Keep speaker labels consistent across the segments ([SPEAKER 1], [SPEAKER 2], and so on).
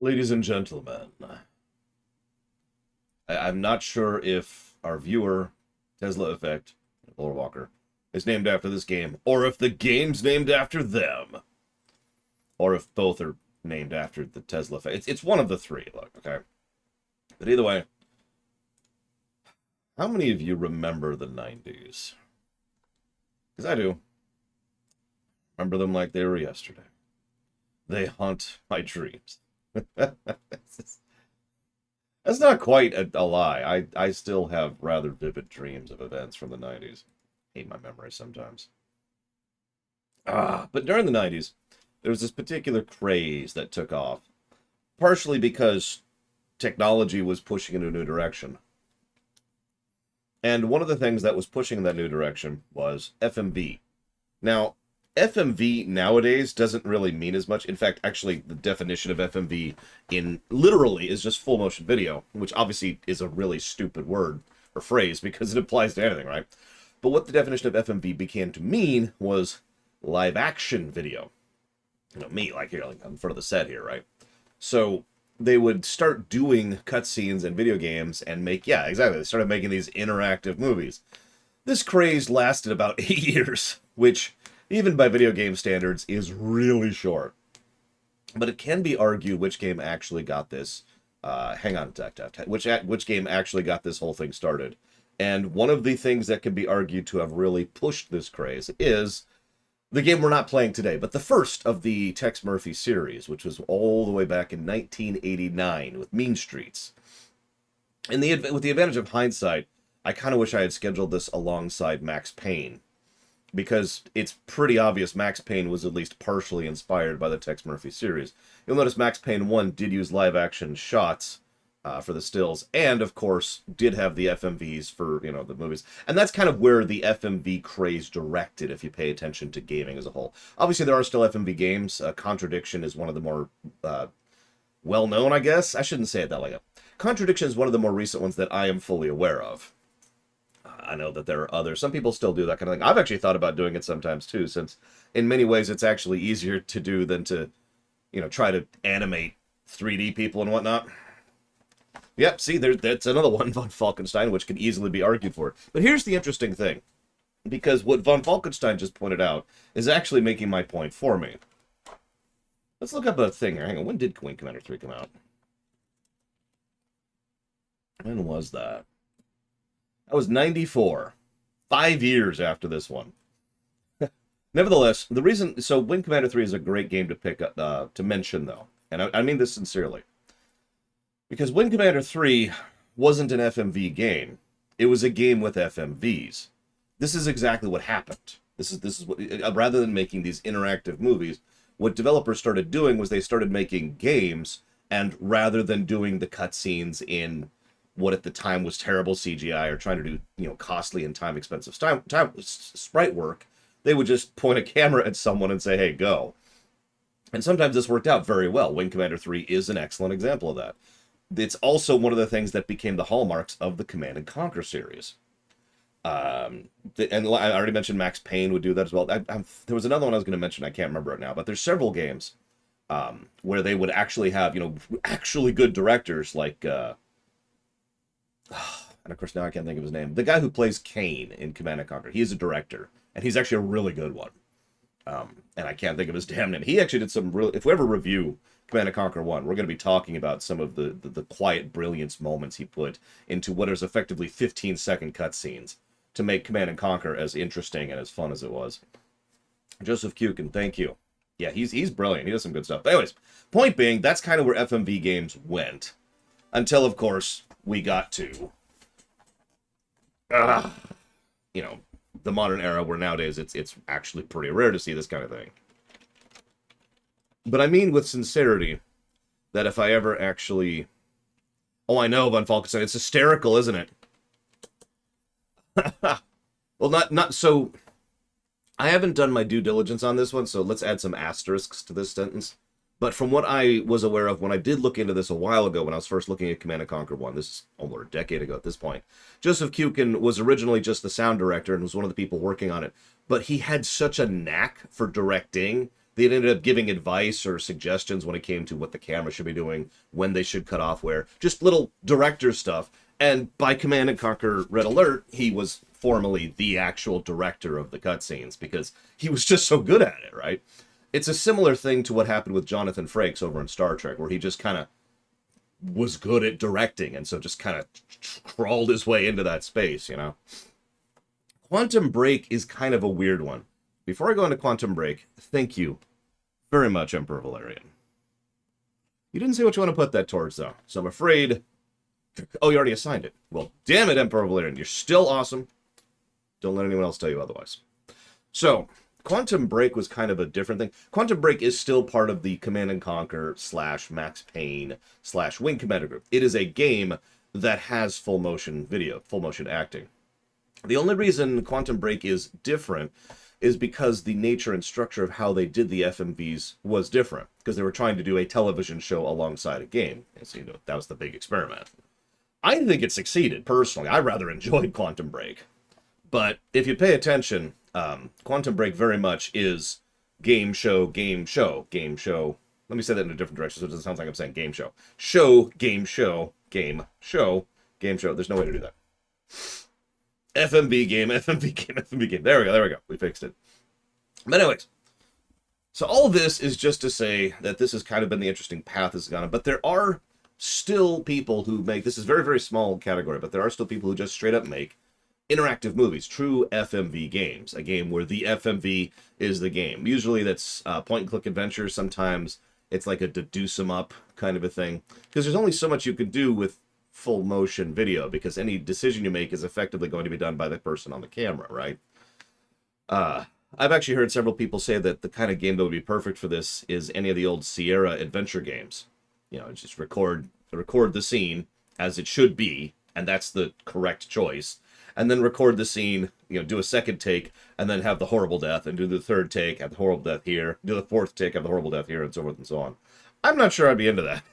[SPEAKER 1] Ladies and gentlemen, I'm not sure if our viewer, Tesla Effect, Lord Walker, is named after this game, or if the game's named after them, or if both are named after the Tesla Effect. It's one of the three, look, okay? But either way, how many of you remember the 90s? Because I do. Remember them like they were yesterday. They haunt my dreams. That's not quite a lie. I still have rather vivid dreams of events from the 90s. Hate my memory sometimes. But during the 90s, there was this particular craze that took off, partially because technology was pushing in a new direction. And one of the things that was pushing in that new direction was FMV. Now, FMV nowadays doesn't really mean as much. In fact, actually, the definition of FMV in literally is just full motion video, which obviously is a really stupid word or phrase because it applies to anything, right? But what the definition of FMV began to mean was live action video. You know, me, like here, like I'm in front of the set here, right? So they would start doing cutscenes in video games and make, yeah, exactly. They started making these interactive movies. This craze lasted about 8 years, which, even by video game standards, is really short. But it can be argued which game actually got this. Hang on, which game actually got this whole thing started. And one of the things that can be argued to have really pushed this craze is the game we're not playing today, but the first of the Tex Murphy series, which was all the way back in 1989 with Mean Streets. And with the advantage of hindsight, I kind of wish I had scheduled this alongside Max Payne, because it's pretty obvious Max Payne was at least partially inspired by the Tex Murphy series. You'll notice Max Payne 1 did use live-action shots for the stills, and, of course, did have the FMVs for, you know, the movies. And that's kind of where the FMV craze directed, if you pay attention to gaming as a whole. Obviously, there are still FMV games. Contradiction is one of the more well-known, I guess. I shouldn't say it that way. Contradiction is one of the more recent ones that I am fully aware of. I know that there are others. Some people still do that kind of thing. I've actually thought about doing it sometimes too, since in many ways it's actually easier to do than to, you know, try to animate 3D people and whatnot. Yep, see, that's another one, von Falkenstein, which can easily be argued for. But here's the interesting thing, because what von Falkenstein just pointed out is actually making my point for me. Let's look up a thing here. Hang on, when did Wing Commander 3 come out? When was that? That was 94. 5 years after this one. Nevertheless, the reason... So, Wing Commander 3 is a great game to pick up, to mention, though. And I mean this sincerely. Because Wing Commander 3 wasn't an FMV game. It was a game with FMVs. This is exactly what happened. This is what... rather than making these interactive movies, what developers started doing was they started making games, and rather than doing the cutscenes in what at the time was terrible CGI or trying to do, you know, costly and time-expensive sprite work, they would just point a camera at someone and say, hey, go. And sometimes this worked out very well. Wing Commander 3 is an excellent example of that. It's also one of the things that became the hallmarks of the Command & Conquer series. And I already mentioned Max Payne would do that as well. There was another one I was going to mention, I can't remember it now, but there's several games where they would actually have, you know, actually good directors like... and of course now I can't think of his name. The guy who plays Kane in Command & Conquer. He is a director, and he's actually a really good one. And I can't think of his damn name. He actually did some real... If we ever review Command & Conquer 1, we're going to be talking about some of the quiet brilliance moments he put into what is effectively 15-second cutscenes to make Command & Conquer as interesting and as fun as it was. Joseph Kukin, thank you. Yeah, he's brilliant. He does some good stuff. But anyways, point being, that's kind of where FMV games went. Until, of course, we got to, you know, the modern era where nowadays it's actually pretty rare to see this kind of thing. But I mean with sincerity that if I ever actually... Oh, I know, von Falkenstein, it's hysterical, isn't it? Well, not so... I haven't done my due diligence on this one, so let's add some asterisks to this sentence. But from what I was aware of when I did look into this a while ago, when I was first looking at Command & Conquer 1, this is over a decade ago at this point, Joseph Kukin was originally just the sound director and was one of the people working on it. But he had such a knack for directing They ended up giving advice or suggestions when it came to what the camera should be doing, when they should cut off where. Just little director stuff. And by Command & Conquer Red Alert, he was formally the actual director of the cutscenes because he was just so good at it, right? It's a similar thing to what happened with Jonathan Frakes over in Star Trek, where he just kind of was good at directing and so just kind of crawled his way into that space, you know? Quantum Break is kind of a weird one. Before I go into Quantum Break, thank you very much, Emperor Valerian. You didn't say what you want to put that towards, though, so I'm afraid... Oh, you already assigned it. Well, damn it, Emperor Valerian. You're still awesome. Don't let anyone else tell you otherwise. So, Quantum Break was kind of a different thing. Quantum Break is still part of the Command & Conquer / Max Payne / Wing Commander group. It is a game that has full motion video, full motion acting. The only reason Quantum Break is different is because the nature and structure of how they did the FMVs was different. Because they were trying to do a television show alongside a game. And so, you know, that was the big experiment. I think it succeeded, personally. I rather enjoyed Quantum Break. But if you pay attention, Quantum Break very much is game show, game show, game show. Let me say that in a different direction so it doesn't sound like I'm saying game show. Show, game show, game show, game show. There's no way to do that. FMV game, FMV game, FMV game. There we go. We fixed it. But anyways, so all this is just to say that this has kind of been the interesting path this has gone on. But there are still people who make, this is very, very small category, but there are still people who just straight up make interactive movies, true FMV games, a game where the FMV is the game. Usually that's point-and-click adventure. Sometimes it's like a deduce 'em up kind of a thing, because there's only so much you can do with full motion video, because any decision you make is effectively going to be done by the person on the camera, right? I've actually heard several people say that the kind of game that would be perfect for this is any of the old Sierra adventure games. You know, just record the scene as it should be, and that's the correct choice. And then record the scene, you know, do a second take, and then have the horrible death, and do the third take, have the horrible death here, do the fourth take, have the horrible death here, and so forth and so on. I'm not sure I'd be into that.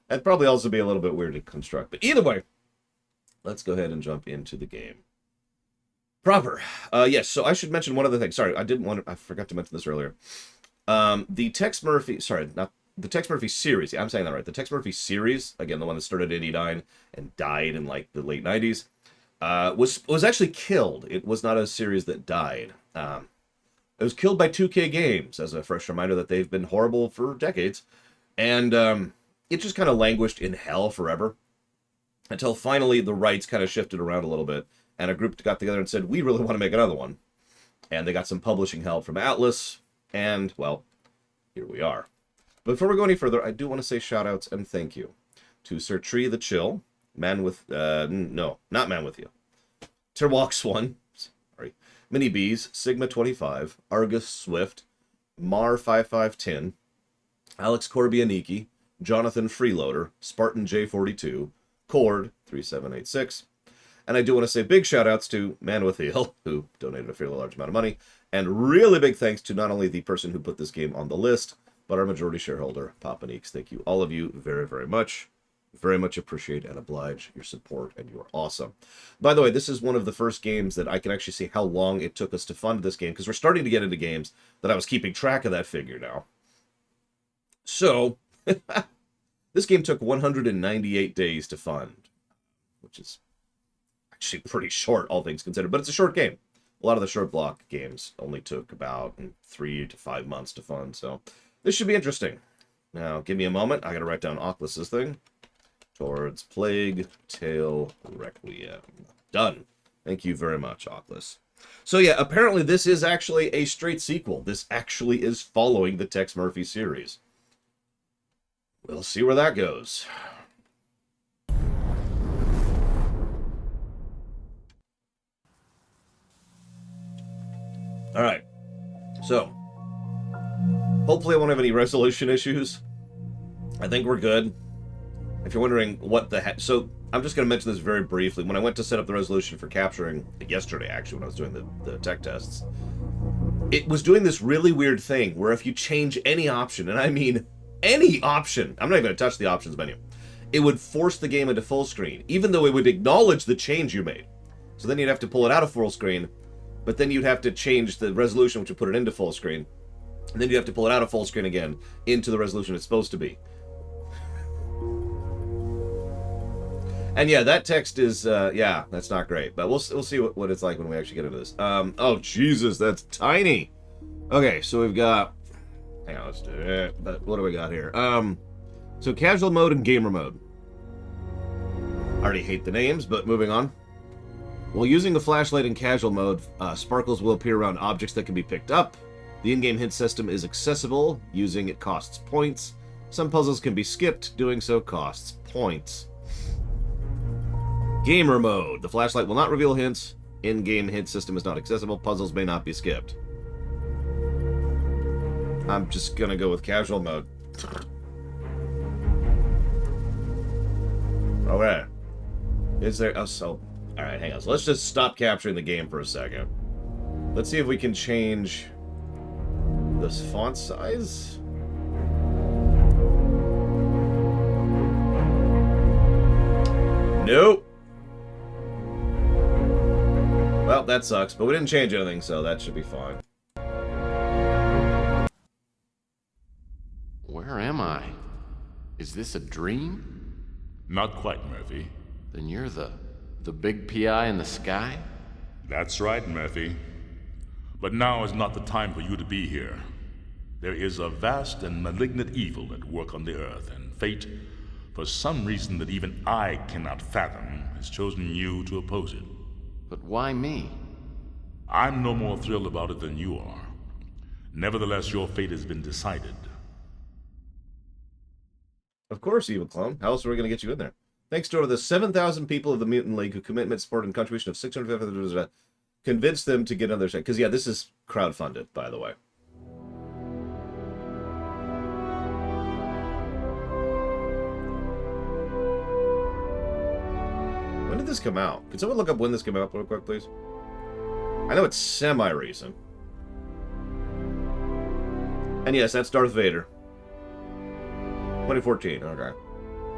[SPEAKER 1] That'd probably also be a little bit weird to construct. But either way, let's go ahead and jump into the game proper. Yes, so I should mention one other thing. Sorry, I forgot to mention this earlier. The Tex Murphy, sorry, not the Tex Murphy series. I'm saying that right. The Tex Murphy series, again, the one that started in '89 and died in like the late '90s, was actually killed. It was not a series that died. It was killed by 2K Games, as a fresh reminder that they've been horrible for decades. And it just kind of languished in hell forever, until finally the rights kind of shifted around a little bit, and a group got together and said, we really want to make another one. And they got some publishing help from Atlas, and, well, here we are. But before we go any further, I do want to say shout-outs and thank you to Sir Tree the Chill, Man with, no, not Man with You, Terwalks 1, sorry, Mini Bees, Sigma 25, Argus Swift, Mar 5510, Alex Corbianiki, Jonathan Freeloader, Spartan J42, Cord 3786, and I do want to say big shout-outs to Man with the Hill, who donated a fairly large amount of money, and really big thanks to not only the person who put this game on the list, but our majority shareholder, Papa Neeks. Thank you, all of you, very, very much. Very much appreciate and oblige your support, and you are awesome. By the way, this is one of the first games that I can actually see how long it took us to fund this game, because we're starting to get into games that I was keeping track of that figure now. So, this game took 198 days to fund, which is actually pretty short, all things considered, but it's a short game. A lot of the short block games only took about 3 to 5 months to fund, so this should be interesting. Now, give me a moment. I gotta write down Oculus's thing. Towards Plague Tale Requiem. Done. Thank you very much, Oculus. So yeah, apparently this is actually a straight sequel. This actually is following the Tex Murphy series. We'll see where that goes. Alright. So, hopefully I won't have any resolution issues. I think we're good. If you're wondering what the heck... So, I'm just going to mention this very briefly. When I went to set up the resolution for capturing, yesterday actually, when I was doing the tech tests, it was doing this really weird thing where if you change any option, and I mean any option, I'm not even going to touch the options menu, it would force the game into full screen, even though it would acknowledge the change you made. So then you'd have to pull it out of full screen, but then you'd have to change the resolution, which would put it into full screen. And then you have to pull it out of full screen again into the resolution it's supposed to be. And yeah, that text is, yeah, that's not great. But we'll see what it's like when we actually get into this. Oh, Jesus, that's tiny. Okay, so we've got... Hang on, let's do it. But what do we got here? So casual mode and gamer mode. I already hate the names, but moving on. While using the flashlight in casual mode, sparkles will appear around objects that can be picked up. The in-game hint system is accessible. Using it costs points. Some puzzles can be skipped. Doing so costs points. Gamer mode. The flashlight will not reveal hints. In-game hint system is not accessible. Puzzles may not be skipped. I'm just gonna go with casual mode. Okay. Is there... Oh, so... Alright, hang on. So let's just stop capturing the game for a second. Let's see if we can change this font size. Nope. Well, that sucks, but we didn't change anything, so that should be fine.
[SPEAKER 2] Where am I? Is this a dream?
[SPEAKER 3] Not quite, Murphy.
[SPEAKER 2] Then you're the big PI in the sky?
[SPEAKER 3] That's right, Murphy. But now is not the time for you to be here. There is a vast and malignant evil at work on the Earth, and fate, for some reason that even I cannot fathom, has chosen you to oppose it.
[SPEAKER 2] But why me?
[SPEAKER 3] I'm no more thrilled about it than you are. Nevertheless, your fate has been decided.
[SPEAKER 1] Of course, Evil Clone. How else are we going to get you in there? Thanks to over the 7,000 people of the Mutant League who commitment, support, and contribution of 650, convince them to get on their side. Because, yeah, this is crowdfunded, by the way. When did this come out? Can someone look up when this came out real quick, please? I know it's semi-recent. And yes, that's Darth Vader. 2014, okay.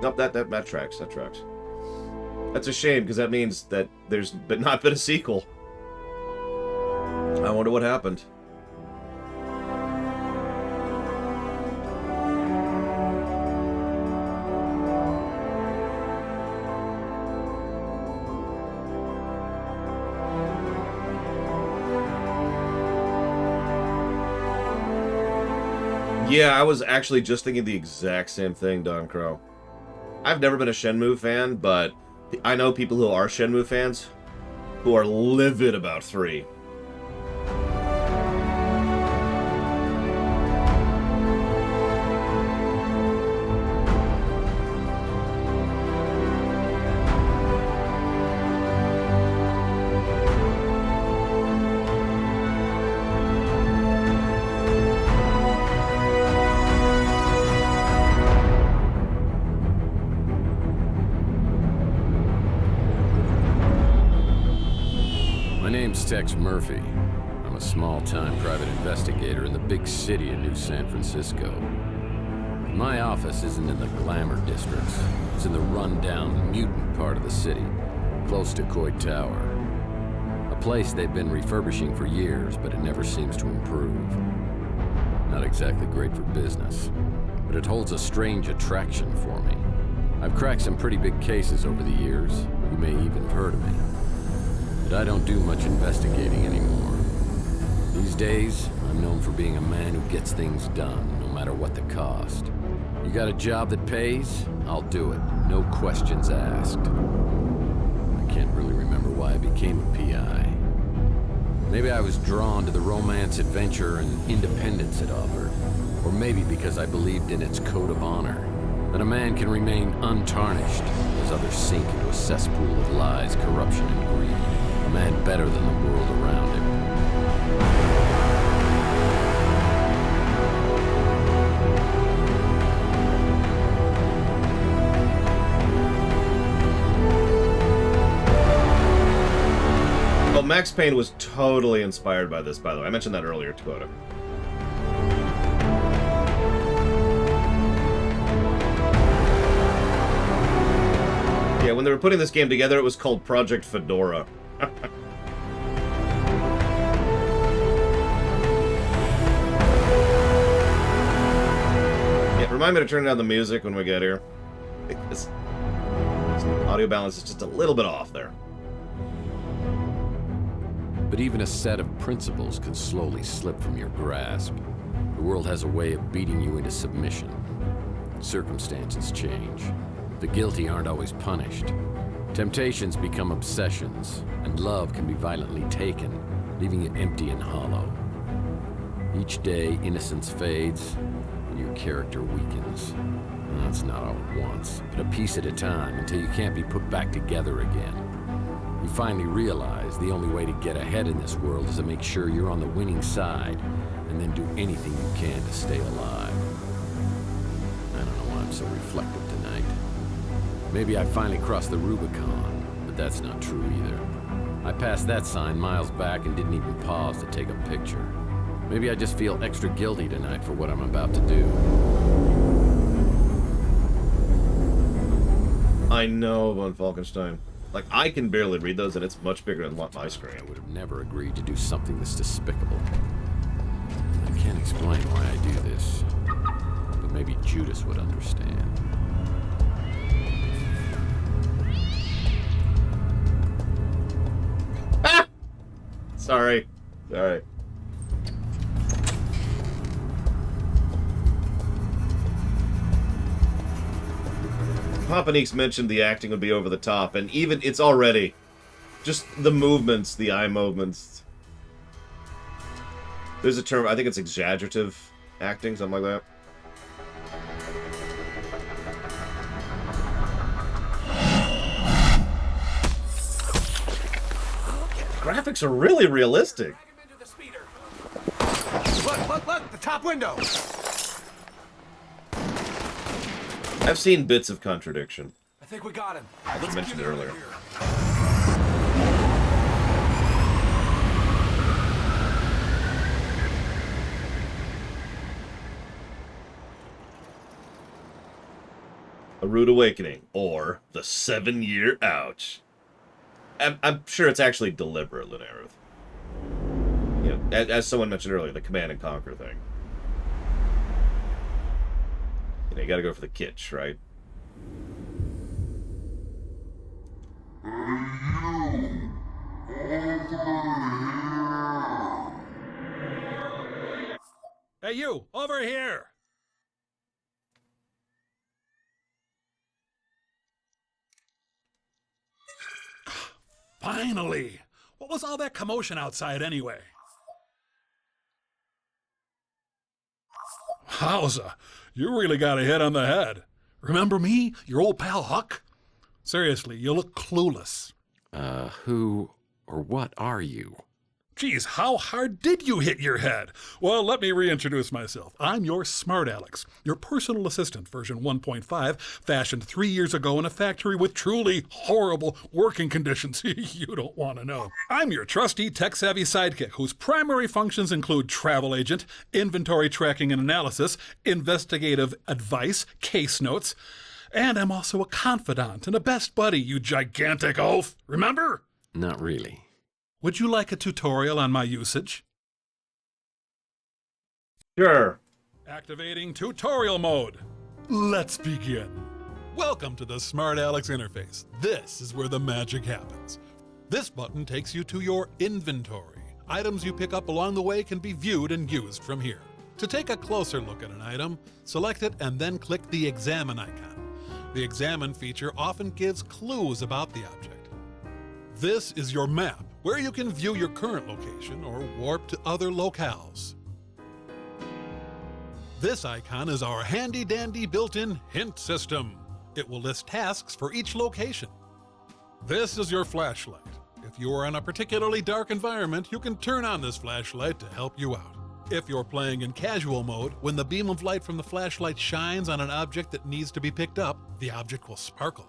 [SPEAKER 1] Nope, that tracks, that tracks. That's a shame, because that means that there's not been a sequel. I wonder what happened. Yeah, I was actually just thinking the exact same thing, Don Crow. I've never been a Shenmue fan, but I know people who are Shenmue fans who are livid about 3.
[SPEAKER 2] Tex Murphy. I'm a small-time private investigator in the big city of New San Francisco. My office isn't in the glamour districts. It's in the run-down, mutant part of the city, close to Coit Tower. A place they've been refurbishing for years, but it never seems to improve. Not exactly great for business, but it holds a strange attraction for me. I've cracked some pretty big cases over the years. You may even have heard of me. But I don't do much investigating anymore. These days, I'm known for being a man who gets things done, no matter what the cost. You got a job that pays? I'll do it. No questions asked. I can't really remember why I became a PI. Maybe I was drawn to the romance, adventure, and independence it offered. Or maybe because I believed in its code of honor. That a man can remain untarnished as others sink into a cesspool of lies, corruption, and greed. A man better than the world around him.
[SPEAKER 1] Well, Max Payne was totally inspired by this, by the way. I mentioned that earlier, Dakota. Yeah, when they were putting this game together, it was called Project Fedora. Remind me to turn down the music when we get here. This audio balance is just a little bit off there.
[SPEAKER 2] But even a set of principles can slowly slip from your grasp. The world has a way of beating you into submission. Circumstances change. The guilty aren't always punished. Temptations become obsessions, and love can be violently taken, leaving it empty and hollow. Each day, innocence fades, and your character weakens. And that's not all at once, but a piece at a time until you can't be put back together again. You finally realize the only way to get ahead in this world is to make sure you're on the winning side, and then do anything you can to stay alive. I don't know why I'm so reflective tonight. Maybe I finally crossed the Rubicon, but that's not true either. I passed that sign miles back and didn't even pause to take a picture. Maybe I just feel extra guilty tonight for what I'm about to do.
[SPEAKER 1] I know, von Falkenstein. Like, I can barely read those, and it's much bigger than my screen.
[SPEAKER 2] I would have never agreed to do something this despicable. I can't explain why I do this, but maybe Judas would understand.
[SPEAKER 1] Ah! Sorry. Papanik's mentioned the acting would be over the top, and even it's already just the movements, the eye movements. There's a term, I think it's exaggerative acting, something like that. Graphics are really realistic.
[SPEAKER 4] Look, the top window.
[SPEAKER 1] I've seen bits of contradiction.
[SPEAKER 4] I think we got him.
[SPEAKER 1] I mentioned it earlier. A Rude Awakening, or the 7-year ouch. I'm sure it's actually deliberate, Lunaruth. You know, as someone mentioned earlier, the Command and Conquer thing. You know, you gotta go for the kitsch, right?
[SPEAKER 5] Hey, you! Over here! Finally! What was all that commotion outside anyway? Wowza! You really got a hit on the head. Remember me? Your old pal Huck? Seriously, you look clueless.
[SPEAKER 2] Who or what are you?
[SPEAKER 5] Geez, how hard did you hit your head? Well, let me reintroduce myself. I'm your Smart Alex, your personal assistant, version 1.5, fashioned 3 years ago in a factory with truly horrible working conditions you don't want to know. I'm your trusty, tech-savvy sidekick whose primary functions include travel agent, inventory tracking and analysis, investigative advice, case notes, and I'm also a confidant and a best buddy, you gigantic oaf. Remember?
[SPEAKER 2] Not really.
[SPEAKER 5] Would you like a tutorial on my usage?
[SPEAKER 1] Sure.
[SPEAKER 5] Activating tutorial mode. Let's begin. Welcome to the Smart Alex interface. This is where the magic happens. This button takes you to your inventory. Items you pick up along the way can be viewed and used from here. To take a closer look at an item, select it and then click the Examine icon. The Examine feature often gives clues about the object. This is your map, where you can view your current location or warp to other locales. This icon is our handy-dandy built-in hint system. It will list tasks for each location. This is your flashlight. If you are in a particularly dark environment, you can turn on this flashlight to help you out. If you're playing in casual mode, when the beam of light from the flashlight shines on an object that needs to be picked up, the object will sparkle.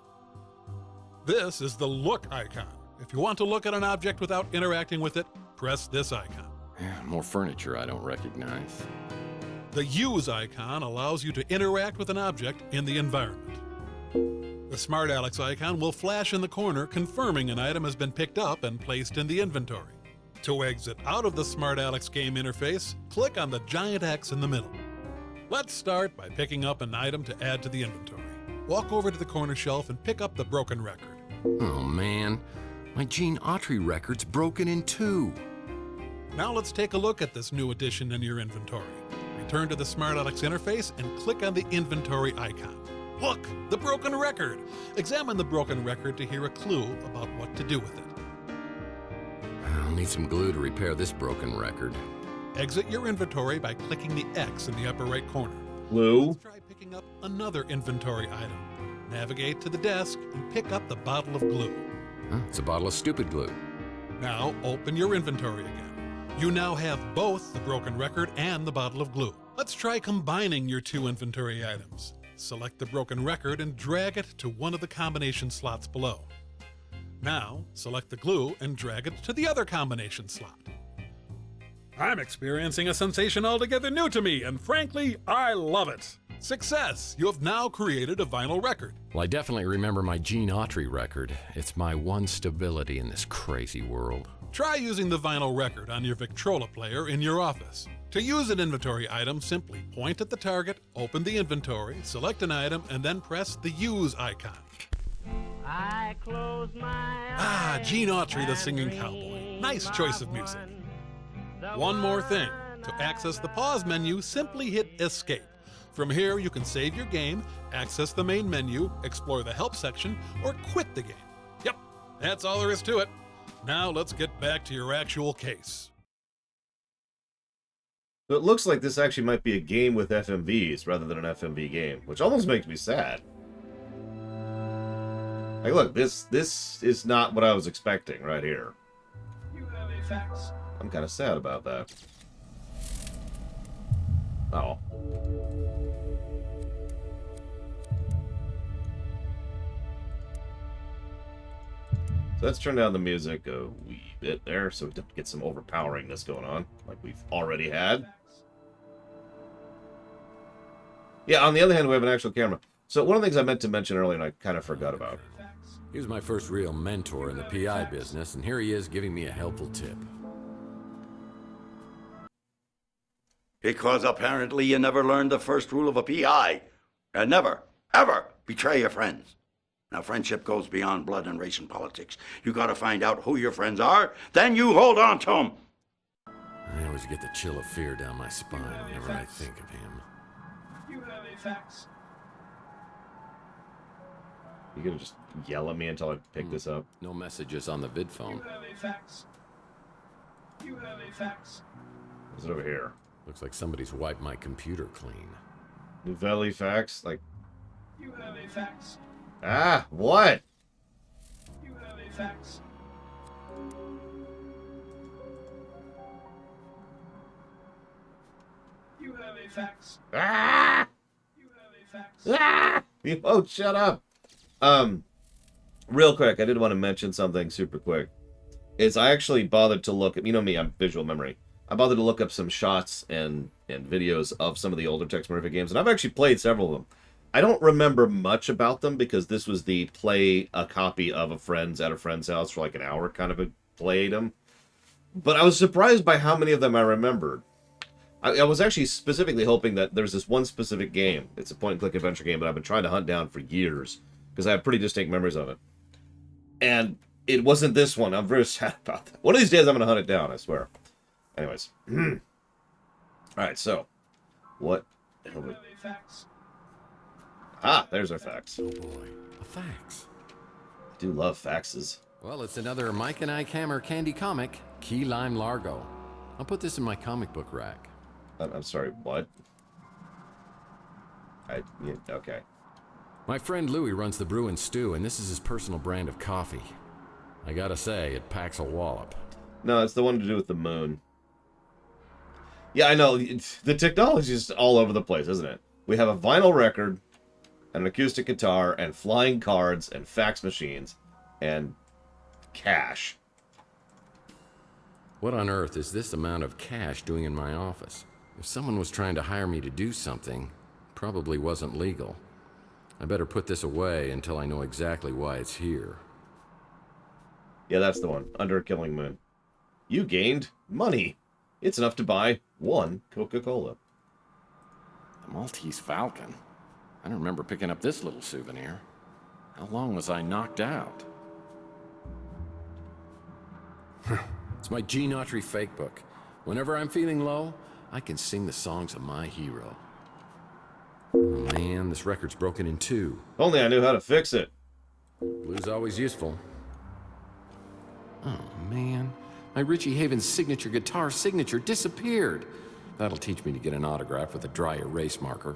[SPEAKER 5] This is the Look icon. If you want to look at an object without interacting with it, press this icon.
[SPEAKER 2] More furniture I don't recognize.
[SPEAKER 5] The Use icon allows you to interact with an object in the environment. The Smart Alex icon will flash in the corner, confirming an item has been picked up and placed in the inventory. To exit out of the Smart Alex game interface, click on the giant X in the middle. Let's start by picking up an item to add to the inventory. Walk over to the corner shelf and pick up the broken record.
[SPEAKER 2] Oh man, my Gene Autry record's broken in two.
[SPEAKER 5] Now let's take a look at this new addition in your inventory. Return to the Smart Alex interface and click on the inventory icon. Look, the broken record. Examine the broken record to hear a clue about what to do with it.
[SPEAKER 2] I'll need some glue to repair this broken record.
[SPEAKER 5] Exit your inventory by clicking the X in the upper right corner.
[SPEAKER 1] Glue.
[SPEAKER 5] Let's try picking up another inventory item. Navigate to the desk and pick up the bottle of glue.
[SPEAKER 2] Huh, it's a bottle of stupid glue.
[SPEAKER 5] Now open your inventory again. You now have both the broken record and the bottle of glue. Let's try combining your two inventory items. Select the broken record and drag it to one of the combination slots below. Now, select the glue and drag it to the other combination slot. I'm experiencing a sensation altogether new to me, and frankly, I love it. Success! You have now created a vinyl record.
[SPEAKER 2] Well, I definitely remember my Gene Autry record. It's my one stability in this crazy world.
[SPEAKER 5] Try using the vinyl record on your Victrola player in your office. To use an inventory item, simply point at the target, open the inventory, select an item, and then press the Use icon.
[SPEAKER 6] I close my
[SPEAKER 5] Ah, Gene Autry, the singing cowboy. Nice choice of music. One more thing. To access the pause menu, simply hit Escape. From here, you can save your game, access the main menu, explore the help section, or quit the game. Yep, that's all there is to it. Now let's get back to your actual case.
[SPEAKER 1] So it looks like this actually might be a game with FMVs rather than an FMV game, which almost makes me sad. Like, look, this is not what I was expecting right here. I'm kind of sad about that. Oh. So let's turn down the music a wee bit there so we don't get some overpoweringness going on, like we've already had. Yeah, on the other hand, we have an actual camera. So one of the things I meant to mention earlier and I kind of forgot about.
[SPEAKER 2] He was my first real mentor in the PI business, and here he is giving me a helpful tip.
[SPEAKER 7] Because apparently you never learned the first rule of a PI. And never, ever betray your friends. Now, friendship goes beyond blood and race and politics. You gotta find out who your friends are, then you hold on to them.
[SPEAKER 2] I always get the chill of fear down my spine whenever I think of him.
[SPEAKER 4] You have a fax.
[SPEAKER 1] You gonna just yell at me until I pick this up?
[SPEAKER 2] No messages on the vid
[SPEAKER 4] You
[SPEAKER 2] phone.
[SPEAKER 4] have a fax. You have a fax.
[SPEAKER 1] What's it over here?
[SPEAKER 2] Looks like somebody's wiped my computer clean.
[SPEAKER 1] Nouvelle fax? Like,
[SPEAKER 4] You have a fax.
[SPEAKER 1] ah, what?
[SPEAKER 4] You have a fax. You have a fax.
[SPEAKER 1] Ah!
[SPEAKER 4] You have a fax.
[SPEAKER 1] Ah! You both shut up. Real quick, I did want to mention something super quick. Is I actually bothered to look at, you know me, I'm visual memory. I bothered to look up some shots and videos of some of the older Tex Murphy games, and I've actually played several of them. I don't remember much about them because this was the play a copy of a friend's at a friend's house for like an hour kind of a play item. But I was surprised by how many of them I remembered. I was actually specifically hoping that there's this one specific game. It's a point-and-click adventure game that I've been trying to hunt down for years because I have pretty distinct memories of it. And it wasn't this one. I'm very sad about that. One of these days I'm going to hunt it down, I swear. Anyways. Alright, so. What the hell?
[SPEAKER 4] You have a fax.
[SPEAKER 1] Ah, there's our fax.
[SPEAKER 2] Oh boy, a fax.
[SPEAKER 1] I do love faxes.
[SPEAKER 2] Well, it's another Mike and Ike Hammer candy comic, Key Lime Largo. I'll put this in my comic book rack.
[SPEAKER 1] I'm sorry, what? Yeah, okay.
[SPEAKER 2] My friend Louie runs the Brew and Stew, and this is his personal brand of coffee. I gotta say, it packs a wallop.
[SPEAKER 1] No, it's the one to do with the moon. Yeah, I know. The technology is all over the place, isn't it? We have a vinyl record, an acoustic guitar, and flying cards, and fax machines, and cash.
[SPEAKER 2] What on earth is this amount of cash doing in my office? If someone was trying to hire me to do something, probably wasn't legal. I better put this away until I know exactly why it's here.
[SPEAKER 1] Yeah, that's the one. Under a Killing Moon. You gained money. It's enough to buy one Coca-Cola.
[SPEAKER 2] The Maltese Falcon. I don't remember picking up this little souvenir. How long was I knocked out? It's my Gene Autry fake book. Whenever I'm feeling low, I can sing the songs of my hero. Oh man, this record's broken in two.
[SPEAKER 1] If only I knew how to fix it.
[SPEAKER 2] Blue's always useful. Oh man, my Richie Havens signature guitar signature disappeared. That'll teach me to get an autograph with a dry erase marker.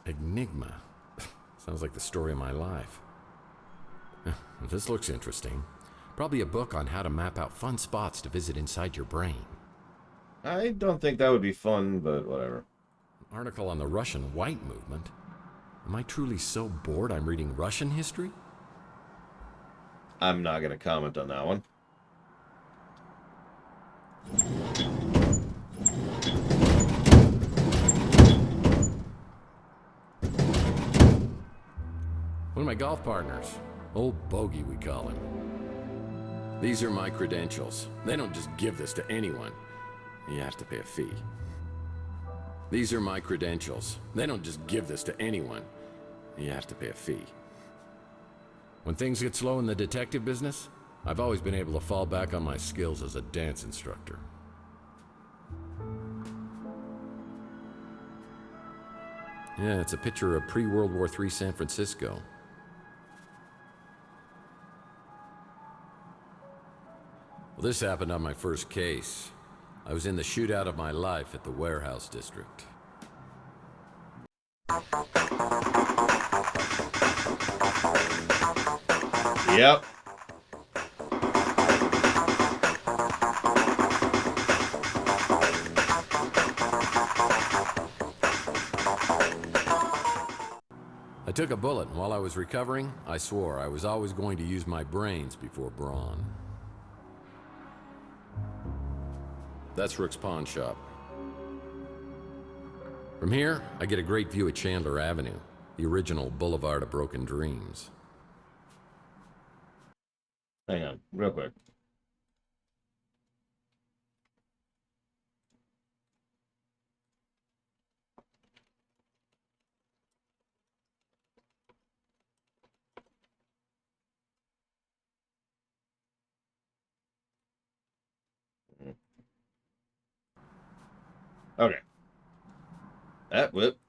[SPEAKER 2] Enigma. Sounds like the story of my life. This looks interesting. Probably a book on how to map out fun spots to visit inside your brain.
[SPEAKER 1] I don't think that would be fun, but whatever.
[SPEAKER 2] An article on the Russian White Movement. Am I truly so bored I'm reading Russian history?
[SPEAKER 1] I'm not going to comment on that one.
[SPEAKER 2] One of my golf partners. Old Bogey, we call him. These are my credentials. They don't just give this to anyone. You have to pay a fee. These are my credentials. They don't just give this to anyone. You have to pay a fee. When things get slow in the detective business, I've always been able to fall back on my skills as a dance instructor. Yeah, it's a picture of pre-World War III San Francisco. Well, this happened on my first case. I was in the shootout of my life at the warehouse district.
[SPEAKER 1] Yep.
[SPEAKER 2] I took a bullet, and while I was recovering, I swore I was always going to use my brains before brawn. That's Rook's pawn shop. From here, I get a great view of Chandler Avenue, the original Boulevard of Broken Dreams.
[SPEAKER 1] Hang on, real quick. Okay.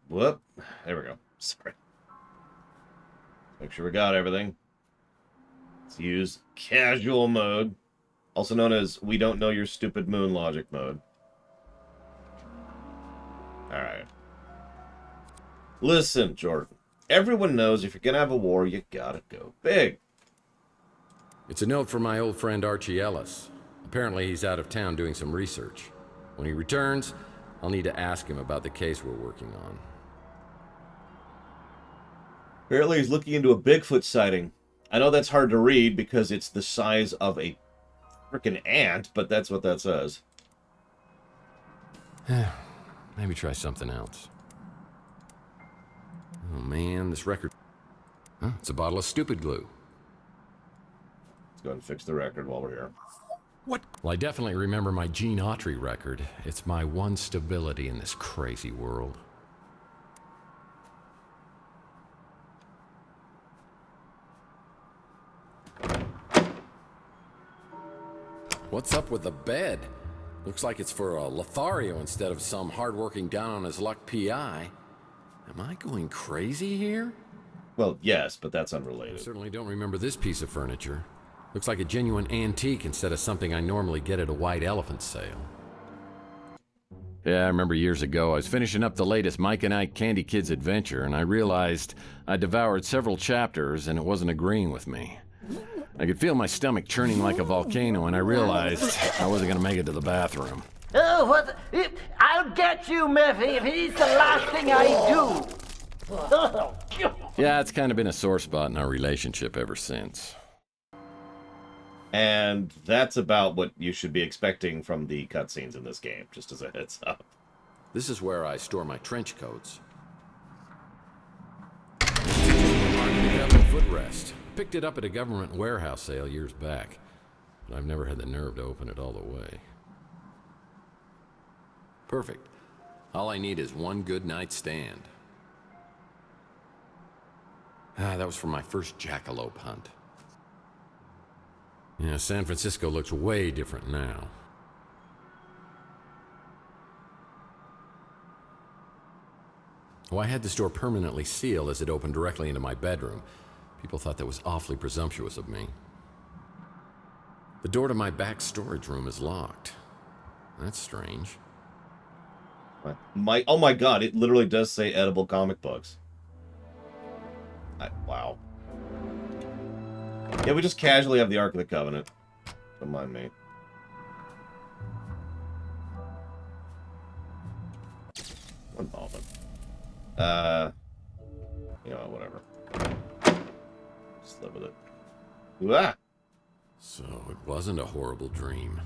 [SPEAKER 1] Whoop. There we go. Sorry. Make sure we got everything. Let's use casual mode, also known as we don't know your stupid moon logic mode. Alright. Listen, Jordan. Everyone knows if you're gonna have a war, you gotta go big.
[SPEAKER 2] It's a note from my old friend Archie Ellis. Apparently he's out of town doing some research. When he returns, I'll need to ask him about the case we're working on.
[SPEAKER 1] Apparently he's looking into a Bigfoot sighting. I know that's hard to read because it's the size of a freaking ant, but that's what that says.
[SPEAKER 2] Maybe try something else. Oh man, this record... Huh, it's a bottle of stupid glue.
[SPEAKER 1] Let's go ahead and fix the record while we're here.
[SPEAKER 2] What? Well, I definitely remember my Gene Autry record. It's my one stability in this crazy world. What's up with the bed? Looks like it's for a Lothario instead of some hard-working down-on-his-luck PI. Am I going crazy here?
[SPEAKER 1] Well, yes, but that's
[SPEAKER 2] I
[SPEAKER 1] unrelated.
[SPEAKER 2] certainly don't remember this piece of furniture. Looks like a genuine antique instead of something I normally get at a white elephant sale. Yeah, I remember years ago, I was finishing up the latest Mike and Ike Candy Kids adventure, and I realized I devoured several chapters and it wasn't agreeing with me. I could feel my stomach churning like a volcano, and I realized I wasn't gonna make it to the bathroom.
[SPEAKER 6] Oh, what? I'll get you, Murphy, if it's the last thing I do.
[SPEAKER 2] Yeah, it's kind of been a sore spot in our relationship ever since.
[SPEAKER 1] And that's about what you should be expecting from the cutscenes in this game, just as a heads up.
[SPEAKER 2] This is where I store my trench coats. Government footrest. Picked it up at a government warehouse sale years back, but I've never had the nerve to open it all the way. Perfect. All I need is one good night's stand. That was from my first jackalope hunt. Yeah, San Francisco looks way different now. Oh, I had the store permanently sealed as it opened directly into my bedroom. People thought that was awfully presumptuous of me. The door to my back storage room is locked. That's strange.
[SPEAKER 1] Oh my god, it literally does say edible comic books. Wow. Yeah, we just casually have the Ark of the Covenant. Don't mind me. One moment. You know, whatever. Just live with it. Ah!
[SPEAKER 2] So it wasn't a horrible dream.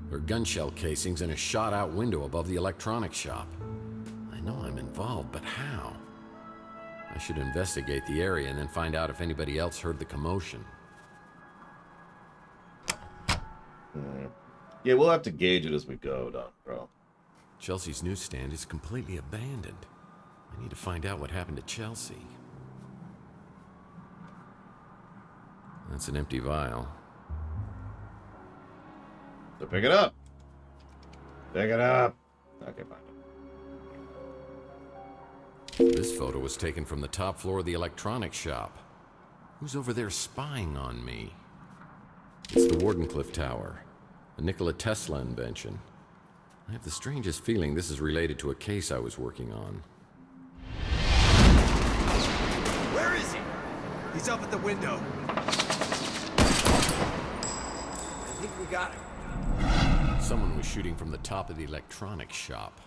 [SPEAKER 2] There are gun shell casings in a shot-out window above the electronics shop. I know I'm involved, but how? I should investigate the area and then find out if anybody else heard the commotion.
[SPEAKER 1] Yeah, we'll have to gauge it as we go, bro.
[SPEAKER 2] Chelsea's newsstand is completely abandoned. I need to find out what happened to Chelsea. That's an empty vial.
[SPEAKER 1] So pick it up. Pick it up. Okay, fine.
[SPEAKER 2] This photo was taken from the top floor of the electronics shop. Who's over there spying on me? It's the Wardenclyffe Tower, a Nikola Tesla invention. I have the strangest feeling this is related to a case I was working on.
[SPEAKER 8] Where is he? He's up at the window. I think we got him.
[SPEAKER 2] Someone was shooting from the top of the electronics shop.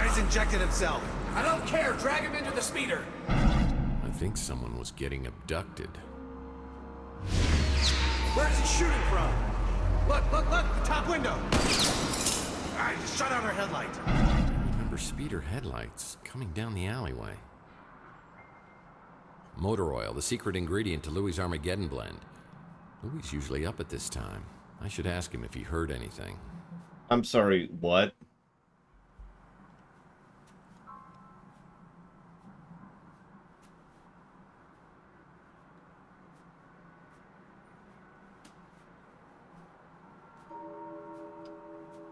[SPEAKER 8] He's injected himself.
[SPEAKER 4] I don't care. Drag him into the speeder.
[SPEAKER 2] I think someone was getting abducted.
[SPEAKER 8] Where's he shooting from? Look, the top window. He just shut out our headlight.
[SPEAKER 2] I remember speeder headlights coming down the alleyway. Motor oil, the secret ingredient to Louis' Armageddon blend. Louis usually up at this time. I should ask him if he heard anything.
[SPEAKER 1] I'm sorry, what?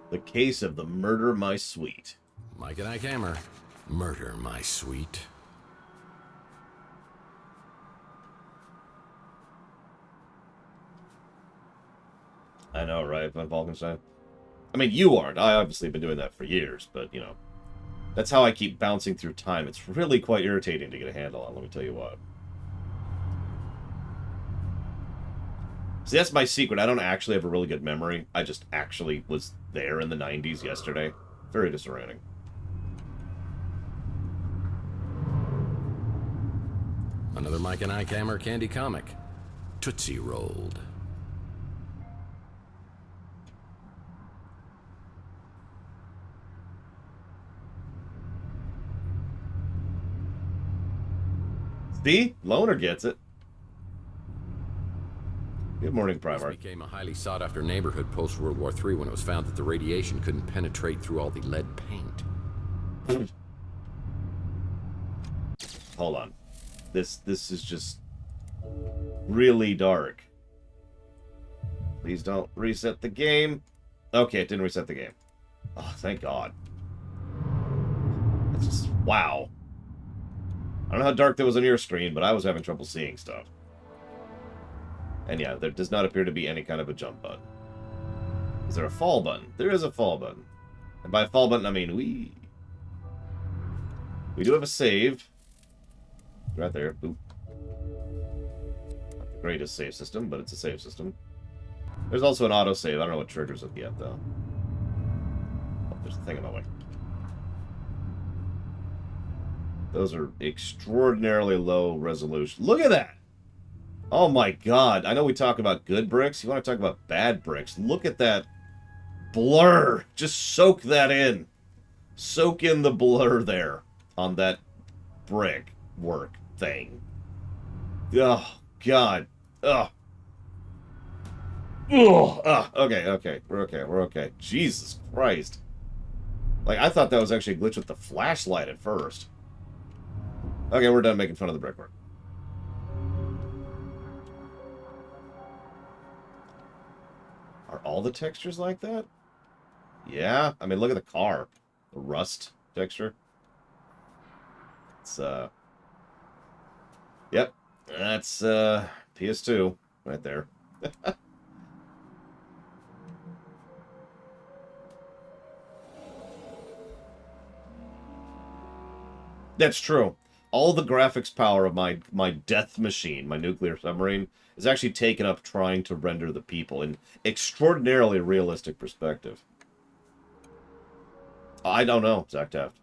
[SPEAKER 1] The case of the Murder My Sweet.
[SPEAKER 2] Mike and Ike Hammer. Murder My Sweet.
[SPEAKER 1] I know, right, Van Falkenstein? I mean, you aren't. I obviously have been doing that for years, but, you know, that's how I keep bouncing through time. It's really quite irritating to get a handle on, let me tell you what. See, that's my secret. I don't actually have a really good memory. I just actually was there in the 90s yesterday. Very disorienting.
[SPEAKER 2] Another Mike and Ike Hammer candy comic. Tootsie Rolled.
[SPEAKER 1] See? Loner gets it. Good morning,
[SPEAKER 2] This
[SPEAKER 1] Primark.
[SPEAKER 2] became a highly sought-after neighborhood post-World War III when it was found that the radiation couldn't penetrate through all the lead paint.
[SPEAKER 1] Hold on. This is just really dark. Please don't reset the game. Okay, it didn't reset the game. Oh, thank God. It's just, wow. I don't know how dark that was on your screen, but I was having trouble seeing stuff. And yeah, there does not appear to be any kind of a jump button. Is there a fall button? There is a fall button. And by fall button, I mean we do have a save. Right there. Boop. Not the greatest save system, but it's a save system. There's also an autosave. I don't know what triggers it yet, though. Oh, there's a thing in my way. Those are extraordinarily low resolution. Look at that! Oh my god. I know we talk about good bricks. You want to talk about bad bricks. Look at that blur. Just soak that in. Soak in the blur there on that brick work thing. Oh, God. Ugh. Ugh. Okay. We're okay. Jesus Christ. Like, I thought that was actually a glitch with the flashlight at first. Okay, we're done making fun of the brickwork. Are all the textures like that? Yeah. I mean, look at the car. The rust texture. It's, Yep. That's, PS2 right there. That's true. All the graphics power of my death machine, my nuclear submarine, is actually taken up trying to render the people in extraordinarily realistic perspective. I don't know, Zach Taft.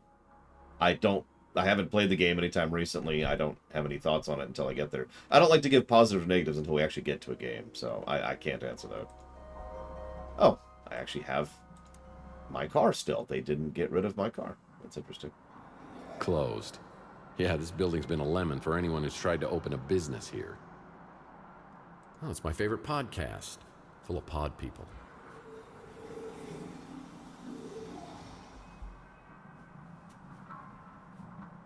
[SPEAKER 1] I haven't played the game anytime recently. I don't have any thoughts on it until I get there. I don't like to give positives or negatives until we actually get to a game, so I can't answer that. Oh, I actually have my car still. They didn't get rid of my car. That's interesting.
[SPEAKER 2] Closed. Yeah, this building's been a lemon for anyone who's tried to open a business here. Oh, it's my favorite podcast. Full of pod people.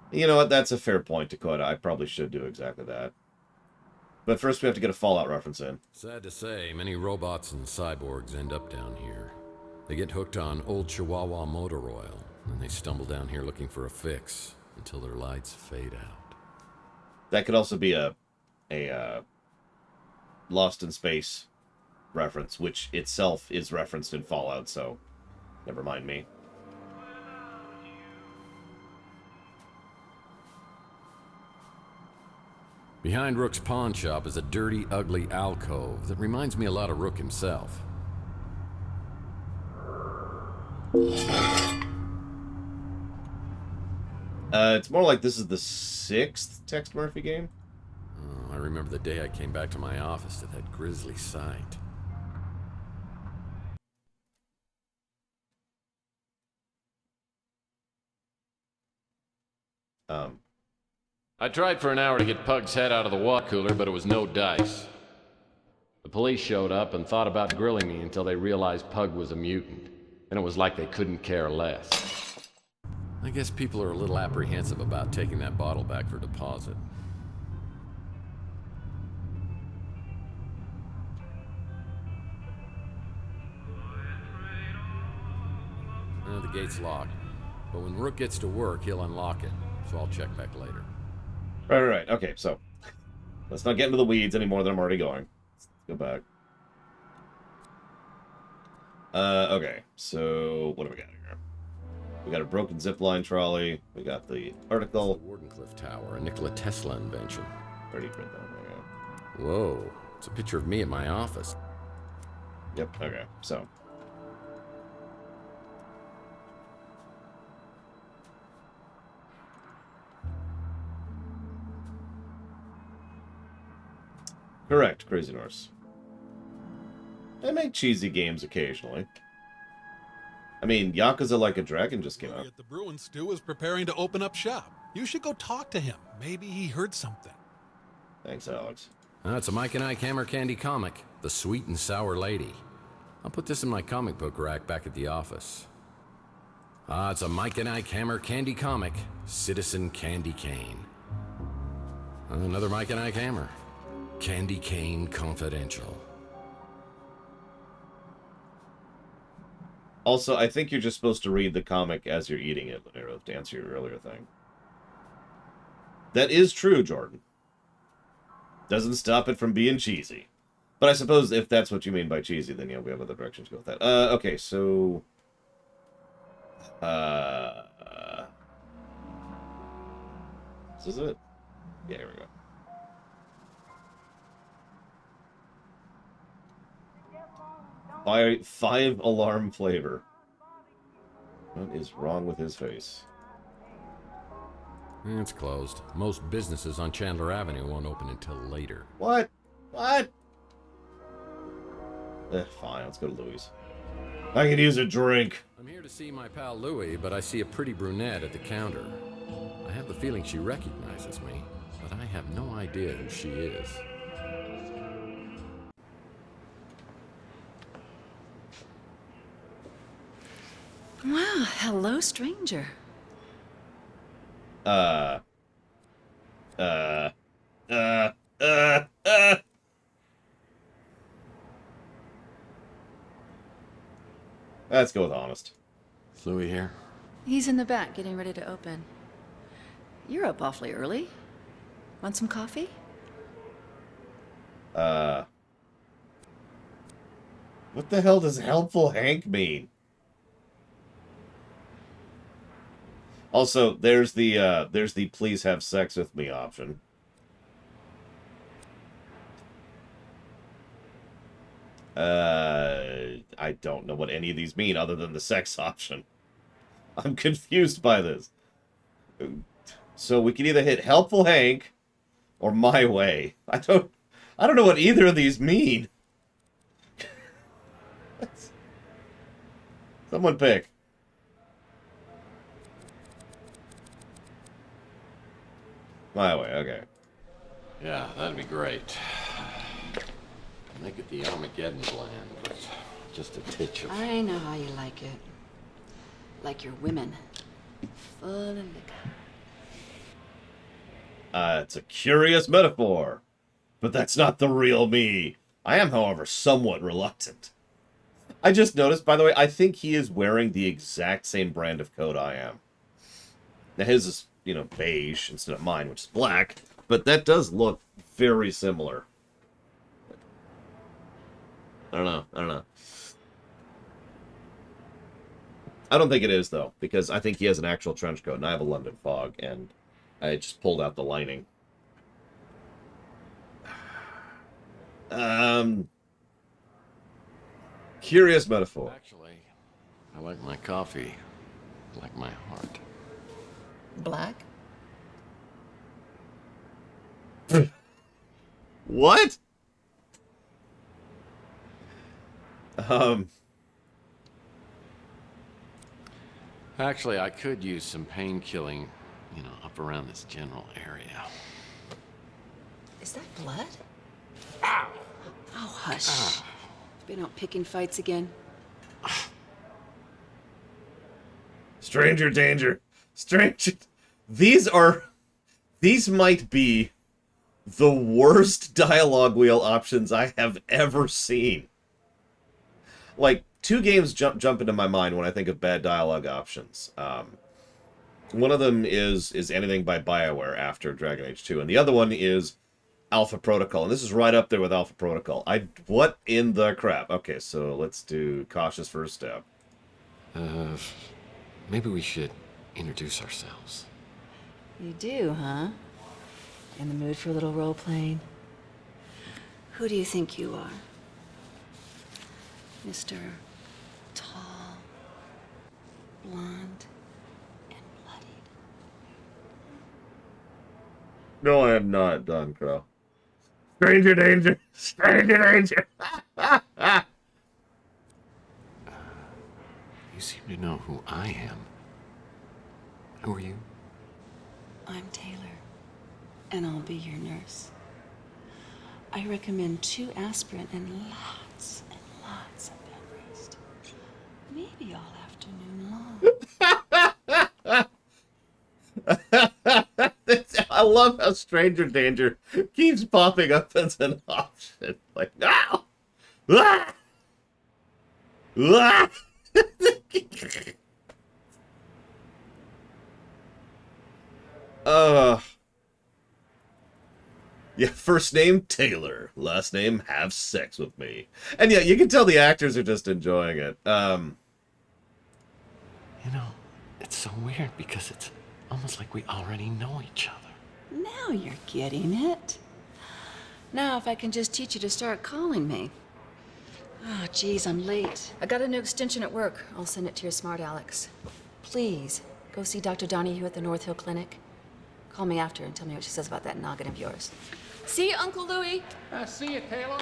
[SPEAKER 1] You know what? That's a fair point, Dakota. I probably should do exactly that. But first we have to get a Fallout reference in.
[SPEAKER 2] Sad to say, many robots and cyborgs end up down here. They get hooked on old Chihuahua motor oil, and they stumble down here looking for a fix until their lights fade out.
[SPEAKER 1] That could also be a Lost in Space reference, which itself is referenced in Fallout, so never mind me.
[SPEAKER 2] Behind Rook's pawn shop is a dirty, ugly alcove that reminds me a lot of Rook himself.
[SPEAKER 1] It's more like this is the 6th Tex Murphy game.
[SPEAKER 2] Oh, I remember the day I came back to my office to that grisly sight. I tried for an hour to get Pug's head out of the water cooler, but it was no dice. The police showed up and thought about grilling me until they realized Pug was a mutant. And it was like they couldn't care less. I guess people are a little apprehensive about taking that bottle back for deposit. The gate's locked, but when Rook gets to work, he'll unlock it, so I'll check back later.
[SPEAKER 1] Right. Okay, so let's not get into the weeds any more than I'm already going. Let's go back. Okay, so what do we got here? We got a broken zipline trolley. We got the article.
[SPEAKER 2] The Wardenclyffe Tower, a Nikola Tesla invention.
[SPEAKER 1] Already print that one, yeah.
[SPEAKER 2] Whoa, it's a picture of me at my office.
[SPEAKER 1] Yep, okay, so. Correct, Crazy Norse. I make cheesy games occasionally. I mean, Yakuza Like a Dragon just came out.
[SPEAKER 5] At the Bruin Stew is preparing to open up shop. You should go talk to him. Maybe he heard something.
[SPEAKER 1] Thanks, Alex.
[SPEAKER 2] It's a Mike and Ike Hammer Candy comic, The Sweet and Sour Lady. I'll put this in my comic book rack back at the office. It's a Mike and Ike Hammer Candy comic, Citizen Candy Cane. Another Mike and Ike Hammer. Candy Cane Confidential.
[SPEAKER 1] Also, I think you're just supposed to read the comic as you're eating it, Lanero, to answer your earlier thing. That is true, Jordan. Doesn't stop it from being cheesy. But I suppose if that's what you mean by cheesy, then yeah, we have other directions to go with that. Okay, so... This is it? Yeah, here we go. Five alarm flavor. What is wrong with his face?
[SPEAKER 2] It's closed. Most businesses on Chandler Avenue won't open until later.
[SPEAKER 1] What? What? Fine, let's go to Louis. I could use a drink.
[SPEAKER 2] I'm here to see my pal Louis, but I see a pretty brunette at the counter. I have the feeling she recognizes me, but I have no idea who she is.
[SPEAKER 9] Wow, hello, stranger.
[SPEAKER 1] Let's go with honest.
[SPEAKER 2] Is Louis here?
[SPEAKER 9] He's in the back getting ready to open. You're up awfully early. Want some coffee?
[SPEAKER 1] What the hell does helpful Hank mean? Also, there's the please have sex with me option. I don't know what any of these mean other than the sex option. I'm confused by this. So we can either hit helpful Hank or my way. I don't know what either of these mean. Someone pick. My way, okay.
[SPEAKER 2] Yeah, that'd be great. Make it the Armageddon blend with just a titch of...
[SPEAKER 9] I know how you like it. Like your women. Full of liquor.
[SPEAKER 1] It's a curious metaphor, but that's not the real me. I am, however, somewhat reluctant. I just noticed, by the way, I think he is wearing the exact same brand of coat I am. Now his is, you know, beige instead of mine, which is black, but that does look very similar. I don't know. I don't think it is, though, because I think he has an actual trench coat, and I have a London fog, and I just pulled out the lining. Curious metaphor.
[SPEAKER 2] Actually, I like my coffee like my heart.
[SPEAKER 9] Black?
[SPEAKER 1] What?
[SPEAKER 2] Actually, I could use some pain killing, you know, up around this general area.
[SPEAKER 9] Is that blood? Ow! Oh, hush. Been out picking fights again?
[SPEAKER 1] Stranger danger. Stranger. These might be the worst dialogue wheel options I have ever seen. Like, two games jump into my mind when I think of bad dialogue options. One of them is anything by BioWare after Dragon Age 2, and the other one is Alpha Protocol, and this is right up there with Alpha Protocol. What in the crap? Okay, so let's do cautious first step.
[SPEAKER 2] Maybe we should introduce ourselves.
[SPEAKER 9] You do, huh? In the mood for a little role-playing? Who do you think you are? Mr. Tall, blonde, and bloodied.
[SPEAKER 1] No, I am not, Don Crow. Stranger danger! Stranger danger!
[SPEAKER 2] You seem to know who I am. Who are you?
[SPEAKER 9] I'm Taylor, and I'll be your nurse. I recommend 2 aspirin and lots of bed rest. Maybe all afternoon long.
[SPEAKER 1] I love how Stranger Danger keeps popping up as an option. Like, no! Ah! Ah! Yeah, first name Taylor, last name have sex with me. And yeah, you can tell the actors are just enjoying it.
[SPEAKER 2] You know, it's so weird because it's almost like we already know each other.
[SPEAKER 9] Now you're getting it. Now if I can just teach you to start calling me. Oh, geez, I'm late. I got a new extension at work. I'll send it to your smart Alex. Please, go see Dr. Donahue at the North Hill Clinic. Call me after and tell me what she says about that noggin of yours. See you, Uncle Louie.
[SPEAKER 10] See you, Taylor.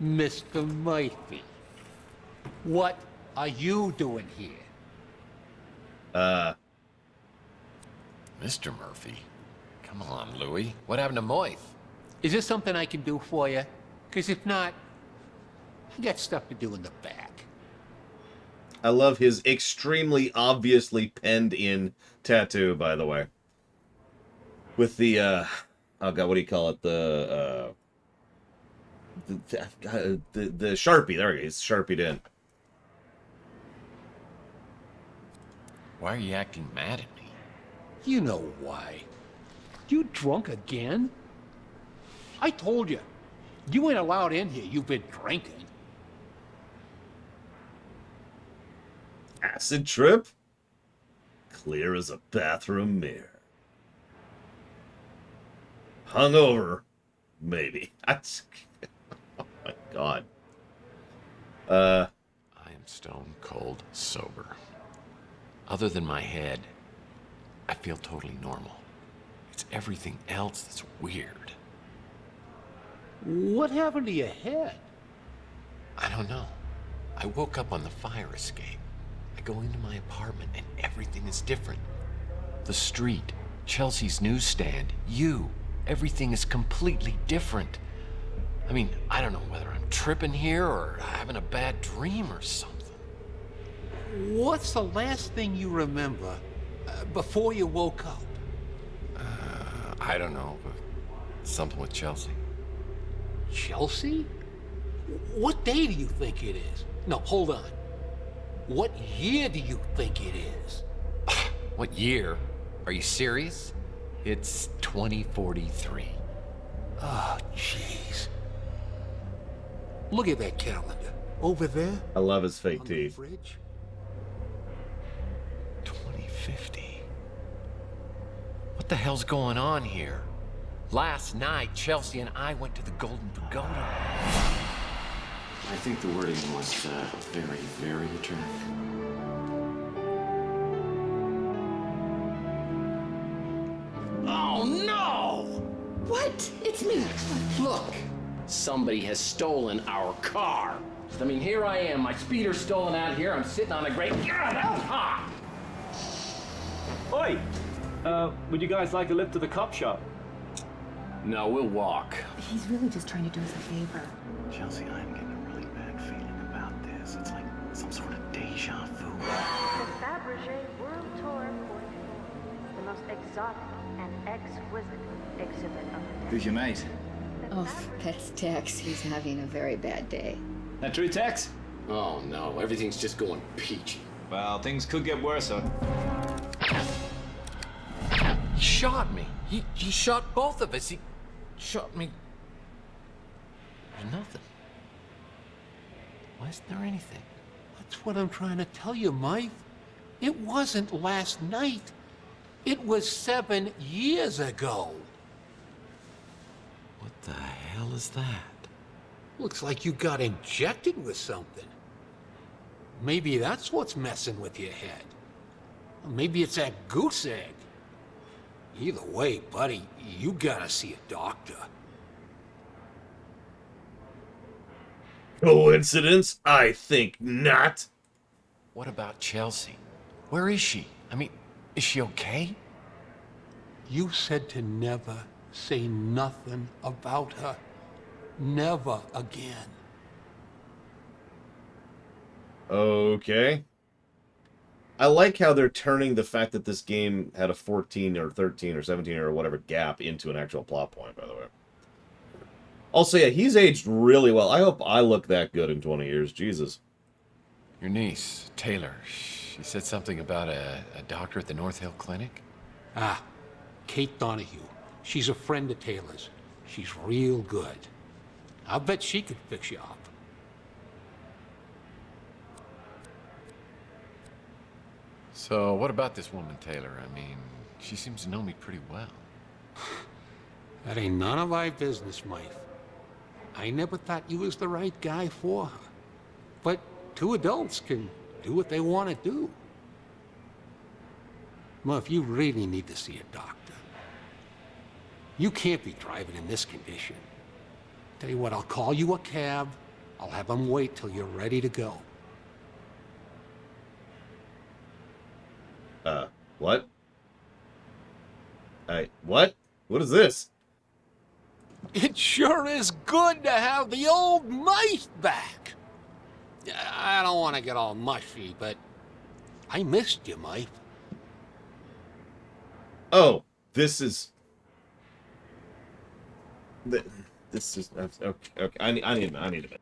[SPEAKER 10] Mr. Murphy, what are you doing here?
[SPEAKER 2] Mr. Murphy? Come on, Louie. What happened to Moith?
[SPEAKER 10] Is there something I can do for you? Because if not, I got stuff to do in the back.
[SPEAKER 1] I love his extremely obviously penned-in tattoo, by the way. With the, oh god, what do you call it? The Sharpie. There he is, Sharpied in.
[SPEAKER 2] Why are you acting mad at me?
[SPEAKER 10] You know why. You drunk again? I told you. You ain't allowed in here. You've been drinking.
[SPEAKER 1] Acid trip? Clear as a bathroom mirror. Hungover? Maybe. Oh my god.
[SPEAKER 2] I am stone cold sober. Other than my head, I feel totally normal. It's everything else that's weird.
[SPEAKER 10] What happened to your head?
[SPEAKER 2] I don't know. I woke up on the fire escape. I go into my apartment and everything is different. The street, Chelsea's newsstand, you. Everything is completely different. I mean, I don't know whether I'm tripping here or having a bad dream or something.
[SPEAKER 10] What's the last thing you remember before you woke up?
[SPEAKER 2] I don't know, but something with Chelsea.
[SPEAKER 10] Chelsea? What day do you think it is? No, hold on. What year do you think it is?
[SPEAKER 2] What year? Are you serious? It's 2043.
[SPEAKER 10] Oh, jeez. Look at that calendar. Over there?
[SPEAKER 1] I love his fake
[SPEAKER 10] on the
[SPEAKER 1] teeth.
[SPEAKER 10] fridge.
[SPEAKER 2] 2050. What the hell's going on here? Last night, Chelsea and I went to the Golden Pagoda.
[SPEAKER 11] I think the wording was very, very attractive.
[SPEAKER 10] Oh, no!
[SPEAKER 9] What? It's me.
[SPEAKER 11] Look, somebody has stolen our car. I mean, here I am, my speeder's stolen out here. I'm sitting on a great. God, that was hot!
[SPEAKER 12] Oi! Would you guys like a lift to the cop shop?
[SPEAKER 11] No, we'll walk.
[SPEAKER 9] He's really just trying to do us a favor.
[SPEAKER 11] Chelsea, I'm getting a really bad feeling about this. It's like some sort of deja vu.
[SPEAKER 13] The Fabergé World Tour 44, the most exotic and exquisite exhibit of the day.
[SPEAKER 12] Who's your mate?
[SPEAKER 9] Oh, that's Tex. He's having a very bad day.
[SPEAKER 12] That true, Tex?
[SPEAKER 11] Oh no, everything's just going peachy.
[SPEAKER 12] Well, things could get worse, huh?
[SPEAKER 2] He shot me. He shot both of us. He shot me. There's nothing. Why isn't there anything?
[SPEAKER 10] That's what I'm trying to tell you, Mike. It wasn't last night. It was 7 years ago.
[SPEAKER 2] What the hell is that?
[SPEAKER 10] Looks like you got injected with something. Maybe that's what's messing with your head. Maybe it's that goose egg. Either way, buddy, you gotta see a doctor.
[SPEAKER 1] Coincidence? I think not.
[SPEAKER 2] What about Chelsea? Where is she? I mean, is she okay?
[SPEAKER 10] You said to never say nothing about her. Never again.
[SPEAKER 1] Okay. I like how they're turning the fact that this game had a 14 or 13 or 17 or whatever gap into an actual plot point, by the way. Also, yeah, he's aged really well. I hope I look that good in 20 years. Jesus.
[SPEAKER 2] Your niece, Taylor, she said something about a doctor at the North Hill Clinic?
[SPEAKER 10] Ah, Kate Donahue. She's a friend of Taylor's. She's real good. I'll bet she could fix you up.
[SPEAKER 2] So, what about this woman, Taylor? I mean, she seems to know me pretty well.
[SPEAKER 10] That ain't none of our business, Mike. I never thought you was the right guy for her. But two adults can do what they want to do. Murph, you really need to see a doctor. You can't be driving in this condition. Tell you what, I'll call you a cab. I'll have them wait till you're ready to go.
[SPEAKER 1] What? What? What is this?
[SPEAKER 10] It sure is good to have the old knife back. I don't want to get all mushy, but I missed you, Mike.
[SPEAKER 1] Oh, this is... This is... Okay, I need a minute.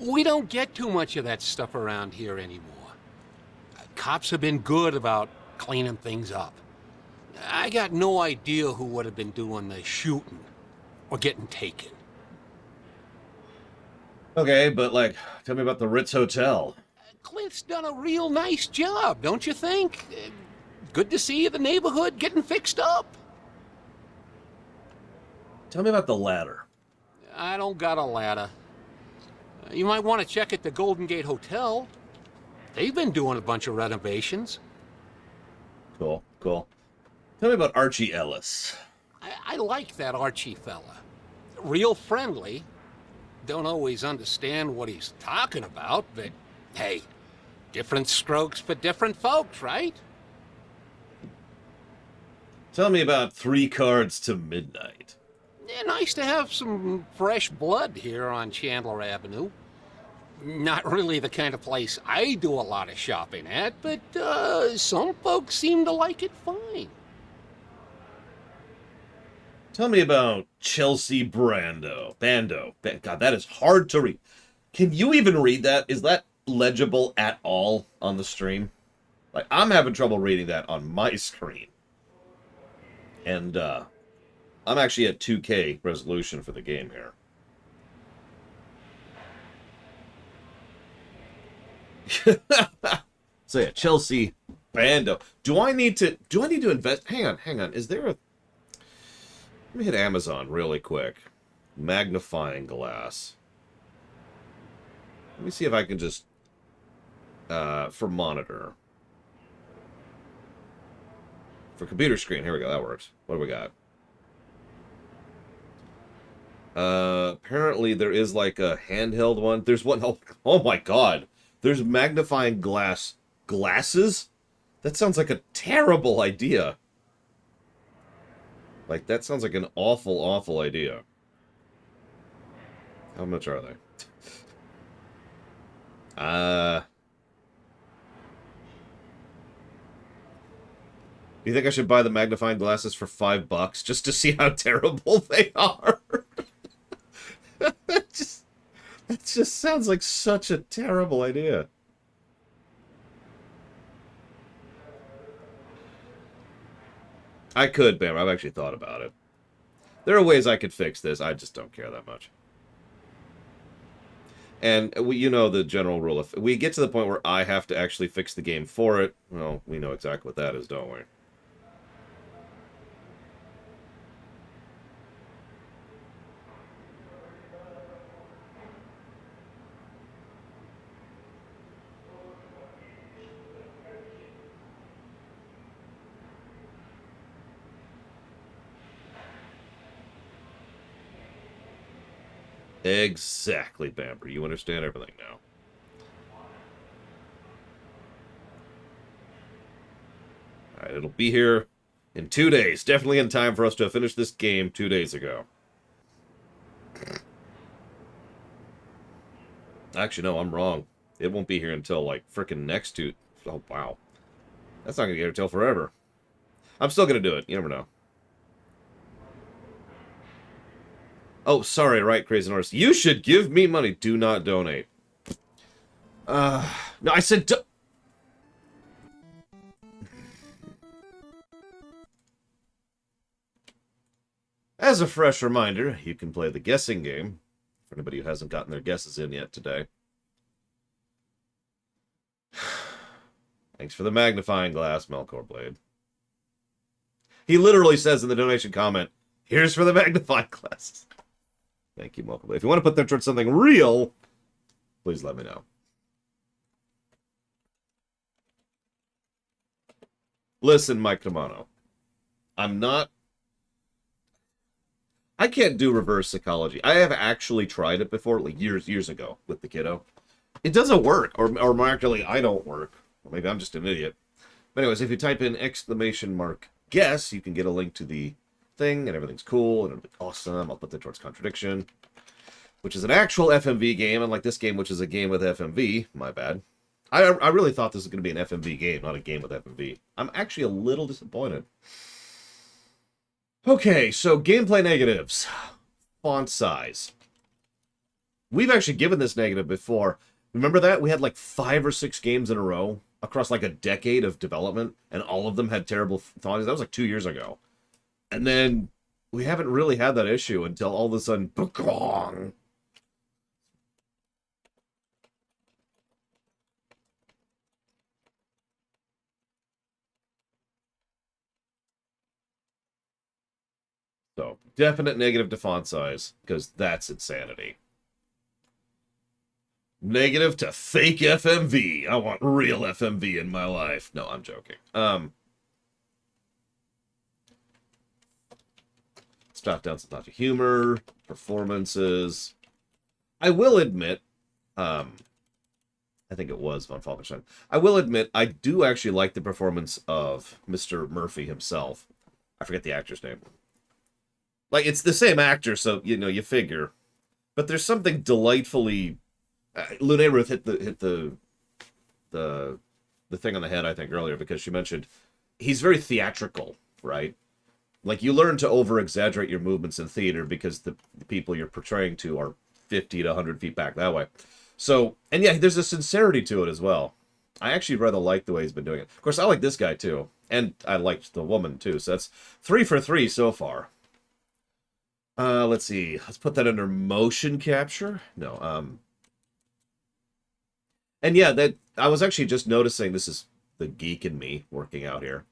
[SPEAKER 10] We don't get too much of that stuff around here anymore. Cops have been good about cleaning things up. I got no idea who would have been doing the shooting or getting taken.
[SPEAKER 1] Okay, but, like, tell me about the Ritz Hotel.
[SPEAKER 10] Clint's done a real nice job, don't you think? Good to see the neighborhood getting fixed up.
[SPEAKER 1] Tell me about the ladder.
[SPEAKER 10] I don't got a ladder. You might want to check at the Golden Gate Hotel. They've been doing a bunch of renovations.
[SPEAKER 1] Cool. Tell me about Archie Ellis.
[SPEAKER 10] I like that Archie fella. Real friendly. Don't always understand what he's talking about, but hey, different strokes for different folks, right?
[SPEAKER 1] Tell me about 3 Cards to Midnight.
[SPEAKER 10] Yeah, nice to have some fresh blood here on Chandler Avenue. Not really the kind of place I do a lot of shopping at, but some folks seem to like it fine.
[SPEAKER 1] Tell me about Chelsea Bando. God, that is hard to read. Can you even read that? Is that legible at all on the stream? Like, I'm having trouble reading that on my screen. And, I'm actually at 2K resolution for the game here. So yeah, Chelsea Bando. Do I need to invest? Hang on. Is there a... Let me hit Amazon really quick. Magnifying glass. Let me see if I can just... for monitor. For computer screen. Here we go. That works. What do we got? Apparently there is like a handheld one. There's one... Oh my god. There's magnifying glasses? That sounds like a terrible idea. Like, that sounds like an awful, awful idea. How much are they? Do you think I should buy the magnifying glasses for $5 just to see how terrible they are? That just sounds like such a terrible idea. I could, Bam. I've actually thought about it. There are ways I could fix this. I just don't care that much. And you know the general rule. If we get to the point where I have to actually fix the game for it, well, we know exactly what that is, don't we? Exactly, Bamber. You understand everything now. Alright, it'll be here in 2 days. Definitely in time for us to have finished this game 2 days ago. Actually, no, I'm wrong. It won't be here until, like, frickin' next to... Oh, wow. That's not gonna get here until forever. I'm still gonna do it. You never know. Oh, sorry, right, Crazy Norris. You should give me money. Do not donate. No, I said do... As a fresh reminder, you can play the guessing game. For anybody who hasn't gotten their guesses in yet today. Thanks for the magnifying glass, Melkor Blade. He literally says in the donation comment, here's for the magnifying glasses. Thank you, Melkor Blade. If you want to put that towards something real, please let me know. Listen, Mike Tomano. I can't do reverse psychology. I have actually tried it before, like years ago, with the kiddo. It doesn't work, or more accurately, I don't work. Or maybe I'm just an idiot. But anyways, if you type in !guess, you can get a link to the thing, and everything's cool, and it'll be awesome. I'll put that towards contradiction, which is an actual FMV game, unlike this game, which is a game with FMV. My bad. I really thought this was going to be an FMV game, not a game with FMV. I'm actually a little disappointed. Okay, so gameplay negatives. Font size. We've actually given this negative before. Remember that? We had like 5 or 6 games in a row across like a decade of development, and all of them had terrible font size. That was like 2 years ago. And then we haven't really had that issue until all of a sudden, BOOGONG! So, definite negative to font size, because that's insanity. Negative to fake FMV. I want real FMV in my life. No, I'm joking. Let's jot down some touch of humor, performances. I will admit, I think it was Von Falkenstein. I will admit, I do actually like the performance of Mr. Murphy himself. I forget the actor's name. Like, it's the same actor, so, you know, you figure. But there's something delightfully... Lune Ruth hit the thing on the head, I think, earlier, because she mentioned he's very theatrical, right? Like, you learn to over-exaggerate your movements in theater because the people you're portraying to are 50 to 100 feet back that way. So, and yeah, there's a sincerity to it as well. I actually rather like the way he's been doing it. Of course, I like this guy, too. And I liked the woman, too. So that's 3 for 3 so far. Let's see. Let's put that under motion capture. No, and yeah, that I was actually just noticing, this is the geek in me working out here,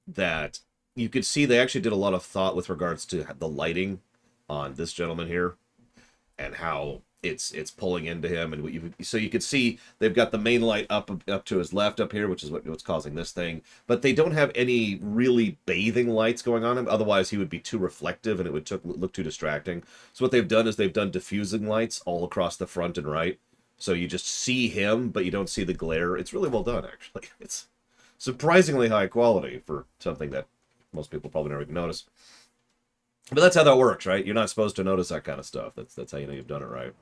[SPEAKER 1] that you could see they actually did a lot of thought with regards to the lighting on this gentleman here, and how it's pulling into him, and so you could see they've got the main light up to his left up here, which is what's causing this thing, but they don't have any really bathing lights going on him. Otherwise, he would be too reflective, and it would look too distracting. So what they've done is they've done diffusing lights all across the front and right. So you just see him, but you don't see the glare. It's really well done, actually. It's surprisingly high quality for something that most people probably never even notice. But that's how that works, right? You're not supposed to notice that kind of stuff. That's how you know you've done it right.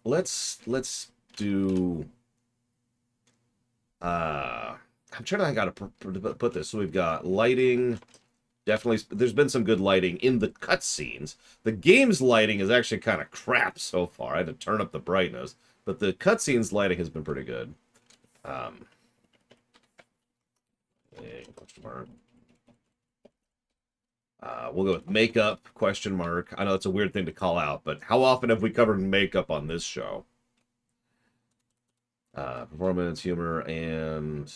[SPEAKER 1] Let's do... I'm trying to think how to put this. So we've got lighting... Definitely, there's been some good lighting in the cutscenes. The game's lighting is actually kind of crap so far. I had to turn up the brightness, but the cutscenes lighting has been pretty good. Question mark. We'll go with makeup, question mark. I know it's a weird thing to call out, but how often have we covered makeup on this show? Performance, humor, and...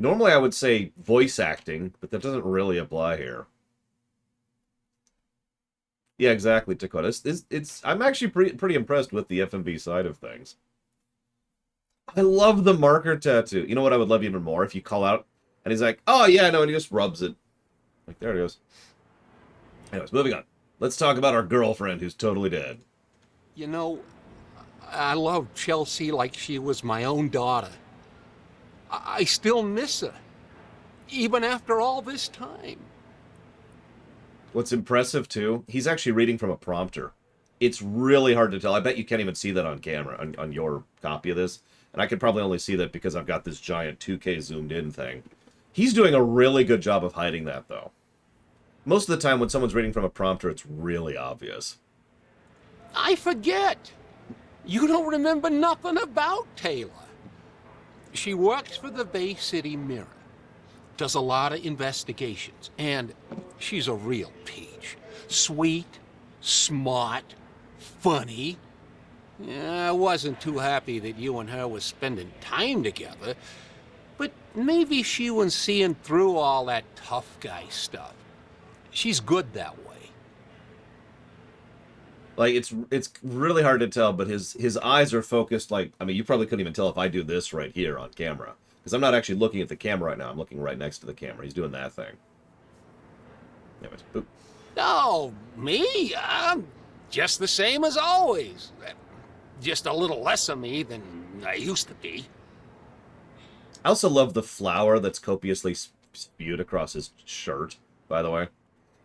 [SPEAKER 1] normally I would say voice acting, but that doesn't really apply here. Yeah, exactly, Dakota. I'm actually pretty impressed with the FMV side of things. I love the marker tattoo. You know what I would love even more? If you call out, and he's like, oh yeah, no, and he just rubs it. Like, there it goes. Anyways, moving on. Let's talk about our girlfriend who's totally dead.
[SPEAKER 10] You know, I love Chelsea like she was my own daughter. I still miss her, even after all this time.
[SPEAKER 1] What's impressive, too, he's actually reading from a prompter. It's really hard to tell. I bet you can't even see that on camera, on your copy of this. And I could probably only see that because I've got this giant 2K zoomed in thing. He's doing a really good job of hiding that, though. Most of the time when someone's reading from a prompter, it's really obvious.
[SPEAKER 10] I forget. You don't remember nothing about Taylor. She works for the Bay City Mirror. Does a lot of investigations. And she's a real peach. Sweet, smart, funny. I wasn't too happy that you and her were spending time together. But maybe she was seeing through all that tough guy stuff. She's good that way.
[SPEAKER 1] Like, it's really hard to tell, but his eyes are focused, like, I mean, you probably couldn't even tell if I do this right here on camera. Because I'm not actually looking at the camera right now. I'm looking right next to the camera. He's doing that thing. Anyways, boop.
[SPEAKER 10] No, me? I'm just the same as always. Just a little less of me than I used to be.
[SPEAKER 1] I also love the flour that's copiously spewed across his shirt, by the way.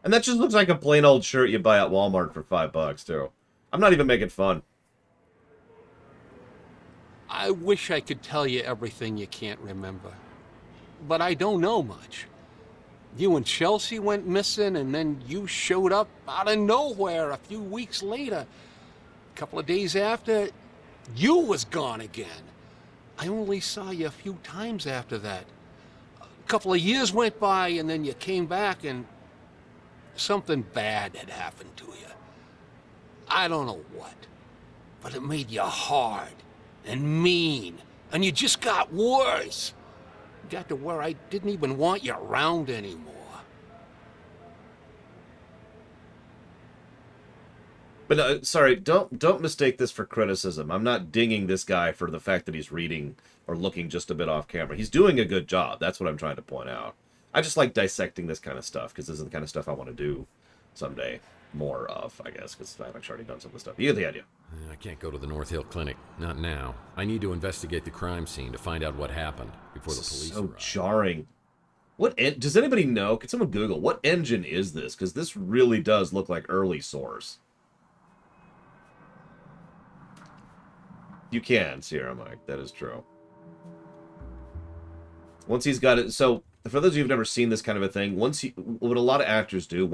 [SPEAKER 1] And that just looks like a plain old shirt you buy at Walmart for $5, too. I'm not even making fun.
[SPEAKER 10] I wish I could tell you everything you can't remember. But I don't know much. You and Chelsea went missing, and then you showed up out of nowhere a few weeks later. A couple of days after, you was gone again. I only saw you a few times after that. A couple of years went by, and then you came back, and something bad had happened to you. I don't know what, but it made you hard and mean, and you just got worse. Got to where I didn't even want you around anymore.
[SPEAKER 1] But sorry, don't mistake this for criticism. I'm not dinging this guy for the fact that he's reading or looking just a bit off camera. He's doing a good job. That's what I'm trying to point out. I just like dissecting this kind of stuff because this is the kind of stuff I want to do someday more of, I guess, because I've actually already done some of this stuff. You get the idea.
[SPEAKER 2] I can't go to the North Hill Clinic. Not now. I need to investigate the crime scene to find out what happened before the police
[SPEAKER 1] So
[SPEAKER 2] arrive.
[SPEAKER 1] jarring. Does anybody know? Can someone Google what engine is this? Because this really does look like early Source. You can, Sierra Mike. That is true. Once he's got it, so for those of you who've never seen this kind of a thing, what a lot of actors do,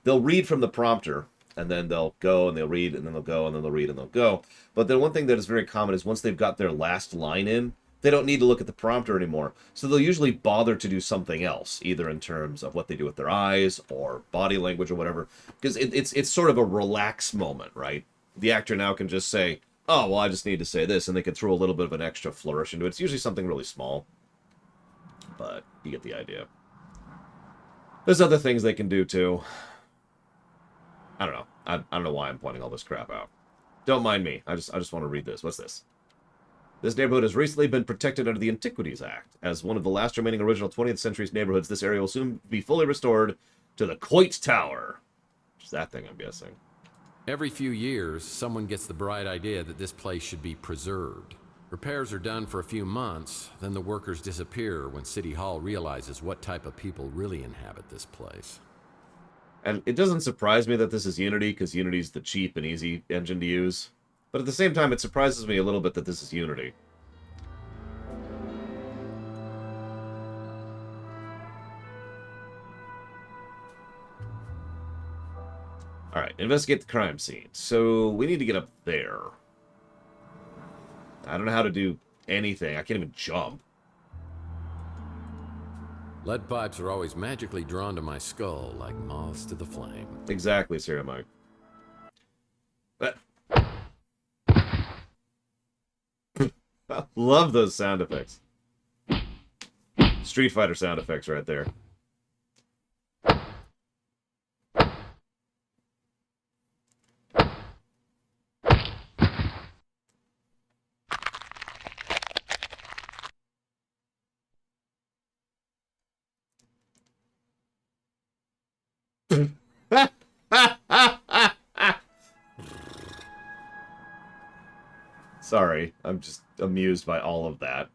[SPEAKER 1] they'll read from the prompter, and then they'll go and they'll read, and then they'll go, and then they'll read, and they'll go. But then one thing that is very common is once they've got their last line in, they don't need to look at the prompter anymore. So they'll usually bother to do something else, either in terms of what they do with their eyes or body language or whatever, because it's sort of a relaxed moment, right? The actor now can just say, oh, well, I just need to say this, and they can throw a little bit of an extra flourish into it. It's usually something really small, but you get the idea. There's other things they can do, too. I don't know. I don't know why I'm pointing all this crap out. Don't mind me. I just want to read this. What's this? This neighborhood has recently been protected under the Antiquities Act. As one of the last remaining original 20th century neighborhoods, this area will soon be fully restored to the Coit Tower. Which is that thing, I'm guessing.
[SPEAKER 2] Every few years, someone gets the bright idea that this place should be preserved. Repairs are done for a few months, then the workers disappear when City Hall realizes what type of people really inhabit this place.
[SPEAKER 1] And it doesn't surprise me that this is Unity, because Unity's the cheap and easy engine to use. But at the same time, it surprises me a little bit that this is Unity. Alright, investigate the crime scene. So, we need to get up there. I don't know how to do anything. I can't even jump.
[SPEAKER 2] Lead pipes are always magically drawn to my skull like moths to the flame.
[SPEAKER 1] Exactly, Sarah Mike. I love those sound effects. Street Fighter sound effects right there. Sorry, I'm just amused by all of that.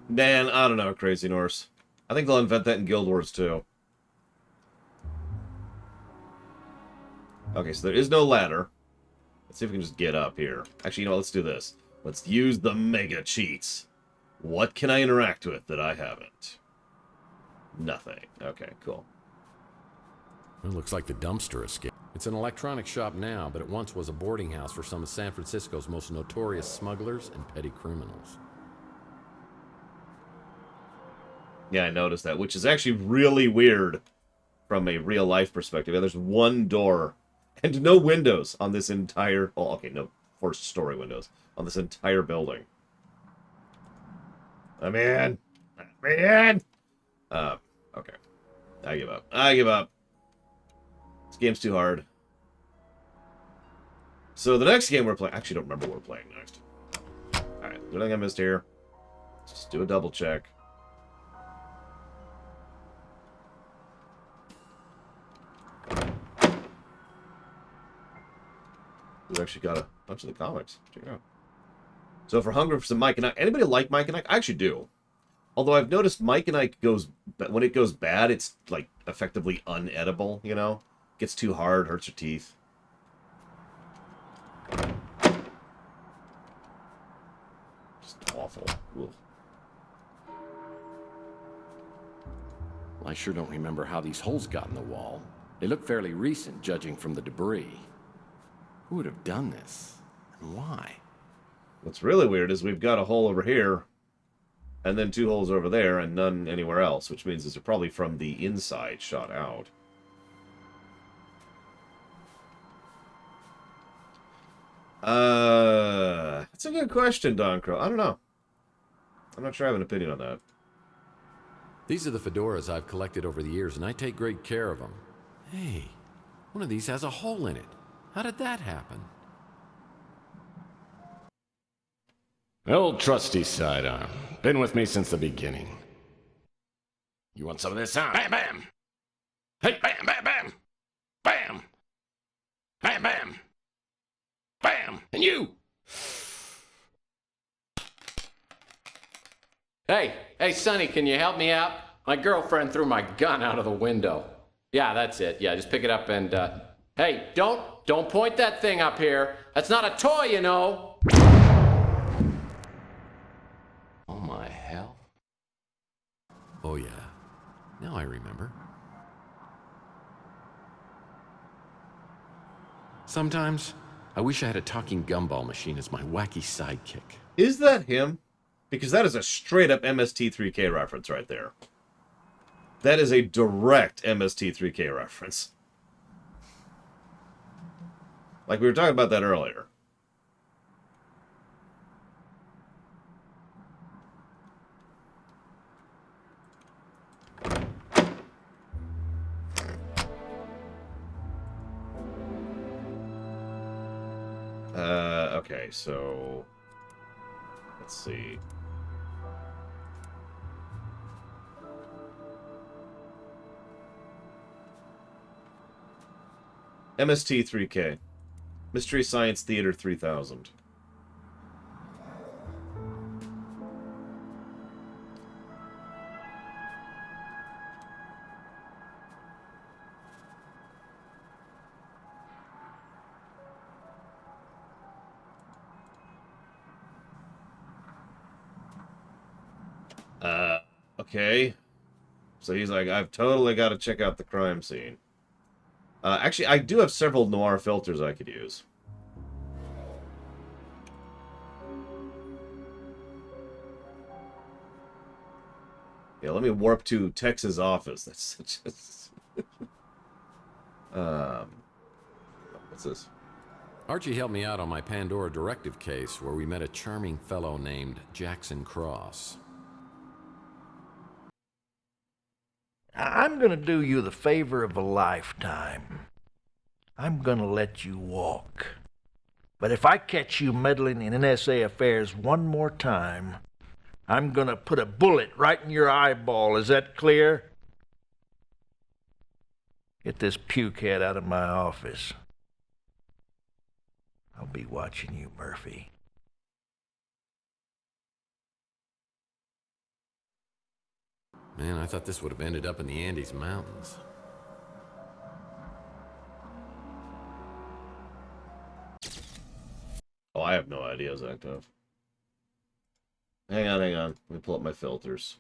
[SPEAKER 1] Man, I don't know, Crazy Norse. I think they'll invent that in Guild Wars too. Okay, so there is no ladder. Let's see if we can just get up here. Actually, you know what? Let's do this. Let's use the mega cheats. What can I interact with that I haven't? Nothing. Okay, cool.
[SPEAKER 2] It looks like the dumpster escape. It's an electronics shop now, but it once was a boarding house for some of San Francisco's most notorious smugglers and petty criminals.
[SPEAKER 1] Yeah, I noticed that, which is actually really weird from a real-life perspective. Yeah, there's one door and no windows on this entire... Oh, okay, no first-story windows on this entire building. I'm in. I'm in. Okay. I give up. I give up. This game's too hard. So the next game we're playing... Actually, I don't remember what we're playing next. Alright, is there anything I missed here? Let's just do a double check. We've actually got a bunch of the comics. Check it out. So if we're hungry for some Mike and Ike, anybody like Mike and Ike? I actually do. Although I've noticed Mike and Ike goes, when it goes bad, it's like effectively unedible, you know? Gets too hard, hurts your teeth. Just awful. Ugh.
[SPEAKER 2] Well, I sure don't remember how these holes got in the wall. They look fairly recent, judging from the debris. Who would have done this? And why?
[SPEAKER 1] What's really weird is we've got a hole over here, and then two holes over there, and none anywhere else, which means these are probably from the inside shot out. That's a good question, Don Crow. I don't know. I'm not sure I have an opinion on that.
[SPEAKER 2] These are the fedoras I've collected over the years, and I take great care of them. Hey, one of these has a hole in it. How did that happen? Old trusty sidearm. Been with me since the beginning. You want some of this, huh? Bam, bam! Hey, bam, bam, bam! Bam! Bam, bam! Bam! And you! Hey, Sonny, can you help me out? My girlfriend threw my gun out of the window. Yeah, that's it. Yeah, just pick it up and, Hey, don't point that thing up here. That's not a toy, you know. Oh, my hell. Oh, yeah. Now I remember. Sometimes, I wish I had a talking gumball machine as my wacky sidekick.
[SPEAKER 1] Is that him? Because that is a straight-up MST3K reference right there. That is a direct MST3K reference. Like we were talking about that earlier. Okay, so let's see. MST3K. Mystery Science Theater 3000. Okay. So he's like, I've totally got to check out the crime scene. Actually, I do have several noir filters I could use. Yeah, let me warp to Tex's office. That's such a... what's this?
[SPEAKER 2] Archie helped me out on my Pandora directive case where we met a charming fellow named Jackson Cross.
[SPEAKER 14] I'm gonna do you the favor of a lifetime. I'm gonna let you walk. But if I catch you meddling in NSA affairs one more time, I'm gonna put a bullet right in your eyeball. Is that clear? Get this pukehead out of my office. I'll be watching you, Murphy.
[SPEAKER 2] Man, I thought this would have ended up in the Andes Mountains.
[SPEAKER 1] Oh, I have no idea, Zactov. Hang on. Let me pull up my filters.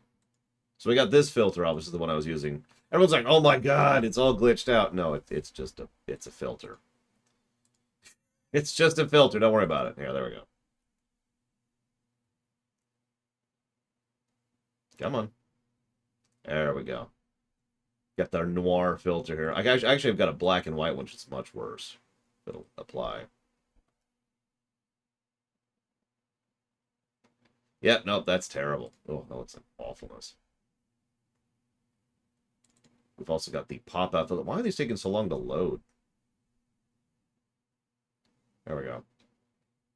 [SPEAKER 1] So we got this filter, obviously the one I was using. Everyone's like, "Oh my god, it's all glitched out." No, it's just a filter. It's just a filter. Don't worry about it. Here, there we go. Come on. There we go. Got the noir filter here. I actually have got a black and white one, which is much worse. It'll apply. Yep, nope, that's terrible. Oh, no, it's an awfulness. We've also got the pop-out filter. Why are these taking so long to load? There we go.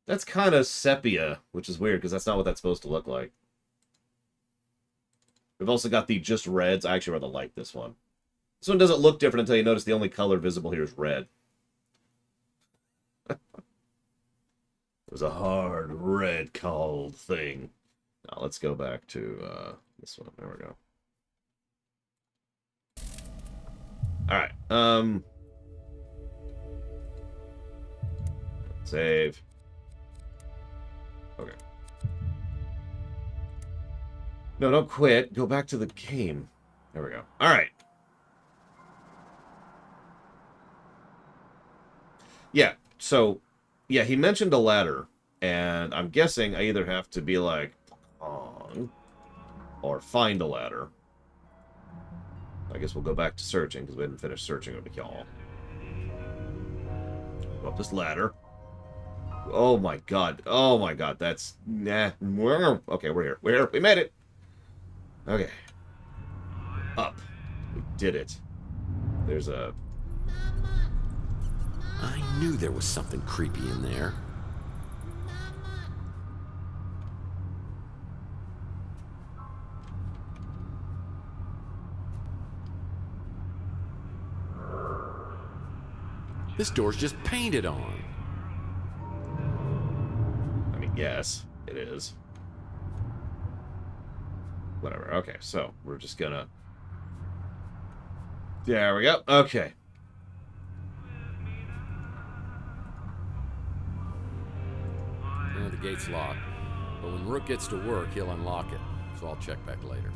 [SPEAKER 1] That's kind of sepia, which is weird, because that's not what that's supposed to look like. We've also got the just reds. I actually rather like this one. This one doesn't look different until you notice the only color visible here is red. It was a hard red cold thing. Now let's go back to this one. There we go. Alright. Save. Okay. No, don't quit. Go back to the game. There we go. Alright. Yeah, so, yeah, he mentioned a ladder, and I'm guessing I either have to be like, on, or find a ladder. I guess we'll go back to searching, because we didn't finish searching with y'all. Go up this ladder. Oh my god, that's, nah, okay, we're here, we made it! Okay. Up. We did it. There's a...
[SPEAKER 2] I knew there was something creepy in there. This door's just painted on.
[SPEAKER 1] I mean, yes, it is. Whatever, okay, so we're just gonna... There we go, okay.
[SPEAKER 2] The gate's locked, but when Rook gets to work, he'll unlock it, so I'll check back later.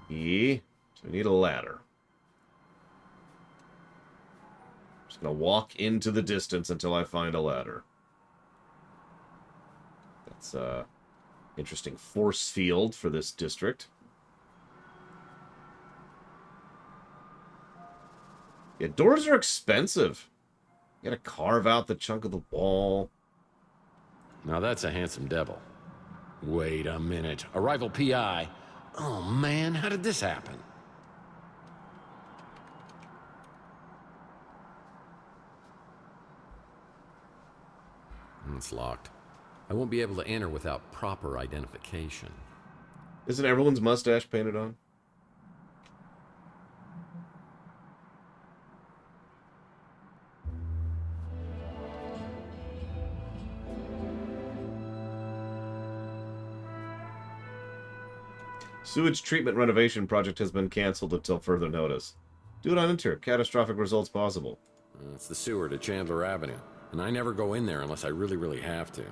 [SPEAKER 1] So we need a ladder. Just gonna walk into the distance until I find a ladder. That's interesting force field for this district. Yeah, doors are expensive. You gotta carve out the chunk of the wall.
[SPEAKER 2] Now that's a handsome devil. Wait a minute. A rival PI? Oh man, how did this happen? It's locked. I won't be able to enter without proper identification.
[SPEAKER 1] Isn't everyone's mustache painted on? Sewage treatment renovation project has been canceled until further notice. Do it on enter. Catastrophic results possible.
[SPEAKER 2] It's the sewer to Chandler Avenue, and I never go in there unless I really, really have to.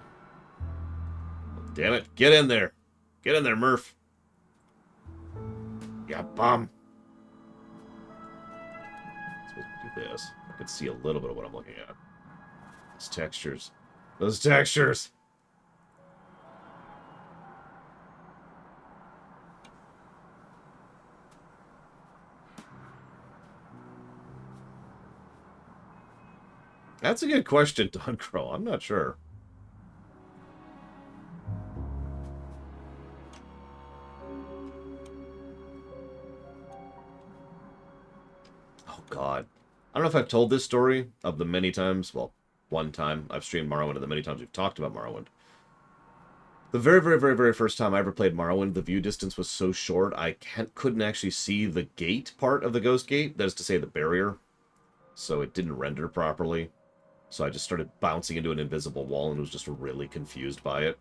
[SPEAKER 1] Damn it. Get in there. Get in there, Murph. Yeah, bum. Supposed to do this. I can see a little bit of what I'm looking at. Those textures. Those textures. That's a good question, Don Crow. I'm not sure. Oh, God. I don't know if I've told this story of the many times, well, one time I've streamed Morrowind and the many times we've talked about Morrowind. The very, very, very, very first time I ever played Morrowind, the view distance was so short, I couldn't actually see the gate part of the ghost gate. That is to say, the barrier. So it didn't render properly. So I just started bouncing into an invisible wall and was just really confused by it.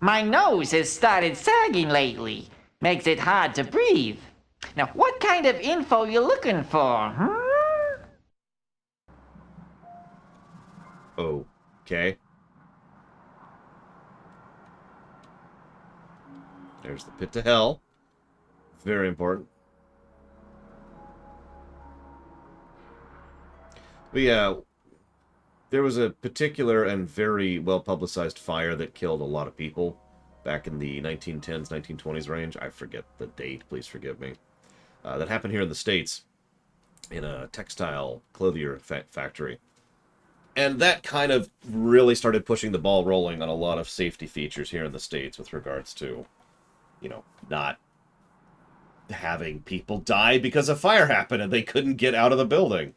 [SPEAKER 6] My nose has started sagging lately. Makes it hard to breathe. Now, what kind of info you looking for, huh?
[SPEAKER 1] Okay. There's the pit to hell. Very important. But yeah, there was a particular and very well-publicized fire that killed a lot of people back in the 1910s, 1920s range. I forget the date, please forgive me. That happened here in the States in a textile clothier factory. And that kind of really started pushing the ball rolling on a lot of safety features here in the States with regards to, you know, not having people die because a fire happened and they couldn't get out of the building.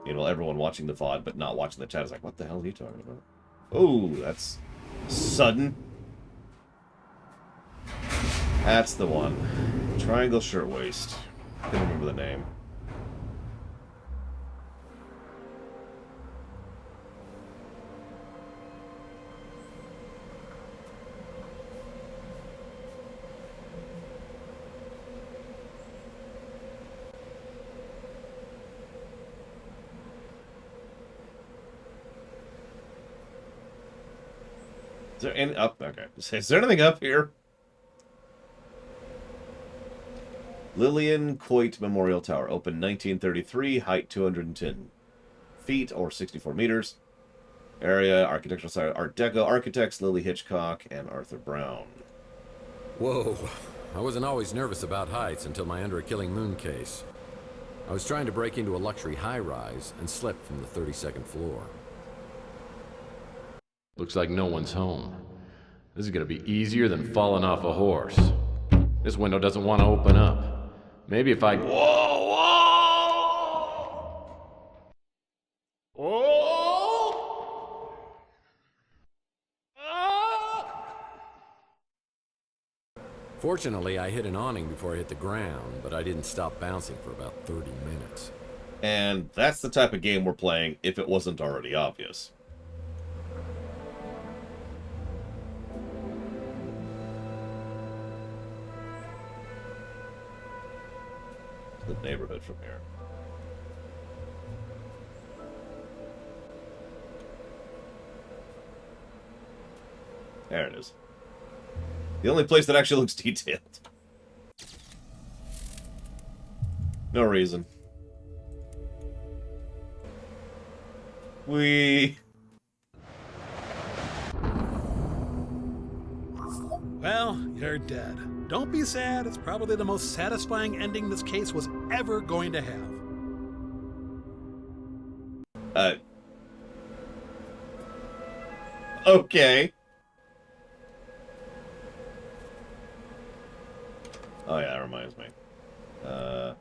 [SPEAKER 1] You know, everyone watching the VOD but not watching the chat is like, what the hell are you talking about? Oh, that's sudden. That's the one. Triangle Shirtwaist. Couldn't remember the name. Is there any up? Okay. Is there anything up here? Lillian Coit Memorial Tower, opened 1933, height 210 feet or 64 meters. Area, architectural style, Art Deco, architects Lily Hitchcock and Arthur Brown.
[SPEAKER 2] Whoa. I wasn't always nervous about heights until my Under a Killing Moon case. I was trying to break into a luxury high-rise and slipped from the 32nd floor. Looks like no one's home. This is gonna be easier than falling off a horse. This window doesn't want to open up. Maybe if I...
[SPEAKER 7] Whoa! Oh!
[SPEAKER 2] Fortunately, I hit an awning before I hit the ground, but I didn't stop bouncing for about 30 minutes.
[SPEAKER 1] And that's the type of game we're playing, if it wasn't already obvious. The neighborhood from here. There it is. The only place that actually looks detailed. No reason.
[SPEAKER 5] Well, you're dead. Don't be sad. It's probably the most satisfying ending this case was ever going to have.
[SPEAKER 1] Okay. Oh yeah, that reminds me. No.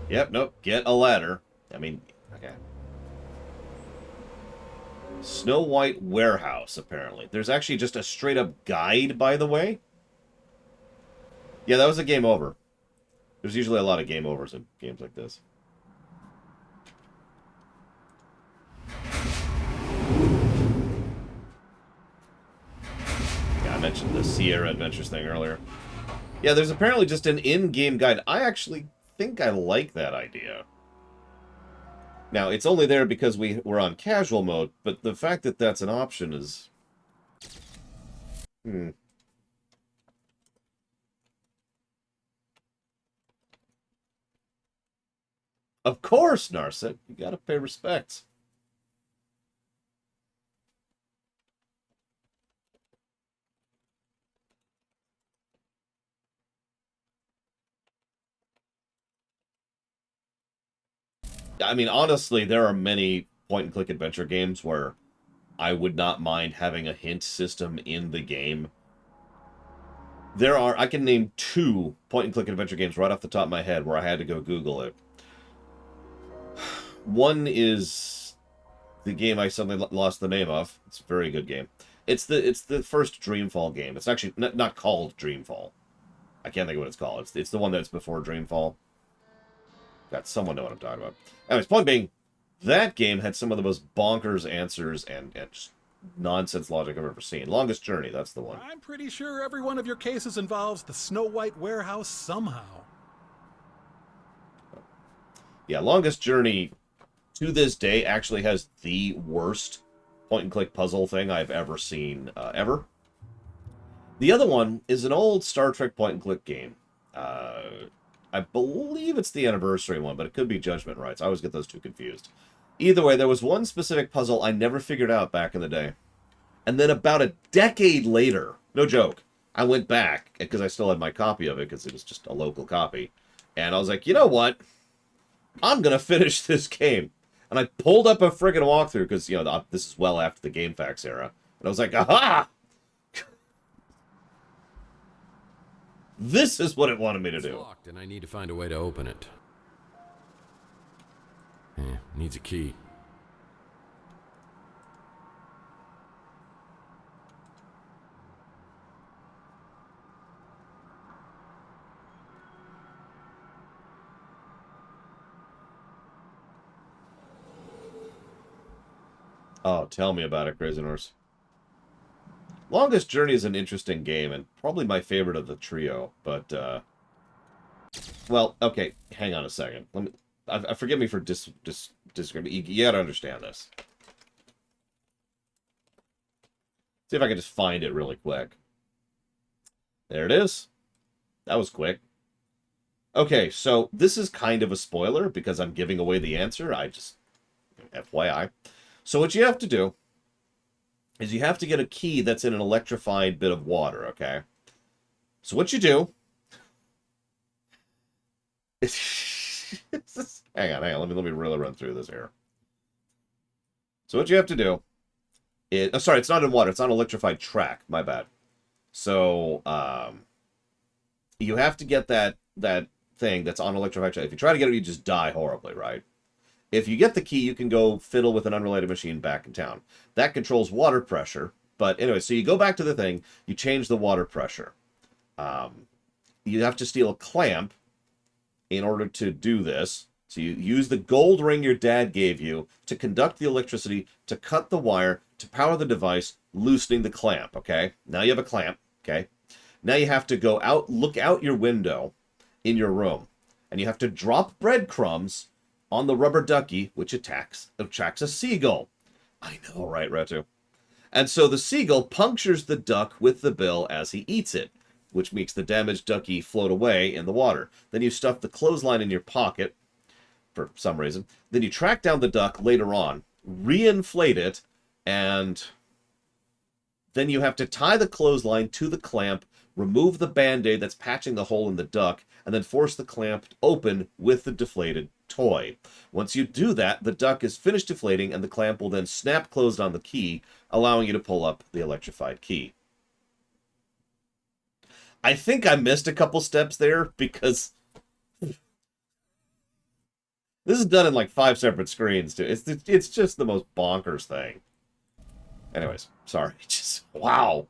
[SPEAKER 1] Yep, nope. Get a ladder. I mean, okay. Snow White Warehouse, apparently. There's actually just a straight-up guide, by the way. Yeah, that was a game over. There's usually a lot of game overs in games like this. Yeah, I mentioned the Sierra Adventures thing earlier. Yeah, there's apparently just an in-game guide. I actually think I like that idea. Now, it's only there because we're on casual mode, but the fact that that's an option is... Of course, Narset. You gotta pay respects. I mean, honestly, there are many point-and-click adventure games where I would not mind having a hint system in the game. I can name 2 point-and-click adventure games right off the top of my head where I had to go Google it. One is the game I suddenly lost the name of. It's a very good game. It's the first Dreamfall game. It's actually not called Dreamfall. I can't think of what it's called. It's the one that's before Dreamfall. Got someone know what I'm talking about. Anyways, point being, that game had some of the most bonkers answers and just nonsense logic I've ever seen. Longest Journey, that's the one.
[SPEAKER 5] I'm pretty sure every one of your cases involves the Snow White warehouse somehow.
[SPEAKER 1] Yeah, Longest Journey, to this day, actually has the worst point-and-click puzzle thing I've ever seen, ever. The other one is an old Star Trek point-and-click game. I believe it's the Anniversary one, but it could be Judgment Rights. I always get those two confused. Either way, there was one specific puzzle I never figured out back in the day. And then about a decade later, no joke, I went back, because I still had my copy of it, because it was just a local copy. And I was like, you know what? I'm going to finish this game. And I pulled up a friggin' walkthrough, because, you know, this is well after the GameFAQs era. And I was like, aha! This is what it wanted me to do.
[SPEAKER 2] It's locked, and I need to find a way to open it. Needs a key.
[SPEAKER 1] Oh, tell me about it, Crazy Norse. Longest Journey is an interesting game, and probably my favorite of the trio, but, well, okay, hang on a second. Let me... forgive me for disagreeing, but you gotta understand this. See if I can just find it really quick. There it is. That was quick. Okay, so this is kind of a spoiler, because I'm giving away the answer. FYI. So what you have to do is you have to get a key that's in an electrified bit of water, okay? So what you do... hang on. Let me really run through this here. So what you have to do is... sorry, it's not in water. It's on electrified track. My bad. So, you have to get that thing that's on electrified track. If you try to get it, you just die horribly, right? If you get the key, you can go fiddle with an unrelated machine back in town. That controls water pressure. But anyway, so you go back to the thing, you change the water pressure. You have to steal a clamp in order to do this. So you use the gold ring your dad gave you to conduct the electricity, to cut the wire, to power the device, loosening the clamp, okay? Now you have a clamp, okay? Now you have to go out, look out your window in your room, and you have to drop breadcrumbs on the rubber ducky, which attracts a seagull. I know, right, Retu? And so the seagull punctures the duck with the bill as he eats it, which makes the damaged ducky float away in the water. Then you stuff the clothesline in your pocket, for some reason. Then you track down the duck later on, reinflate it, and then you have to tie the clothesline to the clamp, remove the band-aid that's patching the hole in the duck, and then force the clamp open with the deflated toy. Once you do that, the duck is finished deflating, and the clamp will then snap closed on the key, allowing you to pull up the electrified key. I think I missed a couple steps there, because this is done in like 5 separate screens, too. It's just the most bonkers thing. Anyways, sorry. Just, wow.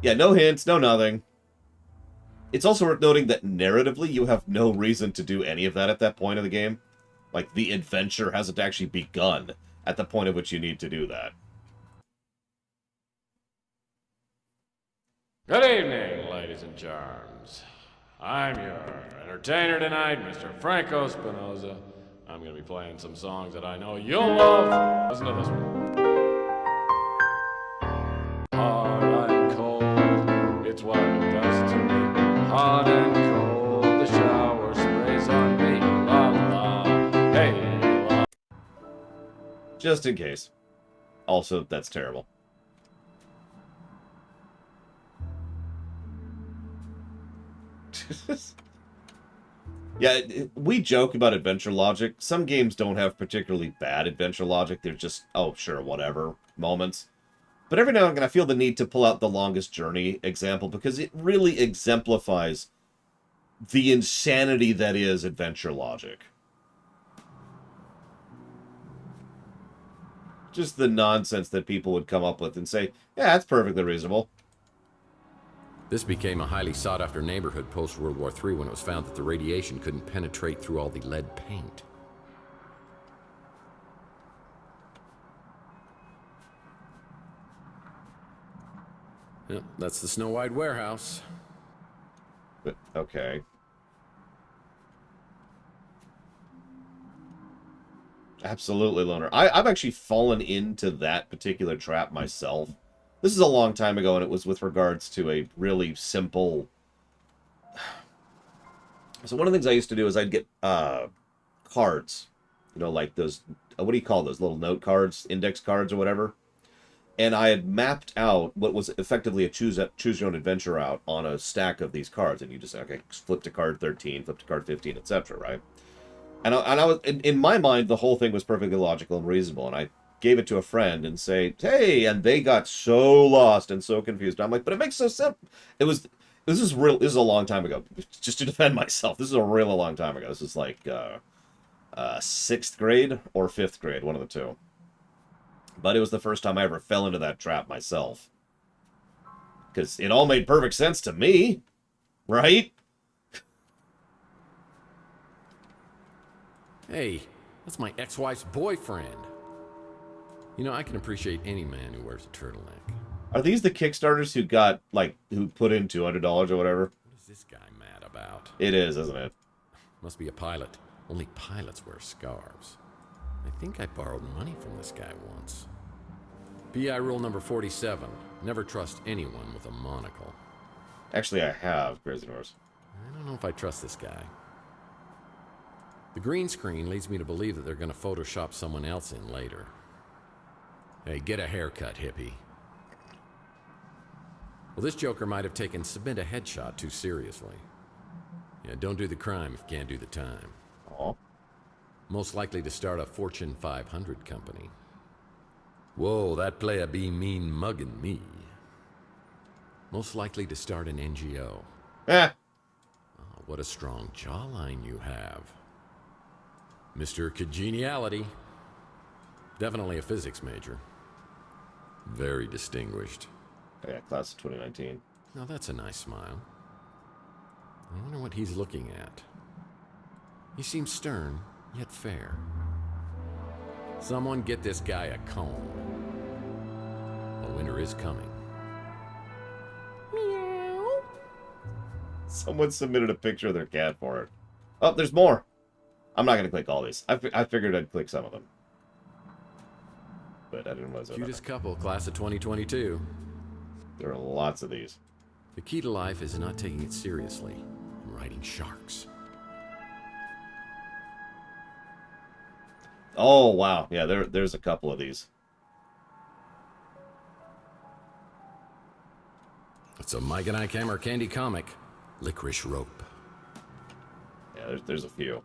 [SPEAKER 1] Yeah, no hints, no nothing. It's also worth noting that narratively, you have no reason to do any of that at that point of the game. Like, the adventure hasn't actually begun at the point at which you need to do that.
[SPEAKER 2] Good evening, ladies and charms. I'm your entertainer tonight, Mr. Franco Spinoza. I'm going to be playing some songs that I know you'll love. Listen to this one. Hard and cold, it's what it does to me. Hot and cold, the shower sprays on me. La la, hey la.
[SPEAKER 1] Just in case. Also, that's terrible. Yeah, we joke about adventure logic. Some games don't have particularly bad adventure logic. They're just, oh, sure, whatever, moments. But every now and again, I feel the need to pull out the Longest Journey example because it really exemplifies the insanity that is adventure logic. Just the nonsense that people would come up with and say, yeah, that's perfectly reasonable.
[SPEAKER 2] This became a highly sought-after neighborhood post-World War III when it was found that the radiation couldn't penetrate through all the lead paint. Yep, that's the Snow White warehouse.
[SPEAKER 1] But, okay. Absolutely, Loner. I've actually fallen into that particular trap myself. This is a long time ago, and it was with regards to a really simple... So one of the things I used to do is I'd get cards. You know, like those... What do you call those? Little note cards? Index cards or whatever? And I had mapped out what was effectively a choose your own adventure route on a stack of these cards. And you just say, okay, flip to card 13, flip to card 15, etc., right? And I was, in my mind, the whole thing was perfectly logical and reasonable. And I gave it to a friend and say, hey, and they got so lost and so confused. I'm like, but it makes so simple. This is a long time ago. Just to defend myself, this is a really long time ago. This is like 6th grade or 5th grade, one of the two. But it was the first time I ever fell into that trap myself. Because it all made perfect sense to me, right?
[SPEAKER 2] Hey, that's my ex-wife's boyfriend. You know, I can appreciate any man who wears a turtleneck.
[SPEAKER 1] Are these the Kickstarters who got, like, who put in $200 or whatever?
[SPEAKER 2] What is this guy mad about?
[SPEAKER 1] It is, isn't it?
[SPEAKER 2] Must be a pilot. Only pilots wear scarves. I think I borrowed money from this guy once. PI rule number 47. Never trust anyone with a monocle.
[SPEAKER 1] Actually, I have, Crazy Norse.
[SPEAKER 2] I don't know if I trust this guy. The green screen leads me to believe that they're going to Photoshop someone else in later. Hey, get a haircut, hippie. Well, this joker might have taken submit a headshot too seriously. Yeah, don't do the crime if you can't do the time.
[SPEAKER 1] Aw.
[SPEAKER 2] Most likely to start a Fortune 500 company. Whoa, that player be mean mugging me. Most likely to start an NGO.
[SPEAKER 1] Eh.
[SPEAKER 2] Oh, what a strong jawline you have. Mr. Congeniality. Definitely a physics major. Very distinguished.
[SPEAKER 1] Yeah, class of 2019.
[SPEAKER 2] Now that's a nice smile. I wonder what he's looking at. He seems stern, yet fair. Someone get this guy a comb. The winter is coming.
[SPEAKER 1] Meow. Someone submitted a picture of their cat for it. Oh, there's more. I'm not going to click all these. I figured I'd click some of them. But I didn't realize that.
[SPEAKER 2] Cutest couple, class of 2022.
[SPEAKER 1] There are lots of these.
[SPEAKER 2] The key to life is not taking it seriously and riding sharks.
[SPEAKER 1] Oh, wow. Yeah, there's a couple of these.
[SPEAKER 2] It's a Mike and Ike Hammer candy comic, Licorice Rope.
[SPEAKER 1] Yeah, there's a few.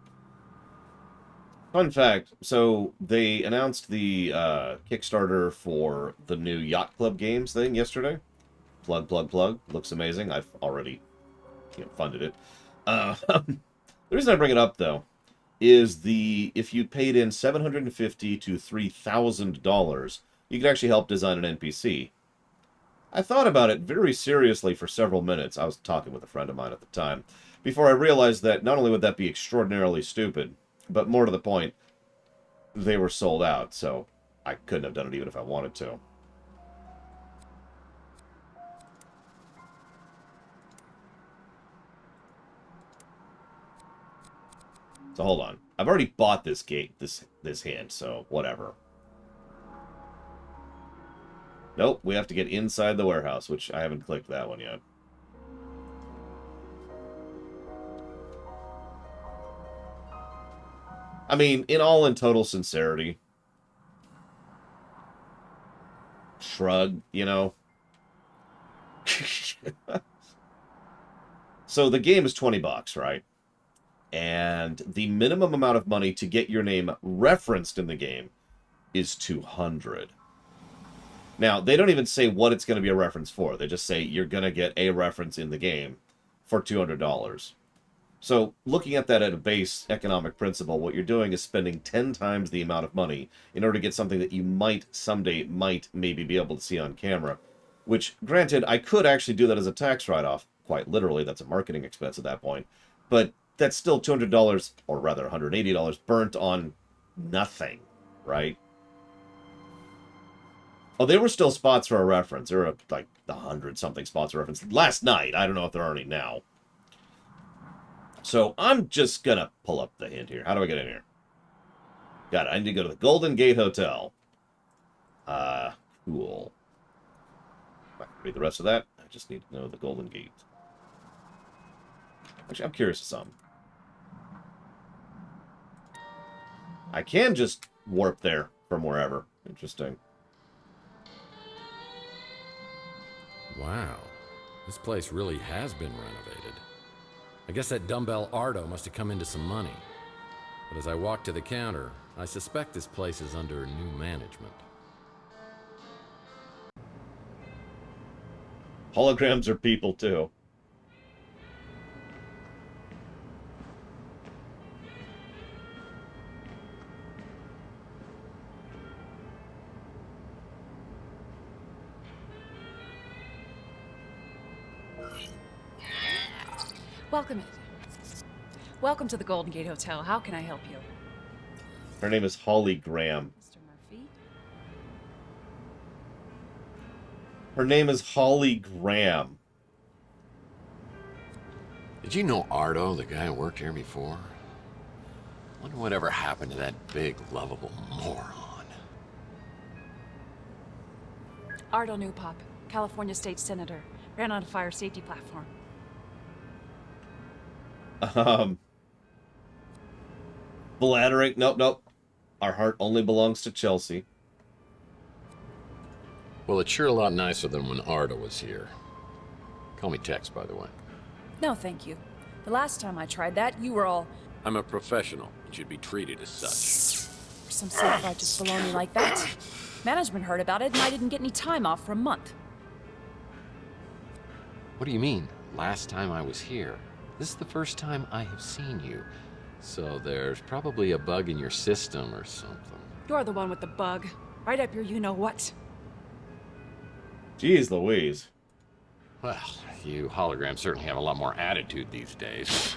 [SPEAKER 1] Fun fact, so they announced the Kickstarter for the new Yacht Club Games thing yesterday. Plug, plug, plug. Looks amazing. I've already funded it. The reason I bring it up, though, is if you paid in $750 to $3,000, you could actually help design an NPC. I thought about it very seriously for several minutes. I was talking with a friend of mine at the time, before I realized that not only would that be extraordinarily stupid, but more to the point, they were sold out, so I couldn't have done it even if I wanted to. So hold on. I've already bought this this hand, so whatever. Nope, we have to get inside the warehouse, which I haven't clicked that one yet. I mean, in total sincerity. Shrug, you know. So the game is $20, right? And the minimum amount of money to get your name referenced in the game is 200. Now, they don't even say what it's going to be a reference for. They just say you're going to get a reference in the game for $200. So, looking at that at a base economic principle, what you're doing is spending 10 times the amount of money in order to get something that you might someday maybe be able to see on camera. Which, granted, I could actually do that as a tax write-off. Quite literally, that's a marketing expense at that point. But that's still $200, or rather $180, burnt on nothing, right? Oh, there were still spots for a reference. There were like 100-something spots for reference last night. I don't know if there are any now. So I'm just going to pull up the hint here. How do I get in here? Got it. I need to go to the Golden Gate Hotel. Cool. I can read the rest of that. I just need to know the Golden Gate. Actually, I'm curious of some. I can just warp there from wherever. Interesting.
[SPEAKER 2] Wow. This place really has been renovated. I guess that dumbbell Ardo must have come into some money. But as I walk to the counter, I suspect this place is under new management.
[SPEAKER 1] Holograms are people, too.
[SPEAKER 15] Welcome to the Golden Gate Hotel. How can I help you?
[SPEAKER 1] Her name is Holly Graham.
[SPEAKER 15] Mr. Murphy?
[SPEAKER 1] Her name is Holly Graham.
[SPEAKER 2] Did you know Ardo, the guy who worked here before? Wonder whatever happened to that big, lovable moron.
[SPEAKER 15] Ardo Newpop, California State Senator. Ran on a fire safety platform.
[SPEAKER 1] Flattering. Nope. Our heart only belongs to Chelsea.
[SPEAKER 2] Well, it's sure a lot nicer than when Ardo was here. Call me Tex, by the way.
[SPEAKER 15] No, thank you. The last time I tried that, you were all...
[SPEAKER 2] I'm a professional and should be treated as such.
[SPEAKER 15] For some self-righteous baloney like that. Management heard about it and I didn't get any time off for a month.
[SPEAKER 2] What do you mean? Last time I was here. This is the first time I have seen you. So there's probably a bug in your system or something.
[SPEAKER 15] You're the one with the bug. Right up your you-know-what.
[SPEAKER 1] Jeez Louise.
[SPEAKER 2] Well, you holograms certainly have a lot more attitude these days.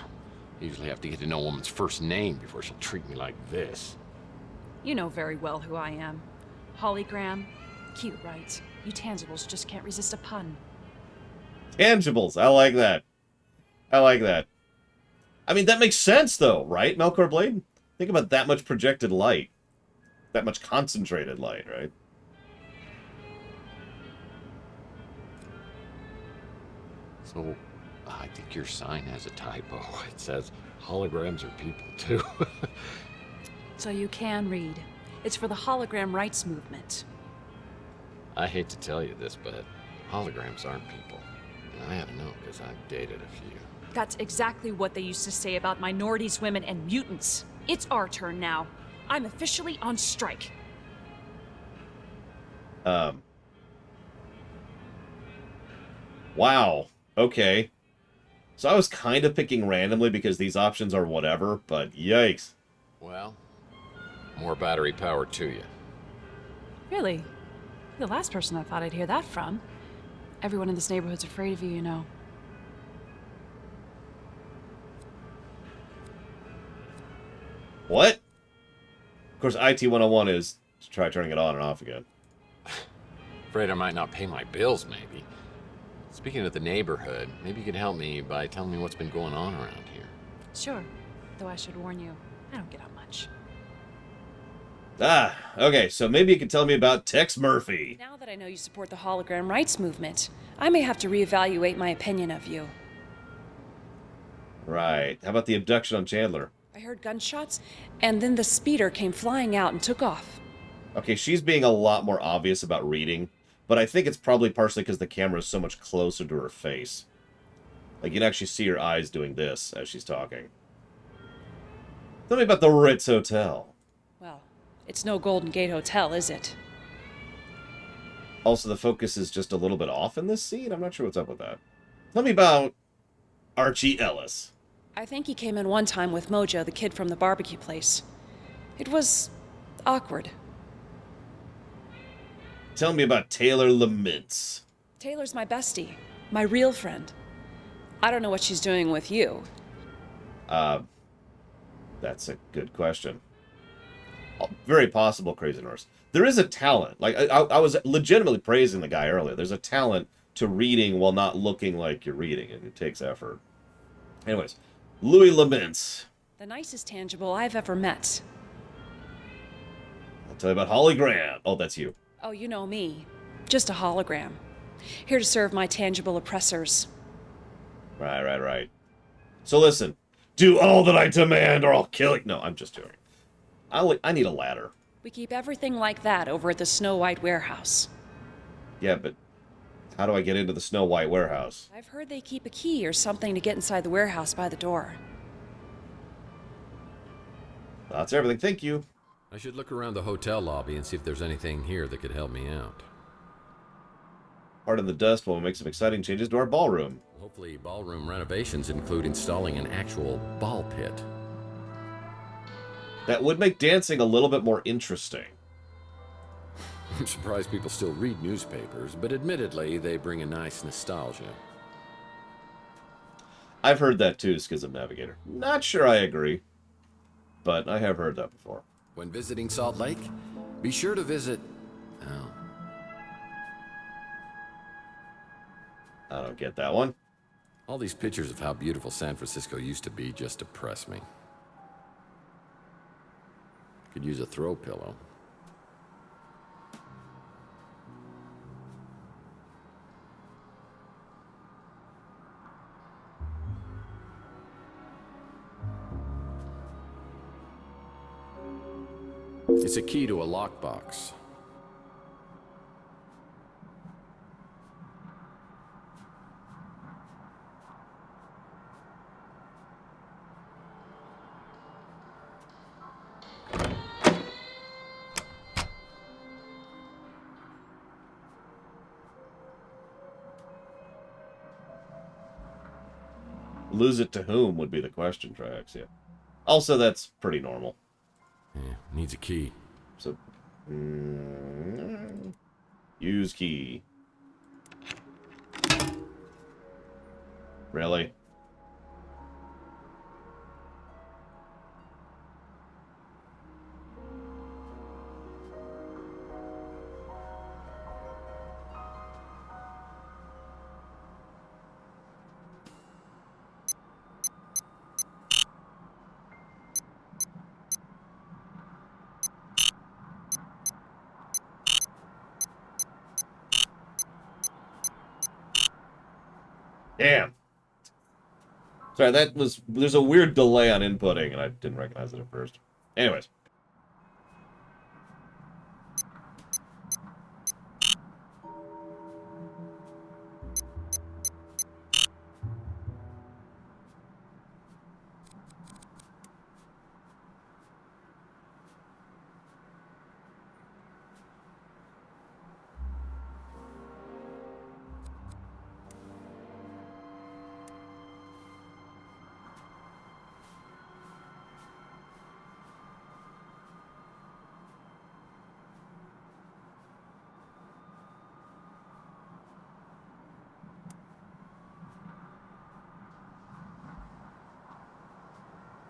[SPEAKER 2] Usually have to get to know a woman's first name before she'll treat me like this.
[SPEAKER 15] You know very well who I am. Hologram. Cute, right? You tangibles just can't resist a pun.
[SPEAKER 1] Tangibles. I like that. I mean, that makes sense, though, right, Melkor Blade? Think about that much projected light. That much concentrated light, right?
[SPEAKER 2] So, I think your sign has a typo. It says, holograms are people, too.
[SPEAKER 15] So you can read. It's for the hologram rights movement.
[SPEAKER 2] I hate to tell you this, but holograms aren't people. And I had to know because I've dated a few.
[SPEAKER 15] That's exactly what they used to say about minorities, women, and mutants. It's our turn now. I'm officially on strike.
[SPEAKER 1] Wow. Okay. So I was kind of picking randomly because these options are whatever, but yikes.
[SPEAKER 2] Well, more battery power to you.
[SPEAKER 15] Really? You're the last person I thought I'd hear that from. Everyone in this neighborhood's afraid of you, you know.
[SPEAKER 1] What? Of course, IT 101 is to try turning it on and off again.
[SPEAKER 2] Afraid I might not pay my bills, maybe. Speaking of the neighborhood, maybe you could help me by telling me what's been going on around here.
[SPEAKER 15] Sure. Though I should warn you, I don't get out much.
[SPEAKER 1] Ah, okay, so maybe you could tell me about Tex Murphy.
[SPEAKER 15] Now that I know you support the hologram rights movement, I may have to reevaluate my opinion of you.
[SPEAKER 1] Right. How about the abduction on Chandler?
[SPEAKER 15] I heard gunshots, and then the speeder came flying out and took off.
[SPEAKER 1] Okay, she's being a lot more obvious about reading, but I think it's probably partially because the camera is so much closer to her face. Like, you can actually see her eyes doing this as she's talking. Tell me about the Ritz Hotel.
[SPEAKER 15] Well, it's no Golden Gate Hotel, is it?
[SPEAKER 1] Also, the focus is just a little bit off in this scene. I'm not sure what's up with that. Tell me about Archie Ellis.
[SPEAKER 15] I think he came in one time with Mojo, the kid from the barbecue place. It was awkward.
[SPEAKER 1] Tell me about Taylor Lamintz.
[SPEAKER 15] Taylor's my bestie, my real friend. I don't know what she's doing with you.
[SPEAKER 1] That's a good question. Very possible, Crazy Norse. There is a talent. Like, I was legitimately praising the guy earlier. There's a talent to reading while not looking like you're reading, and it takes effort. Anyways, Louis Lamintz.
[SPEAKER 15] The nicest tangible I've ever met.
[SPEAKER 1] I'll tell you about Holly Grant. Oh, that's you.
[SPEAKER 15] Oh, you know me. Just a hologram. Here to serve my tangible oppressors.
[SPEAKER 1] Right. So listen. Do all that I demand or I'll kill you. No, I'm just joking. I need a ladder.
[SPEAKER 15] We keep everything like that over at the Snow White warehouse.
[SPEAKER 1] Yeah, but how do I get into the Snow White warehouse?
[SPEAKER 15] I've heard they keep a key or something to get inside the warehouse by the door.
[SPEAKER 1] That's everything. Thank you.
[SPEAKER 2] I should look around the hotel lobby and see if there's anything here that could help me out.
[SPEAKER 1] Pardon the dust while we make some exciting changes to our ballroom.
[SPEAKER 2] Hopefully ballroom renovations include installing an actual ball pit.
[SPEAKER 1] That would make dancing a little bit more interesting.
[SPEAKER 2] I'm surprised people still read newspapers, but admittedly, they bring a nice nostalgia.
[SPEAKER 1] I've heard that too, Schism Navigator. Not sure I agree, but I have heard that before.
[SPEAKER 2] When visiting Salt Lake, be sure to visit... Oh.
[SPEAKER 1] I don't get that one.
[SPEAKER 2] All these pictures of how beautiful San Francisco used to be just depress me. Could use a throw pillow. It's a key to a lockbox.
[SPEAKER 1] Lose it to whom would be the question, Trax, yeah. Also, that's pretty normal.
[SPEAKER 2] Yeah, needs a key.
[SPEAKER 1] So, use key. Really? Damn. Sorry, there's a weird delay on inputting, and I didn't recognize it at first. Anyways.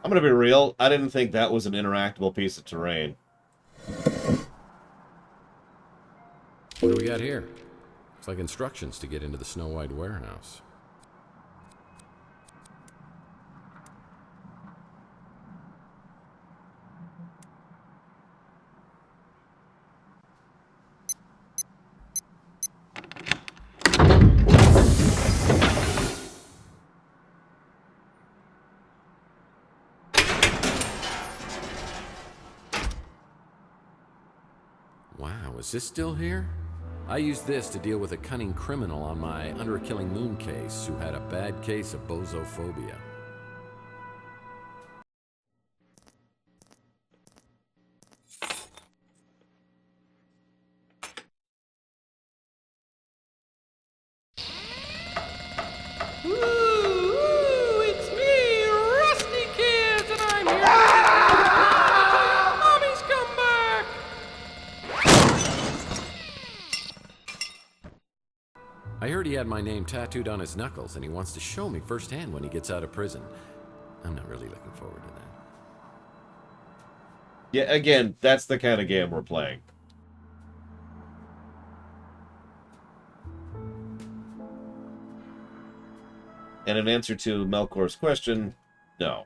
[SPEAKER 1] I'm gonna be real, I didn't think that was an interactable piece of terrain.
[SPEAKER 2] What do we got here? It's like instructions to get into the Snow White warehouse. Wow, is this still here? I used this to deal with a cunning criminal on my Under a Killing Moon case who had a bad case of bozophobia. I heard he had my name tattooed on his knuckles, and he wants to show me firsthand when he gets out of prison. I'm not really looking forward to that.
[SPEAKER 1] Yeah, again, that's the kind of game we're playing. And in answer to Melkor's question, no.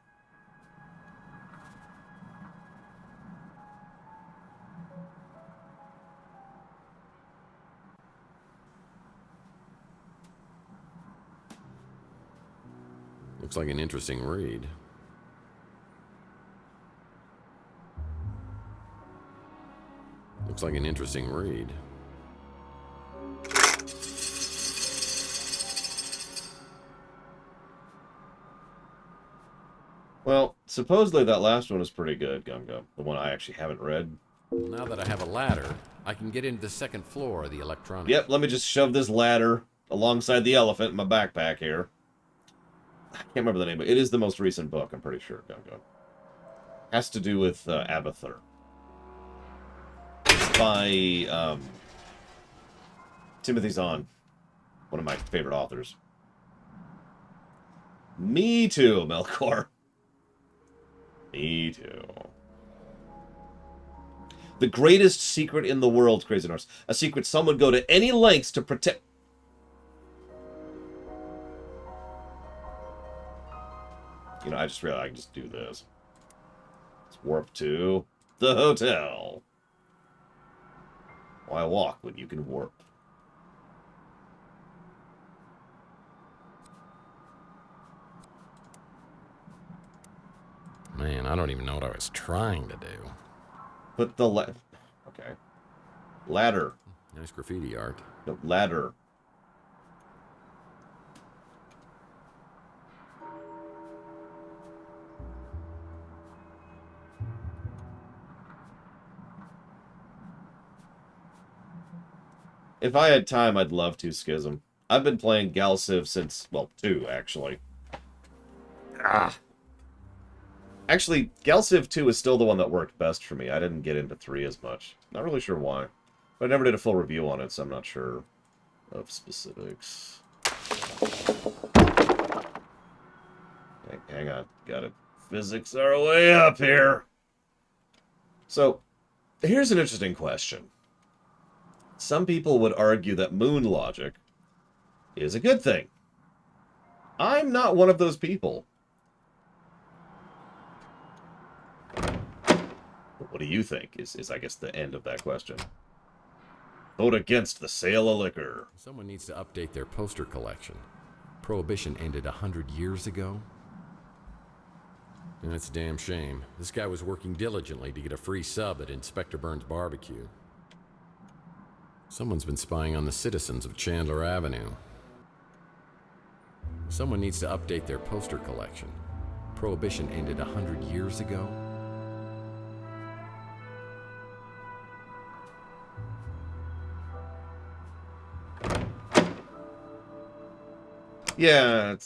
[SPEAKER 2] Looks like an interesting read. Looks like an interesting read.
[SPEAKER 1] Well, supposedly that last one is pretty good, Gunga. The one I actually haven't read.
[SPEAKER 2] Now that I have a ladder, I can get into the second floor of the electronics.
[SPEAKER 1] Yep, let me just shove this ladder alongside the elephant in my backpack here. I can't remember the name, but it is the most recent book, I'm pretty sure, Gunga. Has to do with Abathur. It's by Timothy Zahn, one of my favorite authors. Me too, Melkor. Me too. The greatest secret in the world, Crazy Norse. A secret some would go to any lengths to protect. You know, I just realized I can just do this. Let's warp to the hotel. Why walk when you can warp?
[SPEAKER 2] Man, I don't even know what I was trying to do.
[SPEAKER 1] Put the okay. Ladder.
[SPEAKER 2] Nice graffiti art.
[SPEAKER 1] No, ladder. If I had time, I'd love to, Schism. I've been playing Galciv since, well, 2, actually. Actually, Galciv 2 is still the one that worked best for me. I didn't get into 3 as much. Not really sure why. But I never did a full review on it, so I'm not sure of specifics. Hang on. Got it. Physics are way up here. So, here's an interesting question. Some people would argue that moon logic is a good thing. I'm not one of those people. What do you think is I guess, the end of that question. Vote against the sale of liquor.
[SPEAKER 2] Someone needs to update their poster collection. Prohibition ended 100 years ago. And it's a damn shame. This guy was working diligently to get a free sub at Inspector Burns' barbecue. Someone's been spying on the citizens of Chandler Avenue. Someone needs to update their poster collection. Prohibition ended 100 years ago.
[SPEAKER 1] Yeah,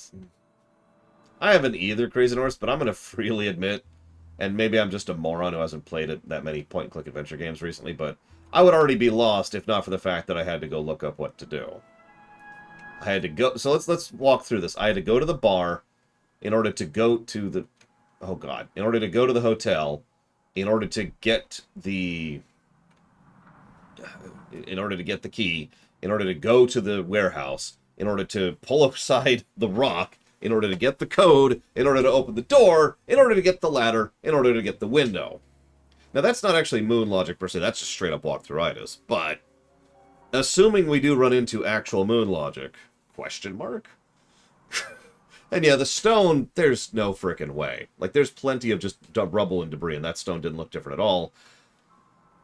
[SPEAKER 1] I haven't either, Crazy Norse, but I'm going to freely admit, and maybe I'm just a moron who hasn't played that many point-and-click adventure games recently, but I would already be lost if not for the fact that I had to go look up what to do. I had to go... So let's walk through this. I had to go to the bar in order to go to the... Oh, God. In order to go to the hotel, in order to get the... In order to get the key, in order to go to the warehouse, in order to pull aside the rock, in order to get the code, in order to open the door, in order to get the ladder, in order to get the window. Now, that's not actually moon logic per se, that's just straight up walkthroughitis, but assuming we do run into actual moon logic, question mark? And yeah, the stone, there's no frickin' way. Like, there's plenty of just rubble and debris, and that stone didn't look different at all.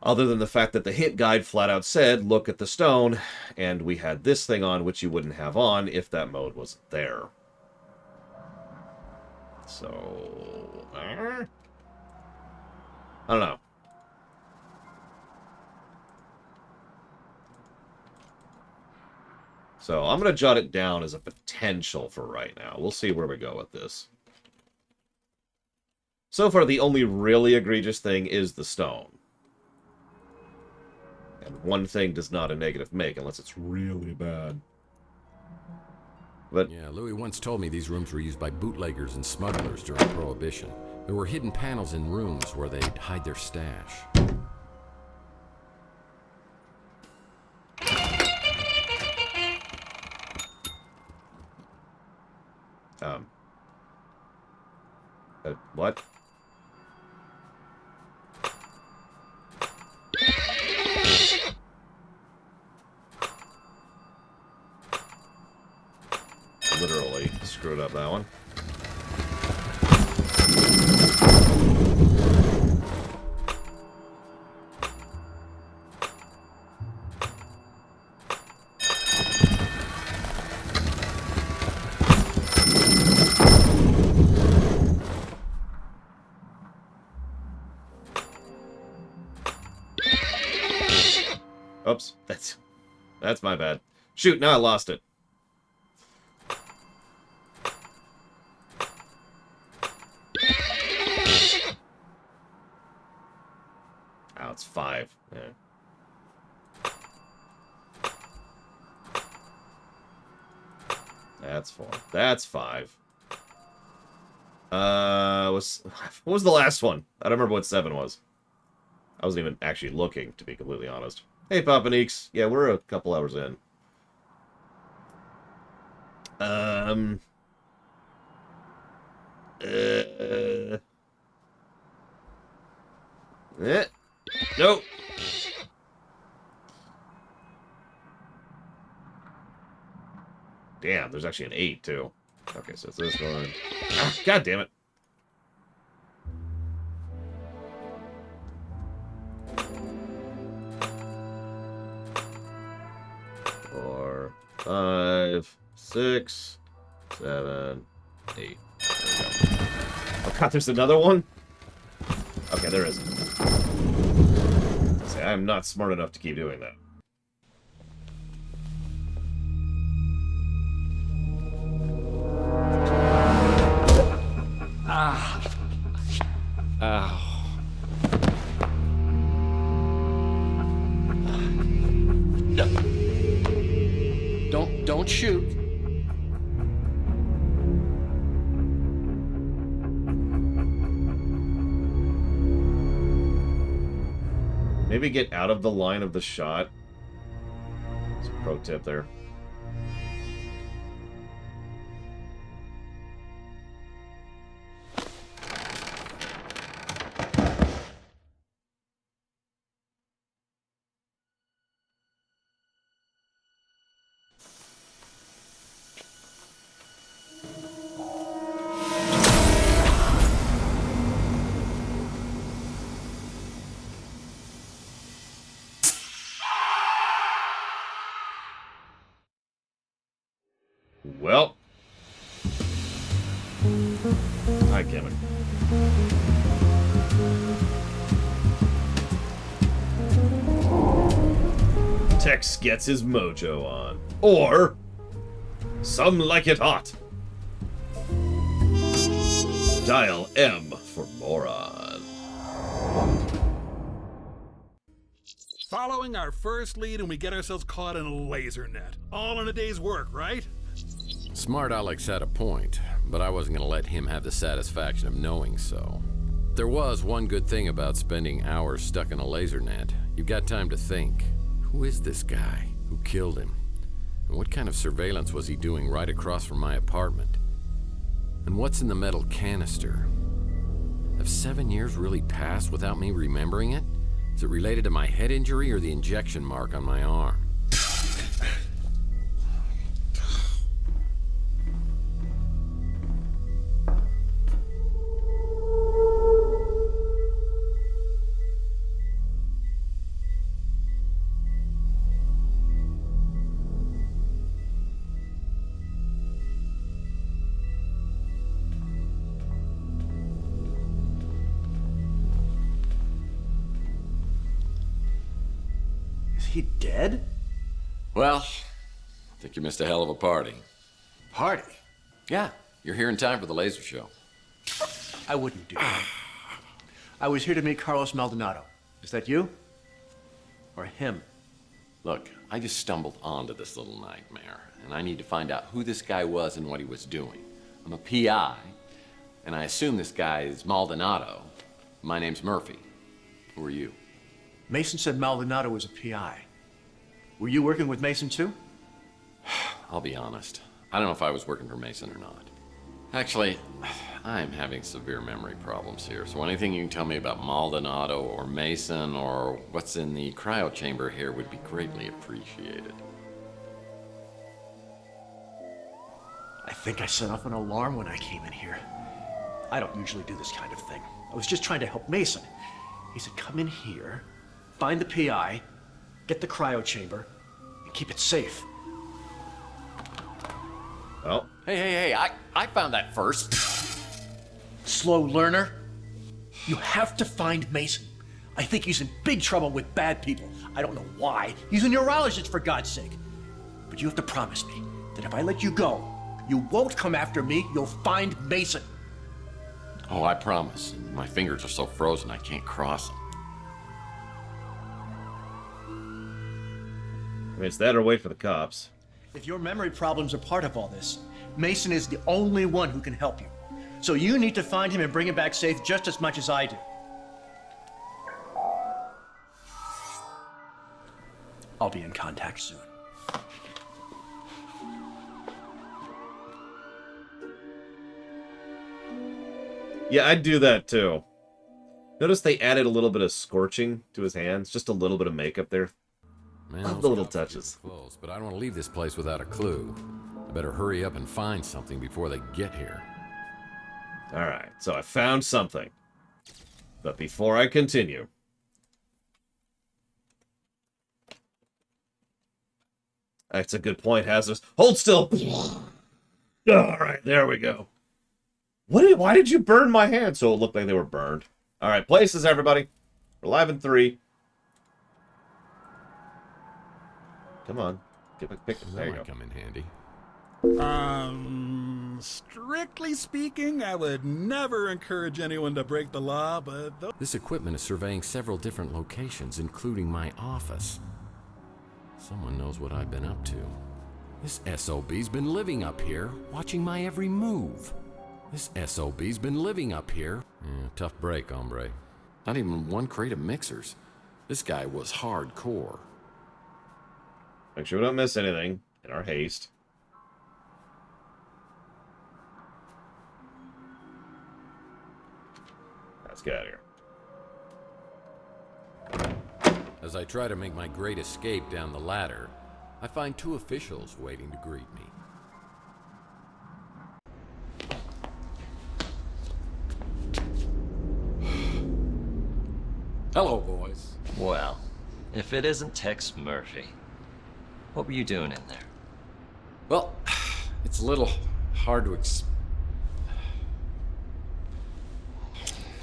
[SPEAKER 1] Other than the fact that the hit guide flat out said, look at the stone, and we had this thing on, which you wouldn't have on if that mode wasn't there. So... I don't know. So I'm going to jot it down as a potential for right now. We'll see where we go with this. So far, the only really egregious thing is the stone. And one thing does not a negative make, unless it's really bad. But
[SPEAKER 2] yeah, Louis once told me these rooms were used by bootleggers and smugglers during Prohibition. There were hidden panels in rooms where they'd hide their stash.
[SPEAKER 1] What? Literally screwed up that one. Oops, that's my bad. Shoot, now I lost it. Oh, it's 5. Yeah. That's 4. That's 5. What was the last one? I don't remember what 7 was. I wasn't even actually looking, to be completely honest. Hey, Papa Neeks. Yeah, we're a couple hours in. Nope. Damn, there's actually an 8, too. Okay, so it's this one. Ah, God damn it. 4, 5, 6, 7, 8. There we go. Oh god, there's another one? Okay, there isn't. See, I'm not smart enough to keep doing that.
[SPEAKER 11] Don't shoot.
[SPEAKER 1] Maybe get out of the line of the shot. It's a pro tip there. Well. Hi, Kevin. Tex gets his mojo on. Or, some like it hot. Dial M for moron.
[SPEAKER 5] Following our first lead and we get ourselves caught in a laser net. All in a day's work, right?
[SPEAKER 2] Smart Alex had a point, but I wasn't going to let him have the satisfaction of knowing so. There was one good thing about spending hours stuck in a laser net. You've got time to think. Who is this guy? Who killed him? And what kind of surveillance was he doing right across from my apartment? And what's in the metal canister? Have 7 years really passed without me remembering it? Is it related to my head injury or the injection mark on my arm?
[SPEAKER 8] Is he dead?
[SPEAKER 2] Well, I think you missed a hell of a party.
[SPEAKER 8] Party?
[SPEAKER 2] Yeah, you're here in time for the laser show.
[SPEAKER 8] I wouldn't do that. I was here to meet Carlos Maldonado. Is that you? Or him?
[SPEAKER 2] Look, I just stumbled onto this little nightmare, and I need to find out who this guy was and what he was doing. I'm a PI, and I assume this guy is Maldonado. My name's Murphy. Who are you?
[SPEAKER 8] Mason said Maldonado was a PI. Were you working with Mason too?
[SPEAKER 2] I'll be honest. I don't know if I was working for Mason or not. Actually, I'm having severe memory problems here, so anything you can tell me about Maldonado or Mason or what's in the cryo chamber here would be greatly appreciated.
[SPEAKER 8] I think I set off an alarm when I came in here. I don't usually do this kind of thing. I was just trying to help Mason. He said, come in here, find the PI, get the cryo chamber, and keep it safe.
[SPEAKER 1] Well.
[SPEAKER 2] Hey, I found that first.
[SPEAKER 8] Slow learner. You have to find Mason. I think he's in big trouble with bad people. I don't know why. He's a neurologist, for God's sake. But you have to promise me that if I let you go, you won't come after me. You'll find Mason.
[SPEAKER 2] Oh, I promise. My fingers are so frozen I can't cross them.
[SPEAKER 1] I mean, it's that or wait for the cops.
[SPEAKER 8] If your memory problems are part of all this, Mason is the only one who can help you. So you need to find him and bring him back safe just as much as I do. I'll be in contact soon.
[SPEAKER 1] Yeah, I'd do that too. Notice they added a little bit of scorching to his hands, just a little bit of makeup there.
[SPEAKER 2] Man,
[SPEAKER 1] Love the little touches.
[SPEAKER 2] Close, but I don't want to leave this place without a clue. I better hurry up and find something before they get here.
[SPEAKER 1] Alright, so I found something. But before I continue... That's a good point, Hazardous. Hold still! Alright, there we go. Why did you burn my hand? So it looked like they were burned. Alright, places, everybody. We're live in 3. Come on. Get my pick. There you go.
[SPEAKER 2] Come in handy.
[SPEAKER 5] Strictly speaking, I would never encourage anyone to break the law, but...
[SPEAKER 2] This equipment is surveying several different locations, including my office. Someone knows what I've been up to. This SOB's been living up here, watching my every move. This SOB's been living up here. Yeah, tough break, hombre. Not even one crate of mixers. This guy was hardcore.
[SPEAKER 1] Make sure we don't miss anything in our haste. Let's get out of here.
[SPEAKER 2] As I try to make my great escape down the ladder, I find 2 officials waiting to greet me.
[SPEAKER 16] Hello, boys. Well, if it isn't Tex Murphy, what were you doing in there?
[SPEAKER 2] Well, it's a little hard to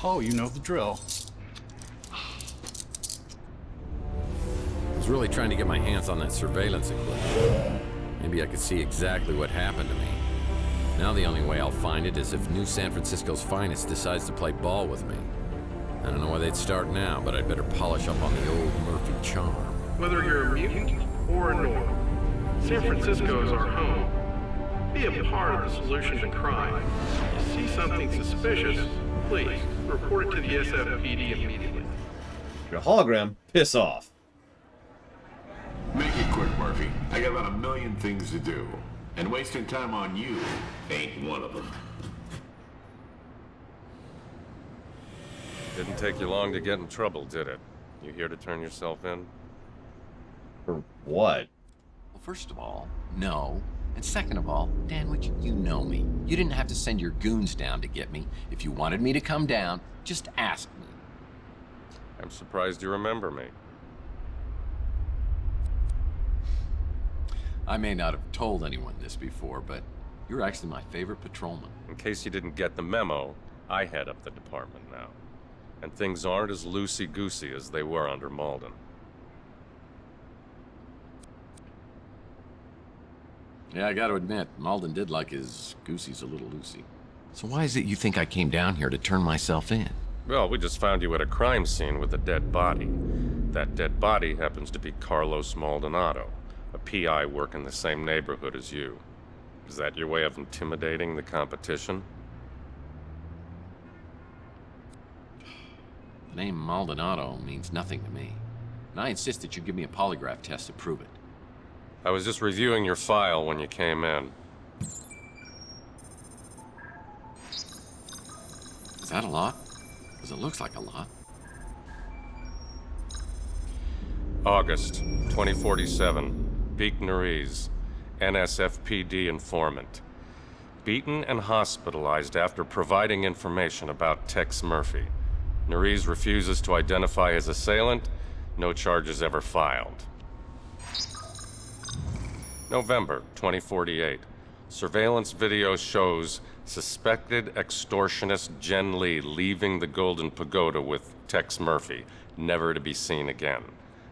[SPEAKER 17] Oh, you know the drill.
[SPEAKER 2] I was really trying to get my hands on that surveillance equipment. Maybe I could see exactly what happened to me. Now the only way I'll find it is if New San Francisco's finest decides to play ball with me. I don't know where they'd start now, but I'd better polish up on the old Murphy charm.
[SPEAKER 18] Whether you're a mutant or a normal, San Francisco is our home. Be a part of the solution to crime. You see something suspicious, please report it to the SFPD immediately.
[SPEAKER 1] Your hologram, piss off.
[SPEAKER 19] Make it quick, Murphy. I got about a million things to do. And wasting time on you ain't one of them.
[SPEAKER 20] Didn't take you long to get in trouble, did it? You here to turn yourself in?
[SPEAKER 1] For what?
[SPEAKER 2] Well, first of all, no. And second of all, Danwich, you know me. You didn't have to send your goons down to get me. If you wanted me to come down, just ask me.
[SPEAKER 20] I'm surprised you remember me.
[SPEAKER 2] I may not have told anyone this before, but you're actually my favorite patrolman.
[SPEAKER 20] In case you didn't get the memo, I head up the department now. And things aren't as loosey-goosey as they were under Malden.
[SPEAKER 2] Yeah, I gotta admit, Malden did like his goosies a little loosey. So why is it you think I came down here to turn myself in?
[SPEAKER 20] Well, we just found you at a crime scene with a dead body. That dead body happens to be Carlos Maldonado, a PI working the same neighborhood as you. Is that your way of intimidating the competition?
[SPEAKER 2] The name Maldonado means nothing to me, and I insist that you give me a polygraph test to prove it.
[SPEAKER 20] I was just reviewing your file when you came in.
[SPEAKER 2] Is that a lot? Because it looks like a lot.
[SPEAKER 20] August 2047. Beek Nariz, NSFPD informant. Beaten and hospitalized after providing information about Tex Murphy. Nariz refuses to identify his assailant. No charges ever filed. November 2048. Surveillance video shows suspected extortionist Jen Lee leaving the Golden Pagoda with Tex Murphy, never to be seen again.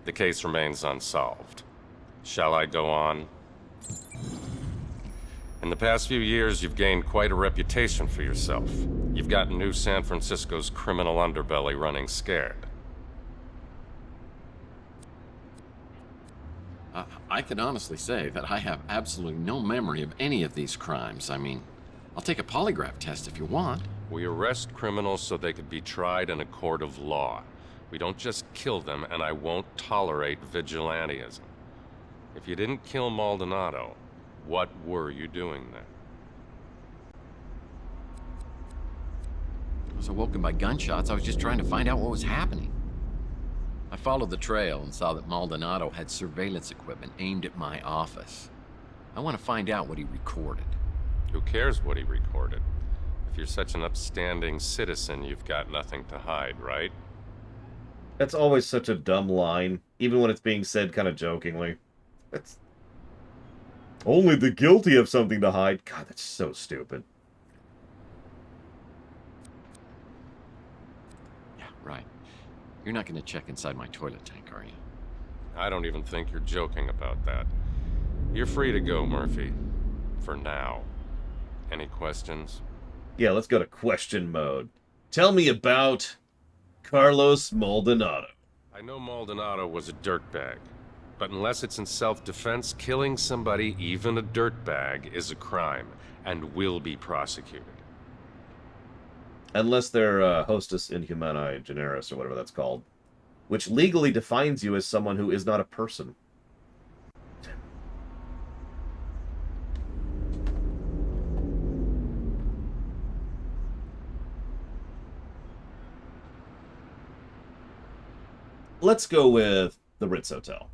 [SPEAKER 20] The case remains unsolved. Shall I go on? In the past few years, you've gained quite a reputation for yourself. You've got New San Francisco's criminal underbelly running scared.
[SPEAKER 2] I can honestly say that I have absolutely no memory of any of these crimes. I mean, I'll take a polygraph test if you want.
[SPEAKER 20] We arrest criminals so they could be tried in a court of law. We don't just kill them, and I won't tolerate vigilantism. If you didn't kill Maldonado, what were you doing there?
[SPEAKER 2] I was awoken by gunshots. I was just trying to find out what was happening. I followed the trail and saw that Maldonado had surveillance equipment aimed at my office. I want to find out what he recorded.
[SPEAKER 20] Who cares what he recorded? If you're such an upstanding citizen, you've got nothing to hide, right?
[SPEAKER 1] That's always such a dumb line, even when it's being said kind of jokingly. It's only the guilty have something to hide. God, that's so stupid.
[SPEAKER 2] Yeah, right. You're not going to check inside my toilet tank, are you?
[SPEAKER 20] I don't even think you're joking about that. You're free to go, Murphy. For now. Any questions?
[SPEAKER 1] Yeah, let's go to question mode. Tell me about Carlos Maldonado.
[SPEAKER 20] I know Maldonado was a dirtbag, but unless it's in self-defense, killing somebody, even a dirtbag, is a crime and will be prosecuted.
[SPEAKER 1] Unless they're hostis in humani generis, or whatever that's called. Which legally defines you as someone who is not a person. Let's go with the Ritz Hotel.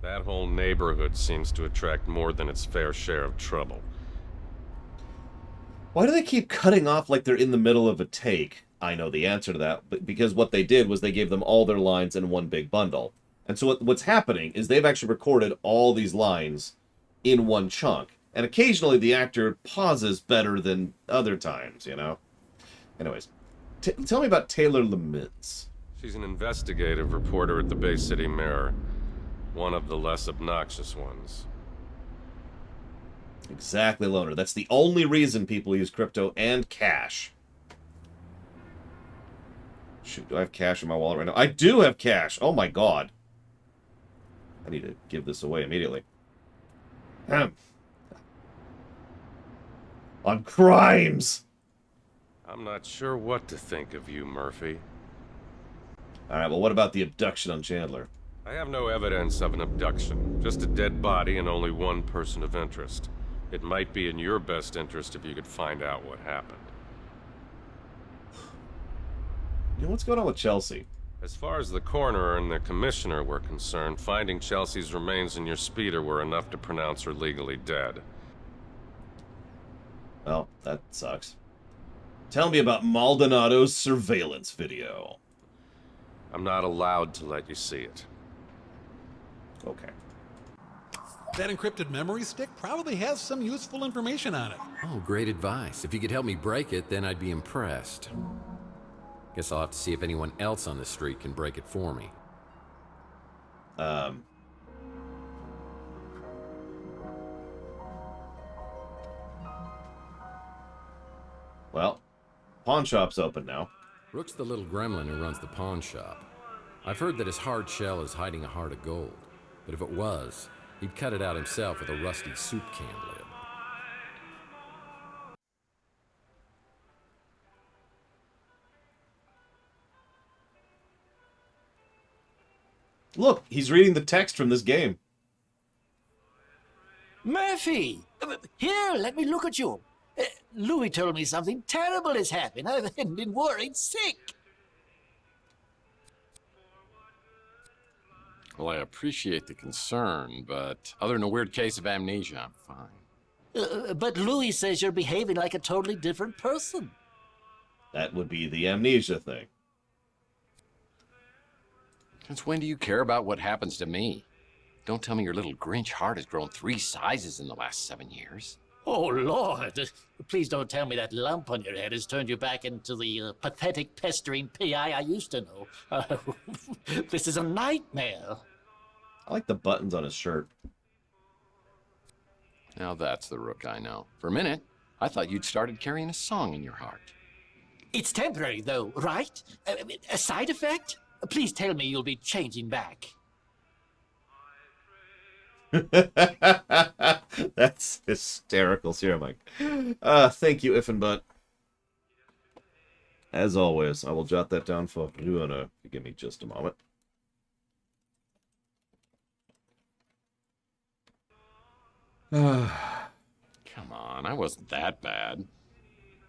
[SPEAKER 20] That whole neighborhood seems to attract more than its fair share of trouble.
[SPEAKER 1] Why do they keep cutting off like they're in the middle of a take? I know the answer to that, but because what they did was they gave them all their lines in one big bundle. And so what's happening is they've actually recorded all these lines in one chunk. And occasionally the actor pauses better than other times, you know? Anyways, tell me about Taylor Lemons.
[SPEAKER 20] She's an investigative reporter at the Bay City Mirror. One of the less obnoxious ones.
[SPEAKER 1] Exactly, Loner. That's the only reason people use crypto and cash. Shoot, do I have cash in my wallet right now? I do have cash! Oh my god. I need to give this away immediately. On crimes!
[SPEAKER 20] I'm not sure what to think of you, Murphy.
[SPEAKER 1] Alright, well what about the abduction on Chandler?
[SPEAKER 20] I have no evidence of an abduction. Just a dead body and only one person of interest. It might be in your best interest if you could find out what happened.
[SPEAKER 1] You know, what's going on with Chelsea?
[SPEAKER 20] As far as the coroner and the commissioner were concerned, finding Chelsea's remains in your speeder were enough to pronounce her legally dead.
[SPEAKER 1] Well, that sucks. Tell me about Maldonado's surveillance video.
[SPEAKER 20] I'm not allowed to let you see it.
[SPEAKER 1] Okay.
[SPEAKER 5] That encrypted memory stick probably has some useful information on it.
[SPEAKER 2] Oh, great advice. If you could help me break it, then I'd be impressed. Guess I'll have to see if anyone else on the street can break it for me.
[SPEAKER 1] Well, pawn shop's open now.
[SPEAKER 2] Rook's the little gremlin who runs the pawn shop. I've heard that his hard shell is hiding a heart of gold, but if it was, he'd cut it out himself with a rusty soup can lid.
[SPEAKER 1] Look, he's reading the text from this game.
[SPEAKER 8] Murphy! Here, let me look at you. Louis told me something terrible has happened. I've been worried sick.
[SPEAKER 2] Well, I appreciate the concern, but other than a weird case of amnesia, I'm fine.
[SPEAKER 8] But Louis says you're behaving like a totally different person.
[SPEAKER 1] That would be the amnesia thing.
[SPEAKER 2] Since when do you care about what happens to me? Don't tell me your little Grinch heart has grown 3 sizes in the last 7 years.
[SPEAKER 8] Oh, Lord. Please don't tell me that lump on your head has turned you back into the pathetic, pestering PI I used to know. This is a nightmare.
[SPEAKER 1] I like the buttons on his shirt.
[SPEAKER 2] Now that's the Rook I know. For a minute, I thought you'd started carrying a song in your heart.
[SPEAKER 8] It's temporary, though, right? A side effect? Please tell me you'll be changing back.
[SPEAKER 1] That's hysterical, Sierra Mike. Thank you, If and But. As always, I will jot that down for Bruno. If you give me just a moment.
[SPEAKER 2] Come on, I wasn't that bad.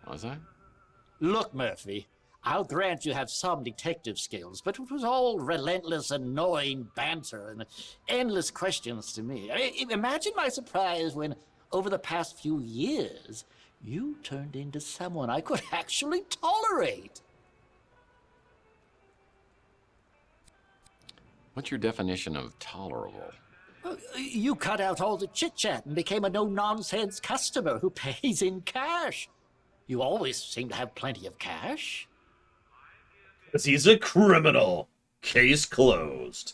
[SPEAKER 2] Was I?
[SPEAKER 8] Look, Murphy, I'll grant you have some detective skills, but it was all relentless, annoying banter and endless questions to me. Imagine my surprise when, over the past few years, you turned into someone I could actually tolerate.
[SPEAKER 2] What's your definition of tolerable?
[SPEAKER 8] You cut out all the chit-chat and became a no-nonsense customer who pays in cash. You always seem to have plenty of cash.
[SPEAKER 1] Because he's a criminal. Case closed.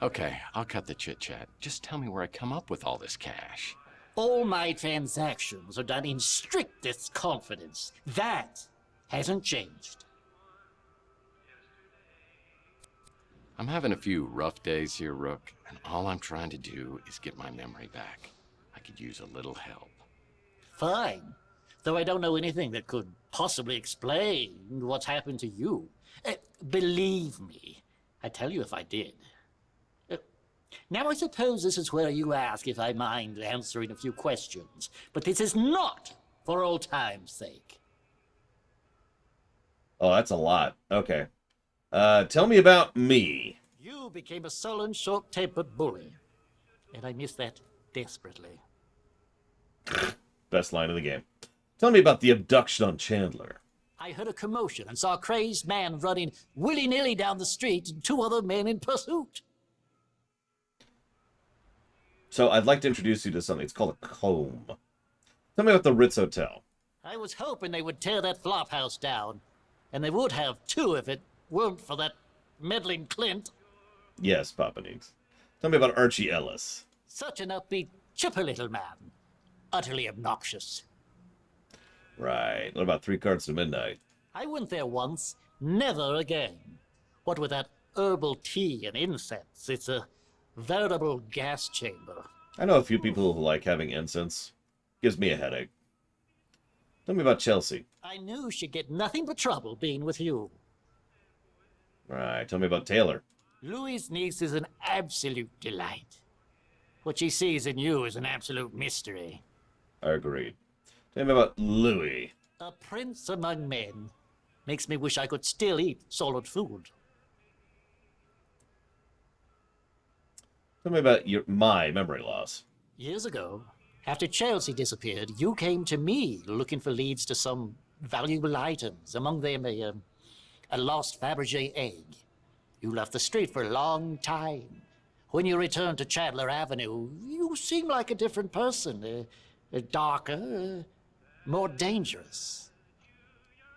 [SPEAKER 2] Okay, I'll cut the chit-chat. Just tell me where I come up with all this cash.
[SPEAKER 8] All my transactions are done in strictest confidence. That hasn't changed.
[SPEAKER 2] I'm having a few rough days here, Rook, and all I'm trying to do is get my memory back. I could use a little help.
[SPEAKER 8] Fine. Though I don't know anything that could possibly explain what's happened to you. Believe me, I'd tell you if I did. Now I suppose this is where you ask if I mind answering a few questions, but this is not for old time's sake.
[SPEAKER 1] Oh, that's a lot. Okay. Tell me about me.
[SPEAKER 8] You became a sullen, short-tempered bully, and I miss that desperately.
[SPEAKER 1] Best line of the game. Tell me about the abduction on Chandler.
[SPEAKER 8] I heard a commotion and saw a crazed man running willy-nilly down the street and 2 other men in pursuit.
[SPEAKER 1] So I'd like to introduce you to something. It's called a comb. Tell me about the Ritz Hotel.
[SPEAKER 8] I was hoping they would tear that flop house down, and they would have too if it weren't for that meddling Clint.
[SPEAKER 1] Yes, Papa Neeks. Tell me about Archie Ellis.
[SPEAKER 8] Such an upbeat, chipper little man. Utterly obnoxious.
[SPEAKER 1] Right. What about 3 Cards to Midnight?
[SPEAKER 8] I went there once. Never again. What with that herbal tea and incense, it's a veritable gas chamber.
[SPEAKER 1] I know a few people who like having incense. Gives me a headache. Tell me about Chelsea.
[SPEAKER 8] I knew she'd get nothing but trouble being with you.
[SPEAKER 1] Right. Tell me about Taylor.
[SPEAKER 8] Louis' niece is an absolute delight. What she sees in you is an absolute mystery.
[SPEAKER 1] Agreed. Tell me about Louis.
[SPEAKER 8] A prince among men. Makes me wish I could still eat solid food.
[SPEAKER 1] Tell me about my memory loss.
[SPEAKER 8] Years ago, after Chelsea disappeared, you came to me looking for leads to some valuable items, among them a lost Fabergé egg. You left the street for a long time. When you returned to Chandler Avenue, you seemed like a different person, darker, more dangerous.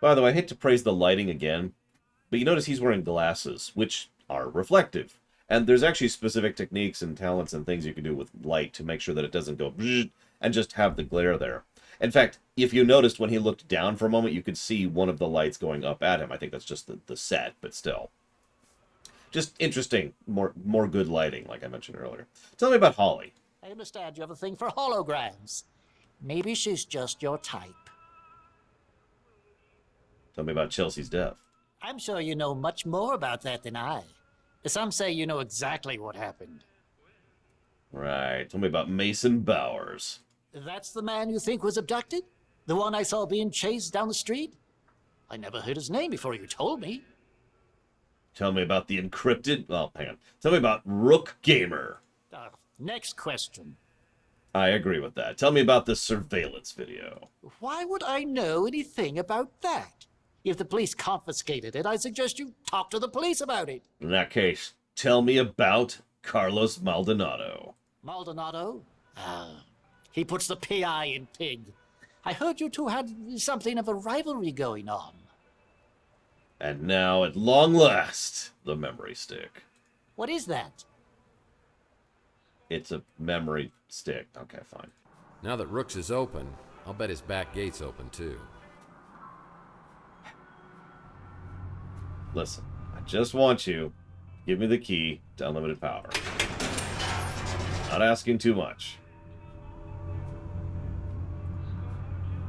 [SPEAKER 1] By the way, I hate to praise the lighting again, but you notice he's wearing glasses, which are reflective. And there's actually specific techniques and talents and things you can do with light to make sure that it doesn't go and just have the glare there. In fact, if you noticed when he looked down for a moment, you could see one of the lights going up at him. I think that's just the set, but still. Just interesting, more good lighting, like I mentioned earlier. Tell me about Holly.
[SPEAKER 21] I understand you have a thing for holograms. Maybe she's just your type.
[SPEAKER 1] Tell me about Chelsea's death.
[SPEAKER 21] I'm sure you know much more about that than I. Some say you know exactly what happened.
[SPEAKER 1] Right. Tell me about Mason Bowers.
[SPEAKER 21] That's the man you think was abducted? The one I saw being chased down the street? I never heard his name before you told me.
[SPEAKER 1] Tell me about the encrypted... Oh, hang on. Tell me about Rook Gamer.
[SPEAKER 21] Next question.
[SPEAKER 1] I agree with that. Tell me about the surveillance video.
[SPEAKER 21] Why would I know anything about that? If the police confiscated it, I suggest you talk to the police about it.
[SPEAKER 1] In that case, tell me about Carlos Maldonado.
[SPEAKER 21] Maldonado? He puts the PI in pig. I heard you two had something of a rivalry going on.
[SPEAKER 1] And now, at long last, the memory stick.
[SPEAKER 21] What is that?
[SPEAKER 1] It's a memory stick. Okay, fine.
[SPEAKER 2] Now that Rooks is open, I'll bet his back gate's open too.
[SPEAKER 1] Listen, I just want you to give me the key to unlimited power. Not asking too much.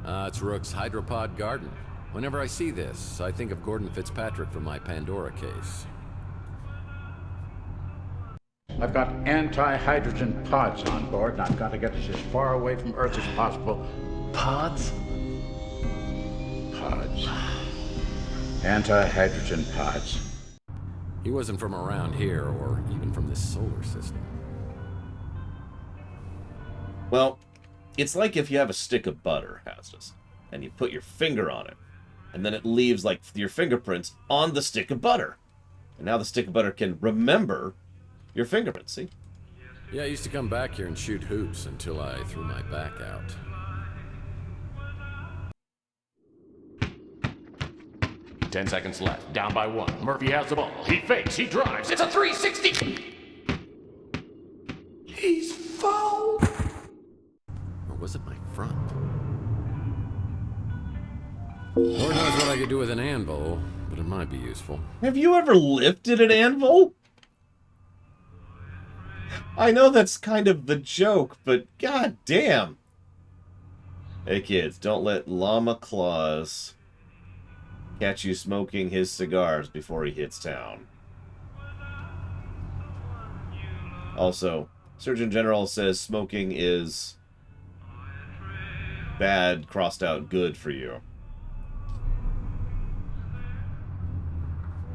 [SPEAKER 2] It's Rook's hydropod garden. Whenever I see this, I think of Gordon Fitzpatrick from my Pandora case.
[SPEAKER 22] I've got anti-hydrogen pods on board, and I've got to get us as far away from Earth as possible.
[SPEAKER 21] Pods?
[SPEAKER 22] Pods. Anti-hydrogen pods.
[SPEAKER 2] He wasn't from around here, or even from this solar system.
[SPEAKER 1] Well, it's like if you have a stick of butter, Hastus, and you put your finger on it, and then it leaves, like, your fingerprints on the stick of butter. And now the stick of butter can remember your fingerprints, see?
[SPEAKER 2] Yeah, I used to come back here and shoot hoops until I threw my back out.
[SPEAKER 23] Ten seconds left. Down by one. Murphy has the ball. He fakes. He drives. It's a 360.
[SPEAKER 10] He's foul.
[SPEAKER 2] Or was it my front? Lord knows what I could do with an anvil, but it might be useful.
[SPEAKER 1] Have you ever lifted an anvil? I know that's kind of the joke, but god damn. Hey kids, don't let Llama Claus catch you smoking his cigars before he hits town. Also, Surgeon General says smoking is bad, crossed out good for you.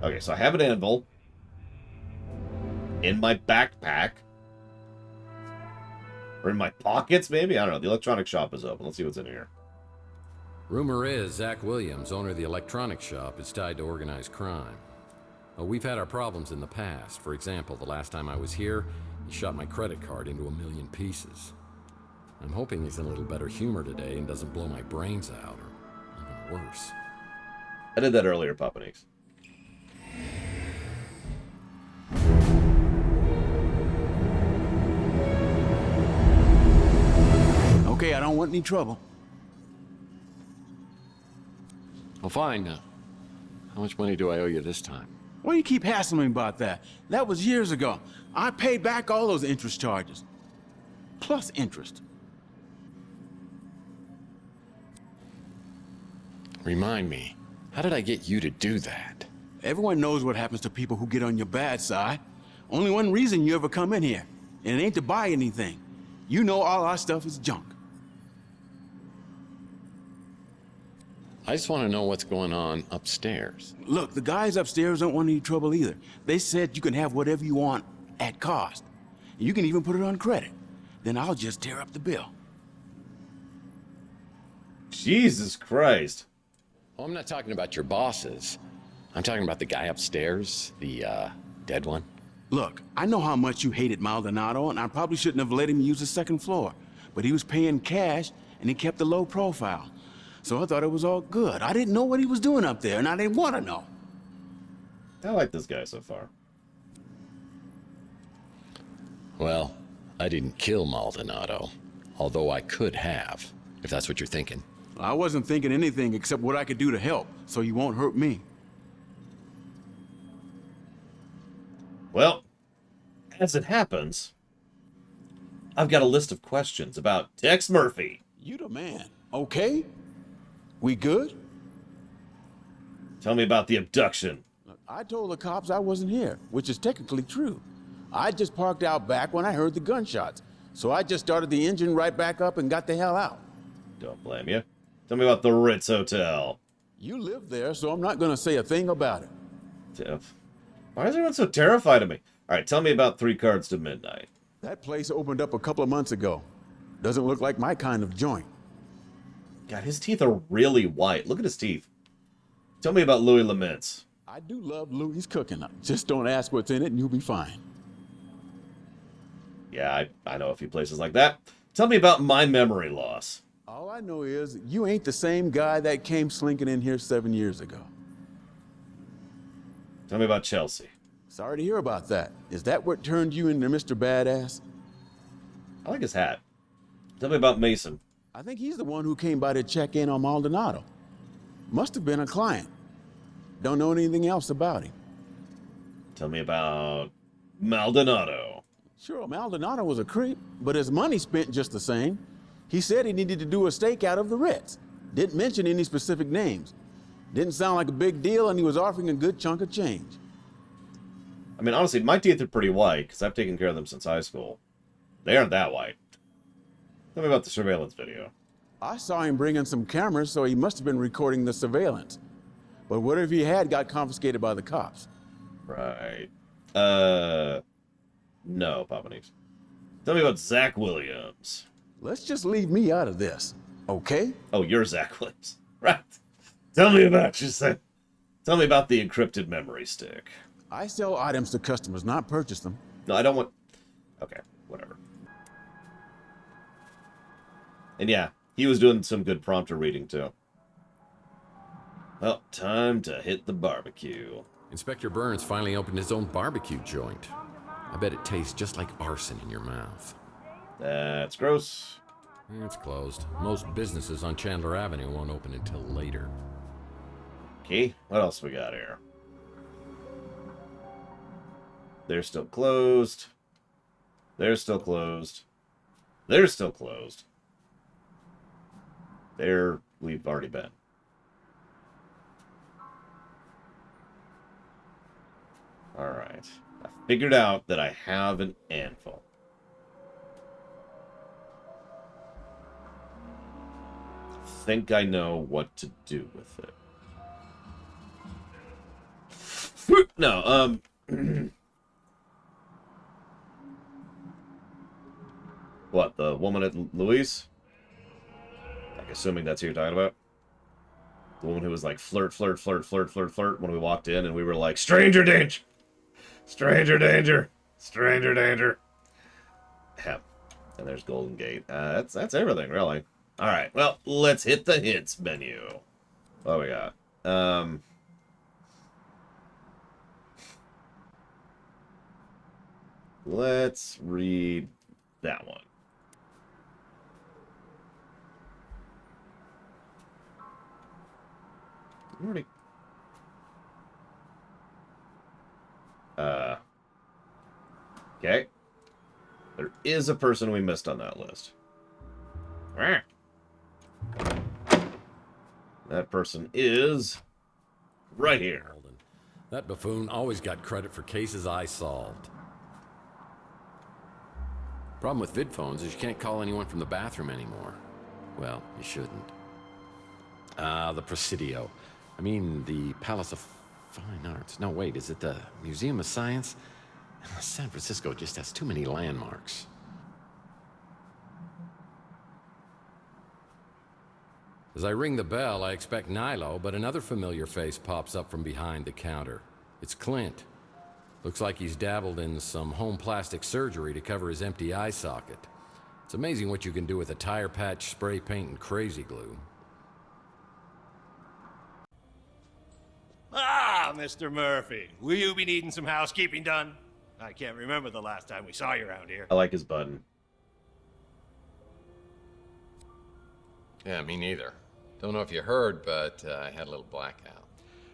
[SPEAKER 1] Okay, so I have an anvil in my backpack. Or in my pockets, maybe? I don't know. The electronic shop is open. Let's see what's in here.
[SPEAKER 2] Rumor is Zach Williams, owner of the electronics shop, is tied to organized crime. Oh, we've had our problems in the past. For example, the last time I was here, he shot my credit card into 1,000,000 pieces. I'm hoping he's in a little better humor today and doesn't blow my brains out, or even worse.
[SPEAKER 1] I did that earlier, Papanix.
[SPEAKER 24] Okay, I don't want any trouble.
[SPEAKER 23] Well, fine. How much money do I owe you this time?
[SPEAKER 24] Why do you keep hassling me about that? That was years ago. I paid back all those interest charges. Plus interest.
[SPEAKER 23] Remind me, how did I get you to do that?
[SPEAKER 24] Everyone knows what happens to people who get on your bad side. Only one reason you ever come in here, and it ain't to buy anything. You know all our stuff is junk.
[SPEAKER 23] I just want to know what's going on upstairs.
[SPEAKER 24] Look, the guys upstairs don't want any trouble either. They said you can have whatever you want at cost. You can even put it on credit. Then I'll just tear up the bill.
[SPEAKER 1] Jesus Christ.
[SPEAKER 23] Well, I'm not talking about your bosses. I'm talking about the guy upstairs, the, dead one.
[SPEAKER 24] Look, I know how much you hated Maldonado, and I probably shouldn't have let him use the second floor. But he was paying cash, and he kept a low profile. So I thought it was all good. I didn't know what he was doing up there, and I didn't want to know.
[SPEAKER 1] I like this guy so far.
[SPEAKER 23] Well, I didn't kill Maldonado, although I could have, if that's what you're thinking.
[SPEAKER 24] I wasn't thinking anything except what I could do to help, so you won't hurt me.
[SPEAKER 1] Well, as it happens, I've got a list of questions about Tex Murphy.
[SPEAKER 24] You the man. Okay? We good?
[SPEAKER 1] Tell me about the abduction.
[SPEAKER 24] I told the cops I wasn't here, which is technically true. I just parked out back when I heard the gunshots, so I just started the engine right back up and got the hell out.
[SPEAKER 1] Don't blame you. Tell me about the Ritz Hotel.
[SPEAKER 24] You live there, so I'm not gonna say a thing about it.
[SPEAKER 1] Tiff, why is everyone so terrified of me? All right, tell me about 3 Cards to Midnight.
[SPEAKER 24] That place opened up a couple of months ago. Doesn't look like my kind of joint.
[SPEAKER 1] God, his teeth are really white. Look at his teeth. Tell me about Louis Laments.
[SPEAKER 24] I do love Louis' cooking. Just don't ask what's in it and you'll be fine.
[SPEAKER 1] Yeah, I know a few places like that. Tell me about My Memory Loss.
[SPEAKER 24] All I know is you ain't the same guy that came slinking in here 7 years ago.
[SPEAKER 1] Tell me about Chelsea.
[SPEAKER 24] Sorry to hear about that. Is that what turned you into Mr. Badass?
[SPEAKER 1] I like his hat. Tell me about Mason.
[SPEAKER 24] I think he's the one who came by to check in on Maldonado. Must have been a client. Don't know anything else about him.
[SPEAKER 1] Tell me about Maldonado.
[SPEAKER 24] Sure, Maldonado was a creep, but his money spent just the same. He said he needed to do a stakeout of the Ritz. Didn't mention any specific names. Didn't sound like a big deal, and he was offering a good chunk of change.
[SPEAKER 1] I mean, honestly, my teeth are pretty white, because I've taken care of them since high school. They aren't that white. Tell me about the surveillance video.
[SPEAKER 24] I saw him bring in some cameras, so he must have been recording the surveillance. But whatever he had got confiscated by the cops.
[SPEAKER 1] Right. No, Papanese. Tell me about Zach Williams.
[SPEAKER 24] Let's just leave me out of this, okay?
[SPEAKER 1] Oh, you're Zach Williams. Right. Tell me about yourself. Tell me about the encrypted memory stick.
[SPEAKER 24] I sell items to customers, not purchase them.
[SPEAKER 1] No, I don't want... Okay, whatever. And yeah, he was doing some good prompter reading, too. Well, time to hit the barbecue.
[SPEAKER 2] Inspector Burns finally opened his own barbecue joint. I bet it tastes just like arson in your mouth.
[SPEAKER 1] That's gross.
[SPEAKER 2] It's closed. Most businesses on Chandler Avenue won't open until later.
[SPEAKER 1] Okay, what else we got here? They're still closed. They're still closed. They're still closed. There, we've already been. Alright. I figured out that I have an anvil. I think I know what to do with it. No, what, the woman at Louise? Like, assuming that's who you're talking about? The woman who was like, flirt, flirt, flirt, flirt, flirt, flirt, when we walked in, and we were like, stranger danger! Stranger danger! Stranger danger! Yep. And there's Golden Gate. That's everything, really. Alright, well, let's hit the hits menu. What do we got? Let's read that one. Already. Okay. There is a person we missed on that list. That person is right here.
[SPEAKER 2] That buffoon always got credit for cases I solved. Problem with vid phones is you can't call anyone from the bathroom anymore. Well, you shouldn't. The Presidio. I mean, the Palace of Fine Arts. No, wait, is it the Museum of Science? San Francisco just has too many landmarks. As I ring the bell, I expect Nilo, but another familiar face pops up from behind the counter. It's Clint. Looks like he's dabbled in some home plastic surgery to cover his empty eye socket. It's amazing what you can do with a tire patch, spray paint, and crazy glue.
[SPEAKER 3] Ah, Mr. Murphy, will you be needing some housekeeping done? I can't remember the last time we saw you around here.
[SPEAKER 1] I like his button.
[SPEAKER 23] Yeah, me neither. Don't know if you heard, but I had a little blackout.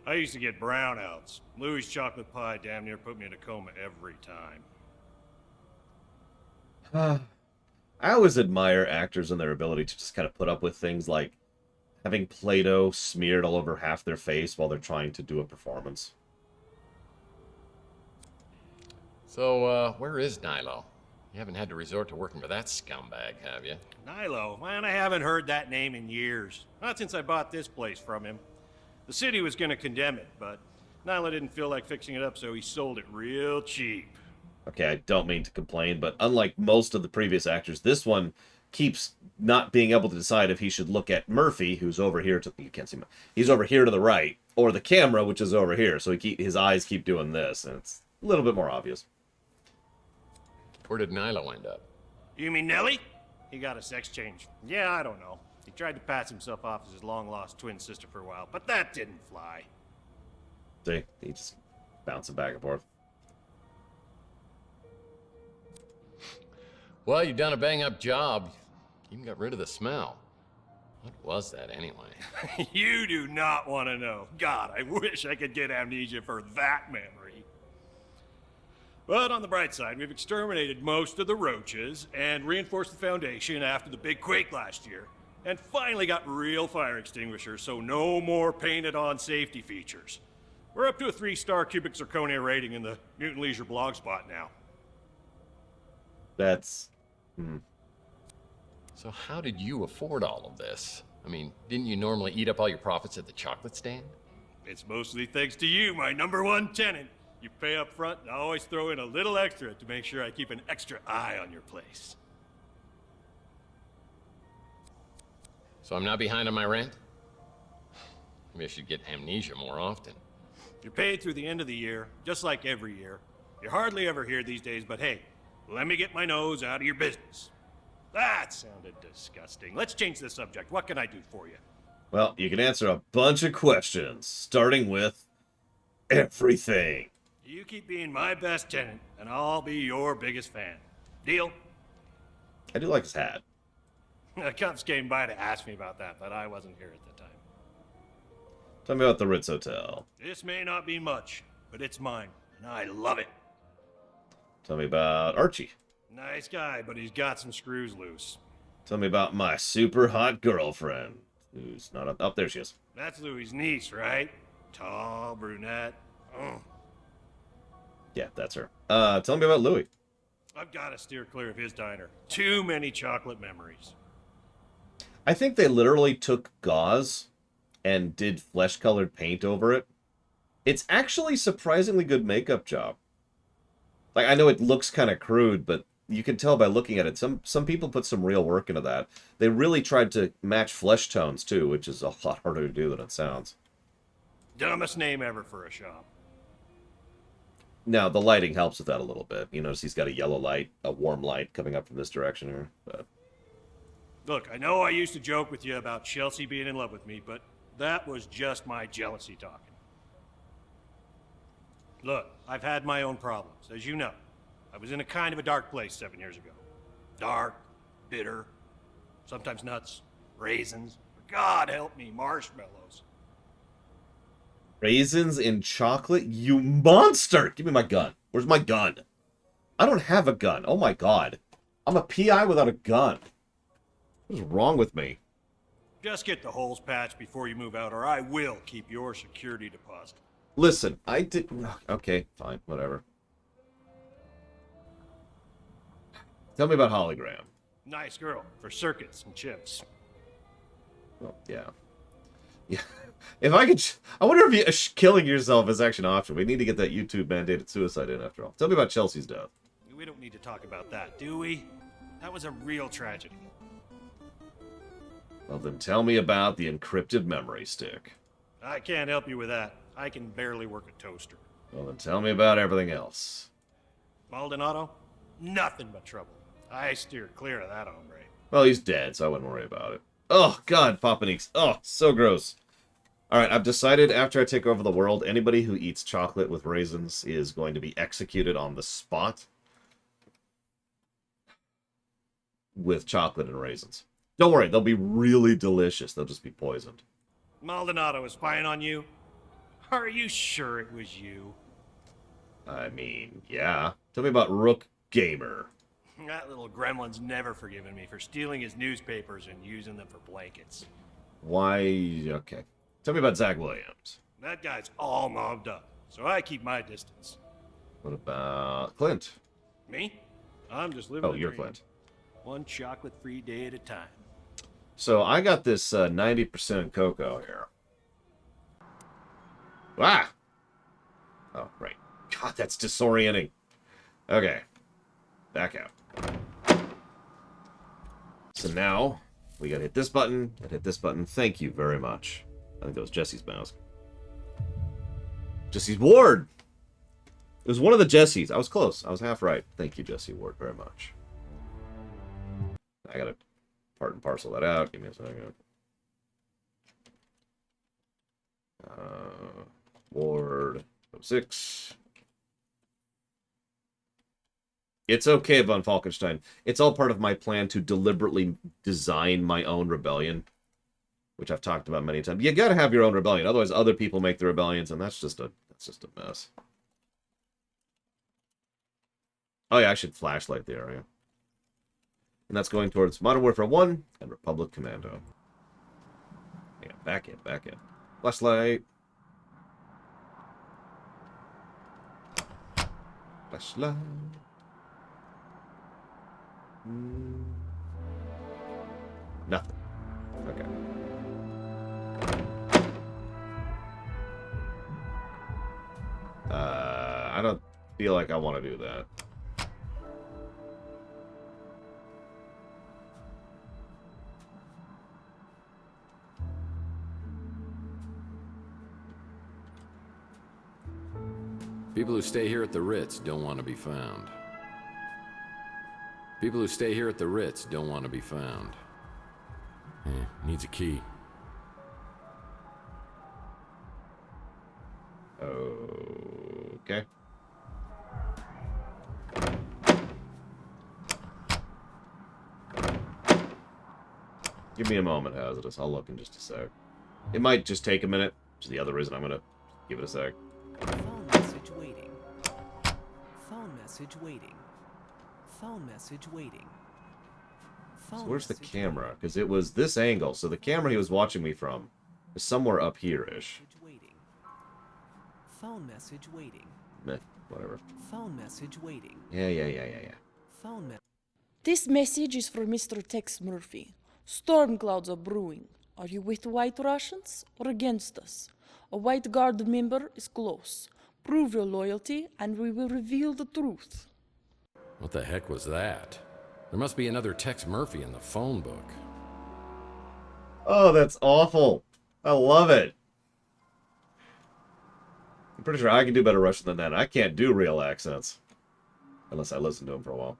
[SPEAKER 3] I used to get brownouts. Louis' chocolate pie damn near put me in a coma every time.
[SPEAKER 1] I always admire actors and their ability to just kind of put up with things like having Play-Doh smeared all over half their face while they're trying to do a performance.
[SPEAKER 2] So, where is Nilo? You haven't had to resort to working for that scumbag, have you?
[SPEAKER 3] Nilo? Man, I haven't heard that name in years. Not since I bought this place from him. The city was going to condemn it, but Nilo didn't feel like fixing it up, so he sold it real cheap.
[SPEAKER 1] Okay, I don't mean to complain, but unlike most of the previous actors, this one keeps not being able to decide if he should look at Murphy, who's over here to... You can't see him. He's over here to the right, or the camera, which is over here. So his eyes keep doing this, and it's a little bit more obvious.
[SPEAKER 2] Where did Nilo end up?
[SPEAKER 3] You mean Nellie? He got a sex change. Yeah, I don't know. He tried to pass himself off as his long-lost twin sister for a while, but that didn't fly.
[SPEAKER 1] See, he just bouncing back and forth.
[SPEAKER 2] Well, you've done a bang-up job. You even got rid of the smell. What was that, anyway?
[SPEAKER 3] You do not want to know. God, I wish I could get amnesia for that memory. But on the bright side, we've exterminated most of the roaches and reinforced the foundation after the big quake last year. And finally got real fire extinguishers, so no more painted-on safety features. We're up to a 3-star cubic zirconia rating in the Mutant Leisure blog spot now.
[SPEAKER 1] That's...
[SPEAKER 2] So how did you afford all of this? I mean, didn't you normally eat up all your profits at the chocolate stand?
[SPEAKER 3] It's mostly thanks to you, my #1 tenant. You pay up front and I always throw in a little extra to make sure I keep an extra eye on your place.
[SPEAKER 2] So I'm not behind on my rent? Maybe I should get amnesia more often.
[SPEAKER 3] You're paid through the end of the year, just like every year. You're hardly ever here these days, but hey, let me get my nose out of your business. That sounded disgusting. Let's change the subject. What can I do for you?
[SPEAKER 1] Well, you can answer a bunch of questions, starting with everything.
[SPEAKER 3] You keep being my best tenant, and I'll be your biggest fan. Deal?
[SPEAKER 1] I do like his hat.
[SPEAKER 3] The cops came by to ask me about that, but I wasn't here at the time.
[SPEAKER 1] Tell me about the Ritz Hotel.
[SPEAKER 3] This may not be much, but it's mine, and I love it.
[SPEAKER 1] Tell me about Archie.
[SPEAKER 3] Nice guy, but he's got some screws loose.
[SPEAKER 1] Tell me about my super hot girlfriend, who's not up. Oh, there she is.
[SPEAKER 3] That's Louis' niece, right? Tall, brunette. Oh.
[SPEAKER 1] Yeah, that's her. Tell me about Louis.
[SPEAKER 3] I've got to steer clear of his diner. Too many chocolate memories.
[SPEAKER 1] I think they literally took gauze and did flesh-colored paint over it. It's actually surprisingly good makeup job. Like, I know it looks kind of crude, but you can tell by looking at it. Some people put some real work into that. They really tried to match flesh tones, too, which is a lot harder to do than it sounds.
[SPEAKER 3] Dumbest name ever for a shop.
[SPEAKER 1] Now, the lighting helps with that a little bit. You notice he's got a yellow light, a warm light coming up from this direction here. But...
[SPEAKER 3] Look, I know I used to joke with you about Chelsea being in love with me, but that was just my jealousy talking. Look, I've had my own problems, as you know. I was in a kind of a dark place 7 years ago. Dark, bitter, sometimes nuts, raisins, God help me, marshmallows.
[SPEAKER 1] Raisins in chocolate? You monster! Give me my gun. Where's my gun? I don't have a gun. Oh my god. I'm a PI without a gun. What is wrong with me?
[SPEAKER 3] Just get the holes patched before you move out, or I will keep your security deposit.
[SPEAKER 1] Listen, I did... Okay, fine, whatever. Tell me about Hologram.
[SPEAKER 3] Nice girl, for circuits and chips.
[SPEAKER 1] Well, yeah. Yeah. If I could... I wonder if killing yourself is actually an option. We need to get that YouTube mandated suicide in after all. Tell me about Chelsea's death.
[SPEAKER 3] We don't need to talk about that, do we? That was a real tragedy.
[SPEAKER 1] Well, then tell me about the encrypted memory stick.
[SPEAKER 3] I can't help you with that. I can barely work a toaster.
[SPEAKER 1] Well, then tell me about everything else.
[SPEAKER 3] Maldonado? Nothing but trouble. I steer clear of that hombre.
[SPEAKER 1] Well, he's dead, so I wouldn't worry about it. Oh, God, Papanik's. Oh, so gross. Alright, I've decided after I take over the world, anybody who eats chocolate with raisins is going to be executed on the spot with chocolate and raisins. Don't worry, they'll be really delicious. They'll just be poisoned.
[SPEAKER 3] Maldonado is spying on you? Are you sure it was you?
[SPEAKER 1] I mean, yeah. Tell me about Rook Gamer.
[SPEAKER 3] That little gremlin's never forgiven me for stealing his newspapers and using them for blankets.
[SPEAKER 1] Why? Okay. Tell me about Zach Williams.
[SPEAKER 3] That guy's all mobbed up, so I keep my distance.
[SPEAKER 1] What about Clint?
[SPEAKER 3] Me? I'm just living the
[SPEAKER 1] you're
[SPEAKER 3] dream.
[SPEAKER 1] Clint.
[SPEAKER 3] One chocolate-free day at a time.
[SPEAKER 1] So I got this 90% cocoa here. Ah! Oh, right. God, that's disorienting. Okay. Back out. So now, we gotta hit this button, and hit this button. Thank you very much. I think that was Jesse's mouse. Jesse's Ward! It was one of the Jessies. I was close. I was half right. Thank you, Jesse Ward, very much. I gotta part and parcel that out. Give me a second. Ward 06. It's okay, Von Falkenstein. It's all part of my plan to deliberately design my own rebellion, which I've talked about many times. You gotta have your own rebellion, otherwise other people make the rebellions, and that's just a mess. Oh yeah, I should flashlight the area. And that's going towards Modern Warfare 1 and Republic Commando. Yeah, back in. Flashlight. Flashlight. Nothing. Okay. I don't feel like I want to do that.
[SPEAKER 2] People who stay here at the Ritz don't want to be found. People who stay here at the Ritz don't want to be found. Needs a key.
[SPEAKER 1] Okay. Give me a moment, Hazardous. I'll look in just a sec. It might just take a minute, which is the other reason I'm gonna give it a sec.
[SPEAKER 4] Phone message waiting. Phone message waiting. Phone message waiting.
[SPEAKER 1] So where's the camera? Because it was this angle, so the camera he was watching me from is somewhere up here-ish.
[SPEAKER 4] Phone message waiting.
[SPEAKER 1] Meh, whatever.
[SPEAKER 4] Phone message waiting.
[SPEAKER 1] Yeah.
[SPEAKER 4] Phone message.
[SPEAKER 9] This message is for Mr. Tex Murphy. Storm clouds are brewing. Are you with the White Russians or against us? A White Guard member is close. Prove your loyalty and we will reveal the truth.
[SPEAKER 2] What the heck was that? There must be another Tex Murphy in the phone book.
[SPEAKER 1] Oh, that's awful. I love it. I'm pretty sure I can do better Russian than that. I can't do real accents. Unless I listen to them for a while.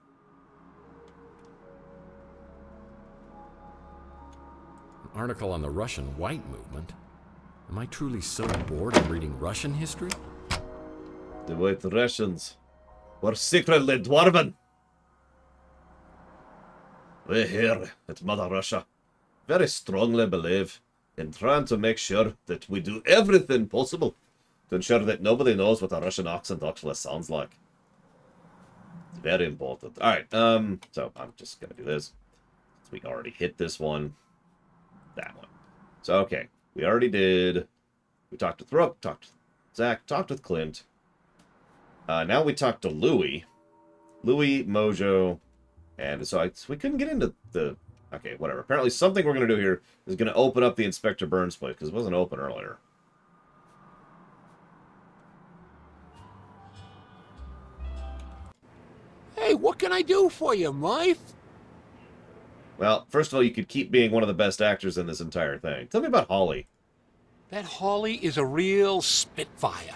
[SPEAKER 2] An article on the Russian White Movement? Am I truly so bored of reading Russian history?
[SPEAKER 1] The White Russians were secretly dwarven. We here at Mother Russia very strongly believe in trying to make sure that we do everything possible to ensure that nobody knows what a Russian accent actually sounds like. It's very important. Alright, so I'm just gonna do this. So we already hit this one. That one. So, okay. We already did. We talked to Throok, talked to Zach, talked with Clint. Now we talked to Louis. Louis, Mojo, and so we couldn't get into the... Okay, whatever. Apparently something we're going to do here is going to open up the Inspector Burns place, because it wasn't open earlier.
[SPEAKER 10] Hey, what can I do for you, Murph?
[SPEAKER 1] Well, first of all, you could keep being one of the best actors in this entire thing. Tell me about Holly.
[SPEAKER 10] That Holly is a real spitfire.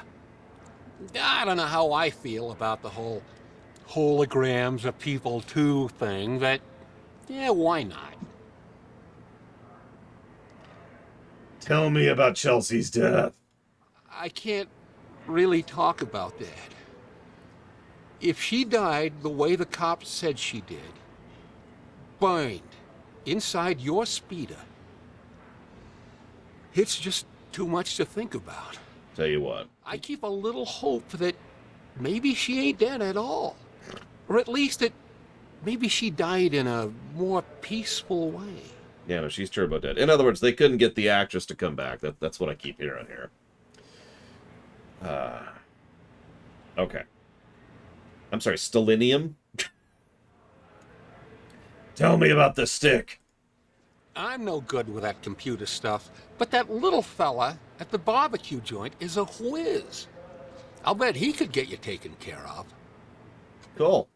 [SPEAKER 10] I don't know how I feel about the whole holograms of people too thing, but yeah, why not?
[SPEAKER 1] Tell me about Chelsea's death.
[SPEAKER 10] I can't really talk about that. If she died the way the cops said she did, burned inside your speeder, it's just too much to think about.
[SPEAKER 1] Tell you what.
[SPEAKER 10] I keep a little hope that maybe she ain't dead at all. Or at least that maybe she died in a more peaceful way.
[SPEAKER 1] Yeah, no, she's turbo dead. In other words, they couldn't get the actress to come back. That's what I keep hearing here. Okay. I'm sorry, Stellinium? Tell me about the stick.
[SPEAKER 10] I'm no good with that computer stuff, but that little fella at the barbecue joint is a whiz. I'll bet he could get you taken care of.
[SPEAKER 1] Cool.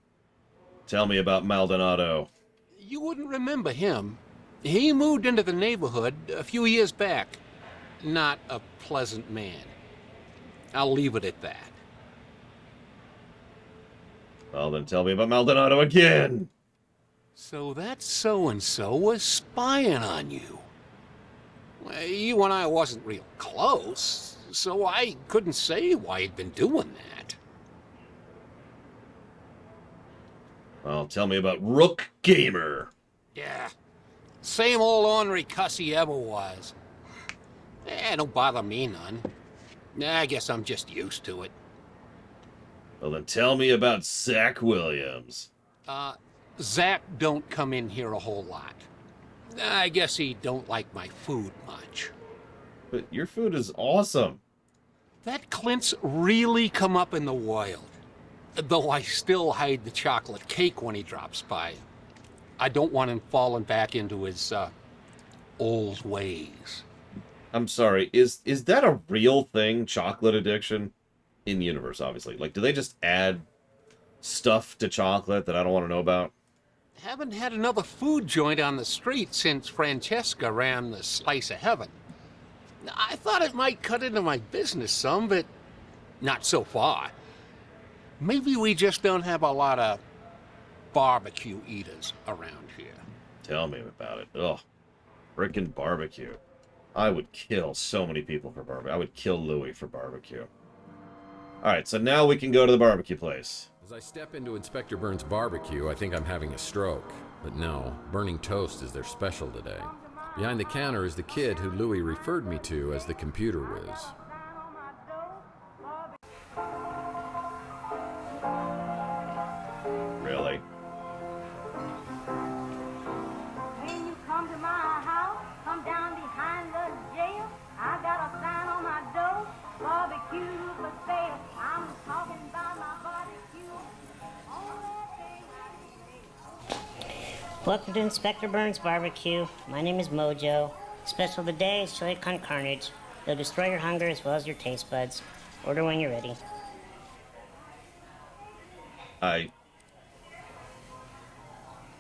[SPEAKER 1] Tell me about Maldonado.
[SPEAKER 10] You wouldn't remember him. He moved into the neighborhood a few years back. Not a pleasant man. I'll leave it at that.
[SPEAKER 1] Well, then tell me about Maldonado again.
[SPEAKER 10] So that so-and-so was spying on you. Well, you and I wasn't real close, so I couldn't say why he'd been doing that.
[SPEAKER 1] Well, tell me about Rook Gamer.
[SPEAKER 10] Yeah, same old ornery cuss he ever was. Don't bother me none. I guess I'm just used to it.
[SPEAKER 1] Well, then tell me about Zach Williams.
[SPEAKER 10] Zach don't come in here a whole lot. I guess he don't like my food much.
[SPEAKER 1] But your food is awesome.
[SPEAKER 10] That Clint's really come up in the wild. Though I still hide the chocolate cake when he drops by. I don't want him falling back into his, old ways.
[SPEAKER 1] I'm sorry, is that a real thing, chocolate addiction? In the universe, obviously. Like, do they just add stuff to chocolate that I don't want to know about?
[SPEAKER 10] Haven't had another food joint on the street since Francesca ran the Slice of Heaven. I thought it might cut into my business some, but not so far. Maybe we just don't have a lot of barbecue eaters around here.
[SPEAKER 1] Tell me about it. Ugh. Frickin' barbecue. I would kill so many people for barbecue. I would kill Louis for barbecue. Alright, so now we can go to the barbecue place.
[SPEAKER 2] As I step into Inspector Burns' barbecue, I think I'm having a stroke. But no, burning toast is their special today. Behind the counter is the kid who Louis referred me to as the computer whiz.
[SPEAKER 1] Really?
[SPEAKER 6] When you come to my house, come down behind the jail. I got a sign on my door, barbecue for sale. I'm talking about my barbecue.
[SPEAKER 12] Welcome to Inspector Burns' Barbecue. My name is Mojo. Special today is chili con carnage. They'll destroy your hunger as well as your taste buds. Order when you're ready.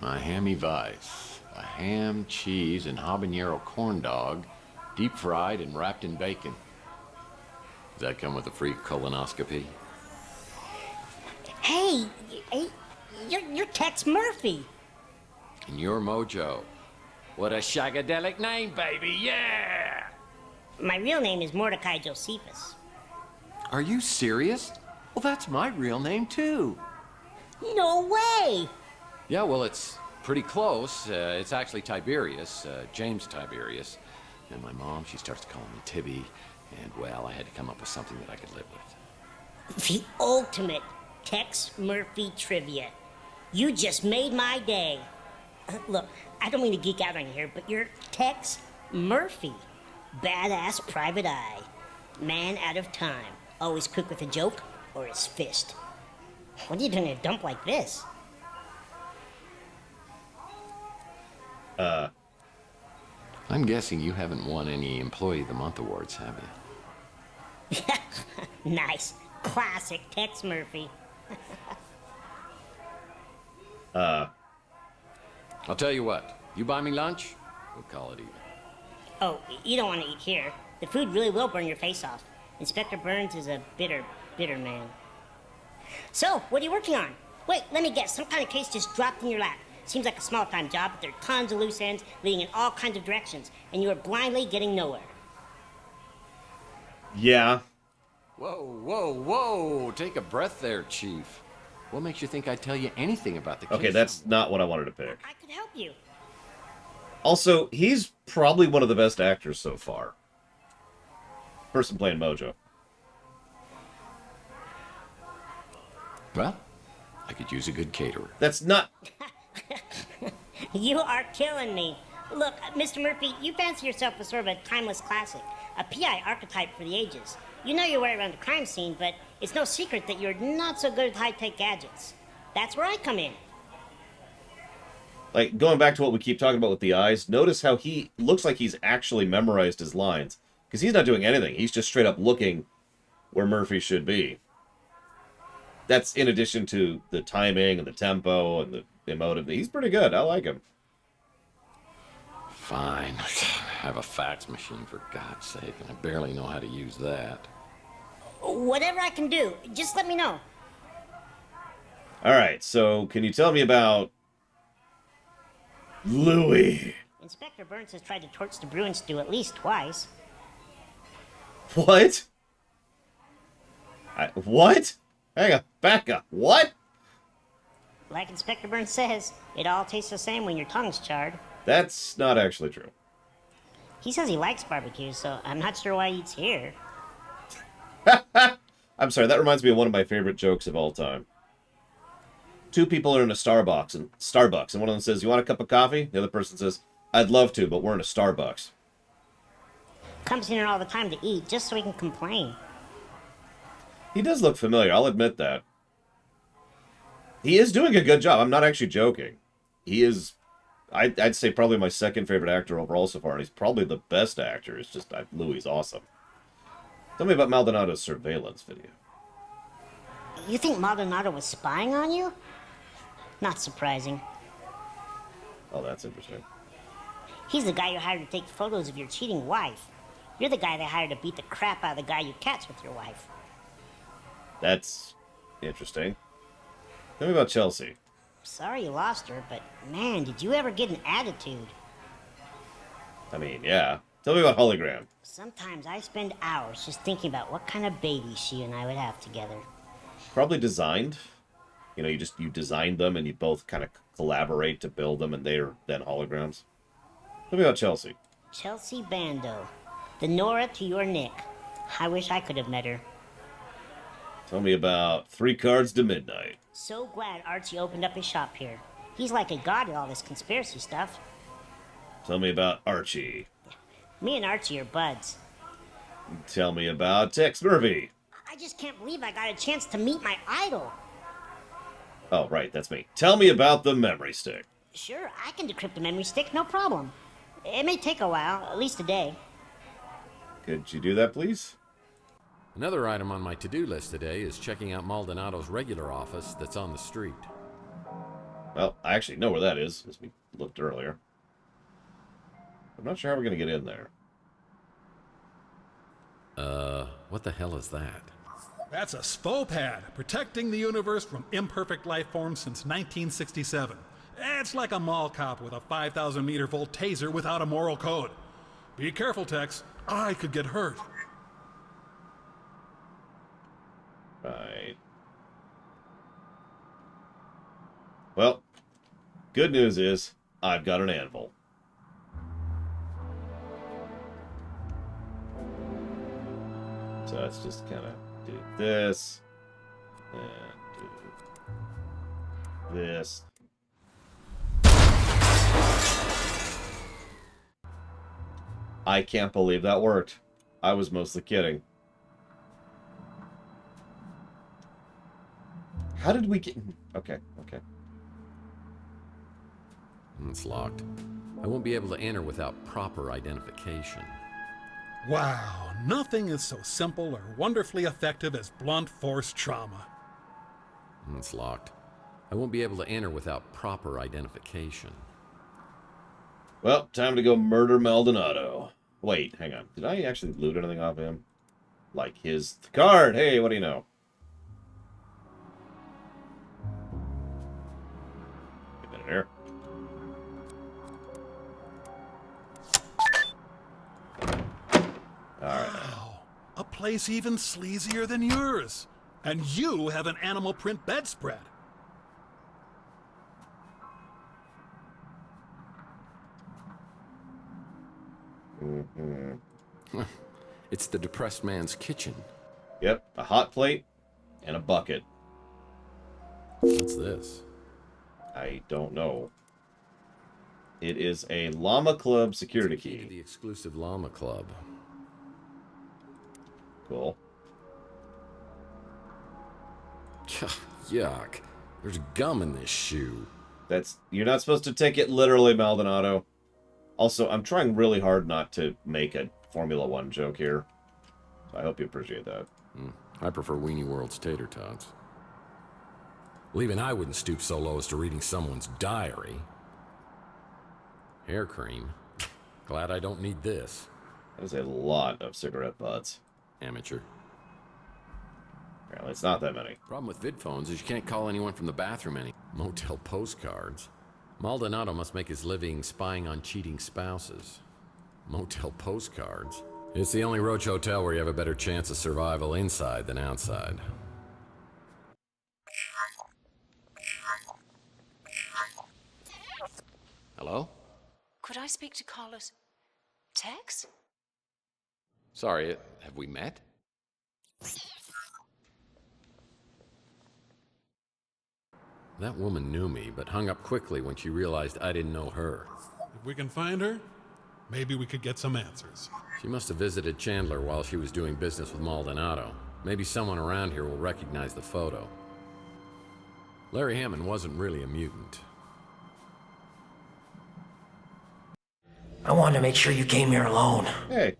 [SPEAKER 23] My hammy vice. A ham, cheese, and habanero corn dog, deep fried and wrapped in bacon. Does that come with a free colonoscopy?
[SPEAKER 12] Hey, you're Tex Murphy.
[SPEAKER 23] And you're Mojo. What a shagadelic name, baby, yeah!
[SPEAKER 12] My real name is Mordecai Josephus.
[SPEAKER 23] Are you serious? Well, that's my real name, too.
[SPEAKER 12] No way!
[SPEAKER 23] Yeah, well, it's pretty close. It's actually Tiberius, James Tiberius. And my mom, she starts to call me Tibby. And, well, I had to come up with something that I could live with.
[SPEAKER 12] The ultimate Tex Murphy trivia. You just made my day. Look, I don't mean to geek out on you here, but you're Tex Murphy. Badass private eye. Man out of time. Always quick with a joke or his fist. What are you doing in a dump like this?
[SPEAKER 23] I'm guessing you haven't won any Employee of the Month awards, have you?
[SPEAKER 12] Nice. Classic Tex Murphy.
[SPEAKER 23] I'll tell you what. You buy me lunch, we'll call it even.
[SPEAKER 12] Oh, you don't want to eat here. The food really will burn your face off. Inspector Burns is a bitter, bitter man. So, what are you working on? Wait, let me guess. Some kind of case just dropped in your lap. Seems like a small-time job, but there are tons of loose ends leading in all kinds of directions, and you are blindly getting nowhere.
[SPEAKER 1] Yeah.
[SPEAKER 23] Whoa, whoa, whoa! Take a breath there, Chief. What makes you think I'd tell you anything about the case?
[SPEAKER 1] Okay, that's not what I wanted to pick.
[SPEAKER 12] I could help you.
[SPEAKER 1] Also, he's probably one of the best actors so far. Person playing Mojo.
[SPEAKER 2] Well, I could use a good caterer.
[SPEAKER 1] That's not...
[SPEAKER 12] You are killing me. Look, Mr. Murphy, you fancy yourself as sort of a timeless classic, a PI archetype for the ages. You know your way around the crime scene, but it's no secret that you're not so good at high-tech gadgets. That's where I come in.
[SPEAKER 1] Like, going back to what we keep talking about with the eyes, notice how he looks like he's actually memorized his lines. Because he's not doing anything. He's just straight up looking where Murphy should be. That's in addition to the timing and the tempo and the emotive. He's pretty good. I like him.
[SPEAKER 2] Fine. I have a fax machine, for God's sake, and I barely know how to use that.
[SPEAKER 12] Whatever I can do, just let me know.
[SPEAKER 1] Alright, so can you tell me about... Louis?
[SPEAKER 12] Inspector Burns has tried to torch the Bruin stew at least twice.
[SPEAKER 1] What? What? Hang on, back up. What?
[SPEAKER 12] Like Inspector Burns says, it all tastes the same when your tongue's charred.
[SPEAKER 1] That's not actually true.
[SPEAKER 12] He says he likes barbecue, so I'm not sure why he eats here.
[SPEAKER 1] I'm sorry, that reminds me of one of my favorite jokes of all time. Two people are in a Starbucks, and one of them says, "You want a cup of coffee?" The other person says, "I'd love to, but we're in a Starbucks."
[SPEAKER 12] Comes in here all the time to eat, just so he can complain.
[SPEAKER 1] He does look familiar, I'll admit that. He is doing a good job. I'm not actually joking. He is, I'd say, probably my second favorite actor overall so far, and he's probably the best actor. It's just, Louis is awesome. Tell me about Maldonado's surveillance video.
[SPEAKER 12] You think Maldonado was spying on you? Not surprising.
[SPEAKER 1] Oh, that's interesting.
[SPEAKER 12] He's the guy you hired to take photos of your cheating wife. You're the guy they hired to beat the crap out of the guy you catch with your wife.
[SPEAKER 1] That's interesting. Tell me about Chelsea.
[SPEAKER 12] Sorry you lost her, but man, did you ever get an attitude?
[SPEAKER 1] I mean, yeah. Tell me about Hologram.
[SPEAKER 12] Sometimes I spend hours just thinking about what kind of baby she and I would have together.
[SPEAKER 1] Probably designed. You know, you designed them and you both kind of collaborate to build them, and they're then holograms. Tell me about Chelsea.
[SPEAKER 12] Chelsea Bando. The Nora to your Nick. I wish I could have met her.
[SPEAKER 1] Tell me about 3 Cards to Midnight.
[SPEAKER 12] So glad Archie opened up his shop here. He's like a god at all this conspiracy stuff.
[SPEAKER 1] Tell me about Archie.
[SPEAKER 12] Me and Archie are buds.
[SPEAKER 1] Tell me about Tex Murphy.
[SPEAKER 12] I just can't believe I got a chance to meet my idol.
[SPEAKER 1] Oh, right, that's me. Tell me about the memory stick.
[SPEAKER 12] Sure, I can decrypt the memory stick, no problem. It may take a while, at least a day.
[SPEAKER 1] Could you do that, please?
[SPEAKER 2] Another item on my to-do list today is checking out Maldonado's regular office that's on the street.
[SPEAKER 1] Well, I actually know where that is, as we looked earlier. I'm not sure how we're going to get in there.
[SPEAKER 2] What the hell is that?
[SPEAKER 5] That's a SPO-pad, protecting the universe from imperfect life forms since 1967. It's like a mall cop with a 5,000 meter volt taser without a moral code. Be careful, Tex. I could get hurt.
[SPEAKER 1] Right. Well, good news is, I've got an anvil. So let's just kind of do this, and do this. I can't believe that worked. I was mostly kidding. How did we get... Okay.
[SPEAKER 2] It's locked. I won't be able to enter without proper identification.
[SPEAKER 5] Wow, nothing is so simple or wonderfully effective as blunt force trauma.
[SPEAKER 2] It's locked. I won't be able to enter without proper identification.
[SPEAKER 1] Well, time to go murder Maldonado. Wait, hang on. Did I actually loot anything off him? Like his card. Hey, what do you know? Get that in here. Alright.
[SPEAKER 5] Wow, a place even sleazier than yours. And you have an animal print bedspread.
[SPEAKER 2] It's the depressed man's kitchen.
[SPEAKER 1] Yep, a hot plate and a bucket.
[SPEAKER 2] What's this?
[SPEAKER 1] I don't know. It is a Llama Club security
[SPEAKER 2] Key to
[SPEAKER 1] key.
[SPEAKER 2] the exclusive Llama Club.
[SPEAKER 1] Cool.
[SPEAKER 2] Yuck. There's gum in this shoe.
[SPEAKER 1] You're not supposed to take it literally, Maldonado. Also, I'm trying really hard not to make a Formula 1 joke here. So I hope you appreciate that.
[SPEAKER 2] I prefer Weenie World's tater tots. Well, even I wouldn't stoop so low as to reading someone's diary. Hair cream. Glad I don't need this.
[SPEAKER 1] That is a lot of cigarette butts.
[SPEAKER 2] Amateur.
[SPEAKER 1] Apparently, it's not that many.
[SPEAKER 2] Problem with vid phones is you can't call anyone from the bathroom any. Motel postcards. Maldonado must make his living spying on cheating spouses. Motel postcards. It's the only roach hotel where you have a better chance of survival inside than outside. Hello?
[SPEAKER 7] Could I speak to Carlos Tex?
[SPEAKER 2] Sorry, have we met? That woman knew me, but hung up quickly when she realized I didn't know her.
[SPEAKER 5] If we can find her, maybe we could get some answers.
[SPEAKER 2] She must have visited Chandler while she was doing business with Maldonado. Maybe someone around here will recognize the photo. Larry Hammond wasn't really a mutant.
[SPEAKER 8] I wanted to make sure you came here alone.
[SPEAKER 1] Hey.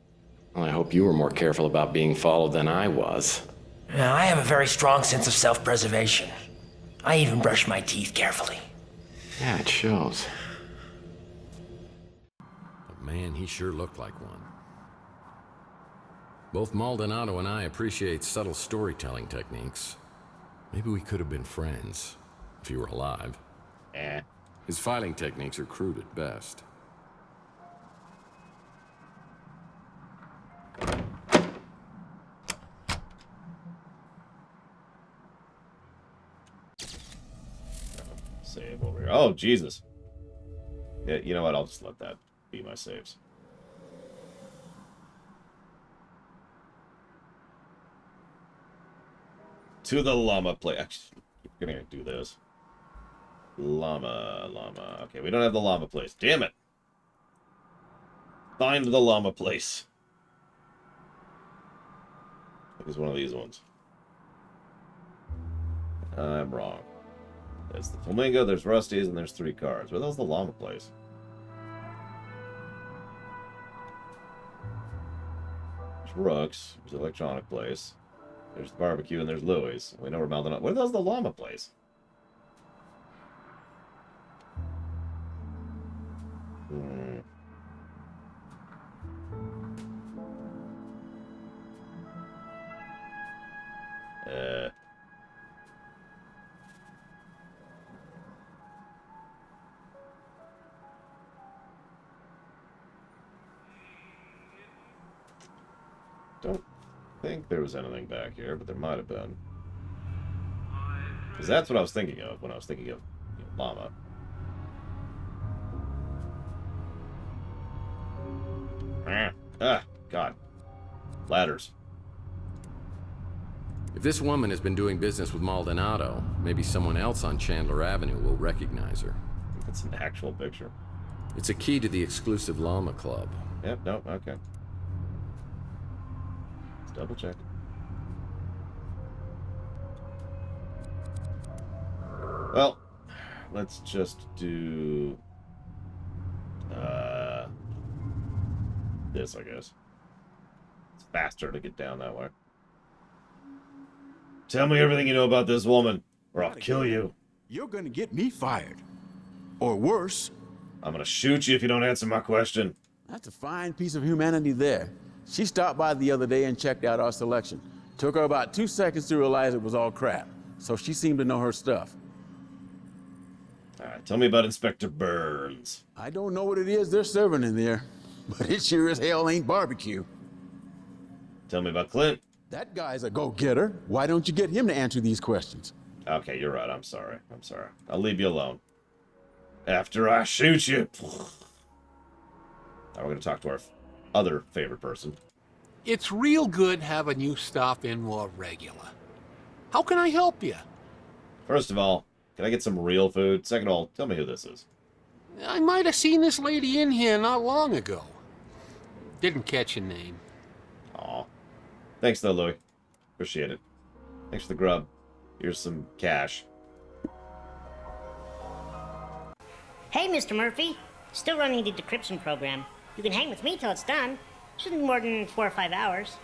[SPEAKER 11] Well, I hope you were more careful about being followed than I was.
[SPEAKER 8] Now, I have a very strong sense of self-preservation. I even brush my teeth carefully.
[SPEAKER 11] Yeah, it shows.
[SPEAKER 2] But man, he sure looked like one. Both Maldonado and I appreciate subtle storytelling techniques. Maybe we could have been friends, if he were alive. His filing techniques are crude at best.
[SPEAKER 1] Save over here. Oh, Jesus. Yeah, you know what? I'll just let that be my saves. To the llama place. Actually, we're gonna do this. Llama. Okay, we don't have the llama place. Damn it. Find the llama place. I think it's one of these ones. I'm wrong. There's the Flamingo, there's Rusty's, and there's 3 cars. Where the hell's the llama place? There's Rook's, there's the electronic place. There's the barbecue, and there's Louie's. We know where Maldonado. Where the hell's the llama place? Don't think there was anything back here, but there might have been. Because that's what I was thinking of when I was thinking of llama. God. Ladders.
[SPEAKER 2] If this woman has been doing business with Maldonado, maybe someone else on Chandler Avenue will recognize her.
[SPEAKER 1] It's an actual picture.
[SPEAKER 2] It's a key to the exclusive Llama Club.
[SPEAKER 1] Yep, no, okay. Let's double check. Well, let's just do this, I guess. It's faster to get down that way. Tell me everything you know about this woman, or I'll kill you.
[SPEAKER 24] You're gonna get me fired. Or worse.
[SPEAKER 1] I'm gonna shoot you if you don't answer my question.
[SPEAKER 24] That's a fine piece of humanity there. She stopped by the other day and checked out our selection. Took her about 2 seconds to realize it was all crap. So she seemed to know her stuff.
[SPEAKER 1] Alright, tell me about Inspector Burns.
[SPEAKER 24] I don't know what it is they're serving in there, but it sure as hell ain't barbecue.
[SPEAKER 1] Tell me about Clint.
[SPEAKER 24] That guy's a go-getter. Why don't you get him to answer these questions?
[SPEAKER 1] Okay, you're right. I'm sorry. I'll leave you alone. After I shoot you. Now we're going to talk to our other favorite person.
[SPEAKER 10] It's real good having you stop in more regular. How can I help you?
[SPEAKER 1] First of all, Can I get some real food? Second of all, tell me who this is.
[SPEAKER 10] I might have seen this lady in here not long ago. Didn't catch your name.
[SPEAKER 1] Aw. Thanks, though, Louie. Appreciate it. Thanks for the grub. Here's some cash.
[SPEAKER 12] Hey, Mr. Murphy. Still running the decryption program. You can hang with me till it's done. Shouldn't be more than 4 or 5 hours.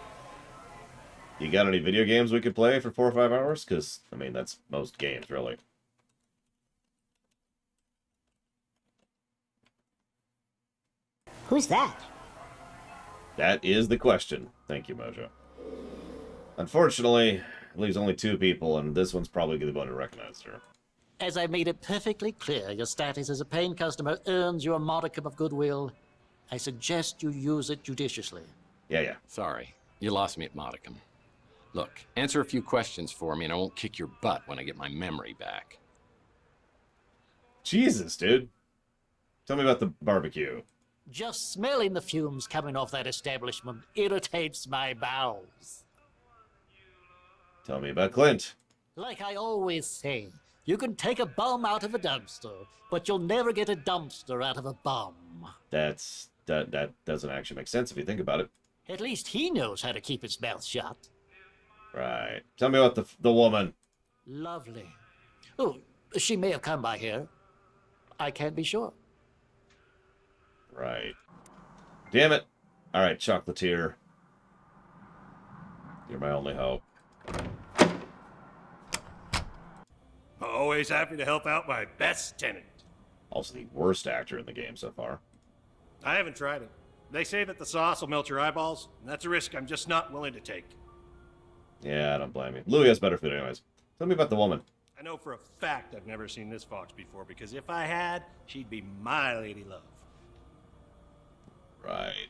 [SPEAKER 1] You got any video games we could play for 4 or 5 hours? Because, I mean, that's most games, really.
[SPEAKER 12] Who's that?
[SPEAKER 1] That is the question. Thank you, Mojo. Unfortunately, it leaves only 2 people, and this one's probably the one who recognized her.
[SPEAKER 21] As I made it perfectly clear, your status as a paying customer earns you a modicum of goodwill. I suggest you use it judiciously.
[SPEAKER 1] Yeah.
[SPEAKER 2] Sorry, you lost me at modicum. Look, answer a few questions for me and I won't kick your butt when I get my memory back.
[SPEAKER 1] Jesus, dude. Tell me about the barbecue.
[SPEAKER 21] Just smelling the fumes coming off that establishment irritates my bowels.
[SPEAKER 1] Tell me about Clint.
[SPEAKER 21] Like I always say, you can take a bum out of a dumpster, but you'll never get a dumpster out of a bum.
[SPEAKER 1] That doesn't actually make sense if you think about it.
[SPEAKER 21] At least he knows how to keep his mouth shut.
[SPEAKER 1] Right. Tell me about the woman.
[SPEAKER 21] Lovely. Oh, she may have come by here. I can't be sure.
[SPEAKER 1] Right. Damn it. All right, chocolatier. You're my only hope.
[SPEAKER 3] Always happy to help out my best tenant.
[SPEAKER 1] Also the worst actor in the game so far.
[SPEAKER 3] I haven't tried it. They say that the sauce will melt your eyeballs, and that's a risk I'm just not willing to take.
[SPEAKER 1] Yeah, I don't blame you. Louis has better food anyways. Tell me about the woman.
[SPEAKER 3] I know for a fact I've never seen this fox before, because if I had, she'd be my lady love.
[SPEAKER 1] Right.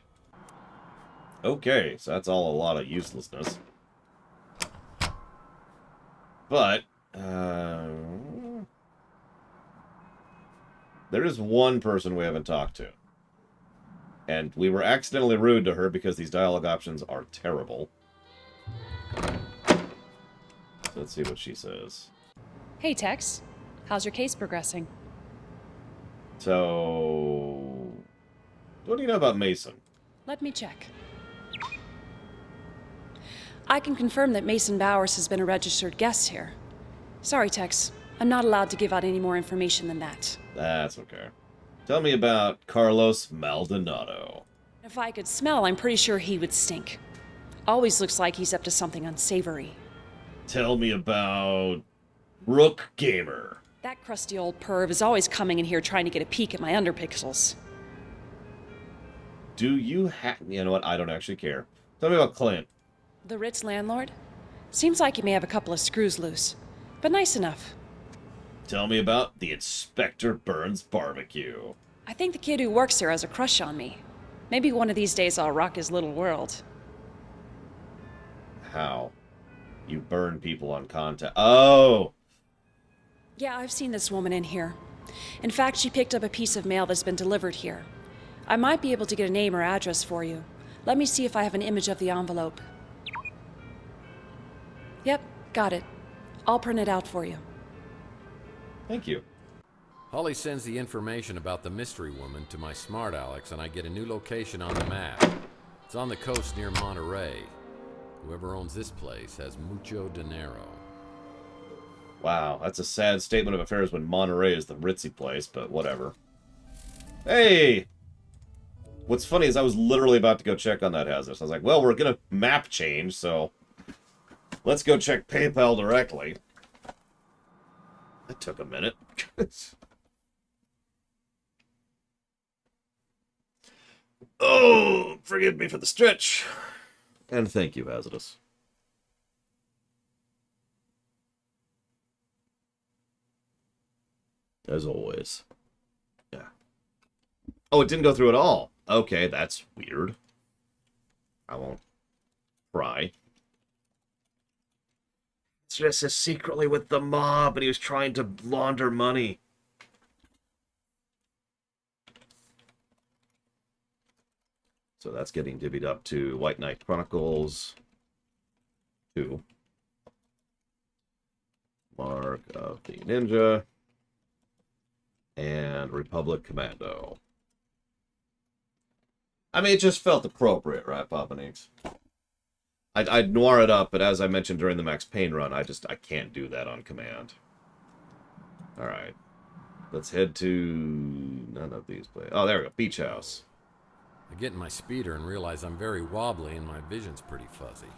[SPEAKER 1] Okay, so that's all a lot of uselessness. But, there is one person we haven't talked to. And we were accidentally rude to her because these dialogue options are terrible. So let's see what she says.
[SPEAKER 13] Hey, Tex. How's your case progressing?
[SPEAKER 1] So, what do you know about Mason?
[SPEAKER 13] Let me check. I can confirm that Mason Bowers has been a registered guest here. Sorry, Tex. I'm not allowed to give out any more information than that.
[SPEAKER 1] That's okay. Tell me about Carlos Maldonado.
[SPEAKER 13] If I could smell, I'm pretty sure he would stink. Always looks like he's up to something unsavory.
[SPEAKER 1] Tell me about Rook Gamer.
[SPEAKER 13] That crusty old perv is always coming in here trying to get a peek at my underpixels.
[SPEAKER 1] Do you have... You know what? I don't actually care. Tell me about Clint.
[SPEAKER 13] The Ritz landlord? Seems like he may have a couple of screws loose, but nice enough.
[SPEAKER 1] Tell me about the Inspector Burns barbecue.
[SPEAKER 13] I think the kid who works here has a crush on me. Maybe one of these days I'll rock his little world.
[SPEAKER 1] How? You burn people on contact. Oh!
[SPEAKER 13] Yeah, I've seen this woman in here. In fact, she picked up a piece of mail that's been delivered here. I might be able to get a name or address for you. Let me see if I have an image of the envelope. Yep, got it. I'll print it out for you.
[SPEAKER 1] Thank you.
[SPEAKER 2] Holly sends the information about the mystery woman to my smart Alex, and I get a new location on the map. It's on the coast near Monterey. Whoever owns this place has mucho dinero.
[SPEAKER 1] Wow, that's a sad statement of affairs when Monterey is the ritzy place, but whatever. Hey! What's funny is I was literally about to go check on that hazard. I was like, well, we're gonna map change, so let's go check PayPal directly. That took a minute. Oh, forgive me for the stretch. And thank you, Hazardous. As always. Yeah. Oh, it didn't go through at all. Okay, that's weird. I won't pry. It's just secretly with the mob, and he was trying to launder money. So that's getting divvied up to White Knight Chronicles 2. Mark of the Ninja. and Republic Commando. I mean, it just felt appropriate, right, Papa Neeks? I'd noir it up, but as I mentioned during the Max Payne run, I can't do that on command. Alright. Let's head to... none of these places. Oh, there we go. Beach House.
[SPEAKER 2] I get in my speeder and realize I'm very wobbly and my vision's pretty fuzzy.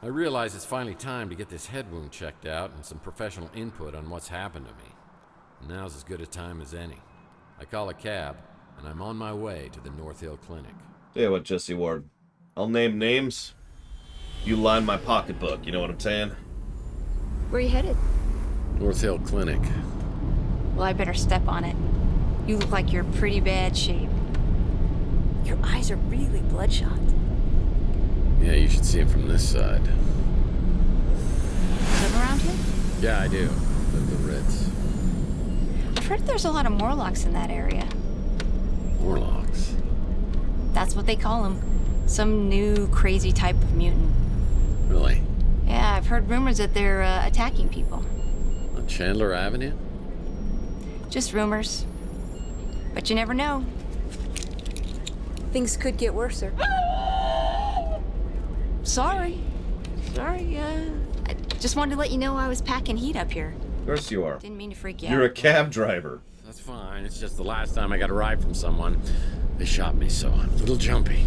[SPEAKER 2] I realize it's finally time to get this head wound checked out and some professional input on what's happened to me. And now's as good a time as any. I call a cab, and I'm on my way to the North Hill Clinic.
[SPEAKER 1] Tell you what, Jesse Ward. I'll name names. You line my pocketbook, you know what I'm saying?
[SPEAKER 14] Where are you headed?
[SPEAKER 2] North Hill Clinic.
[SPEAKER 14] Well, I better step on it. You look like you're in pretty bad shape. Your eyes are really bloodshot.
[SPEAKER 2] Yeah, you should see him from this side.
[SPEAKER 14] Live around here?
[SPEAKER 2] Yeah, I do. Live at the Ritz.
[SPEAKER 14] I've heard there's a lot of Morlocks in that area.
[SPEAKER 2] Morlocks?
[SPEAKER 14] That's what they call them. Some new, crazy type of mutant.
[SPEAKER 2] Really?
[SPEAKER 14] Yeah, I've heard rumors that they're attacking people.
[SPEAKER 2] On Chandler Avenue?
[SPEAKER 14] Just rumors. But you never know. Things could get worse, sir. Sorry. I just wanted to let you know I was packing heat up here.
[SPEAKER 1] Of course you are.
[SPEAKER 14] Didn't mean to freak you
[SPEAKER 1] You're a
[SPEAKER 14] out.
[SPEAKER 1] cab driver.
[SPEAKER 2] That's fine. It's just the last time I got a ride from someone, they shot me, so I'm a little jumpy.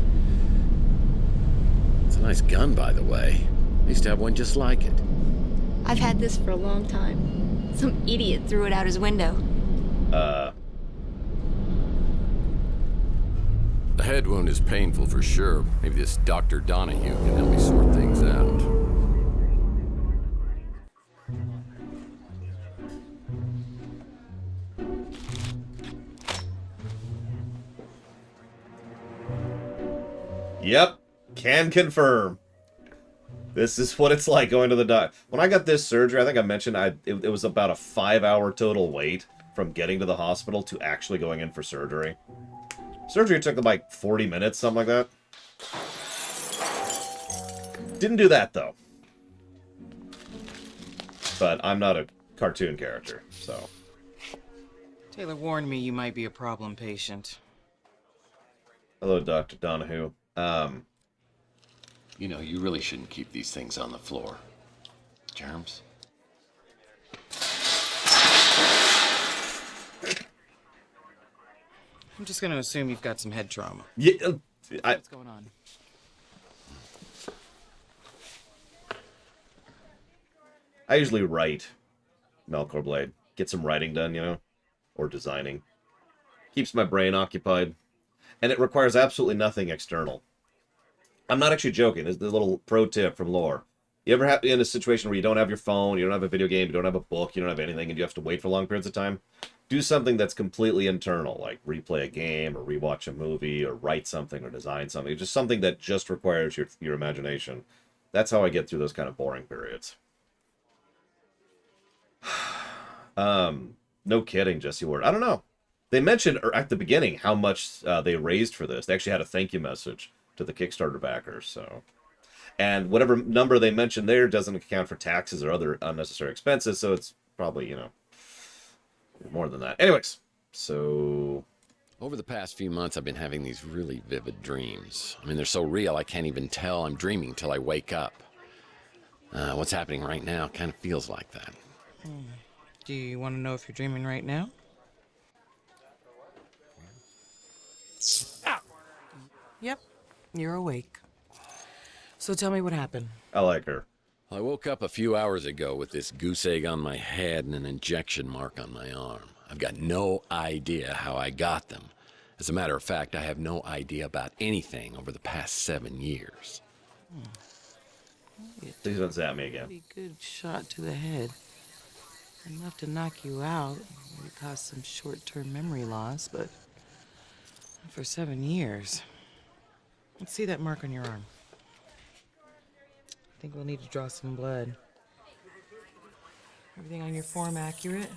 [SPEAKER 2] It's a nice gun, by the way. I used to have one just like it.
[SPEAKER 14] I've had this for a long time. Some idiot threw it out his window.
[SPEAKER 2] The head wound is painful for sure. Maybe this Dr. Donahue can help me sort things out.
[SPEAKER 1] Yep, can confirm. This is what it's like going to the doc. When I got this surgery, I think I mentioned it was about a 5-hour total wait from getting to the hospital to actually going in for surgery. Surgery took like 40 minutes, something like that. Didn't do that, though. But I'm not a cartoon character, so...
[SPEAKER 15] Taylor warned me you might be a problem patient.
[SPEAKER 1] Hello, Dr. Donahue.
[SPEAKER 11] You know, you really shouldn't keep these things on the floor. Germs?
[SPEAKER 15] I'm just gonna assume you've got some head trauma.
[SPEAKER 1] Yeah,
[SPEAKER 15] What's going on?
[SPEAKER 1] I usually write Melkor Blade. Get some writing done, you know? Or designing. Keeps my brain occupied. And it requires absolutely nothing external. I'm not actually joking. This is a little pro tip from Lore. You ever have in a situation where you don't have your phone, you don't have a video game, you don't have a book, you don't have anything, and you have to wait for long periods of time? Do something that's completely internal, like replay a game, or rewatch a movie, or write something, or design something. Just something that just requires your imagination. That's how I get through those kind of boring periods. No kidding, Jesse Ward. I don't know. They mentioned at the beginning how much they raised for this. They actually had a thank you message to the Kickstarter backers, so... And whatever number they mentioned there doesn't account for taxes or other unnecessary expenses, so it's probably, you know, more than that. Anyways, so...
[SPEAKER 2] Over the past few months, I've been having these really vivid dreams. I mean, they're so real, I can't even tell I'm dreaming till I wake up. What's happening right now kind of feels like that.
[SPEAKER 15] Do you want to know if you're dreaming right now? Yep, you're awake. So tell me what happened.
[SPEAKER 1] I like her.
[SPEAKER 2] I woke up a few hours ago with this goose egg on my head and an injection mark on my arm. I've got no idea how I got them. As a matter of fact, I have no idea about anything over the past 7 years.
[SPEAKER 1] Please don't zap me again.
[SPEAKER 15] Pretty good shot to the head. Enough to knock you out. Maybe cause some short-term memory loss, but for 7 years. Let's see that mark on your arm. I think we'll need to draw some blood. Everything on your form accurate?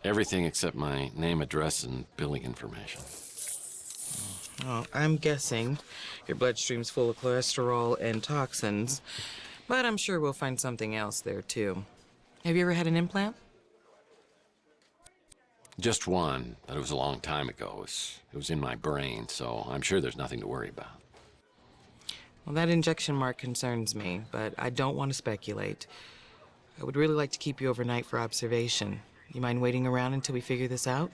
[SPEAKER 2] Everything except my name, address, and billing information.
[SPEAKER 15] Well, I'm guessing your bloodstream's full of cholesterol and toxins, But I'm sure we'll find something else there, too. Have you ever had an implant?
[SPEAKER 2] Just one, but it was a long time ago. It was in my brain, so I'm sure there's nothing to worry about.
[SPEAKER 15] Well, that injection mark concerns me, but I don't want to speculate. I would really like to keep you overnight for observation. You mind waiting around until we figure this out?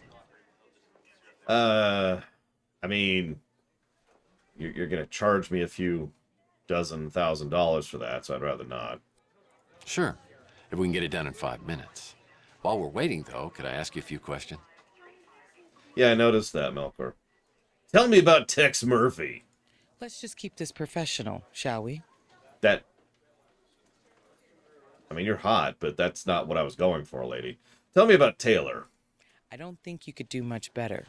[SPEAKER 1] I mean, you're gonna charge me a few dozen $1,000s for that, so I'd rather not.
[SPEAKER 2] Sure, if we can get it done in 5 minutes. While we're waiting, though, could I ask you a few questions?
[SPEAKER 1] Yeah, I noticed that, Melkor. Tell me about Tex Murphy.
[SPEAKER 15] Let's just keep this professional, shall we?
[SPEAKER 1] I mean, you're hot, but that's not what I was going for, lady. Tell me about Taylor.
[SPEAKER 15] I don't think you could do much better.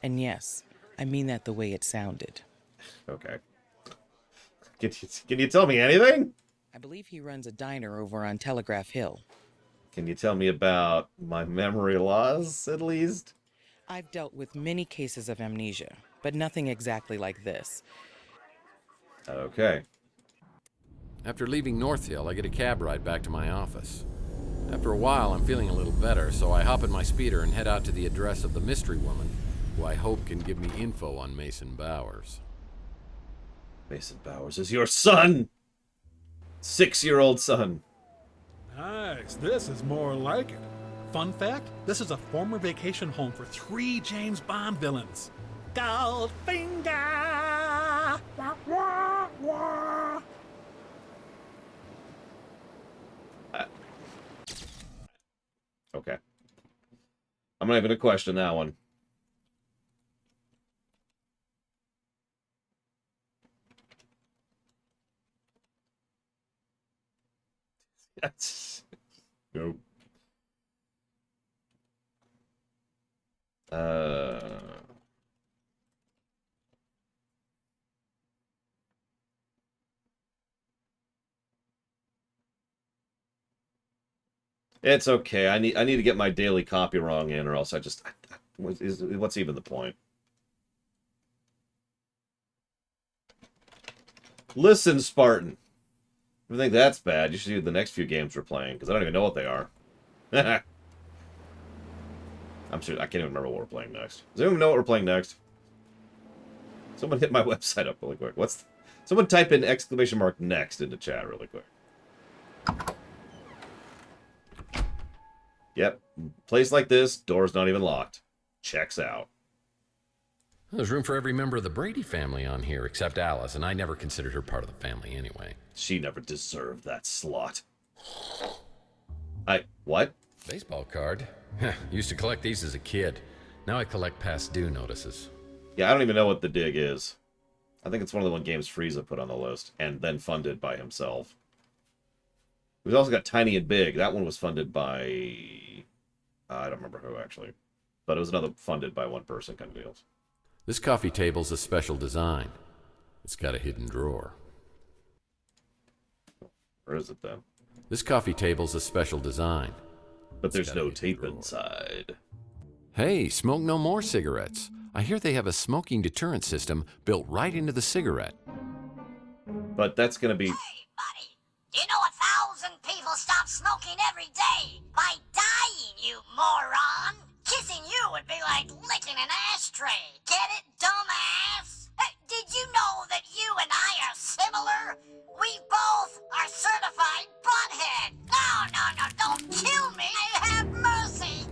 [SPEAKER 15] And yes, I mean that the way it sounded.
[SPEAKER 1] Okay. Can you tell me anything?
[SPEAKER 15] I believe he runs a diner over on Telegraph Hill.
[SPEAKER 1] Can you tell me about my memory loss, at least?
[SPEAKER 15] I've dealt with many cases of amnesia, but nothing exactly like this.
[SPEAKER 1] Okay.
[SPEAKER 2] After leaving North Hill, I get a cab ride back to my office. After a while, I'm feeling a little better, so I hop in my speeder and head out to the address of the mystery woman, who I hope can give me info on Mason Bowers.
[SPEAKER 1] Mason Bowers is your son! 6-year-old son.
[SPEAKER 5] Nice. This is more like it. Fun fact, this is a former vacation home for 3 James Bond villains. Goldfinger! Wah, wah, wah.
[SPEAKER 1] Okay. I'm not even gonna question that one. That's... Nope. It's okay. I need to get my daily copy wrong in, or else what's even the point? Listen, Spartan. If you think that's bad, you should see the next few games we're playing, because I don't even know what they are. I'm sure I can't even remember what we're playing next. Does anyone know what we're playing next? Someone hit my website up really quick. Someone type in !next into chat really quick. Yep. Place like this, door's not even locked. Checks out.
[SPEAKER 2] There's room for every member of the Brady family on here except Alice, and I never considered her part of the family anyway.
[SPEAKER 1] She never deserved that slot. What?
[SPEAKER 2] Baseball card? Used to collect these as a kid. Now I collect past due notices.
[SPEAKER 1] Yeah, I don't even know what the dig is. I think it's one of the one games Frieza put on the list, and then funded by himself. We've also got Tiny and Big. That one was funded by... I don't remember who, actually. But it was another funded by one person kind of deals.
[SPEAKER 2] This coffee table's a special design. It's got a hidden drawer.
[SPEAKER 1] Where is it, then?
[SPEAKER 2] This coffee table's a special design.
[SPEAKER 1] But there's no tape inside.
[SPEAKER 2] Hey, smoke no more cigarettes. I hear they have a smoking deterrent system built right into the cigarette.
[SPEAKER 1] But that's gonna be...
[SPEAKER 6] Hey, buddy, do you know 1,000 people stop smoking every day by dying, you moron? Kissing you would be like licking an ashtray. Get it, dumbass? Did you know that you and I are similar? We both are certified butthead. No, don't kill me. Have mercy.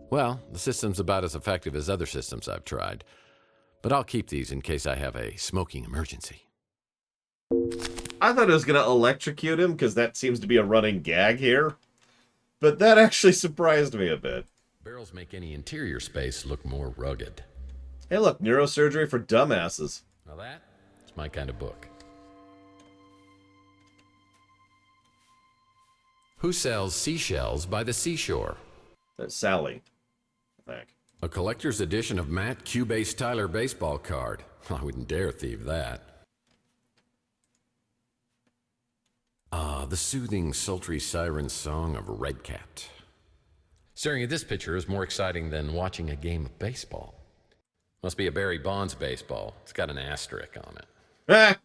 [SPEAKER 2] Well, the system's about as effective as other systems I've tried. But I'll keep these in case I have a smoking emergency.
[SPEAKER 1] I thought it was going to electrocute him, because that seems to be a running gag here. But that actually surprised me a bit.
[SPEAKER 2] Barrels make any interior space look more rugged.
[SPEAKER 1] Hey look, neurosurgery for dumbasses.
[SPEAKER 2] Now that's my kind of book. Who sells seashells by the seashore?
[SPEAKER 1] That's Sally, I think.
[SPEAKER 2] A collector's edition of Matt Cubase Tyler baseball card. I wouldn't dare thieve that. The soothing, sultry siren song of Redcat. Staring at this picture is more exciting than watching a game of baseball. Must be a Barry Bonds baseball. It's got an asterisk on it.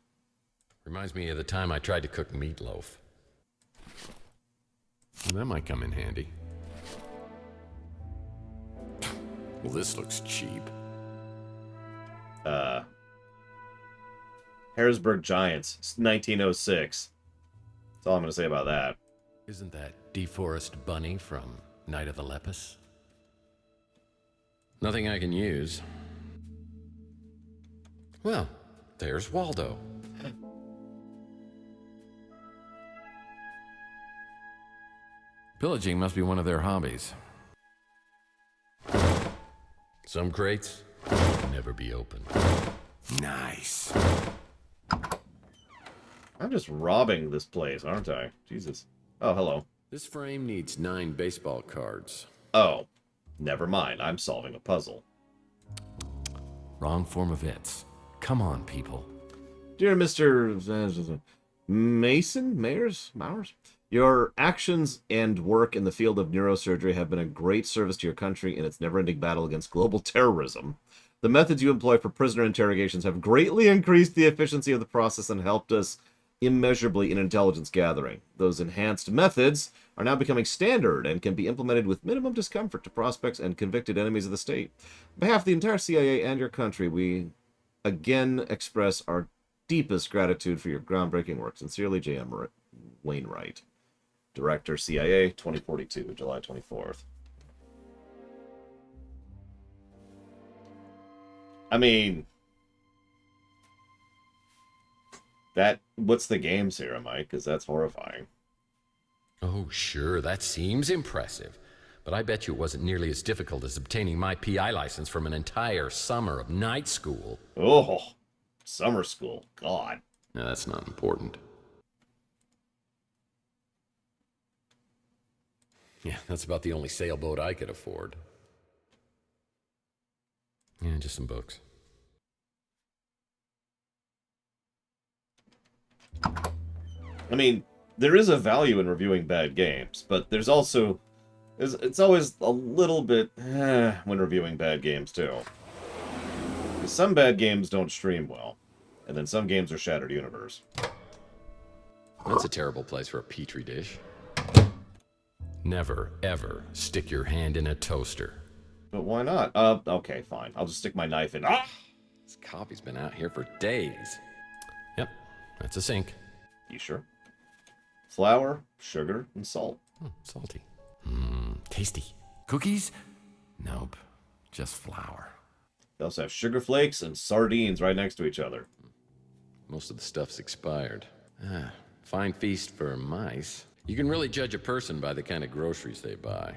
[SPEAKER 2] Reminds me of the time I tried to cook meatloaf. That might come in handy. Well, this looks cheap.
[SPEAKER 1] Harrisburg Giants, 1906. That's all I'm going to say about that.
[SPEAKER 2] Isn't that DeForest Bunny from Night of the Lepus? Nothing I can use. Well, there's Waldo. Pillaging must be one of their hobbies. Some crates never be opened. Nice.
[SPEAKER 1] I'm just robbing this place, aren't I? Jesus. Oh, hello.
[SPEAKER 2] This frame needs 9 baseball cards.
[SPEAKER 1] Oh, never mind. I'm solving a puzzle.
[SPEAKER 2] Wrong form of its. Come on, people.
[SPEAKER 1] Dear Mr. Mowers, your actions and work in the field of neurosurgery have been a great service to your country in its never-ending battle against global terrorism. The methods you employ for prisoner interrogations have greatly increased the efficiency of the process and helped us immeasurably in intelligence gathering. Those enhanced methods are now becoming standard and can be implemented with minimum discomfort to prospects and convicted enemies of the state. On behalf of the entire CIA and your country, we again express our deepest gratitude for your groundbreaking work. Sincerely, J.M. Wainwright. Director, CIA, 2042, July 24th. I mean, what's the games here, Mike? Because that's horrifying.
[SPEAKER 2] Oh, sure, that seems impressive. But I bet you it wasn't nearly as difficult as obtaining my PI license from an entire summer of night school.
[SPEAKER 1] Oh, summer school. God.
[SPEAKER 2] No, that's not important. Yeah, that's about the only sailboat I could afford. Yeah, just some books.
[SPEAKER 1] I mean, there is a value in reviewing bad games, but there's also... It's always a little bit when reviewing bad games, too. Some bad games don't stream well, and then some games are Shattered Universe.
[SPEAKER 2] That's a terrible place for a petri dish. Never, ever stick your hand in a toaster.
[SPEAKER 1] But why not? Okay, fine. I'll just stick my knife in. Ah!
[SPEAKER 2] This coffee's been out here for days. Yep, that's a sink.
[SPEAKER 1] You sure? Flour, sugar, and salt.
[SPEAKER 2] Salty. Tasty. Cookies? Nope, just flour.
[SPEAKER 1] They also have sugar flakes and sardines right next to each other.
[SPEAKER 2] Most of the stuff's expired. Fine feast for mice. You can really judge a person by the kind of groceries they buy.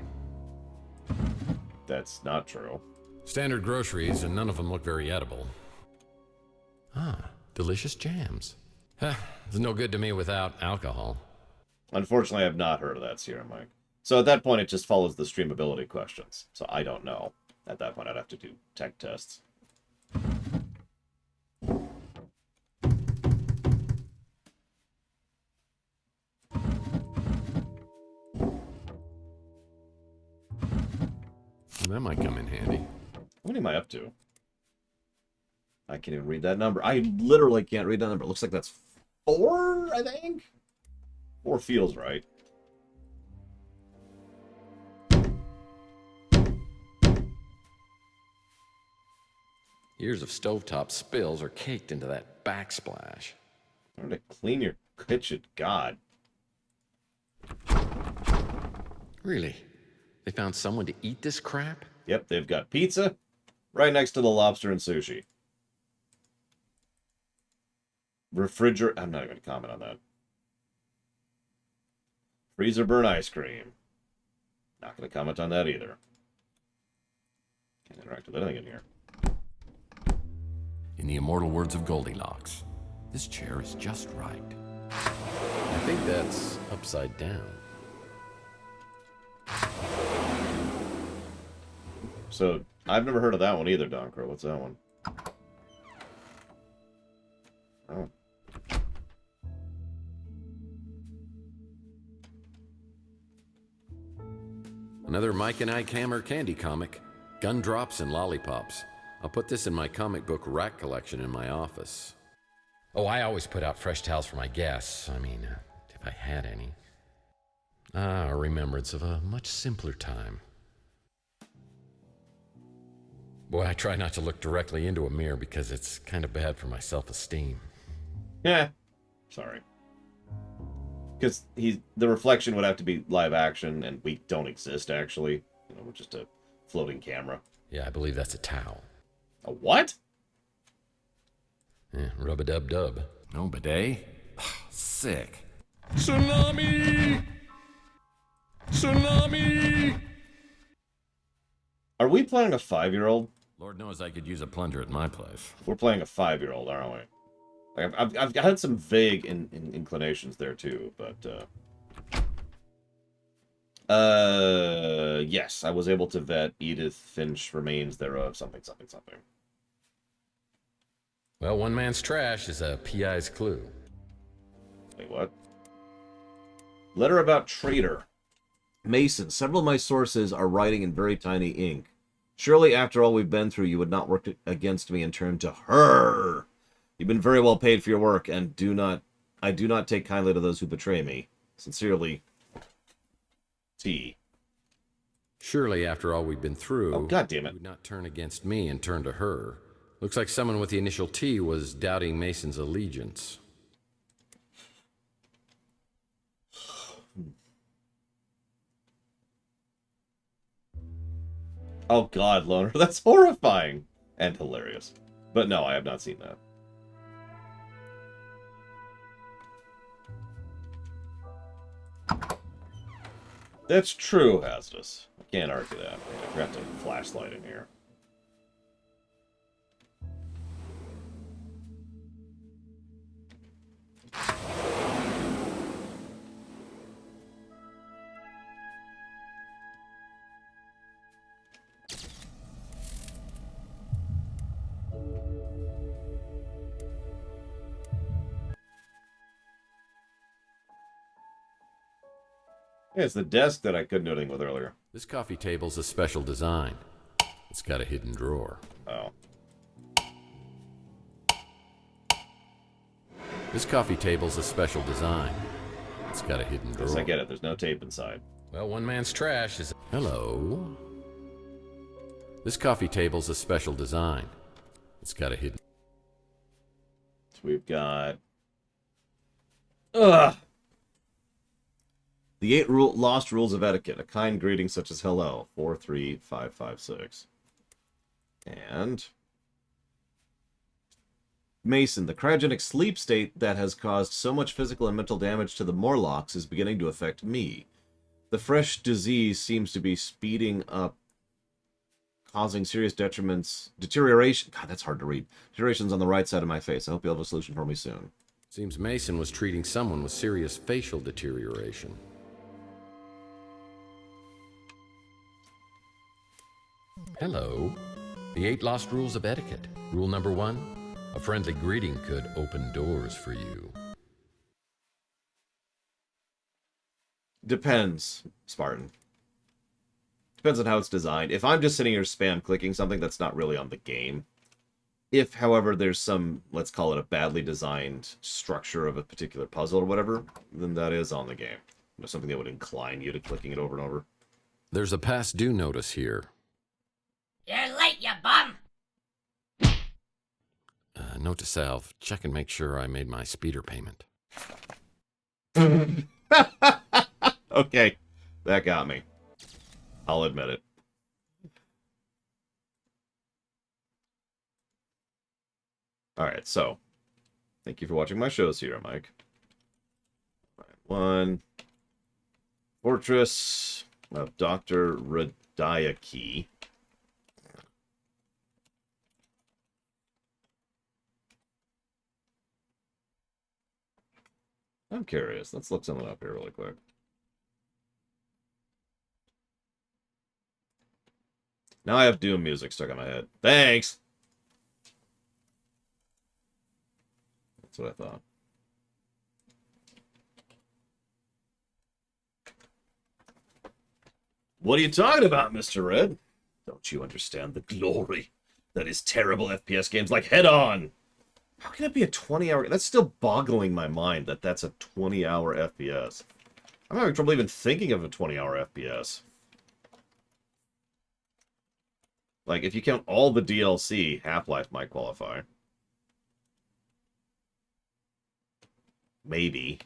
[SPEAKER 1] That's not true.
[SPEAKER 2] Standard groceries, and none of them look very edible. Delicious jams. It's no good to me without alcohol.
[SPEAKER 1] Unfortunately, I have not heard of that, Sierra Mike. So at that point, it just follows the streamability questions. So I don't know. At that point, I'd have to do tech tests.
[SPEAKER 2] That might come in handy.
[SPEAKER 1] What am I up to? I can't even read that number. I literally can't read that number. It looks like that's 4, I think? 4 feels right.
[SPEAKER 2] Years of stovetop spills are caked into that backsplash.
[SPEAKER 1] Learn to clean your kitchen, God.
[SPEAKER 2] Really? They found someone to eat this crap?
[SPEAKER 1] Yep, they've got pizza right next to the lobster and sushi. Refrigerator. I'm not even going to comment on that. Freezer burn ice cream. Not going to comment on that either. Can't interact with anything in here.
[SPEAKER 2] In the immortal words of Goldilocks, this chair is just right. I think that's upside down.
[SPEAKER 1] So, I've never heard of that one either, Don Crow. What's that one? Oh.
[SPEAKER 2] Another Mike and Ike Hammer candy comic. Gumdrops and lollipops. I'll put this in my comic book rack collection in my office. Oh, I always put out fresh towels for my guests. I mean, if I had any. Ah, a remembrance of a much simpler time. Boy, I try not to look directly into a mirror because it's kind of bad for my self-esteem.
[SPEAKER 1] Yeah. Sorry. Because the reflection would have to be live action, and we don't exist, actually. You know, we're just a floating camera.
[SPEAKER 2] Yeah, I believe that's a towel.
[SPEAKER 1] A what?
[SPEAKER 2] Yeah, rub-a-dub-dub.
[SPEAKER 23] No bidet? Sick.
[SPEAKER 2] Tsunami! Tsunami!
[SPEAKER 1] Are we playing a 5-year-old?
[SPEAKER 2] Lord knows I could use a plunger at my place.
[SPEAKER 1] We're playing a 5-year-old, aren't we? Like, I've had some vague inclinations there, too, but, yes, I was able to vet Edith Finch remains thereof, something, something, something.
[SPEAKER 2] Well, one man's trash is a PI's clue.
[SPEAKER 1] Wait, what? Letter about traitor. Mason, several of my sources are writing in very tiny ink. Surely, after all we've been through, you would not work against me and turn to her. You've been very well paid for your work, and I do not take kindly to those who betray me. Sincerely, T.
[SPEAKER 2] Surely, after all we've been through,
[SPEAKER 1] oh, God damn it,
[SPEAKER 2] you would not turn against me and turn to her. Looks like someone with the initial T was doubting Mason's allegiance.
[SPEAKER 1] Oh God, Loner, that's horrifying and hilarious. But no, I have not seen that. That's true, Hazardous. I can't argue that. I forgot to flashlight in here. Yeah, it's the desk that I couldn't do anything with earlier.
[SPEAKER 2] This coffee table's a special design. It's got a hidden drawer.
[SPEAKER 1] Oh.
[SPEAKER 2] This coffee table's a special design. It's got a hidden drawer.
[SPEAKER 1] Yes, I get it. There's no tape inside.
[SPEAKER 2] Well, one man's trash is... Hello. This coffee table's a special design. It's got a hidden...
[SPEAKER 1] So we've got... Ugh! The 8 lost rules of etiquette. A kind greeting such as hello. 43556. And... Mason, the cryogenic sleep state that has caused so much physical and mental damage to the Morlocks is beginning to affect me. The fresh disease seems to be speeding up, causing serious deterioration. God, that's hard to read. Deteriorations on the right side of my face. I hope you'll have a solution for me soon.
[SPEAKER 2] Seems Mason was treating someone with serious facial deterioration. Hello. The 8 lost rules of etiquette. Rule number 1. A friendly greeting could open doors for you.
[SPEAKER 1] Depends, Spartan. Depends on how it's designed. If I'm just sitting here spam clicking something, that's not really on the game. If, however, there's some, let's call it a badly designed structure of a particular puzzle or whatever, then that is on the game. You know, something that would incline you to clicking it over and over.
[SPEAKER 2] There's a past due notice here.
[SPEAKER 12] You're late, you bum!
[SPEAKER 2] Note to self, check and make sure I made my speeder payment.
[SPEAKER 1] Okay, that got me. I'll admit it. Alright, so. Thank you for watching my shows here, Mike. One. Fortress of Dr. Radiaki. I'm curious. Let's look something up here really quick. Now I have Doom music stuck in my head. Thanks! That's what I thought. What are you talking about, Mr. Red? Don't you understand the glory that is terrible FPS games like Head On? How can it be a 20-hour? That's still boggling my mind that that's a 20-hour FPS. I'm having trouble even thinking of a 20-hour FPS. Like, if you count all the DLC, Half-Life might qualify. Maybe.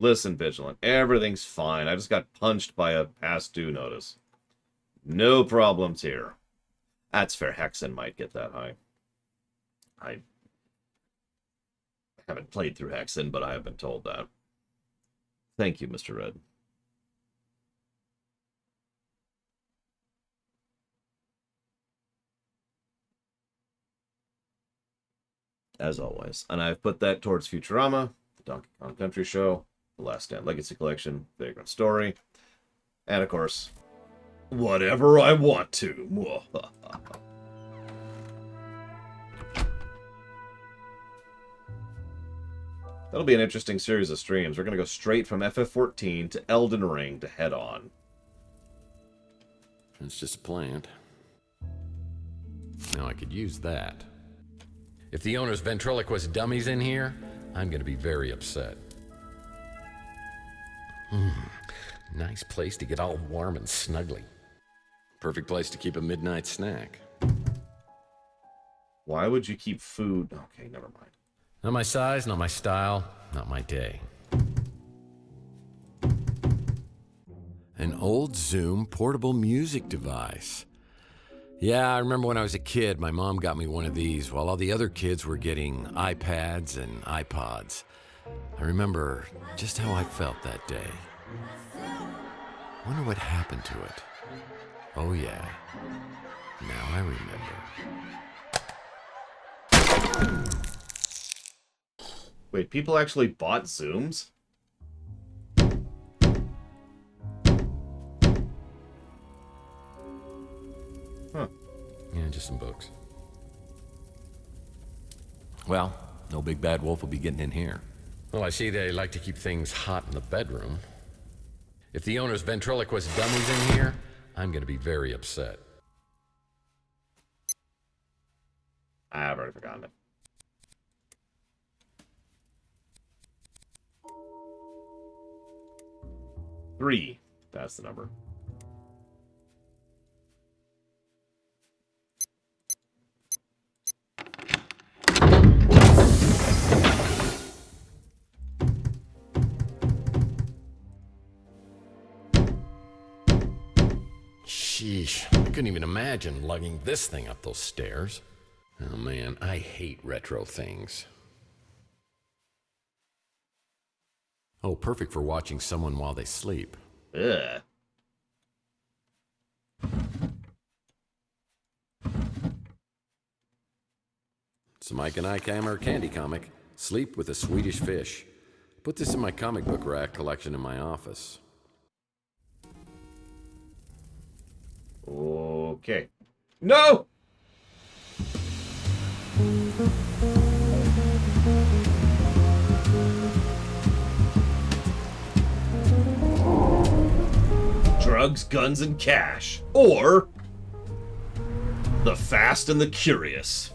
[SPEAKER 1] Listen, Vigilant, everything's fine. I just got punched by a past due notice. No problems here. That's fair. Hexen might get that high. I haven't played through Hexen, but I have been told that. Thank you, Mr. Red. As always. And I've put that towards Futurama, the Donkey Kong Country Show, The Last Stand Legacy Collection, Vagrant Story, and of course, whatever I want to. That'll be an interesting series of streams. We're going to go straight from FF14 to Elden Ring to head on.
[SPEAKER 2] It's just a plant. Now I could use that. If the owner's ventriloquist dummies in here, I'm going to be very upset. Nice place to get all warm and snuggly. Perfect place to keep a midnight snack.
[SPEAKER 1] Why would you keep food? Okay, never mind.
[SPEAKER 2] Not my size, not my style, not my day. An old Zoom portable music device. Yeah, I remember when I was a kid, my mom got me one of these while all the other kids were getting iPads and iPods. I remember just how I felt that day. Wonder what happened to it. Oh yeah, now I remember.
[SPEAKER 1] Wait, people actually bought Zooms? Huh.
[SPEAKER 2] Yeah, just some books. Well, no big bad wolf will be getting in here. Well, I see they like to keep things hot in the bedroom. If the owner's ventriloquist dummies in here, I'm going to be very upset.
[SPEAKER 1] I've already forgotten it. Three. That's the number.
[SPEAKER 2] Sheesh, I couldn't even imagine lugging this thing up those stairs. Oh man, I hate retro things. Oh, perfect for watching someone while they sleep.
[SPEAKER 1] Ugh.
[SPEAKER 2] It's a Mike and Ike Hammer candy comic. Sleep with a Swedish fish. Put this in my comic book rack collection in my office.
[SPEAKER 1] Okay. No! Drugs, guns, and cash. Or The Fast and the Curious.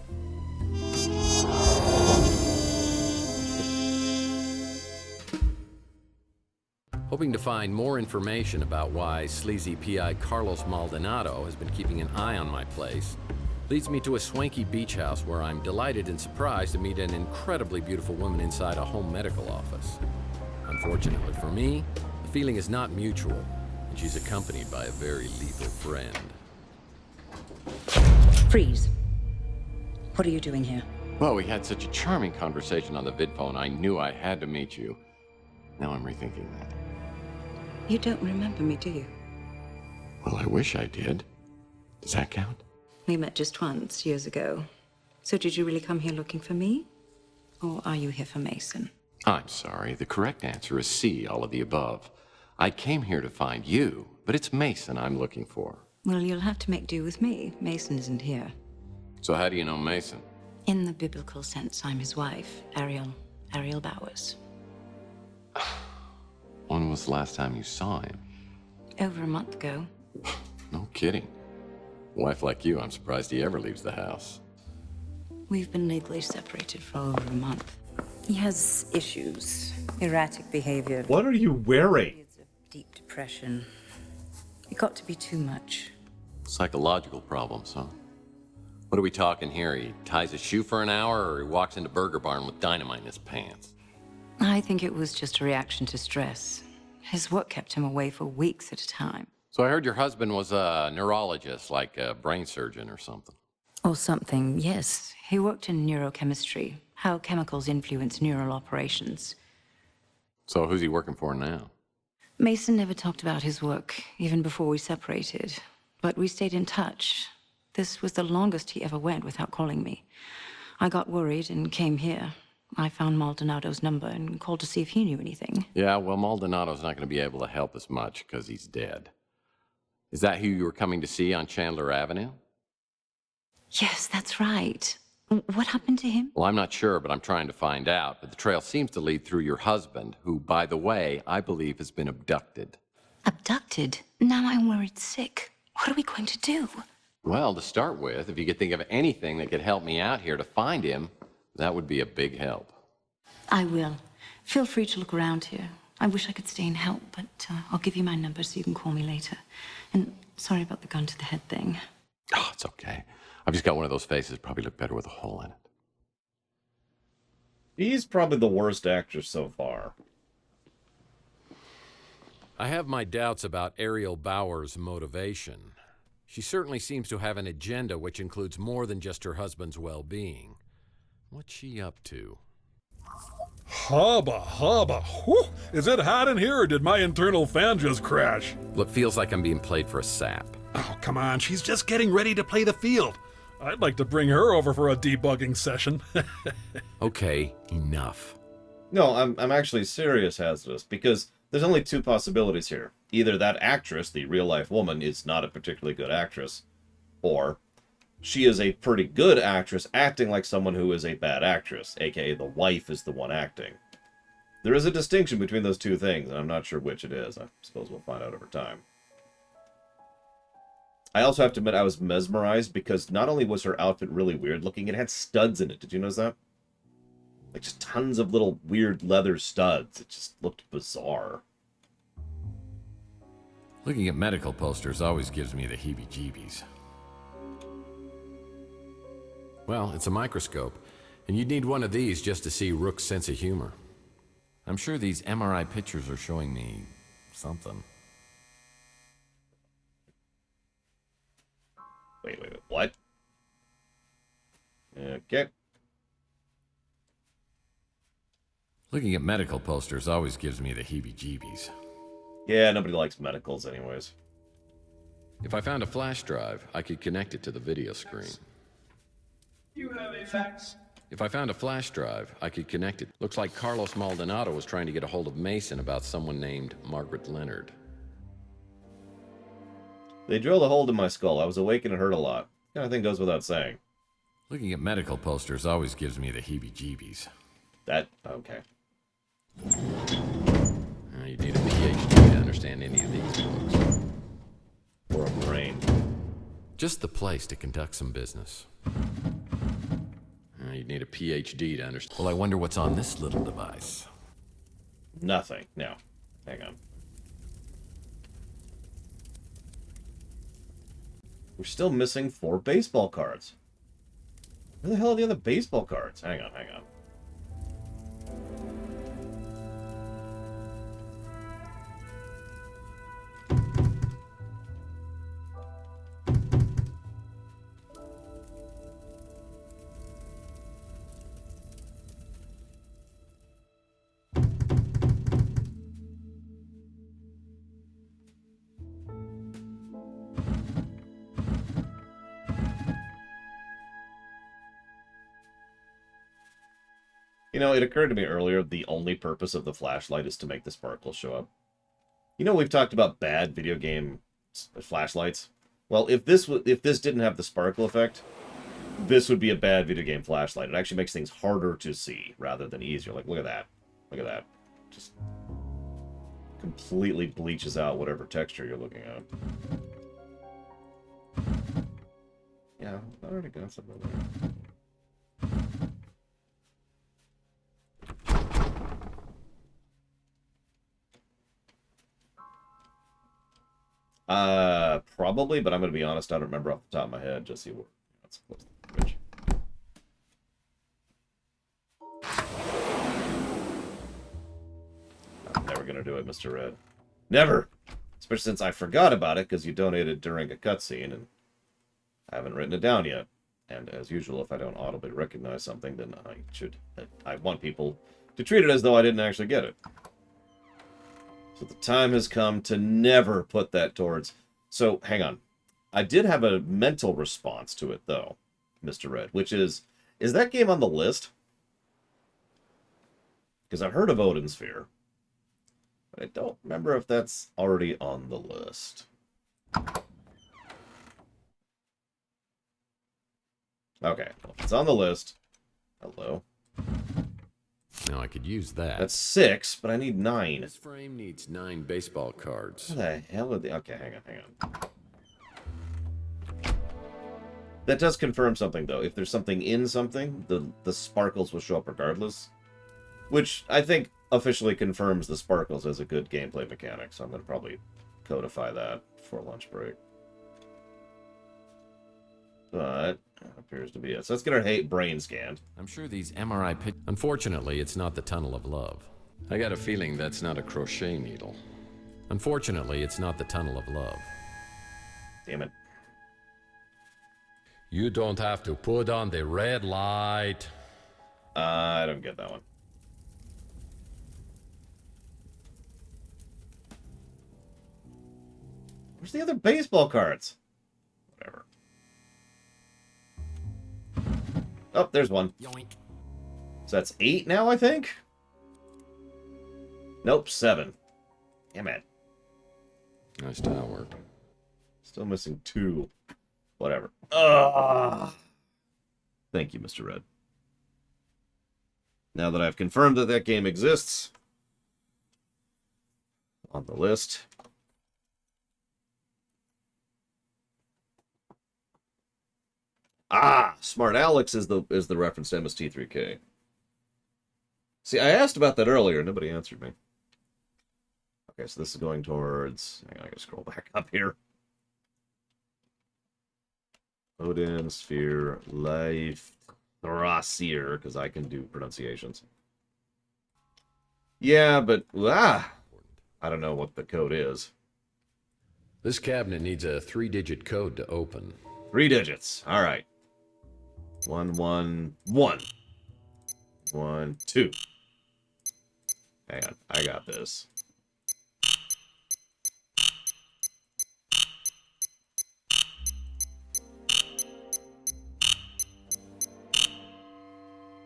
[SPEAKER 2] Hoping to find more information about why sleazy PI Carlos Maldonado has been keeping an eye on my place leads me to a swanky beach house where I'm delighted and surprised to meet an incredibly beautiful woman inside a home medical office. Unfortunately for me, the feeling is not mutual, and she's accompanied by a very lethal friend.
[SPEAKER 16] Freeze. What are you doing here?
[SPEAKER 2] Well, we had such a charming conversation on the vidphone, I knew I had to meet you. Now I'm rethinking that.
[SPEAKER 16] You don't remember me, do you?
[SPEAKER 2] Well, I wish I did. Does that count?
[SPEAKER 16] We met just once, years ago. So did you really come here looking for me? Or are you here for Mason?
[SPEAKER 2] I'm sorry. The correct answer is C, all of the above. I came here to find you, but it's Mason I'm looking for.
[SPEAKER 16] Well, you'll have to make do with me. Mason isn't here.
[SPEAKER 2] So how do you know Mason?
[SPEAKER 16] In the biblical sense, I'm his wife, Ariel Bowers.
[SPEAKER 23] When was the last time you saw him?
[SPEAKER 16] Over a month ago.
[SPEAKER 23] No kidding. A wife like you, I'm surprised he ever leaves the house.
[SPEAKER 16] We've been legally separated for over a month. He has issues, erratic behavior.
[SPEAKER 1] What are you wearing?
[SPEAKER 16] Periods of deep depression. It got to be too much.
[SPEAKER 23] Psychological problems, huh? What are we talking here? He ties a shoe for an hour, or he walks into Burger Barn with dynamite in his pants?
[SPEAKER 16] I think it was just a reaction to stress. His work kept him away for weeks at a time.
[SPEAKER 23] So I heard your husband was a neurologist, like a brain surgeon or something.
[SPEAKER 16] Or something, yes. He worked in neurochemistry, how chemicals influence neural operations.
[SPEAKER 23] So who's he working for now?
[SPEAKER 16] Mason never talked about his work, even before we separated. But we stayed in touch. This was the longest he ever went without calling me. I got worried and came here. I found Maldonado's number and called to see if he knew anything.
[SPEAKER 23] Yeah, well, Maldonado's not going to be able to help us much because he's dead. Is that who you were coming to see on Chandler Avenue?
[SPEAKER 16] Yes, that's right. What happened to him?
[SPEAKER 23] Well, I'm not sure, but I'm trying to find out. But the trail seems to lead through your husband, who, by the way, I believe has been abducted.
[SPEAKER 16] Abducted? Now I'm worried sick. What are we going to do?
[SPEAKER 23] Well, to start with, if you could think of anything that could help me out here to find him, that would be a big help.
[SPEAKER 16] I will. Feel free to look around here. I wish I could stay and help, but I'll give you my number so you can call me later. And sorry about the gun to the head thing.
[SPEAKER 23] Oh, it's okay. I've just got one of those faces. Probably look better with a hole in it.
[SPEAKER 1] He's probably the worst actor so far.
[SPEAKER 2] I have my doubts about Ariel Bauer's motivation. She certainly seems to have an agenda which includes more than just her husband's well-being. What's she up to?
[SPEAKER 5] Hubba, hubba. Whew. Is it hot in here, or did my internal fan just crash?
[SPEAKER 2] Well, it feels like I'm being played for a sap.
[SPEAKER 5] Oh, come on. She's just getting ready to play the field. I'd like to bring her over for a debugging session.
[SPEAKER 2] Okay, enough.
[SPEAKER 1] No, I'm actually serious, Hazardous, because there's only two possibilities here. Either that actress, the real-life woman, is not a particularly good actress, or she is a pretty good actress acting like someone who is a bad actress, aka the wife is the one acting. There is a distinction between those two things, and I'm not sure which it is. I suppose we'll find out over time. I also have to admit I was mesmerized because not only was her outfit really weird looking, it had studs in it. Did you notice that? Like just tons of little weird leather studs. It just looked bizarre.
[SPEAKER 2] Looking at medical posters always gives me the heebie-jeebies. Well, it's a microscope, and you'd need one of these just to see Rook's sense of humor. I'm sure these MRI pictures are showing me something.
[SPEAKER 1] Wait, what? Okay.
[SPEAKER 2] Looking at medical posters always gives me the heebie-jeebies.
[SPEAKER 1] Yeah, nobody likes medicals anyways.
[SPEAKER 2] If I found a flash drive, I could connect it to the video screen.
[SPEAKER 17] You have a fax?
[SPEAKER 2] If I found a flash drive, I could connect it. Looks like Carlos Maldonado was trying to get a hold of Mason about someone named Margaret Leonard.
[SPEAKER 1] They drilled a hole in my skull. I was awake and it hurt a lot. Kind of thing goes without saying.
[SPEAKER 2] Looking at medical posters always gives me the heebie-jeebies.
[SPEAKER 1] Okay.
[SPEAKER 2] You need a PhD to understand any of these books.
[SPEAKER 1] Or a brain.
[SPEAKER 2] Just the place to conduct some business. You'd need a PhD to understand. Well, I wonder what's on this little device.
[SPEAKER 1] Nothing. No. Hang on. We're still missing 4 baseball cards. Where the hell are the other baseball cards? Hang on. You know, it occurred to me earlier, the only purpose of the flashlight is to make the sparkles show up. You know, we've talked about bad video game flashlights. Well, if this didn't have the sparkle effect, this would be a bad video game flashlight. It actually makes things harder to see rather than easier. Like, look at that. Look at that. Just completely bleaches out whatever texture you're looking at. Yeah, I already got something there. Probably, but I'm going to be honest, I don't remember off the top of my head. Just see what that's supposed to be. I'm never going to do it, Mr. Red. Never! Especially since I forgot about it because you donated during a cutscene and I haven't written it down yet. And as usual, if I don't audibly recognize something, then I want people to treat it as though I didn't actually get it. So the time has come to never put that towards... So, hang on. I did have a mental response to it, though, Mr. Red, which is that game on the list? Because I've heard of Odin Sphere, but I don't remember if that's already on the list. Okay, well, if it's on the list. Hello.
[SPEAKER 2] Now I could use that.
[SPEAKER 1] That's 6, but I need 9.
[SPEAKER 2] This frame needs 9 baseball cards.
[SPEAKER 1] What the hell are they? Okay, hang on. That does confirm something, though. If there's something in something, the sparkles will show up regardless. Which I think officially confirms the sparkles as a good gameplay mechanic, so I'm going to probably codify that before lunch break. But that appears to be it. So let's get our brain scanned.
[SPEAKER 2] I'm sure these MRI pictures... Unfortunately, it's not the Tunnel of Love. I got a feeling that's not a crochet needle. Unfortunately, it's not the Tunnel of Love.
[SPEAKER 1] Damn it.
[SPEAKER 2] You don't have to put on the red light.
[SPEAKER 1] I don't get that one. Where's the other baseball cards? Whatever. Oh, there's one.
[SPEAKER 2] Yoink.
[SPEAKER 1] So that's 8 now, I think? Nope, 7. Damn it.
[SPEAKER 2] Nice tile work.
[SPEAKER 1] Still missing 2. Whatever. Thank you, Mr. Red. Now that I've confirmed that that game exists on the list. Smart Alex is the reference to MST3K. See, I asked about that earlier. Nobody answered me. Okay, so this is going towards... Hang on, I gotta scroll back up here. Odin, Sphere, Life, Thrasir, because I can do pronunciations. Yeah, but... I don't know what the code is.
[SPEAKER 2] This cabinet needs a 3-digit code to open.
[SPEAKER 1] 3 digits. All right. 1, 1, 1. 1, 2. Hang on. I got this.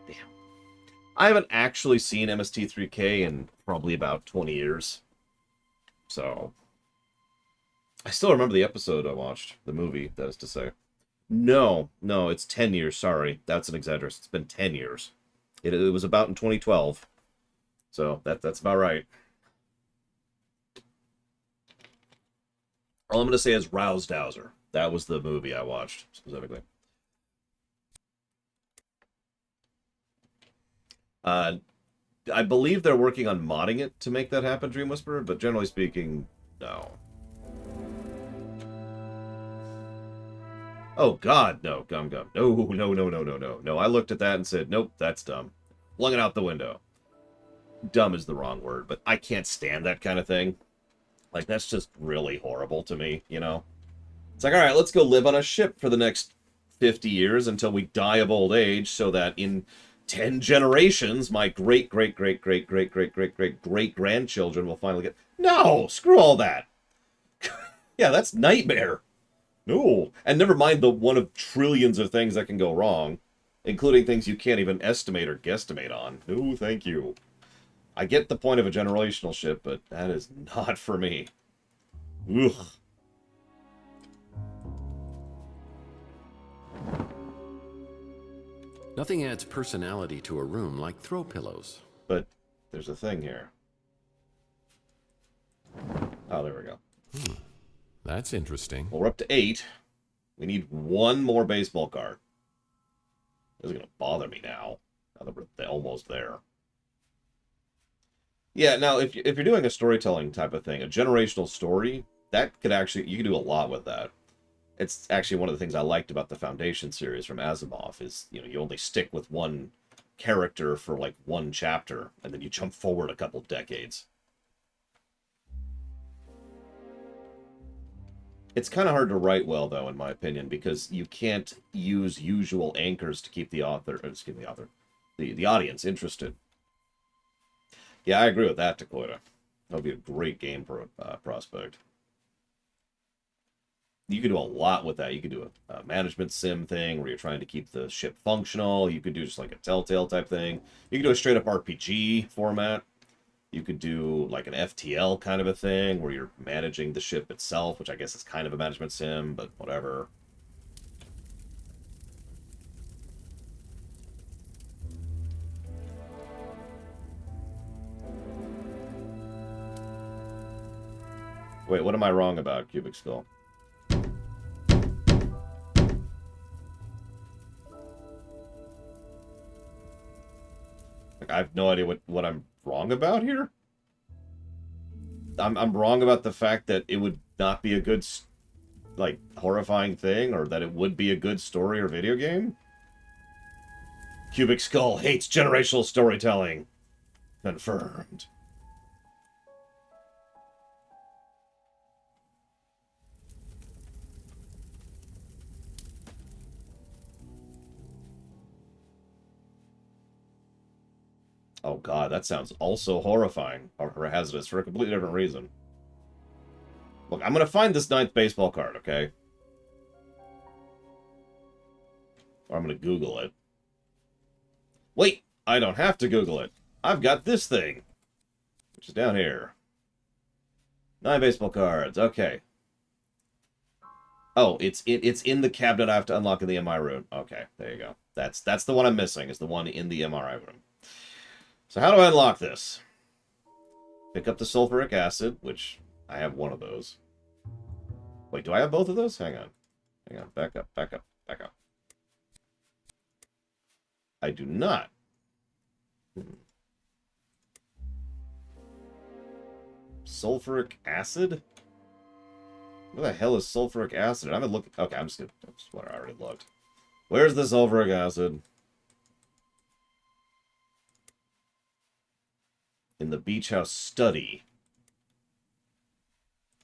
[SPEAKER 1] Damn. I haven't actually seen MST3K in probably about 20 years. So... I still remember the episode I watched. The movie, that is to say. No, it's 10 years, sorry. That's an exaggeration. It's been 10 years. It was about in 2012. So, that's about right. All I'm going to say is Rousdowser. That was the movie I watched, specifically. I believe they're working on modding it to make that happen, Dream Whisperer, but generally speaking, no. Oh, God, no, Gum. No. I looked at that and said, nope, that's dumb. Flung it out the window. Dumb is the wrong word, but I can't stand that kind of thing. Like, that's just really horrible to me, you know? It's like, all right, let's go live on a ship for the next 50 years until we die of old age so that in 10 generations, my great-great-great-great-great-great-great-great-grandchildren will finally get... No! Screw all that! Yeah, that's nightmare. No. And never mind the one of trillions of things that can go wrong, including things you can't even estimate or guesstimate on. No, thank you. I get the point of a generational ship, but that is not for me. Ugh.
[SPEAKER 2] Nothing adds personality to a room like throw pillows.
[SPEAKER 1] But there's a thing here. Oh, there we go.
[SPEAKER 2] That's interesting.
[SPEAKER 1] Well, we're up to 8. We need one more baseball card. This is going to bother me now that we're almost there. Yeah, now, if you're doing a storytelling type of thing, a generational story, that could actually, you can do a lot with that. It's actually one of the things I liked about the Foundation series from Asimov is, you know, you only stick with one character for like one chapter, and then you jump forward a couple decades. It's kind of hard to write well, though, in my opinion, because you can't use usual anchors to keep the the audience interested. Yeah, I agree with that, Dakota. That would be a great game prospect. You could do a lot with that. You could do a management sim thing where you're trying to keep the ship functional. You could do just like a Telltale type thing. You could do a straight up RPG format. You could do like an FTL kind of a thing where you're managing the ship itself, which I guess is kind of a management sim, but whatever. Wait, what am I wrong about, Cubic Skull? Like, I have no idea what I'm wrong about here. I'm wrong about the fact that it would not be a good, like, horrifying thing, or that it would be a good story or video game? Cubic Skull hates generational storytelling. Confirmed. Oh god, that sounds also horrifying, or hazardous, for a completely different reason. Look, I'm gonna find this 9th baseball card, okay? Or I'm gonna Google it. Wait, I don't have to Google it. I've got this thing, which is down here. 9 baseball cards, okay. Oh, it's in the cabinet I have to unlock in the MI room. Okay, there you go. That's the one I'm missing, is the one in the MRI room. So how do I unlock this? Pick up the sulfuric acid, which I have one of those. Wait, do I have both of those? Hang on. Hang on. Back up, back up, back up. I do not. Sulfuric acid? Where the hell is sulfuric acid? I'm gonna look. Okay, I'm just gonna. That's what I already looked. Where's the sulfuric acid? In the beach house study.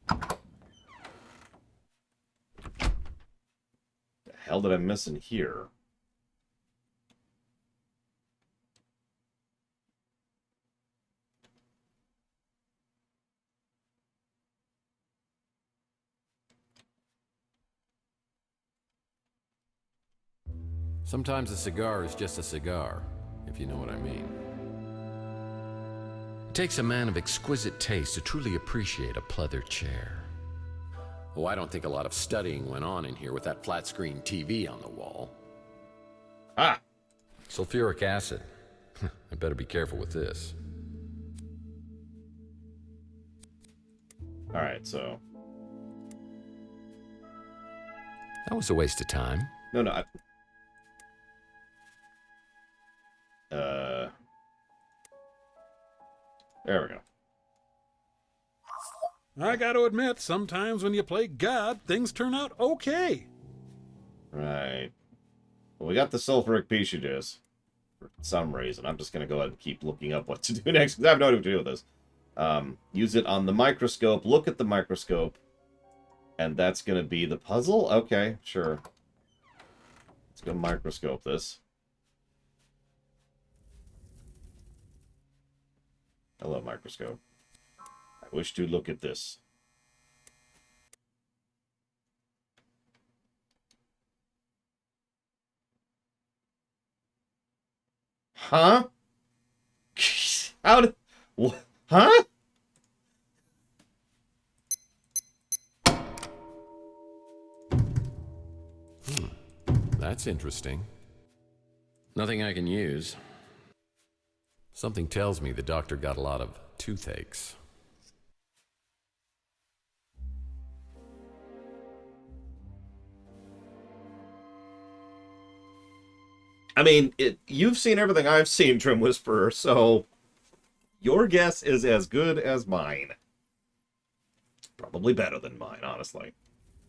[SPEAKER 1] The hell did I miss in here?
[SPEAKER 2] Sometimes a cigar is just a cigar, if you know what I mean. It takes a man of exquisite taste to truly appreciate a pleather chair. Oh, I don't think a lot of studying went on in here with that flat-screen TV on the wall.
[SPEAKER 1] Ah!
[SPEAKER 2] Sulfuric acid. I better be careful with this.
[SPEAKER 1] Alright, so...
[SPEAKER 2] That was a waste of time.
[SPEAKER 1] No, no, there we go.
[SPEAKER 5] I gotta admit, sometimes when you play God, things turn out okay.
[SPEAKER 1] Right. Well, we got the sulfuric petri dish for some reason. I'm just going to go ahead and keep looking up what to do next, because I have no idea what to do with this. Use it on the microscope. Look at the microscope. And that's going to be the puzzle? Okay, sure. Let's go microscope this. Hello, microscope. I wish to look at this. Huh? How did... Huh?
[SPEAKER 2] That's interesting. Nothing I can use. Something tells me the doctor got a lot of toothaches.
[SPEAKER 1] I mean, you've seen everything I've seen, Trim Whisperer, so your guess is as good as mine. Probably better than mine, honestly.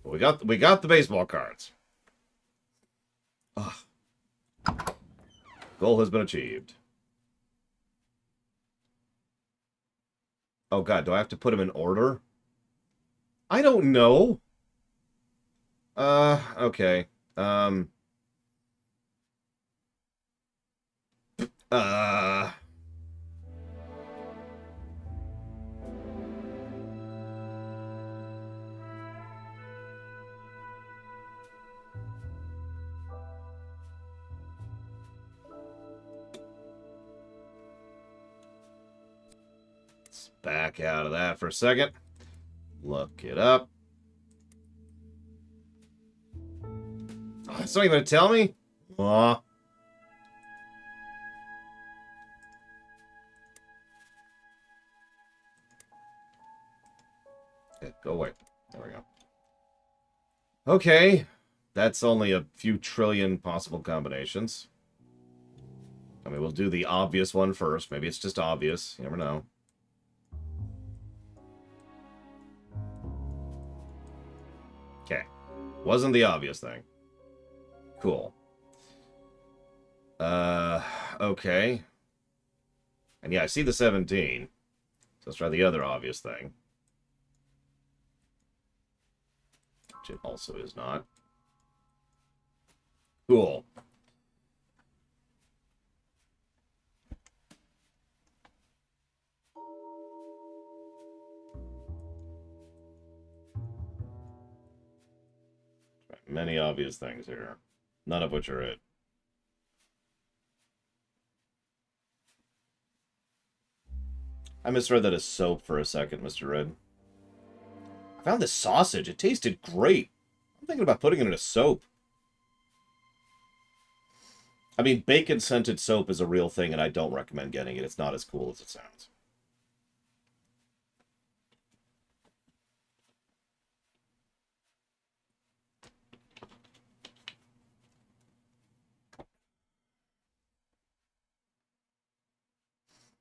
[SPEAKER 1] But we got the baseball cards. Ugh. Goal has been achieved. Oh god, do I have to put them in order? I don't know. Okay. Let's back out of that for a second. Look it up. Oh, it's not even going to tell me? Aw. Okay, go away. There we go. Okay. That's only a few trillion possible combinations. I mean, we'll do the obvious one first. Maybe it's just obvious. You never know. Okay. Wasn't the obvious thing. Cool. Okay. And yeah, I see the 17. So let's try the other obvious thing. Which it also is not. Cool. Many obvious things here. None of which are it. I misread that as soap for a second, Mr. Red. I found this sausage. It tasted great. I'm thinking about putting it in a soap. I mean, bacon-scented soap is a real thing, and I don't recommend getting it. It's not as cool as it sounds.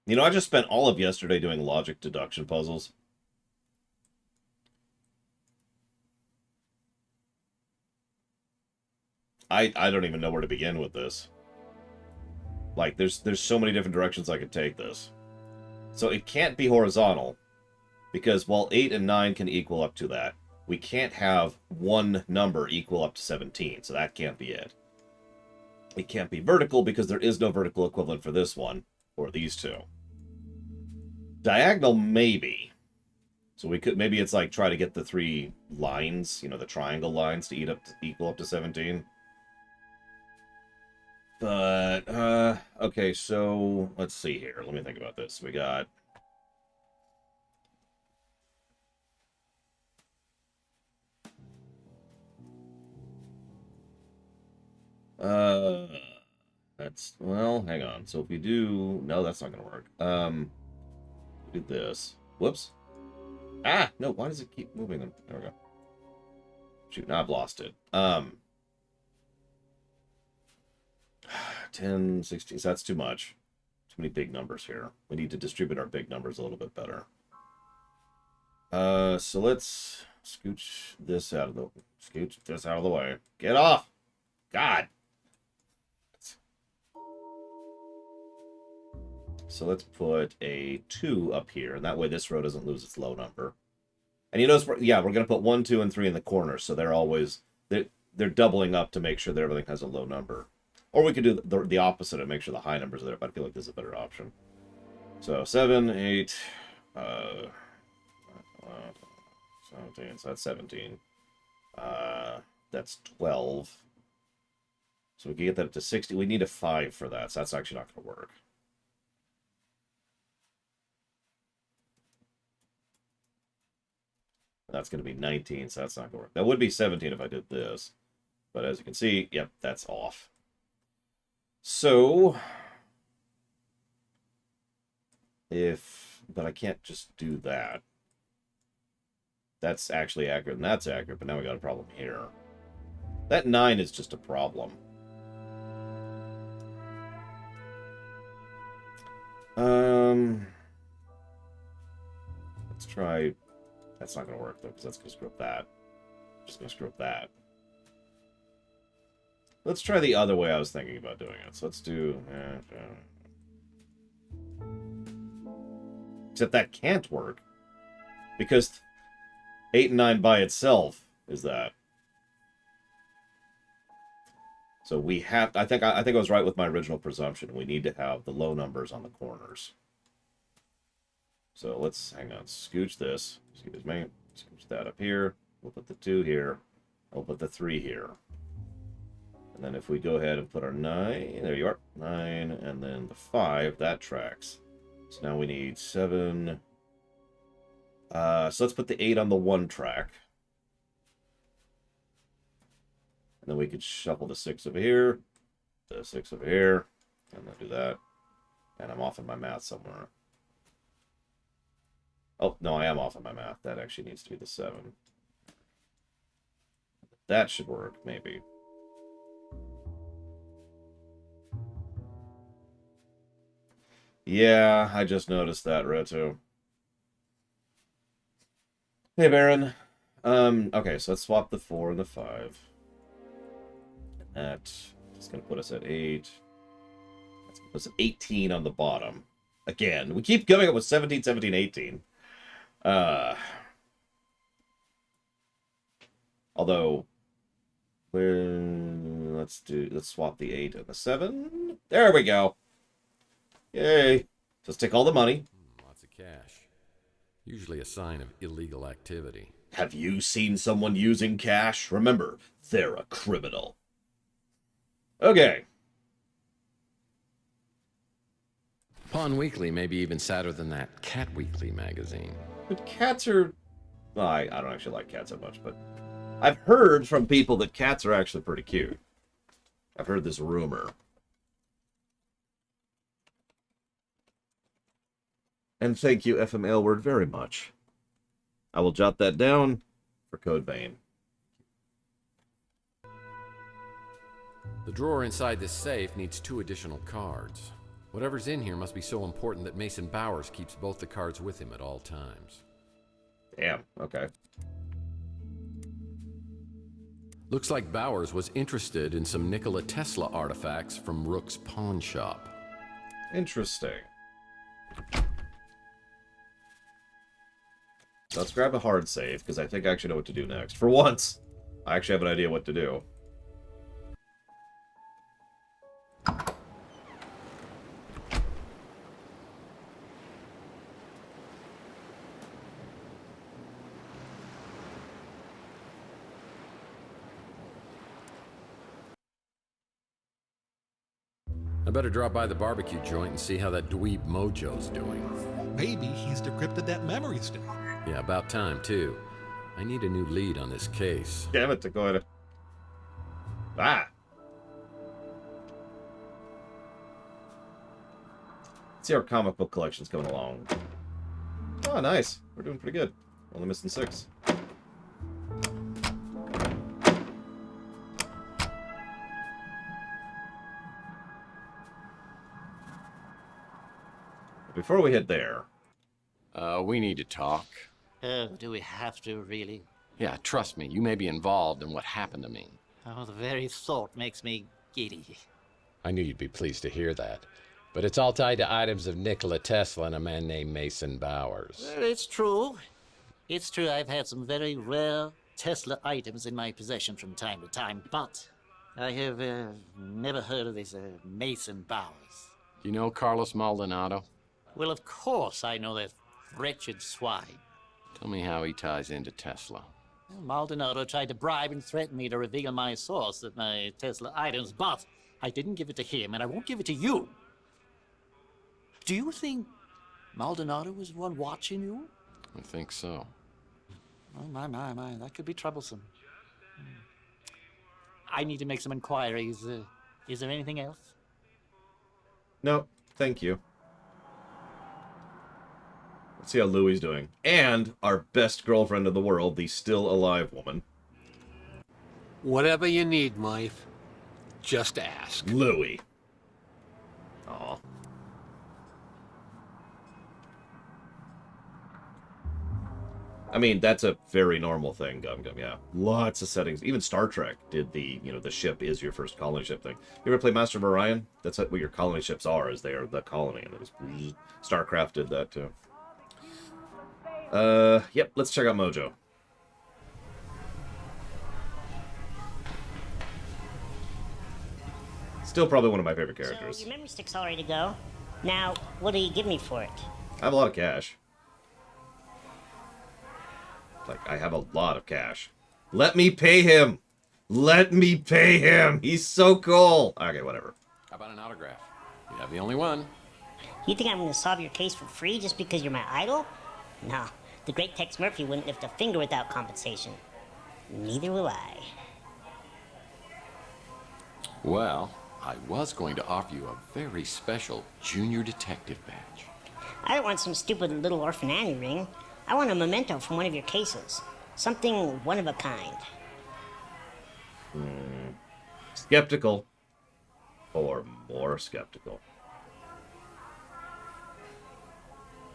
[SPEAKER 1] You know, I just spent all of yesterday doing logic deduction puzzles. I don't even know where to begin with this. Like, there's so many different directions I could take this. So it can't be horizontal, because while 8 and 9 can equal up to that, we can't have one number equal up to 17, so that can't be it. It can't be vertical, because there is no vertical equivalent for this one, or these two. Diagonal, maybe. So we could, maybe it's like try to get the 3 lines, you know, the triangle lines to equal up to 17. But, okay, so let's see here. Let me think about this. We got... that's, well, hang on. So if we do, no, that's not gonna work. Do this. Whoops. Ah, no, why does it keep moving them? There we go. Shoot, now I've lost it. 10, 16, so that's too much. Too many big numbers here. We need to distribute our big numbers a little bit better. So let's scooch this out of the way. Get off! God! So let's put a 2 up here, and that way this row doesn't lose its low number. And you notice, yeah, we're going to put 1, 2, and 3 in the corners, so they're always, they're doubling up to make sure that everything has a low number. Or we could do the opposite and make sure the high numbers are there, but I feel like this is a better option. So 7, 8, 17, so that's 17. That's 12. So we can get that up to 60. We need a 5 for that, so that's actually not going to work. That's going to be 19, so that's not going to work. That would be 17 if I did this. But as you can see, yep, that's off. So, but I can't just do that. That's actually accurate, and that's accurate, but now we got a problem here. That 9 is just a problem. Let's try... That's not going to work, though, because that's going to screw up that. Just going to screw up that. Let's try the other way I was thinking about doing it. So let's do... Except that can't work. Because 8 and 9 by itself is that. So we have... I think I was right with my original presumption. We need to have the low numbers on the corners. So let's... Hang on. Scooch this. Excuse me. Scooch that up here. We'll put the 2 here. We'll put the 3 here. And then if we go ahead and put our 9, there you are, 9, and then the 5, that tracks. So now we need 7. So let's put the 8 on the 1 track. And then we could shuffle the 6 over here, the 6 over here, and then do that. And I'm off in my math somewhere. Oh, no, I am off in my math. That actually needs to be the 7. That should work, maybe. Yeah, I just noticed that, Reto. Hey, Baron. Okay, so let's swap the 4 and the 5. And that's going to put us at 8. That's going to put us at 18 on the bottom. Again, we keep coming up with 17, 17, 18. Although, let's swap the 8 and the 7. There we go. Yay. Just take all the money.
[SPEAKER 2] Lots of cash. Usually a sign of illegal activity.
[SPEAKER 1] Have you seen someone using cash? Remember, they're a criminal. Okay.
[SPEAKER 2] Pawn Weekly may be even sadder than that Cat Weekly magazine.
[SPEAKER 1] But cats are... Well, I don't actually like cats that much, but I've heard from people that cats are actually pretty cute. I've heard this rumor. And thank you, FM Aylward, very much. I will jot that down for Code Vein.
[SPEAKER 2] The drawer inside this safe needs 2 additional cards. Whatever's in here must be so important that Mason Bowers keeps both the cards with him at all times.
[SPEAKER 1] Damn, okay.
[SPEAKER 2] Looks like Bowers was interested in some Nikola Tesla artifacts from Rook's pawn shop.
[SPEAKER 1] Interesting. Let's grab a hard save, because I think I actually know what to do next. For once, I actually have an idea what to do.
[SPEAKER 2] I better drop by the barbecue joint and see how that dweeb Mojo's doing.
[SPEAKER 5] Maybe he's decrypted that memory stick.
[SPEAKER 2] Yeah, about time, too. I need a new lead on this case.
[SPEAKER 1] Damn it, Dakota. Ah! Let's see how our comic book collection's coming along. Oh, nice. We're doing pretty good. Only missing 6. Before we head there...
[SPEAKER 2] We need to talk.
[SPEAKER 21] Oh, do we have to, really?
[SPEAKER 2] Yeah, trust me, you may be involved in what happened to me.
[SPEAKER 21] Oh, the very thought makes me giddy.
[SPEAKER 2] I knew you'd be pleased to hear that. But it's all tied to items of Nikola Tesla and a man named Mason Bowers.
[SPEAKER 21] Well, it's true. It's true I've had some very rare Tesla items in my possession from time to time, but I have never heard of this Mason Bowers.
[SPEAKER 2] You know Carlos Maldonado?
[SPEAKER 21] Well, of course I know that wretched swine.
[SPEAKER 2] Tell me how he ties into Tesla.
[SPEAKER 21] Well, Maldonado tried to bribe and threaten me to reveal my source of my Tesla items, but I didn't give it to him, and I won't give it to you. Do you think Maldonado was the one watching you?
[SPEAKER 2] I think so.
[SPEAKER 21] Oh, my, that could be troublesome. I need to make some inquiries. Is there anything else?
[SPEAKER 1] No, thank you. Let's see how Louie's doing. And our best girlfriend in the world, the still alive woman.
[SPEAKER 10] Whatever you need, Mife. Just ask.
[SPEAKER 1] Louie. Aw. I mean, that's a very normal thing, Gum Gum, yeah. Lots of settings. Even Star Trek did the, the ship is your first colony ship thing. You ever play Master of Orion? That's what your colony ships are, is they are the colony. And it was, StarCraft did that, too. Yep, let's check out Mojo. Still probably one of my favorite characters.
[SPEAKER 12] So, your memory stick's all ready to go. Now, what do you give me for it?
[SPEAKER 1] I have a lot of cash. Like, I have a lot of cash. Let me pay him! Let me pay him! He's so cool! Okay, whatever.
[SPEAKER 23] How about an autograph? You have the only one.
[SPEAKER 12] You think I'm going to solve your case for free just because you're my idol? No, the great Tex Murphy wouldn't lift a finger without compensation. Neither will I.
[SPEAKER 23] Well, I was going to offer you a very special junior detective badge.
[SPEAKER 12] I don't want some stupid little orphan Annie ring. I want a memento from one of your cases. Something one of a kind.
[SPEAKER 1] Skeptical. Or more skeptical.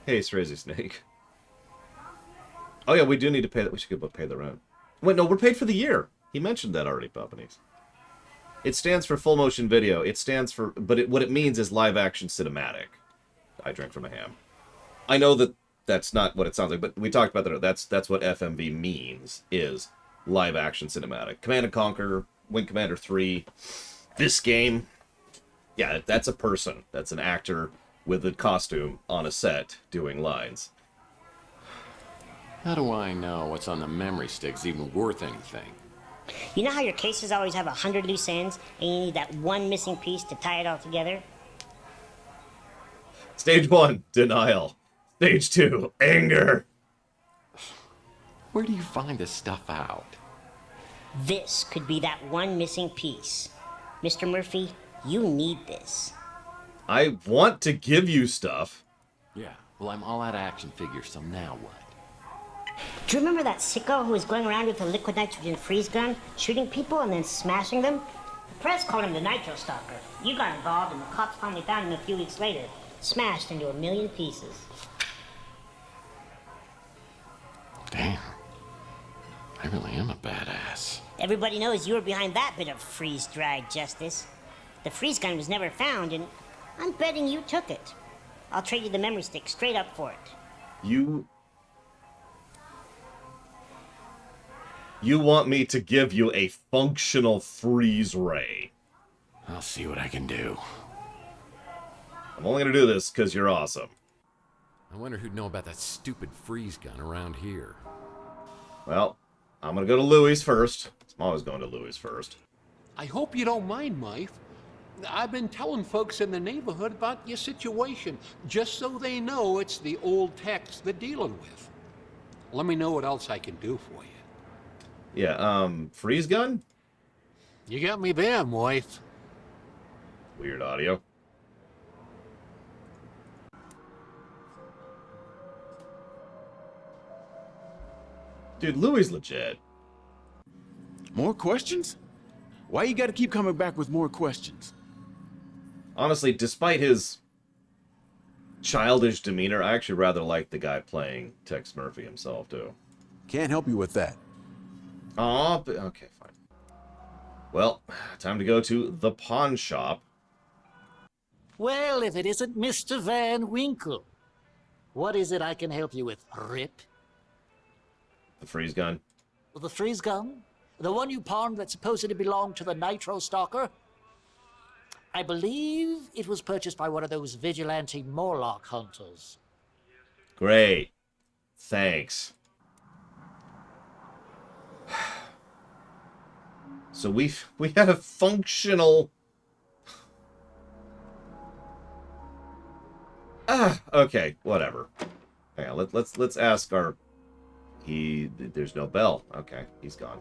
[SPEAKER 1] Hey, Crazy Snake. Oh yeah, we do need to pay that. We should go pay the rent. Wait, no, we're paid for the year. He mentioned that already, Puppanies. It stands for full motion video. It stands for, but what it means is live action cinematic. I drank from a ham. I know that that's not what it sounds like, but we talked about that. That's what FMV means, is live action cinematic. Command & Conquer, Wing Commander 3, this game. Yeah, that's a person. That's an actor with a costume on a set doing lines.
[SPEAKER 23] How do I know what's on the memory stick's even worth anything?
[SPEAKER 12] You know how your cases always have 100 loose ends, and you need that one missing piece to tie it all together?
[SPEAKER 1] Stage 1, denial. Stage 2, anger.
[SPEAKER 23] Where do you find this stuff out?
[SPEAKER 12] This could be that one missing piece. Mr. Murphy, you need this.
[SPEAKER 1] I want to give you stuff.
[SPEAKER 23] Yeah, well, I'm all out of action figures, so now what?
[SPEAKER 12] Do you remember that sicko who was going around with a liquid nitrogen freeze gun, shooting people and then smashing them? The press called him the Nitro Stalker. You got involved, and the cops finally found him a few weeks later, smashed into 1,000,000 pieces.
[SPEAKER 23] Damn. I really am a badass.
[SPEAKER 12] Everybody knows you were behind that bit of freeze-dried justice. The freeze gun was never found, and I'm betting you took it. I'll trade you the memory stick straight up for it.
[SPEAKER 1] You want me to give you a functional freeze ray.
[SPEAKER 23] I'll see what I can do.
[SPEAKER 1] I'm only going to do this because you're awesome.
[SPEAKER 2] I wonder who'd know about that stupid freeze gun around here.
[SPEAKER 1] Well, I'm going to go to Louis first. I'm always going to Louis first.
[SPEAKER 10] I hope you don't mind, Mife. I've been telling folks in the neighborhood about your situation, just so they know it's the old Tex they're dealing with. Let me know what else I can do for you.
[SPEAKER 1] Yeah, freeze gun?
[SPEAKER 10] You got me there, Mife.
[SPEAKER 1] Weird audio. Dude, Louis legit.
[SPEAKER 24] More questions? Why you gotta keep coming back with more questions?
[SPEAKER 1] Honestly, despite his childish demeanor, I actually rather like the guy playing Tex Murphy himself, too.
[SPEAKER 24] Can't help you with that.
[SPEAKER 1] Aw, okay, fine. Well, time to go to the pawn shop.
[SPEAKER 21] Well, if it isn't Mr. Van Winkle. What is it I can help you with, Rip?
[SPEAKER 1] The freeze gun.
[SPEAKER 21] The freeze gun? The one you pawned that supposedly belonged to the Nitro Stalker? I believe it was purchased by one of those vigilante Morlock hunters.
[SPEAKER 1] Great. Thanks. So we had a functional... okay, whatever. Hang on, let's ask our... There's no bell. Okay, he's gone.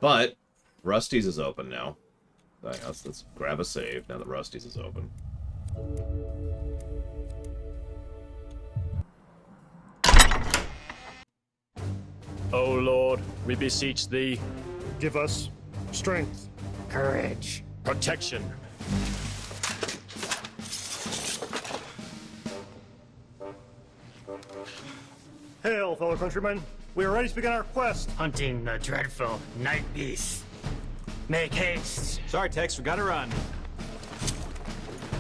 [SPEAKER 1] But Rusty's is open now. Alright, let's grab a save now that Rusty's is open.
[SPEAKER 18] O Lord, we beseech thee.
[SPEAKER 19] Give us strength,
[SPEAKER 18] Courage. Protection.
[SPEAKER 19] Hail, fellow countrymen. We are ready to begin our quest.
[SPEAKER 20] Hunting the dreadful night beast. Make haste.
[SPEAKER 18] Sorry, Tex, we gotta run.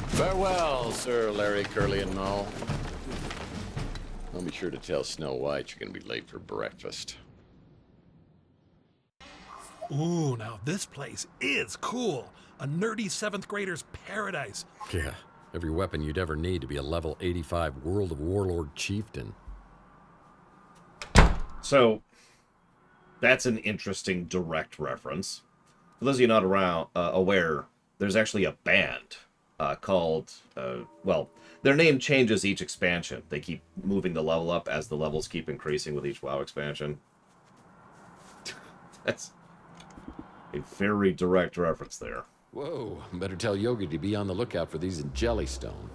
[SPEAKER 2] Farewell, Sir Larry, Curly, and all. I'll be sure to tell Snow White you're gonna be late for breakfast.
[SPEAKER 5] Ooh, now this place is cool. A nerdy 7th grader's paradise.
[SPEAKER 2] Yeah, every weapon you'd ever need to be a level 85 World of Warlord chieftain.
[SPEAKER 1] So, that's an interesting direct reference. For those of you not aware, there's actually a band called, well, their name changes each expansion. They keep moving the level up as the levels keep increasing with each WoW expansion. That's a very direct reference there.
[SPEAKER 2] Whoa, better tell Yogi to be on the lookout for these in Jellystone.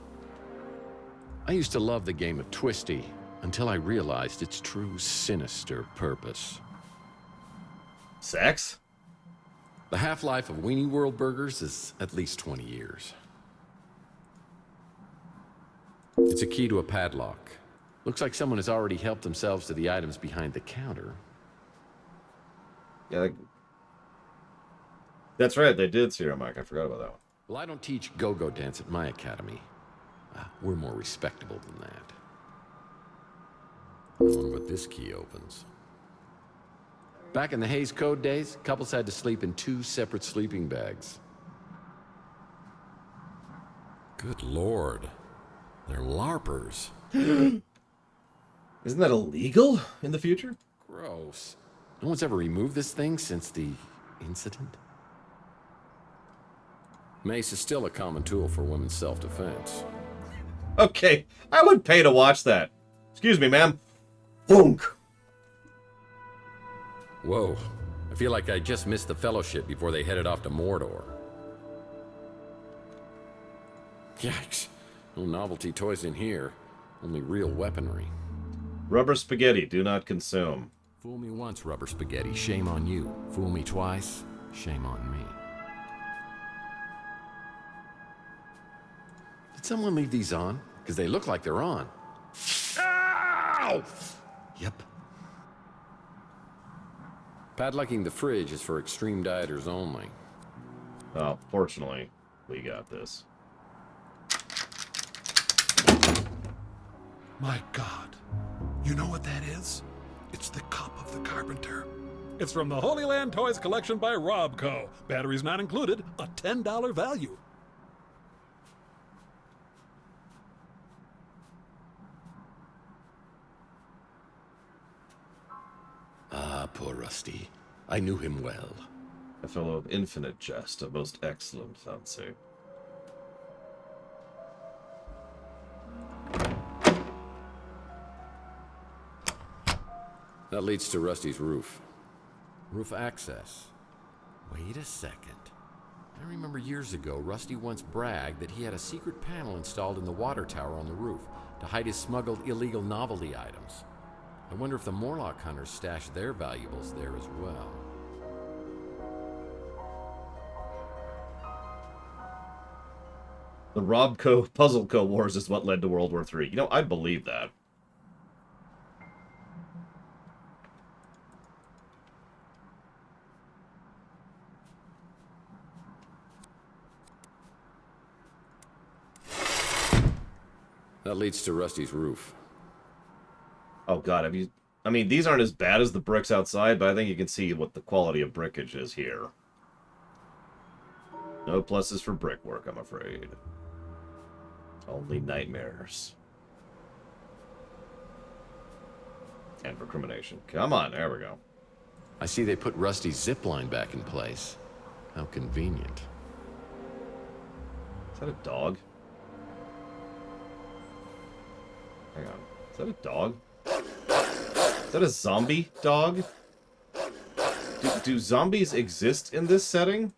[SPEAKER 2] I used to love the game of Twisty, until I realized its true sinister purpose.
[SPEAKER 1] Sex?
[SPEAKER 2] The half-life of Weenie World burgers is at least 20 years. It's a key to a padlock. Looks like someone has already helped themselves to the items behind the counter.
[SPEAKER 1] Yeah, that's right, they did, Sierra Mike. I forgot about that one.
[SPEAKER 2] Well, I don't teach go-go dance at my academy. We're more respectable than that. I wonder what this key opens. Back in the Hays Code days, couples had to sleep in 2 separate sleeping bags. Good lord. They're LARPers.
[SPEAKER 1] Isn't that illegal in the future?
[SPEAKER 2] Gross. No one's ever removed this thing since the incident? Mace is still a common tool for women's self-defense.
[SPEAKER 1] Okay, I would pay to watch that. Excuse me, ma'am. Boonk!
[SPEAKER 2] Whoa. I feel like I just missed the Fellowship before they headed off to Mordor. Yikes. No novelty toys in here. Only real weaponry.
[SPEAKER 1] Rubber spaghetti, do not consume.
[SPEAKER 2] Fool me once, rubber spaghetti. Shame on you. Fool me twice. Shame on me. Did someone leave these on? Because they look like they're on. Ow! Yep. Padlocking the fridge is for extreme dieters only.
[SPEAKER 1] Well, fortunately, we got this.
[SPEAKER 5] My God. You know what that is? It's the Cup of the Carpenter. It's from the Holy Land Toys collection by Robco. Batteries not included, a $10 value.
[SPEAKER 2] Ah, poor Rusty. I knew him well.
[SPEAKER 1] A fellow of infinite jest, a most excellent fancy.
[SPEAKER 2] That leads to Rusty's roof. Roof access. Wait a second. I remember years ago, Rusty once bragged that he had a secret panel installed in the water tower on the roof to hide his smuggled illegal novelty items. I wonder if the Morlock hunters stashed their valuables there as well.
[SPEAKER 1] The Robco Puzzle Co Wars is what led to World War III. You know, I believe that.
[SPEAKER 2] That leads to Rusty's roof.
[SPEAKER 1] Oh god, have you... I mean, these aren't as bad as the bricks outside, but I think you can see what the quality of brickage is here. No pluses for brickwork, I'm afraid. Only nightmares. And recrimination. Come on, there we go.
[SPEAKER 2] I see they put Rusty's zipline back in place. How convenient.
[SPEAKER 1] Is that a dog? Hang on. Is that a dog? Is that a zombie dog? Do zombies exist in this setting?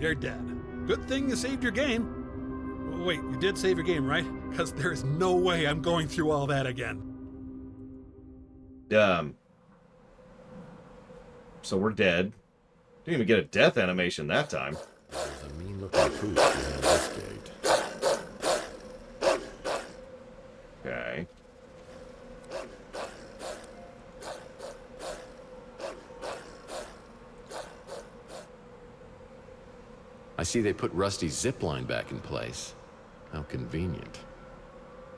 [SPEAKER 5] You're dead. Good thing you saved your game. Wait, you did save your game, right? Because there's no way I'm going through all that again.
[SPEAKER 1] So we're dead. Didn't even get a death animation that time.
[SPEAKER 2] There's a mean-looking pooch behind this gate.
[SPEAKER 1] Okay.
[SPEAKER 23] I see they put Rusty's zipline back in place. How convenient.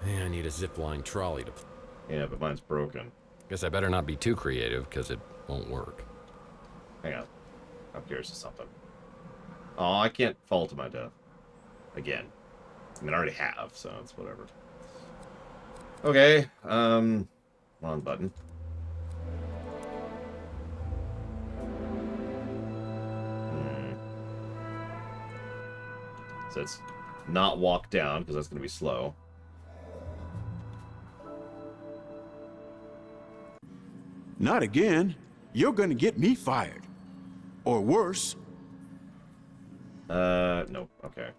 [SPEAKER 2] Yeah, I need a zipline trolley to...
[SPEAKER 1] Yeah, but mine's broken.
[SPEAKER 2] Guess I better not be too creative, because it won't work.
[SPEAKER 1] Hang on. I'm curious of something. Oh, I can't fall to my death. Again. I mean, I already have, so it's whatever. Okay, wrong button. So it's not walk down, because that's going to be slow.
[SPEAKER 24] Not again. You're gonna get me fired. Or worse.
[SPEAKER 1] Nope. Okay.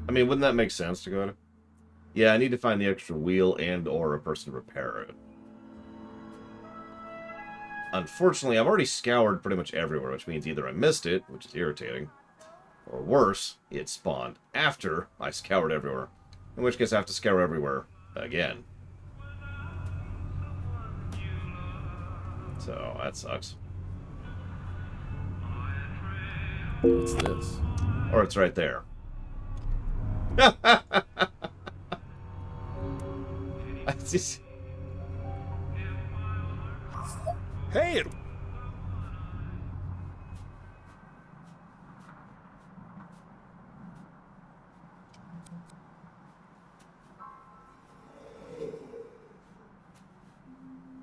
[SPEAKER 1] I mean, wouldn't that make sense to go to? Yeah, I need to find the extra wheel and or a person to repair it. Unfortunately, I've already scoured pretty much everywhere, which means either I missed it, which is irritating, or worse, it spawned after I scoured everywhere. In which case I have to scour everywhere again. So, that sucks.
[SPEAKER 2] What's this?
[SPEAKER 1] Or it's right there.
[SPEAKER 5] Hey!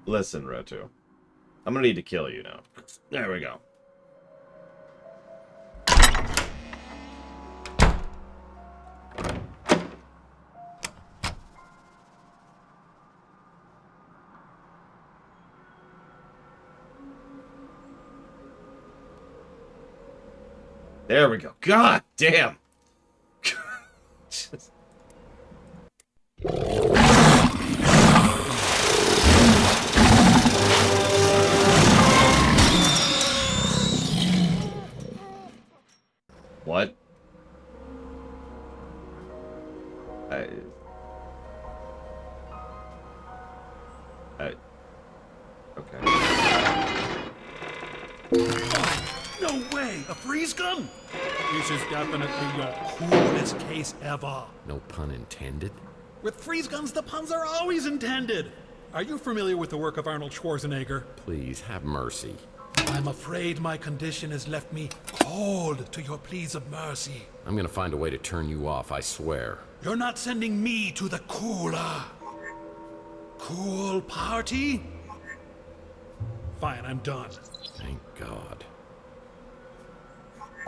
[SPEAKER 1] Listen, Rotu. I'm gonna need to kill you now. There we go. There we go. God damn! Just... What? Okay.
[SPEAKER 5] No way! A freeze gun? This is definitely your coolest case ever.
[SPEAKER 2] No pun intended.
[SPEAKER 5] With freeze guns, the puns are always intended. Are you familiar with the work of Arnold Schwarzenegger?
[SPEAKER 2] Please, have mercy.
[SPEAKER 5] I'm afraid my condition has left me cold to your pleas of mercy.
[SPEAKER 2] I'm gonna find a way to turn you off, I swear.
[SPEAKER 5] You're not sending me to the cooler. Cool party? Fine, I'm done.
[SPEAKER 2] Thank God.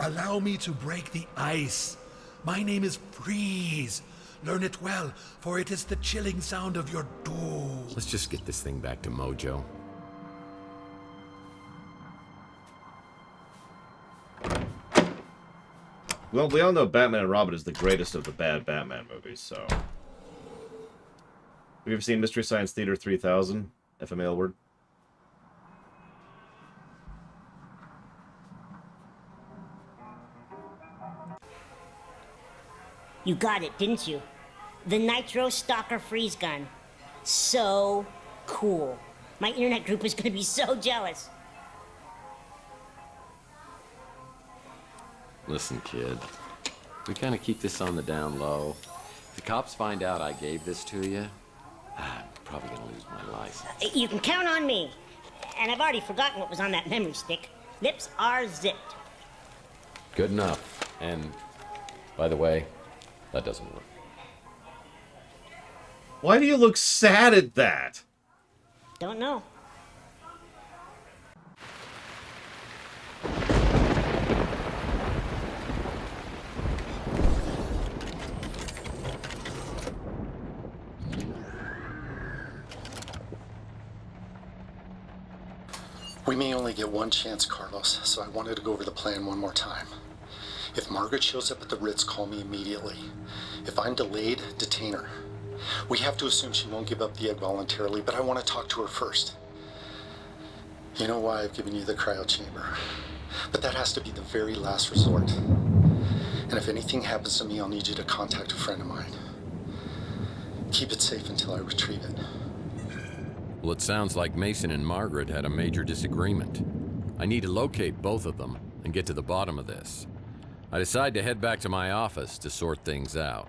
[SPEAKER 5] Allow me to break the ice. My name is Freeze. Learn it well, for it is the chilling sound of your doom.
[SPEAKER 2] Let's just get this thing back to Mojo.
[SPEAKER 1] Well, we all know Batman and Robin is the greatest of the bad Batman movies, so... Have you ever seen Mystery Science Theater 3000? FML word?
[SPEAKER 12] You got it, didn't you? The Nitro Stalker freeze gun. So cool. My internet group is gonna be so jealous.
[SPEAKER 23] Listen, kid. We kind of keep this on the down low. If the cops find out I gave this to you, I'm probably gonna lose my license.
[SPEAKER 12] You can count on me. And I've already forgotten what was on that memory stick. Lips are zipped.
[SPEAKER 23] Good enough. And, by the way, that doesn't work.
[SPEAKER 1] Why do you look sad at that?
[SPEAKER 12] Don't know.
[SPEAKER 4] We may only get one chance, Carlos, so I wanted to go over the plan one more time. If Margaret shows up at the Ritz, call me immediately. If I'm delayed, detain her. We have to assume she won't give up the egg voluntarily, but I want to talk to her first. You know why I've given you the cryo chamber, but that has to be the very last resort. And if anything happens to me, I'll need you to contact a friend of mine. Keep it safe until I retrieve it.
[SPEAKER 2] Well, it sounds like Mason and Margaret had a major disagreement. I need to locate both of them and get to the bottom of this. I decide to head back to my office to sort things out.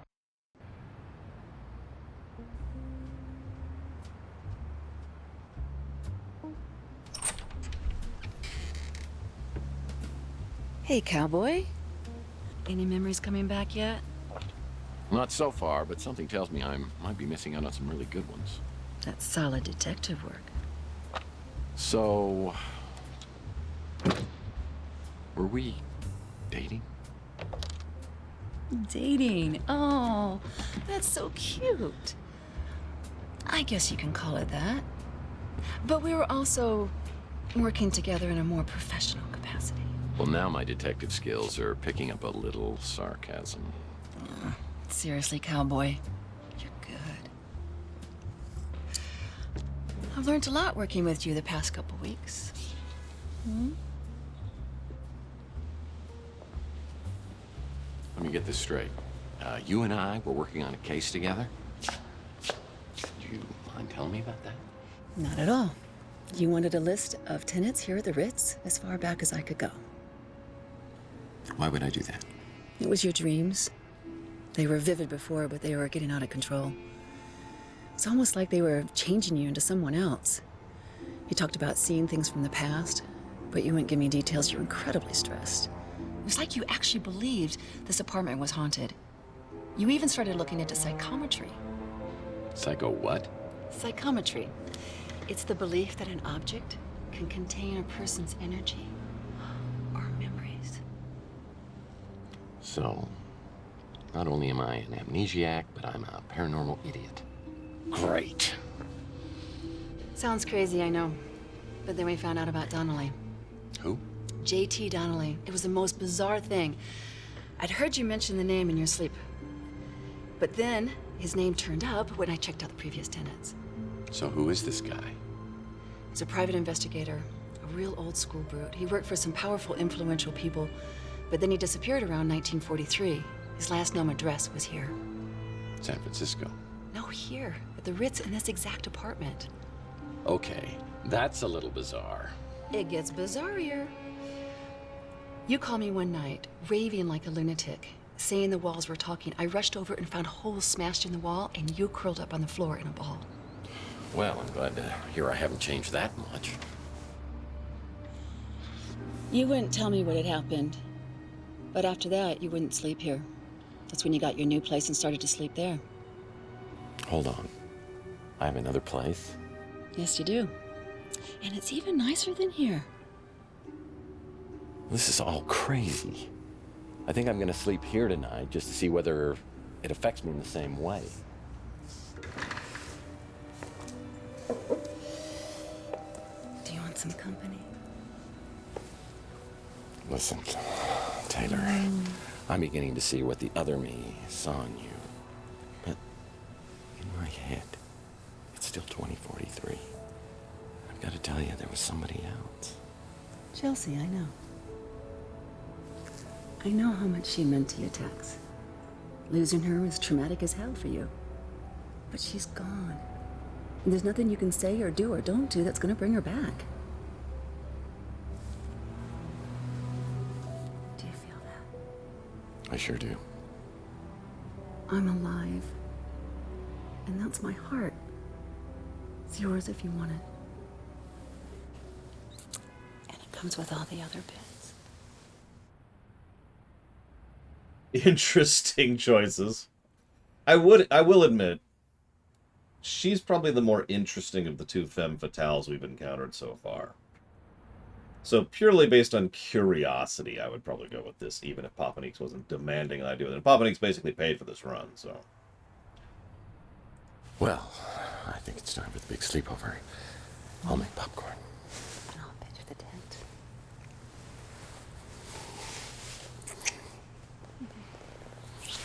[SPEAKER 16] Hey, cowboy. Any memories coming back yet?
[SPEAKER 2] Not so far, but something tells me I might be missing out on some really good ones.
[SPEAKER 16] That's solid detective work.
[SPEAKER 2] So... were we dating?
[SPEAKER 16] Dating? Oh, that's so cute. I guess you can call it that. But we were also working together in a more professional capacity.
[SPEAKER 2] Well, now my detective skills are picking up a little sarcasm.
[SPEAKER 16] Seriously, cowboy, you're good. I've learned a lot working with you the past couple weeks.
[SPEAKER 2] Let me get this straight. You and I were working on a case together? Do you mind telling me about that?
[SPEAKER 16] Not at all. You wanted a list of tenants here at the Ritz as far back as I could go.
[SPEAKER 2] Why would I do that?
[SPEAKER 16] It was your dreams. They were vivid before, but they were getting out of control. It's almost like they were changing you into someone else. You talked about seeing things from the past, but you wouldn't give me details. You were incredibly stressed. It was like you actually believed this apartment was haunted. You even started looking into psychometry.
[SPEAKER 2] Psycho what?
[SPEAKER 16] Psychometry. It's the belief that an object can contain a person's energy or memories.
[SPEAKER 2] So, not only am I an amnesiac, but I'm a paranormal idiot. Great.
[SPEAKER 16] Sounds crazy, I know. But then we found out about Donnelly.
[SPEAKER 2] Who?
[SPEAKER 16] J.T. Donnelly. It was the most bizarre thing. I'd heard you mention the name in your sleep. But then, his name turned up when I checked out the previous tenants.
[SPEAKER 2] So who is this guy?
[SPEAKER 16] He's a private investigator, a real old school brute. He worked for some powerful, influential people, but then he disappeared around 1943. His last known address was here.
[SPEAKER 2] San Francisco.
[SPEAKER 16] No, here, at the Ritz in this exact apartment.
[SPEAKER 2] Okay, that's a little bizarre.
[SPEAKER 16] It gets bizarrier. You called me one night, raving like a lunatic, saying the walls were talking. I rushed over and found holes smashed in the wall, and you curled up on the floor in a ball.
[SPEAKER 2] Well, I'm glad to hear I haven't changed that much.
[SPEAKER 16] You wouldn't tell me what had happened. But after that, you wouldn't sleep here. That's when you got your new place and started to sleep there.
[SPEAKER 2] Hold on. I have another place?
[SPEAKER 16] Yes, you do. And it's even nicer than here.
[SPEAKER 2] This is all crazy. I think I'm gonna sleep here tonight just to see whether it affects me in the same way.
[SPEAKER 16] Do you want some company?
[SPEAKER 2] Listen, Taylor, I'm beginning to see what the other me saw in you. But in my head, it's still 2043. I've got to tell you, there was somebody else.
[SPEAKER 16] Chelsea, I know. I know how much she meant to you, Tex. Losing her was traumatic as hell for you. But she's gone. And there's nothing you can say or do or don't do that's gonna bring her back. Do you feel that?
[SPEAKER 2] I sure do.
[SPEAKER 16] I'm alive. And that's my heart. It's yours if you want it. And it comes with all the other bits.
[SPEAKER 1] Interesting choices. I will admit, she's probably the more interesting of the two femme fatales we've encountered so far. So purely based on curiosity, I would probably go with this, even if Papaneeks wasn't demanding that I do it. And Papaneeks basically paid for this run, so.
[SPEAKER 2] Well, I think it's time for the big sleepover. I'll make popcorn.
[SPEAKER 16] And I'll pitch the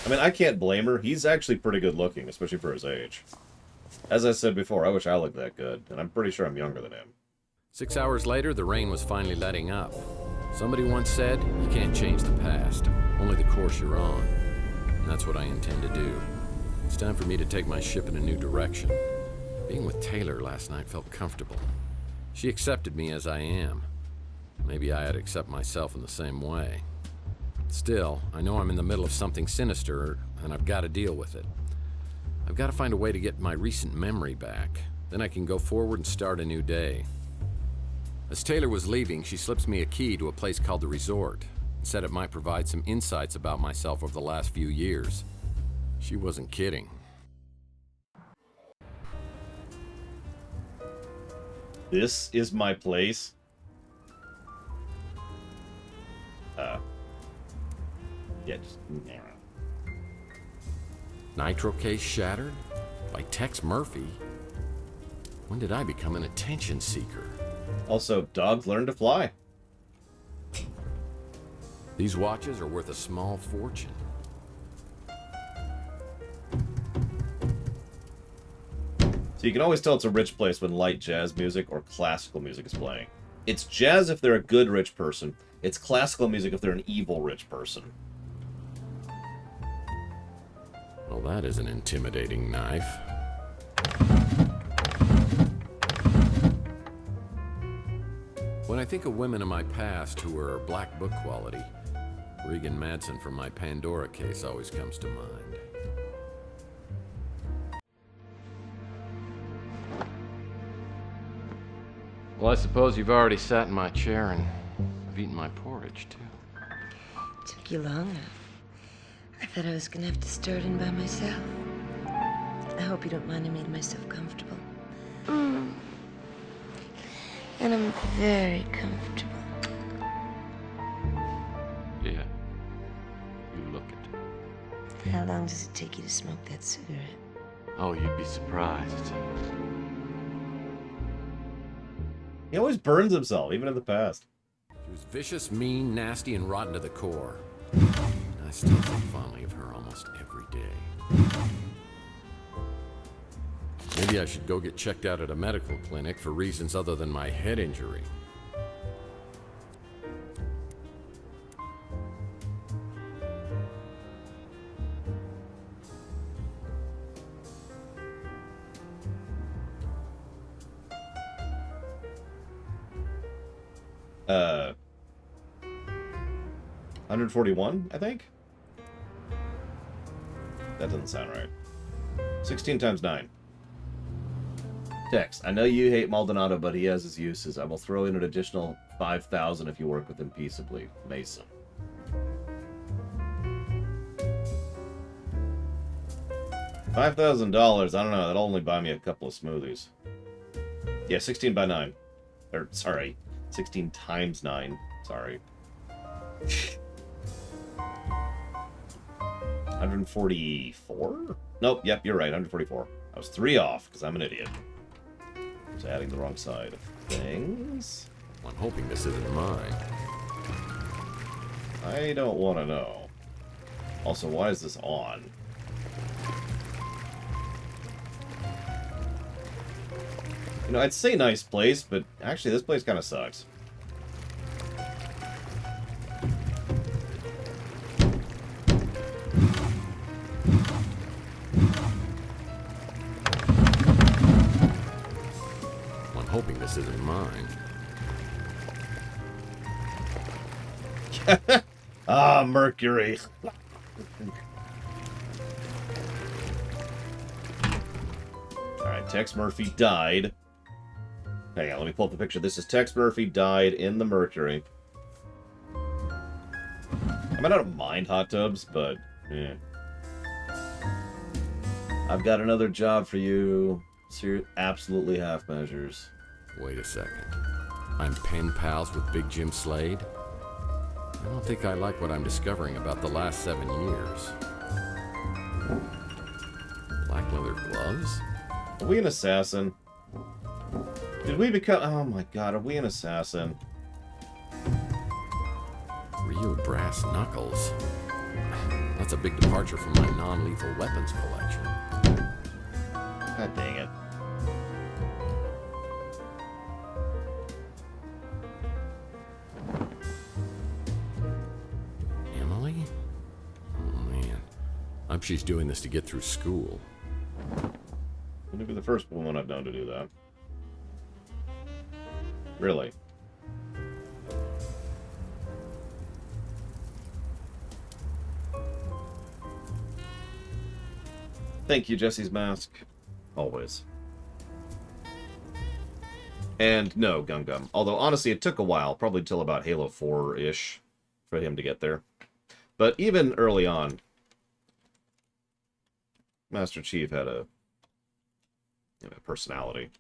[SPEAKER 1] I mean, I can't blame her. He's actually pretty good looking, especially for his age. As I said before, I wish I looked that good, and I'm pretty sure I'm younger than him.
[SPEAKER 2] 6 hours later, the rain was finally letting up. Somebody once said, you can't change the past, only the course you're on. And that's what I intend to do. It's time for me to take my ship in a new direction. Being with Taylor last night felt comfortable. She accepted me as I am. Maybe I had to accept myself in the same way. Still, I know I'm in the middle of something sinister, and I've got to deal with it. I've got to find a way to get my recent memory back. Then I can go forward and start a new day. As Taylor was leaving, she slips me a key to a place called the Resort, and said it might provide some insights about myself over the last few years. She wasn't kidding.
[SPEAKER 1] This is my place. Yeah, just...
[SPEAKER 2] Nitro case shattered? By Tex Murphy? When did I become an attention seeker?
[SPEAKER 1] Also, dogs learn to fly.
[SPEAKER 2] These watches are worth a small fortune.
[SPEAKER 1] So you can always tell it's a rich place when light jazz music or classical music is playing. It's jazz if they're a good rich person. It's classical music if they're an evil rich person.
[SPEAKER 2] Well, that is an intimidating knife. When I think of women in my past who were black book quality, Regan Madsen from my Pandora case always comes to mind. Well, I suppose you've already sat in my chair and I've eaten my porridge, too.
[SPEAKER 7] Took you long enough. I thought I was gonna have to start in by myself. I hope you don't mind I made myself comfortable. And I'm very comfortable.
[SPEAKER 2] Yeah, you look it.
[SPEAKER 7] How long does it take you to smoke that cigarette?
[SPEAKER 2] Oh, you'd be surprised.
[SPEAKER 1] He always burns himself, even in the past.
[SPEAKER 2] She was vicious, mean, nasty, and rotten to the core. I still think fondly of her almost every day. Maybe I should go get checked out at a medical clinic for reasons other than my head injury.
[SPEAKER 1] Uh, 141, I think? That doesn't sound right. 16 times 9. Tex, I know you hate Maldonado, but he has his uses. I will throw in an additional 5,000 if you work with him peaceably. Mason. $5,000, I don't know, that'll only buy me a couple of smoothies. Yeah, 16 by 9. Or, sorry, 16 times 9. Sorry. 144? Nope, yep, you're right, 144. I was 3 off, because I'm an idiot. I was adding the wrong side of things.
[SPEAKER 2] I'm hoping this isn't mine.
[SPEAKER 1] I don't want to know. Also, why is this on? You know, I'd say nice place, but actually this place kind of sucks.
[SPEAKER 2] I'm hoping this isn't mine.
[SPEAKER 1] Ah, Mercury. Alright, Tex Murphy died. Hang on, let me pull up the picture. This is Tex Murphy died in the Mercury. I might not mind hot tubs, but yeah. I've got another job for you. Absolutely half measures.
[SPEAKER 2] Wait a second. I'm pen pals with Big Jim Slade? I don't think I like what I'm discovering about the last 7 years. Black leather gloves?
[SPEAKER 1] Are we an assassin? Did we become... Oh my god, are we an assassin?
[SPEAKER 2] Rio brass knuckles. Let's That's a big departure from my non-lethal weapons collection.
[SPEAKER 1] God dang it.
[SPEAKER 2] Emily? Oh, man. I hope she's doing this to get through school.
[SPEAKER 1] Wouldn't be the first woman I've known to do that. Really. Thank you, Jesse's Mask. Always. And no, Gum Gum. Although, honestly, it took a while, probably till about Halo 4-ish, for him to get there. But even early on, Master Chief had a personality.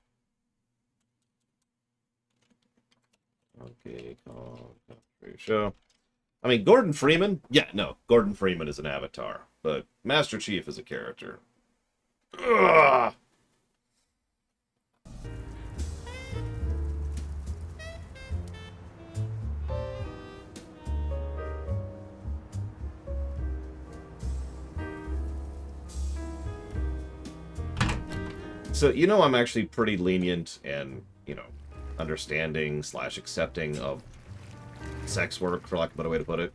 [SPEAKER 1] Okay, show. I mean, Gordon Freeman? Yeah, no, Gordon Freeman is an avatar, but Master Chief is a character. Ugh! So, you know, I'm actually pretty lenient and, you know, understanding / accepting of sex work, for lack of a better way to put it.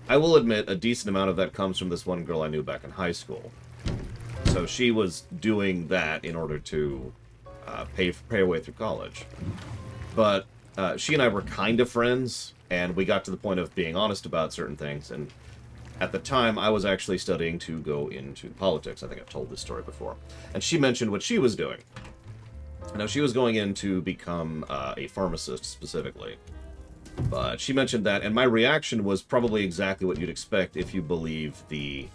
[SPEAKER 1] I will admit a decent amount of that comes from this one girl I knew back in high school. So she was doing that in order to pay her way through college. But she and I were kind of friends, and we got to the point of being honest about certain things. And at the time, I was actually studying to go into politics. I think I've told this story before. And she mentioned what she was doing. Now, she was going in to become a pharmacist, specifically. But she mentioned that, and my reaction was probably exactly what you'd expect if you believe the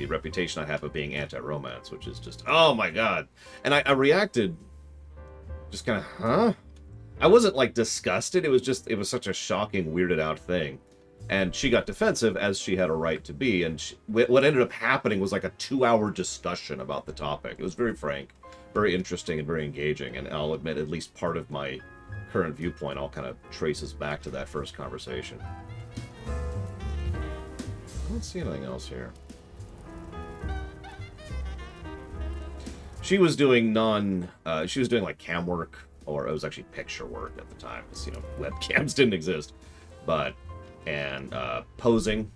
[SPEAKER 1] reputation I have of being anti-romance, which is just, oh my god. And I reacted just kind of, huh? I wasn't, like, disgusted. It was such a shocking, weirded out thing. And she got defensive, as she had a right to be, and what ended up happening was like a 2-hour discussion about the topic. It was very frank, very interesting, and very engaging, and I'll admit at least part of my current viewpoint all kind of traces back to that first conversation. I don't see anything else here. She was doing she was doing like cam work, or it was actually picture work at the time, because, you know, webcams didn't exist, and posing,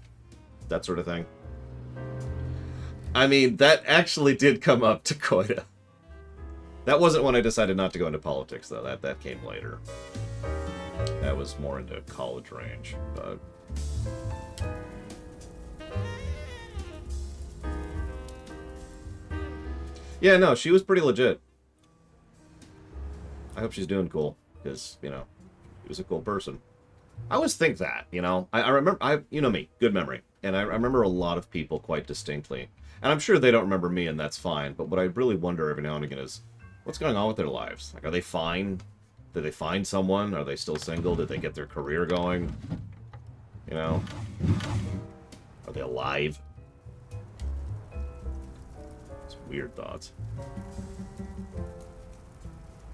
[SPEAKER 1] that sort of thing. I mean, that actually did come up to Coida. That wasn't when I decided not to go into politics, though. That came later. That was more into college range, but... yeah, no, she was pretty legit. I hope she's doing cool, because, you know, she was a cool person. I always think that, you know. I remember, you know me, good memory. And I remember a lot of people quite distinctly. And I'm sure they don't remember me, and that's fine. But what I really wonder every now and again is, what's going on with their lives? Like, are they fine? Did they find someone? Are they still single? Did they get their career going? You know? Are they alive? It's weird thoughts.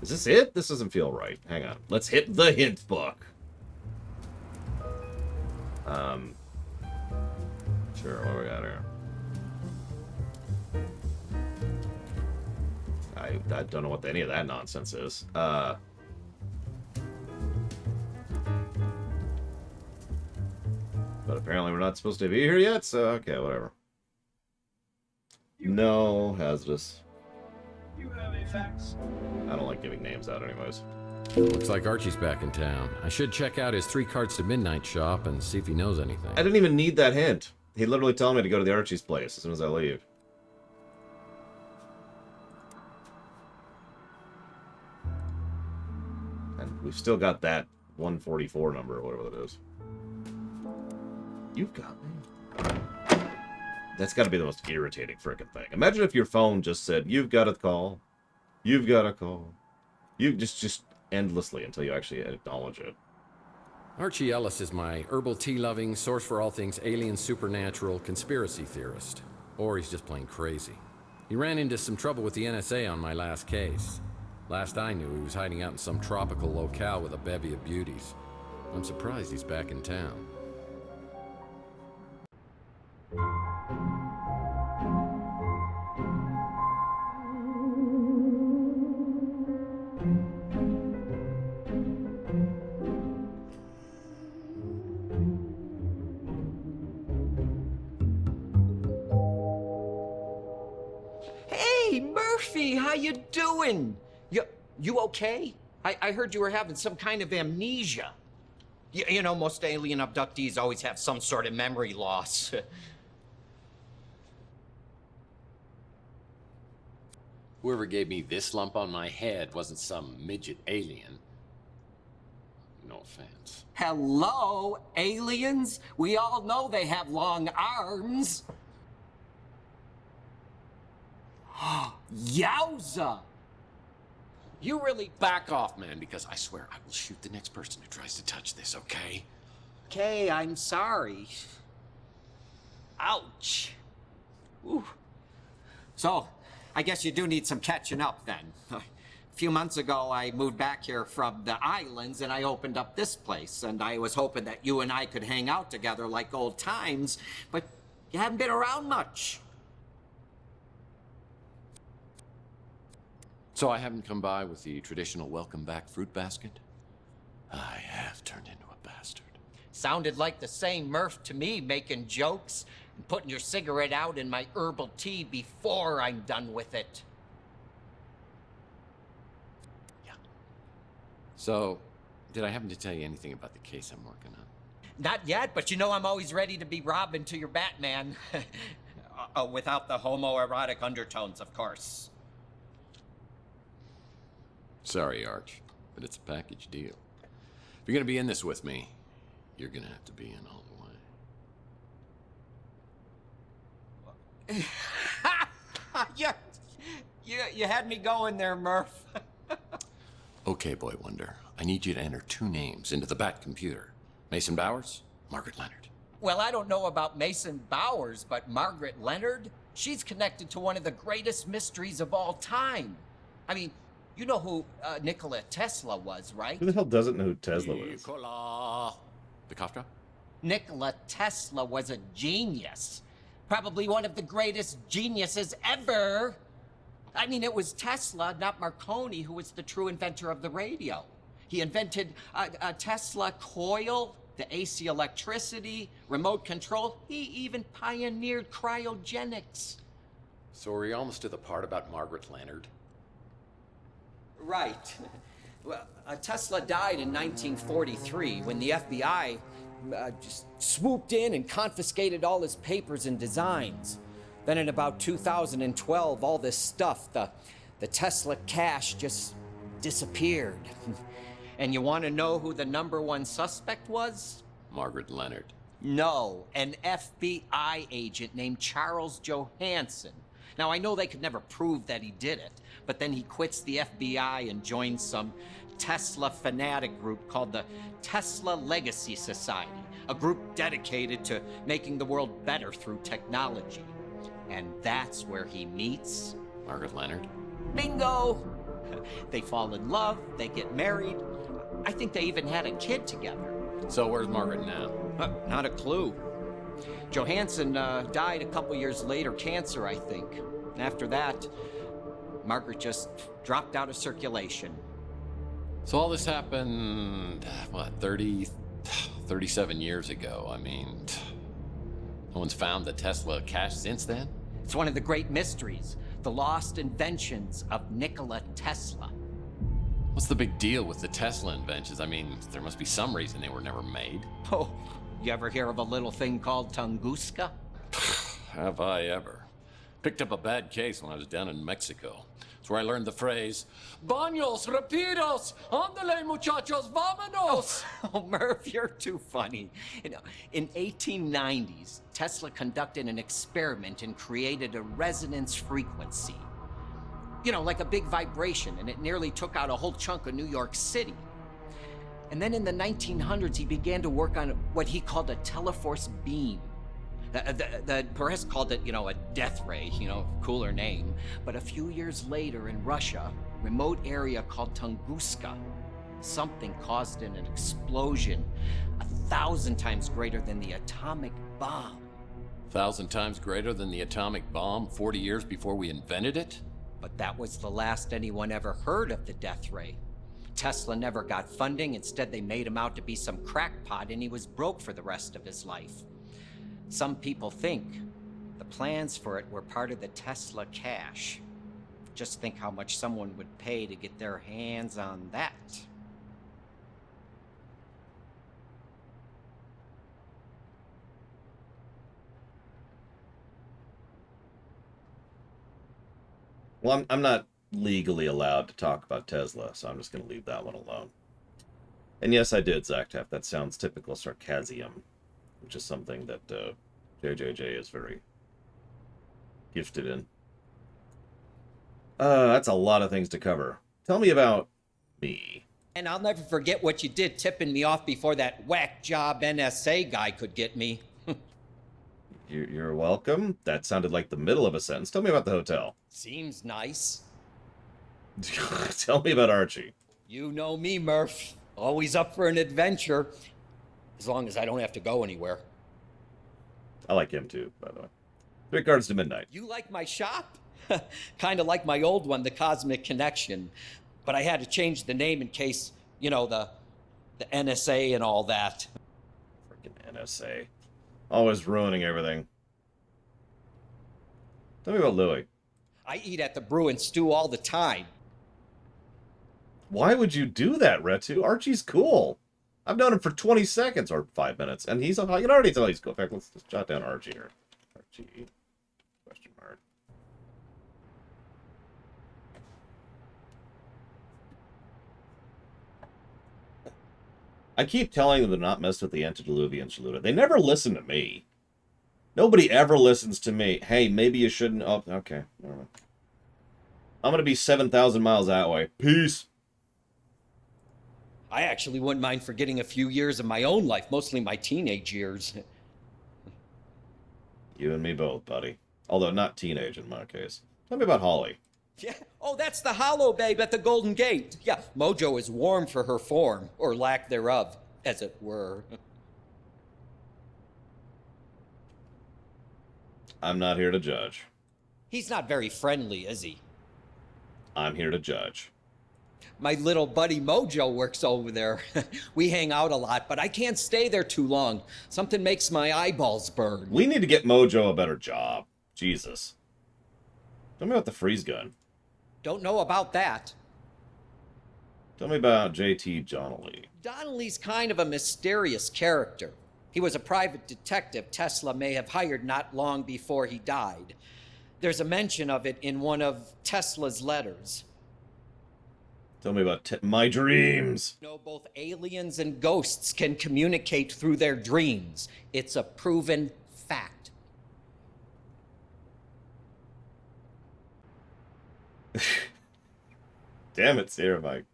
[SPEAKER 1] Is this it? This doesn't feel right. Hang on. Let's hit the hint book. Sure, what do we got here? I don't know what any of that nonsense is. But apparently we're not supposed to be here yet, so okay, whatever. No, hazardous.
[SPEAKER 17] You have a fax.
[SPEAKER 1] I don't like giving names out anyways.
[SPEAKER 2] Looks like Archie's back in town. I should check out his 3 Cards to Midnight shop and see if he knows anything.
[SPEAKER 1] I didn't even need that hint. He literally told me to go to the Archie's place as soon as I leave. And we've still got that 144 number, or whatever that is. You've got me. That's got to be the most irritating frickin' thing. Imagine if your phone just said, "You've got a call. You've got a call." You just endlessly until you actually acknowledge it.
[SPEAKER 2] Archie Ellis is my herbal tea-loving, source for all things alien, supernatural, conspiracy theorist. Or he's just plain crazy. He ran into some trouble with the NSA on my last case. Last I knew, he was hiding out in some tropical locale with a bevy of beauties. I'm surprised he's back in town.
[SPEAKER 3] Hey, Murphy, how you doing? You okay? I heard you were having some kind of amnesia. You know, most alien abductees always have some sort of memory loss.
[SPEAKER 2] Whoever gave me this lump on my head wasn't some midget alien. No offense.
[SPEAKER 3] Hello, aliens? We all know they have long arms. Yowza!
[SPEAKER 2] You really back off, man, because I swear I will shoot the next person who tries to touch this, okay?
[SPEAKER 3] Okay, I'm sorry. Ouch. Ooh. So, I guess you do need some catching up then. A few months ago, I moved back here from the islands and I opened up this place, and I was hoping that you and I could hang out together like old times, but you haven't been around much.
[SPEAKER 2] So I haven't come by with the traditional welcome back fruit basket? I have turned into a bastard.
[SPEAKER 3] Sounded like the same Murph to me, making jokes and putting your cigarette out in my herbal tea before I'm done with it.
[SPEAKER 2] So, did I happen to tell you anything about the case I'm working on?
[SPEAKER 3] Not yet, but you know I'm always ready to be Robin to your Batman. Without the homoerotic undertones, of course.
[SPEAKER 2] Sorry, Arch, but it's a package deal. If you're gonna be in this with me, you're gonna have to be in all the way.
[SPEAKER 3] You had me going there, Murph.
[SPEAKER 2] Okay, Boy Wonder, I need you to enter 2 names into the Bat computer. Mason Bowers, Margaret Leonard.
[SPEAKER 3] Well, I don't know about Mason Bowers, but Margaret Leonard, she's connected to one of the greatest mysteries of all time. I mean, you know who Nikola Tesla was, right?
[SPEAKER 1] Who the hell doesn't know who Tesla was?
[SPEAKER 2] The cough drop?
[SPEAKER 3] Nikola Tesla was a genius. Probably one of the greatest geniuses ever. I mean, it was Tesla, not Marconi, who was the true inventor of the radio. He invented a Tesla coil, the AC electricity, remote control. He even pioneered cryogenics.
[SPEAKER 2] So are we almost to the part about Margaret Leonard?
[SPEAKER 3] Right. Well, Tesla died in 1943 when the FBI just swooped in and confiscated all his papers and designs. Then in about 2012, all this stuff, the Tesla cash just disappeared. And you want to know who the #1 suspect was?
[SPEAKER 2] Margaret Leonard.
[SPEAKER 3] No, an FBI agent named Charles Johansson. Now, I know they could never prove that he did it, but then he quits the FBI and joins some Tesla fanatic group called the Tesla Legacy Society, a group dedicated to making the world better through technology. And that's where he meets...
[SPEAKER 2] Margaret Leonard?
[SPEAKER 3] Bingo! They fall in love, they get married. I think they even had a kid together.
[SPEAKER 2] So where's Margaret now?
[SPEAKER 3] Not a clue. Johansson died a couple years later, cancer, I think. After that, Margaret just dropped out of circulation.
[SPEAKER 2] So all this happened, what, 37 years ago. I mean, no one's found the Tesla cash since then?
[SPEAKER 3] It's one of the great mysteries, the lost inventions of Nikola Tesla.
[SPEAKER 2] What's the big deal with the Tesla inventions? I mean, there must be some reason they were never made.
[SPEAKER 3] Oh, you ever hear of a little thing called Tunguska?
[SPEAKER 2] Have I ever? Picked up a bad case when I was down in Mexico. It's where I learned the phrase, Baños, rapidos, ándale muchachos, vámonos!
[SPEAKER 3] Oh, Murph, you're too funny. You know, in 1890s, Tesla conducted an experiment and created a resonance frequency. You know, like a big vibration, and it nearly took out a whole chunk of New York City. And then in the 1900s, he began to work on what he called a teleforce beam. The press called it, you know, a death ray, you know, cooler name. But a few years later in Russia, remote area called Tunguska, something caused an explosion 1,000 times greater than the atomic bomb.
[SPEAKER 2] 1,000 times greater than the atomic bomb 40 years before we invented it?
[SPEAKER 3] But that was the last anyone ever heard of the death ray. Tesla never got funding. Instead, they made him out to be some crackpot, and he was broke for the rest of his life. Some people think the plans for it were part of the Tesla cash. Just think how much someone would pay to get their hands on that.
[SPEAKER 1] Well, I'm not legally allowed to talk about Tesla, so I'm just going to leave that one alone. And yes, I did, Zactaf. That sounds typical sarcasm, which is something that JJJ is very gifted in. That's a lot of things to cover. Tell me about me.
[SPEAKER 3] And I'll never forget what you did tipping me off before that whack job NSA guy could get me.
[SPEAKER 1] You're welcome. That sounded like the middle of a sentence. Tell me about the hotel.
[SPEAKER 3] Seems nice.
[SPEAKER 1] Tell me about Archie.
[SPEAKER 3] You know me, Murph. Always up for an adventure. As long as I don't have to go anywhere.
[SPEAKER 1] I like him too, by the way. 3 cards to midnight.
[SPEAKER 3] You like my shop? Kind of like my old one, the Cosmic Connection. But I had to change the name in case, you know, the NSA and all that.
[SPEAKER 1] Freaking NSA. Always ruining everything. Tell me about Louie.
[SPEAKER 3] I eat at the Brew and Stew all the time.
[SPEAKER 1] Why would you do that, Retu? Archie's cool. I've known him for 20 seconds or 5 minutes, and you can already tell he's cool. In fact, let's just jot down Archie here. Archie. Question mark. I keep telling them to not mess with the antediluvian saluta. They never listen to me. Nobody ever listens to me. Hey, maybe you shouldn't... Oh, okay. Never mind. I'm going to be 7,000 miles that way. Peace.
[SPEAKER 3] I actually wouldn't mind forgetting a few years of my own life, mostly my teenage years.
[SPEAKER 1] You and me both, buddy. Although not teenage in my case. Tell me about Holly.
[SPEAKER 3] Yeah. Oh, that's the hollow babe at the Golden Gate. Yeah, Mojo is warm for her form, or lack thereof, as it were.
[SPEAKER 1] I'm not here to judge.
[SPEAKER 3] He's not very friendly, is he?
[SPEAKER 1] I'm here to judge.
[SPEAKER 3] My little buddy Mojo works over there. We hang out a lot, but I can't stay there too long. Something makes my eyeballs burn.
[SPEAKER 1] We need to get Mojo a better job. Jesus. Tell me about the freeze gun.
[SPEAKER 3] Don't know about that.
[SPEAKER 1] Tell me about JT Donnelly.
[SPEAKER 3] Donnelly's kind of a mysterious character. He was a private detective Tesla may have hired not long before he died. There's a mention of it in one of Tesla's letters.
[SPEAKER 1] Tell me about my dreams.
[SPEAKER 3] You know, both aliens and ghosts can communicate through their dreams. It's a proven fact.
[SPEAKER 1] Damn it, Sarah Mike.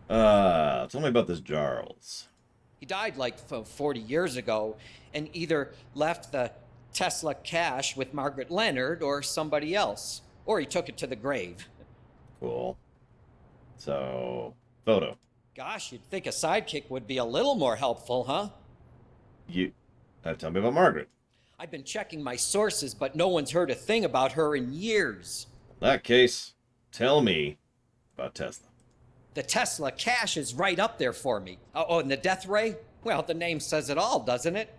[SPEAKER 1] Tell me about this Charles.
[SPEAKER 3] He died like 40 years ago and either left the Tesla cash with Margaret Leonard or somebody else. Or he took it to the grave.
[SPEAKER 1] Cool. So, photo.
[SPEAKER 3] Gosh, you'd think a sidekick would be a little more helpful, huh?
[SPEAKER 1] Tell me about Margaret.
[SPEAKER 3] I've been checking my sources, but no one's heard a thing about her in years.
[SPEAKER 1] In that case, tell me about Tesla.
[SPEAKER 3] The Tesla cash is right up there for me. Oh, and the death ray? Well, the name says it all, doesn't it?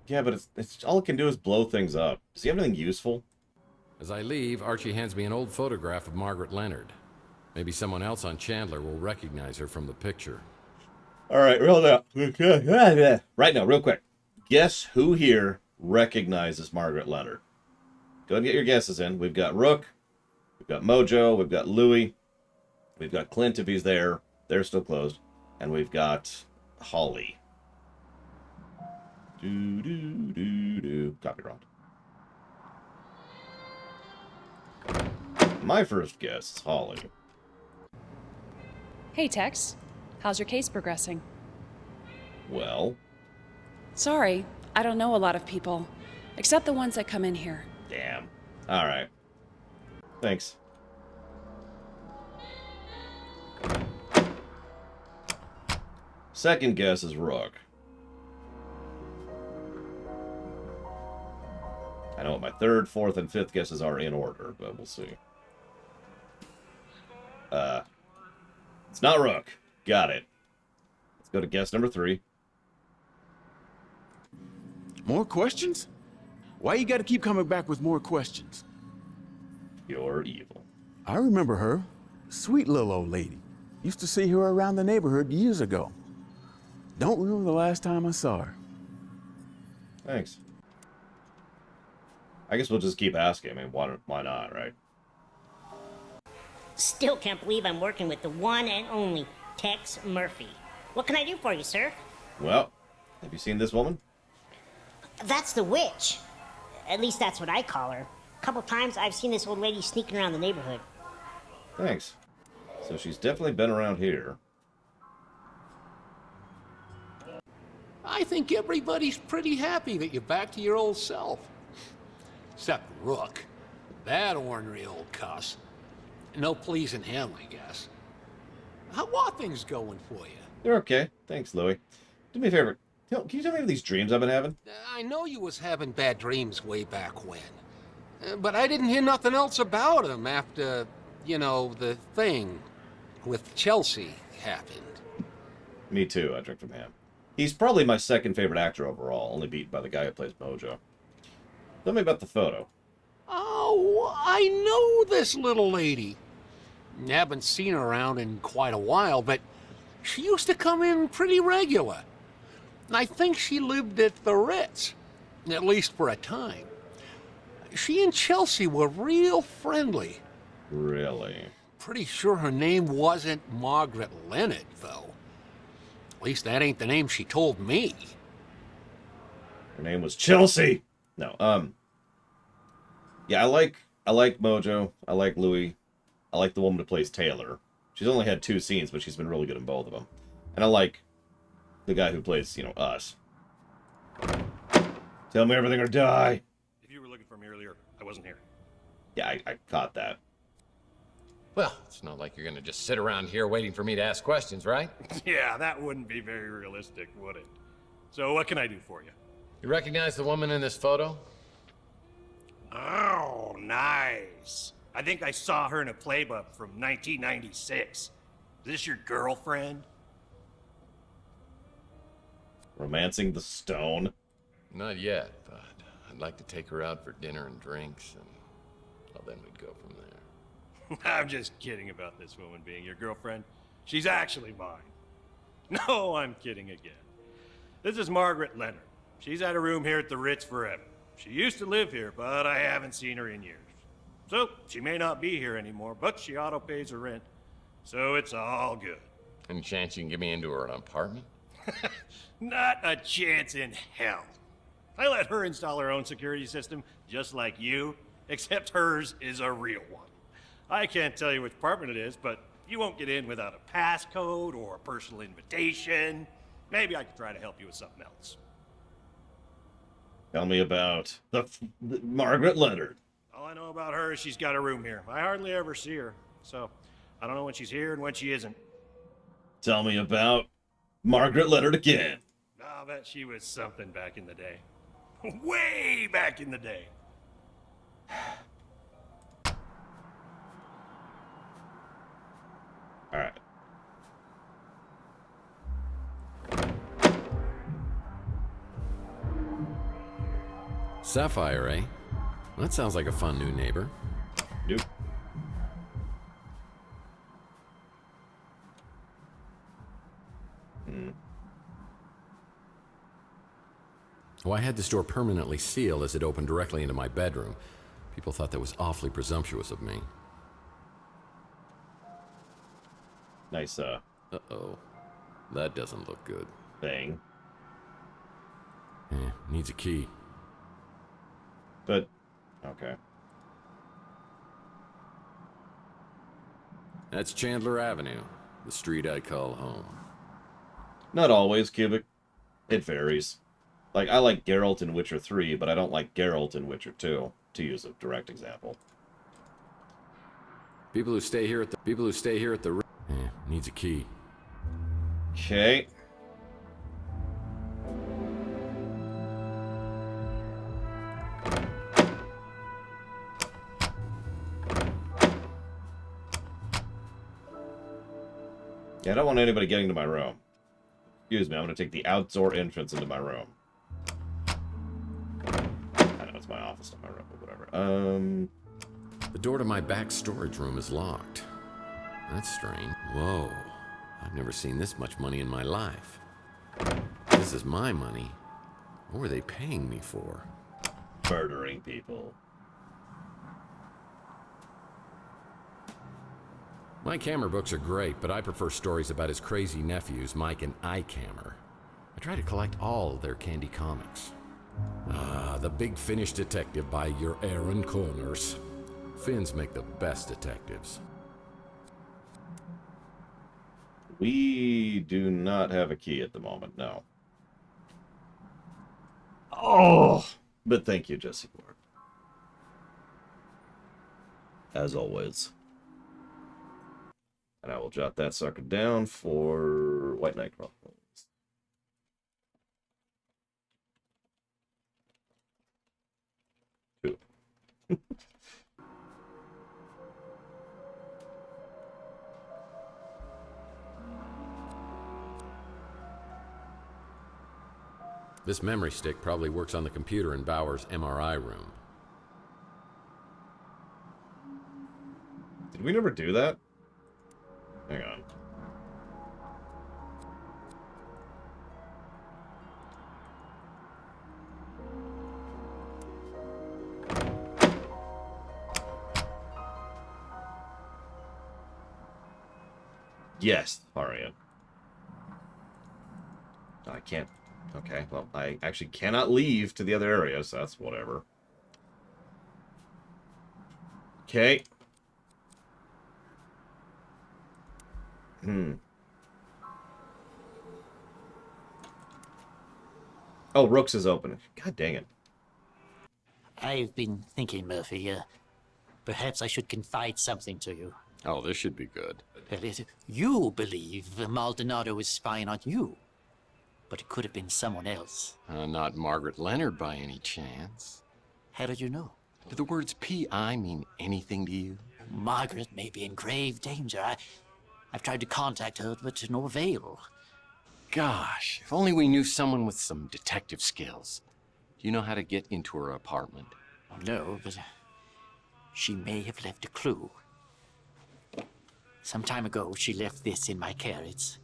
[SPEAKER 1] Yeah, but it's all it can do is blow things up. Does he have anything useful?
[SPEAKER 2] As I leave, Archie hands me an old photograph of Margaret Leonard. Maybe someone else on Chandler will recognize her from the picture.
[SPEAKER 1] All right, right now, real quick. Guess who here recognizes Margaret Leonard? Go ahead and get your guesses in. We've got Rook, we've got Mojo, we've got Louie, we've got Clint if he's there. They're still closed. And we've got Holly. Copy wrong. My first guess is Holly.
[SPEAKER 8] Hey, Tex. How's your case progressing?
[SPEAKER 1] Well,
[SPEAKER 8] Sorry, I don't know a lot of people, except the ones that come in here.
[SPEAKER 1] damn. All right. Thanks. Second guess is Rook. I know what my third, fourth, and fifth guesses are in order, but we'll see. It's not Rook. Got it. Let's go to guess number 3.
[SPEAKER 24] More questions? Why you gotta keep coming back with more questions?
[SPEAKER 1] You're evil.
[SPEAKER 24] I remember her. Sweet little old lady. Used to see her around the neighborhood years ago. Don't remember the last time I saw her.
[SPEAKER 1] Thanks. I guess we'll just keep asking. I mean, why not, right?
[SPEAKER 12] Still can't believe I'm working with the one and only Tex Murphy. What can I do for you, sir?
[SPEAKER 1] Well, have you seen this woman?
[SPEAKER 12] That's the witch. At least that's what I call her. A couple times I've seen this old lady sneaking around the neighborhood.
[SPEAKER 1] Thanks. So she's definitely been around here.
[SPEAKER 10] I think everybody's pretty happy that you're back to your old self. Except Rook. That ornery old cuss. No pleasing him, I guess. How are things going for you?
[SPEAKER 1] They're okay. Thanks, Louie. Do me a favor. Can you tell me of these dreams I've been having?
[SPEAKER 10] I know you was having bad dreams way back when. But I didn't hear nothing else about him after, you know, the thing with Chelsea happened.
[SPEAKER 1] Me too. I drink from him. He's probably my second favorite actor overall, only beaten by the guy who plays Mojo. Tell me about the photo.
[SPEAKER 10] Oh, I know this little lady. Haven't seen her around in quite a while, but she used to come in pretty regular. I think she lived at the Ritz, at least for a time. She and Chelsea were real friendly.
[SPEAKER 1] Really?
[SPEAKER 10] Pretty sure her name wasn't Margaret Leonard, though. At least that ain't the name she told me.
[SPEAKER 1] Her name was Chelsea! No, yeah, I like Mojo. I like Louie. I like the woman who plays Taylor. She's only had 2 scenes, but she's been really good in both of them. And I like the guy who plays, you know, us. Tell me everything or die.
[SPEAKER 19] If you were looking for me earlier, I wasn't here.
[SPEAKER 1] Yeah, I caught that.
[SPEAKER 23] Well, it's not like you're gonna just sit around here waiting for me to ask questions, right?
[SPEAKER 19] Yeah, that wouldn't be very realistic, would it? So what can I do for you?
[SPEAKER 23] You recognize the woman in this photo?
[SPEAKER 19] Oh, nice. I think I saw her in a playbook from 1996. Is this your girlfriend?
[SPEAKER 1] Romancing the Stone?
[SPEAKER 23] Not yet, but I'd like to take her out for dinner and drinks, and well, then we'd go from there.
[SPEAKER 19] I'm just kidding about this woman being your girlfriend. She's actually mine. No, I'm kidding again. This is Margaret Leonard. She's had a room here at the Ritz forever. She used to live here, but I haven't seen her in years. So, she may not be here anymore, but she auto-pays her rent. So it's all good.
[SPEAKER 23] Any chance you can get me into her apartment?
[SPEAKER 19] Not a chance in hell. I let her install her own security system, just like you, except hers is a real one. I can't tell you which apartment it is, but you won't get in without a passcode or a personal invitation. Maybe I could try to help you with something else.
[SPEAKER 1] Tell me about the Margaret Leonard.
[SPEAKER 19] All I know about her is she's got a room here. I hardly ever see her, so I don't know when she's here and when she isn't.
[SPEAKER 1] Tell me about Margaret Leonard again.
[SPEAKER 19] I'll bet she was something back in the day. Way back in the day.
[SPEAKER 1] All right.
[SPEAKER 2] Sapphire, eh? That sounds like a fun new neighbor.
[SPEAKER 1] Nope.
[SPEAKER 2] Oh, I had this door permanently sealed as it opened directly into my bedroom. People thought that was awfully presumptuous of me.
[SPEAKER 1] Nice,
[SPEAKER 2] Uh-oh. That doesn't look good.
[SPEAKER 1] thing.
[SPEAKER 2] Needs a key.
[SPEAKER 1] But, okay.
[SPEAKER 2] That's Chandler Avenue, the street I call home.
[SPEAKER 1] Not always, Cubic. It varies. Like, I like Geralt in Witcher 3, but I don't like Geralt in Witcher 2, to use a direct example.
[SPEAKER 2] People who stay here at the needs a key.
[SPEAKER 1] Okay. Yeah, I don't want anybody getting to my room. Excuse me, I'm going to take the outdoor entrance into my room. I know it's my office, not my room, but whatever.
[SPEAKER 2] The door to my back storage room is locked. That's strange. Whoa. I've never seen this much money in my life. This is my money. What were they paying me for?
[SPEAKER 1] Murdering people.
[SPEAKER 2] My camera books are great, but I prefer stories about his crazy nephews, Mike and Icammer. I try to collect all their candy comics. Ah, The Big Finish Detective by your Aaron Corners. Finns make the best detectives.
[SPEAKER 1] We do not have a key at the moment, no. Oh! But thank you, Jesse Ward. As always. And I will jot that sucker down for White Knight Chronicles. Two.
[SPEAKER 2] This memory stick probably works on the computer in Bauer's MRI room.
[SPEAKER 1] Did we never do that? Hang on. Yes, Arian. I can't. Okay, well, I actually cannot leave to the other area, so that's whatever. Okay. Oh, Rook's is open. God dang it.
[SPEAKER 21] I've been thinking, Murphy, perhaps I should confide something to you.
[SPEAKER 2] Oh, this should be good.
[SPEAKER 21] Well, you believe Maldonado is spying on you, but it could have been someone else.
[SPEAKER 2] Not Margaret Leonard by any chance.
[SPEAKER 21] How did you know?
[SPEAKER 2] Do the words P.I. mean anything to you?
[SPEAKER 21] Margaret may be in grave danger. I've tried to contact her, but to no avail.
[SPEAKER 2] Gosh, if only we knew someone with some detective skills. Do you know how to get into her apartment?
[SPEAKER 21] No, but she may have left a clue. Some time ago, she left this in my care. It's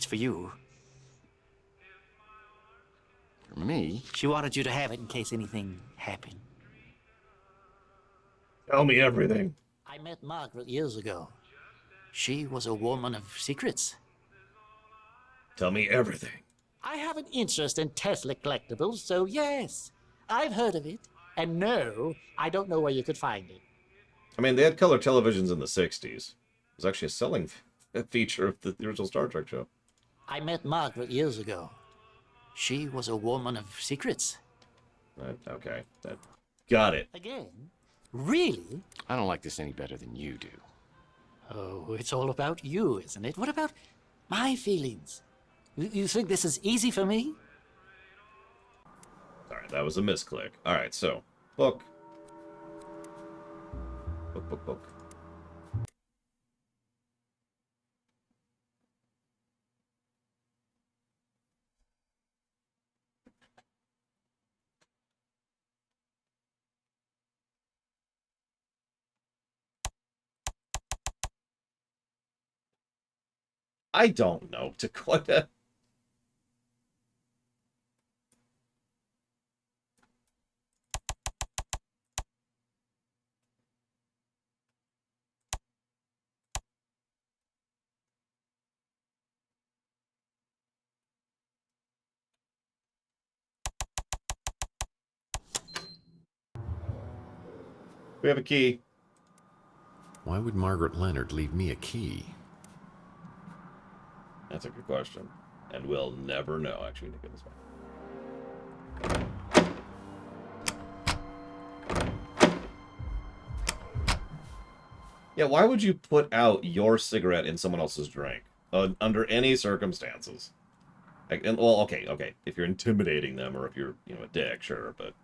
[SPEAKER 21] for you.
[SPEAKER 2] For me?
[SPEAKER 21] She wanted you to have it in case anything happened.
[SPEAKER 1] Tell me everything.
[SPEAKER 21] I met Margaret years ago. She was a woman of secrets.
[SPEAKER 1] Tell me everything.
[SPEAKER 21] I have an interest in Tesla collectibles, so yes, I've heard of it. And no, I don't know where you could find it.
[SPEAKER 1] I mean, they had color televisions in the 60s. It was actually a selling feature of the original Star Trek show.
[SPEAKER 21] I met Margaret years ago. She was a woman of secrets.
[SPEAKER 1] Okay. Got it.
[SPEAKER 21] Again? Really?
[SPEAKER 2] I don't like this any better than you do.
[SPEAKER 21] Oh, it's all about you, isn't it? What about my feelings? You think this is easy for me?
[SPEAKER 1] Sorry, that was a misclick. Alright, so, book. Book. I don't know, Dakota. We have a key.
[SPEAKER 2] Why would Margaret Leonard leave me a key?
[SPEAKER 1] That's a good question. And we'll never know. Actually, we need to get this back. Yeah, why would you put out your cigarette in someone else's drink? Under any circumstances. Like, well, okay. If you're intimidating them or if you're, a dick, sure, but...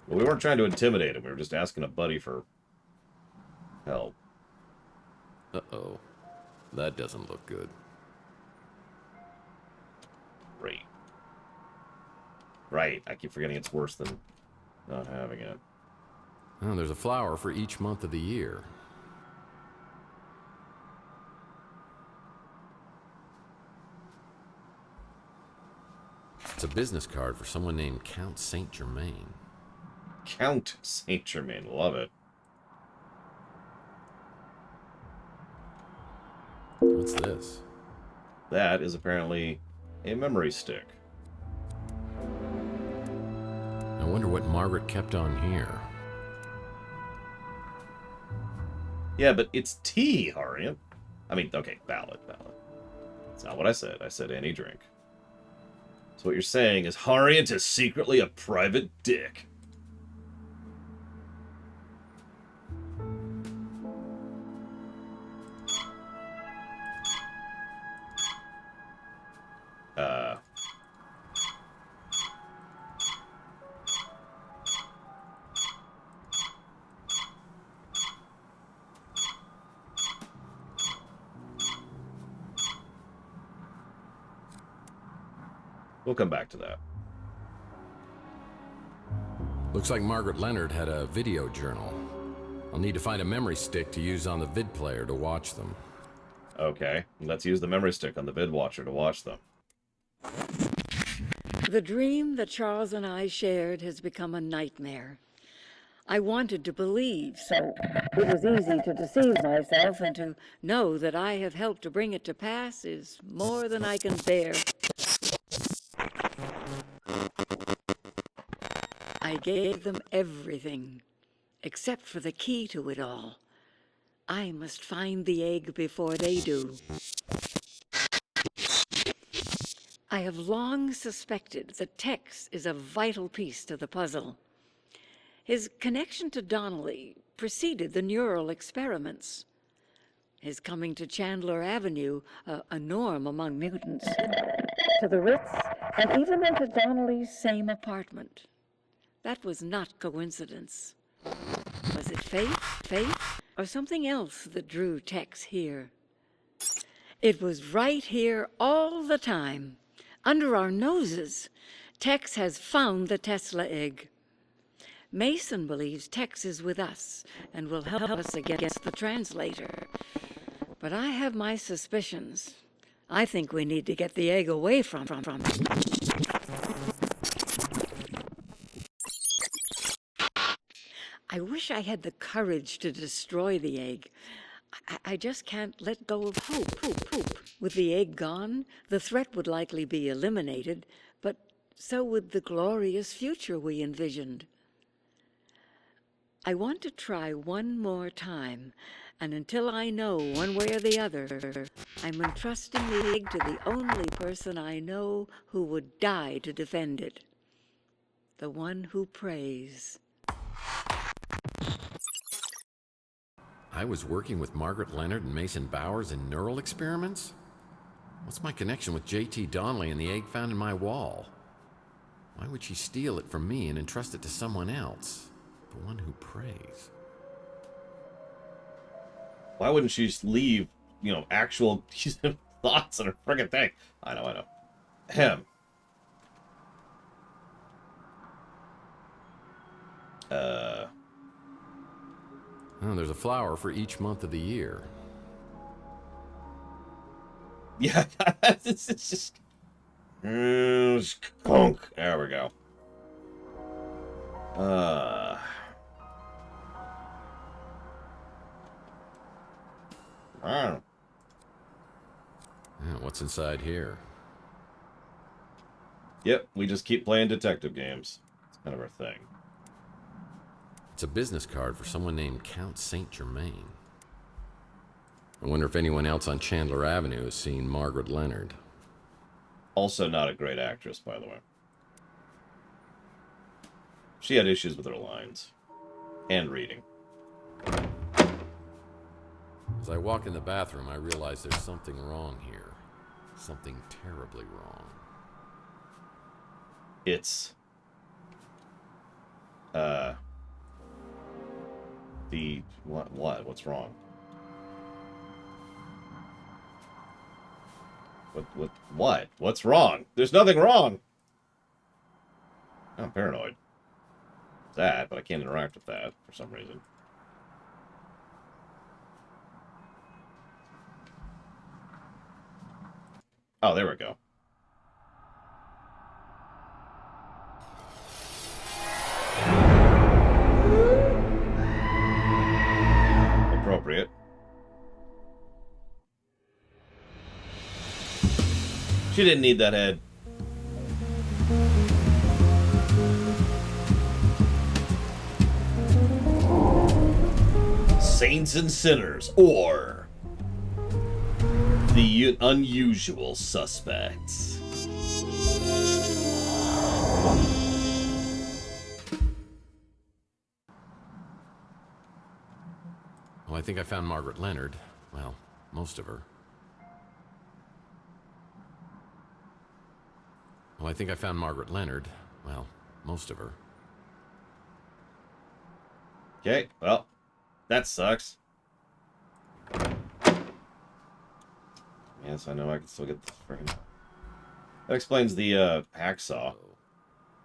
[SPEAKER 1] Well, we weren't trying to intimidate him. We were just asking a buddy for help.
[SPEAKER 2] Uh-oh. That doesn't look good.
[SPEAKER 1] Great. Right, I keep forgetting it's worse than not having it.
[SPEAKER 2] Oh, there's a flower for each month of the year. It's a business card for someone named Count Saint Germain.
[SPEAKER 1] Count Saint Germain, love it.
[SPEAKER 2] What's this?
[SPEAKER 1] That is apparently a memory stick.
[SPEAKER 2] I wonder what Margaret kept on here.
[SPEAKER 1] Yeah, but it's tea, Harriet. I mean, okay, valid. That's not what I said. I said any drink. So what you're saying is Harriet is secretly a private dick. We'll come back to that.
[SPEAKER 2] Looks like Margaret Leonard had a video journal. I'll need to find a memory stick to use on the vid player to watch them.
[SPEAKER 1] Okay, let's use the memory stick on the vid watcher to watch them.
[SPEAKER 9] The dream that Charles and I shared has become a nightmare. I wanted to believe, so it was easy to deceive myself, and to know that I have helped to bring it to pass is more than I can bear. I gave them everything, except for the key to it all. I must find the egg before they do. I have long suspected that Tex is a vital piece to the puzzle. His connection to Donnelly preceded the neural experiments. His coming to Chandler Avenue, a norm among mutants, to the Ritz, and even into Donnelly's same apartment. That was not coincidence. Was it fate, or something else that drew Tex here? It was right here all the time, under our noses. Tex has found the Tesla egg. Mason believes Tex is with us and will help us against the translator. But I have my suspicions. I think we need to get the egg away from him. I wish I had the courage to destroy the egg. I just can't let go of hope. With the egg gone, the threat would likely be eliminated, but so would the glorious future we envisioned. I want to try one more time, and until I know one way or the other, I'm entrusting the egg to the only person I know who would die to defend it. The one who prays.
[SPEAKER 2] I was working with Margaret Leonard and Mason Bowers in neural experiments? What's my connection with J.T. Donnelly and the egg found in my wall? Why would she steal it from me and entrust it to someone else? The one who prays.
[SPEAKER 1] Why wouldn't she just leave, actual thoughts in her friggin' thing? I know. Ahem.
[SPEAKER 2] Oh, there's a flower for each month of the year.
[SPEAKER 1] Yeah, it's just... Skunk. There we go.
[SPEAKER 2] Yeah, what's inside here?
[SPEAKER 1] Yep, we just keep playing detective games. It's kind of our thing.
[SPEAKER 2] It's a business card for someone named Count Saint Germain. I wonder if anyone else on Chandler Avenue has seen Margaret Leonard.
[SPEAKER 1] Also not a great actress, by the way. She had issues with her lines. And reading.
[SPEAKER 2] As I walk in the bathroom, I realize there's something wrong here. Something terribly wrong.
[SPEAKER 1] It's... What's wrong? What? What's wrong? There's nothing wrong! I'm paranoid. That, but I can't interact with that for some reason. Oh, there we go. Appropriate. She didn't need that head. Saints and Sinners, or the Unusual Suspects.
[SPEAKER 2] Oh, I think I found Margaret Leonard. Well, most of her. Oh, I think I found Margaret Leonard. Well, most of her.
[SPEAKER 1] Okay, well, that sucks. Yes, I know I can still get the frame. That explains the hacksaw.
[SPEAKER 2] Oh,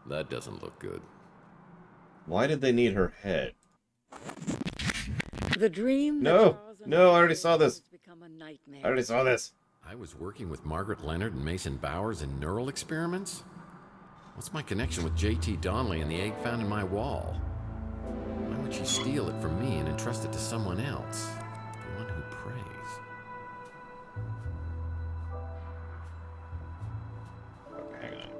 [SPEAKER 2] that doesn't look good.
[SPEAKER 1] Why did they need her head?
[SPEAKER 9] The dream.
[SPEAKER 1] No, no, I already saw this.
[SPEAKER 9] Become a nightmare.
[SPEAKER 1] I already saw this.
[SPEAKER 2] I was working with Margaret Leonard and Mason Bowers in neural experiments? What's my connection with J.T. Donnelly and the egg found in my wall? Why would she steal it from me and entrust it to someone else? The one who prays.
[SPEAKER 1] Okay, hang on.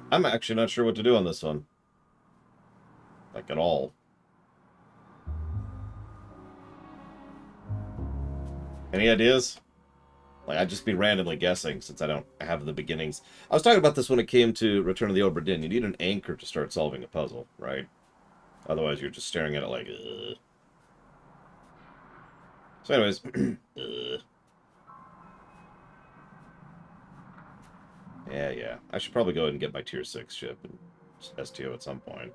[SPEAKER 1] I'm actually not sure what to do on this one. Like, at all. Any ideas? Like, I'd just be randomly guessing since I don't have the beginnings. I was talking about this when it came to Return of the Obra Dinn. You need an anchor to start solving a puzzle, right? Otherwise, you're just staring at it like, ugh. So anyways, Yeah. I should probably go ahead and get my tier 6 ship and STO at some point.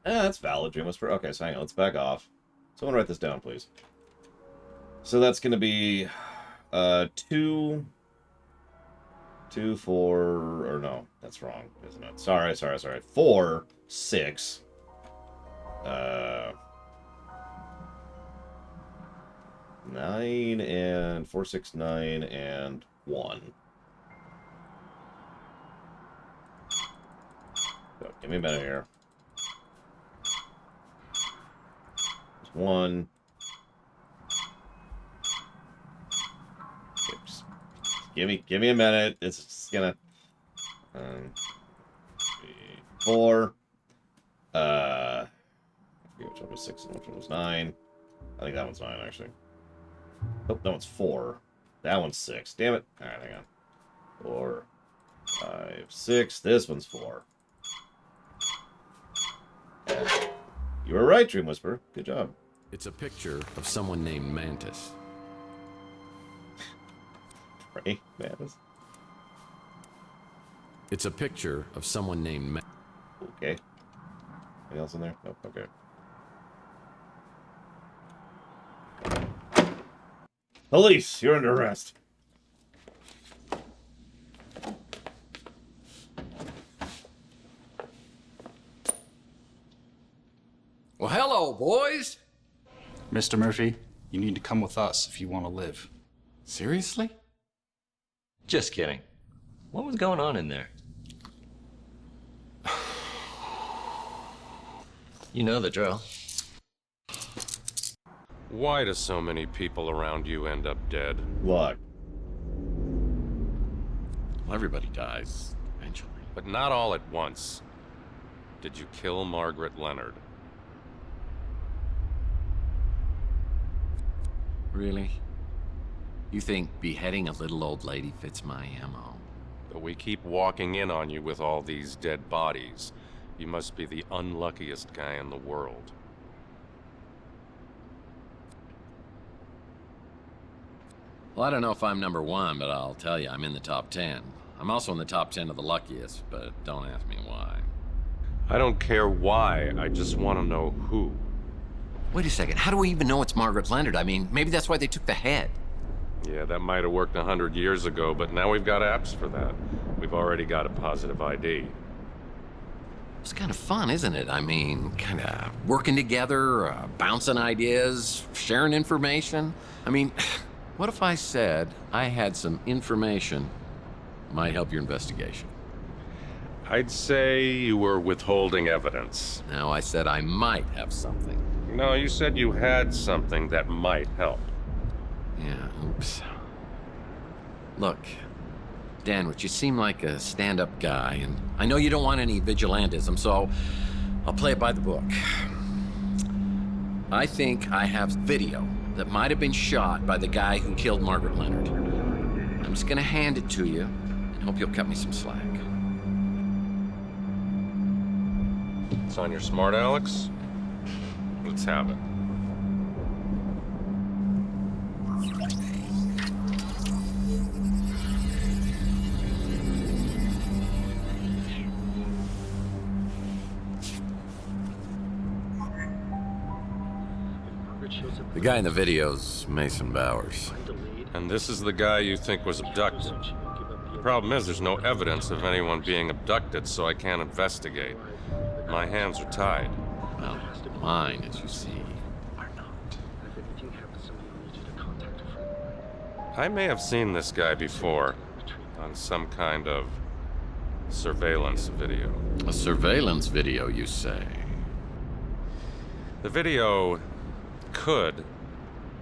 [SPEAKER 1] That's valid, Dream Whisperer. Okay, so hang on, let's back off. Someone write this down, please. So that's going to be 2, 4, or no, that's wrong, isn't it? Sorry. 4, 6. 9 and 4, 6, 9 and 1. So, give me a minute here. There's 1. Okay, just give me a minute. It's just gonna 4. I forget which one was 6 and which one was 9. I think that one's 9 actually. Oh, that one's 4. That one's 6. Damn it. Alright, hang on. 4, 5, 6. This one's 4. You were right, Dream Whisperer. Good job.
[SPEAKER 2] It's a picture of someone named Mantis.
[SPEAKER 1] Right, Mantis?
[SPEAKER 2] It's a picture of someone named
[SPEAKER 1] Okay. Anything else in there? Nope, okay. Police, you're under arrest.
[SPEAKER 11] Well, hello, boys.
[SPEAKER 13] Mr. Murphy, you need to come with us if you want to live.
[SPEAKER 11] Seriously?
[SPEAKER 14] Just kidding. What was going on in there? You know the drill.
[SPEAKER 22] Why do so many people around you end up dead?
[SPEAKER 1] Look.
[SPEAKER 2] Well, everybody dies eventually.
[SPEAKER 22] But not all at once. Did you kill Margaret Leonard?
[SPEAKER 23] Really? You think beheading a little old lady fits my MO?
[SPEAKER 22] But we keep walking in on you with all these dead bodies. You must be the unluckiest guy in the world.
[SPEAKER 23] Well, I don't know if I'm number one, but I'll tell you, I'm in the top 10. I'm also in the top 10 of the luckiest, but don't ask me why.
[SPEAKER 22] I don't care why, I just want to know who.
[SPEAKER 23] Wait a second, how do we even know it's Margaret Leonard? I mean, maybe that's why they took the head.
[SPEAKER 22] Yeah, that might have worked 100 years ago, but now we've got apps for that. We've already got a positive ID.
[SPEAKER 23] It's kind of fun, isn't it? I mean, kind of working together, bouncing ideas, sharing information. I mean, what if I said I had some information might help your investigation?
[SPEAKER 22] I'd say you were withholding evidence.
[SPEAKER 23] No, I said I might have something.
[SPEAKER 22] No, you said you had something that might help.
[SPEAKER 23] Yeah, oops. Look, Danwich, you seem like a stand-up guy, and I know you don't want any vigilantism, so I'll play it by the book. I think I have video that might have been shot by the guy who killed Margaret Leonard. I'm just gonna hand it to you and hope you'll cut me some slack.
[SPEAKER 22] It's on your smart, Alex? Let's have it.
[SPEAKER 23] The guy in the video's Mason Bowers.
[SPEAKER 22] And this is the guy you think was abducted. The problem is there's no evidence of anyone being abducted, so I can't investigate. My hands are tied.
[SPEAKER 23] Well, mine, as you see, are not.
[SPEAKER 22] I may have seen this guy before on some kind of surveillance video.
[SPEAKER 23] A surveillance video, you say?
[SPEAKER 22] The video could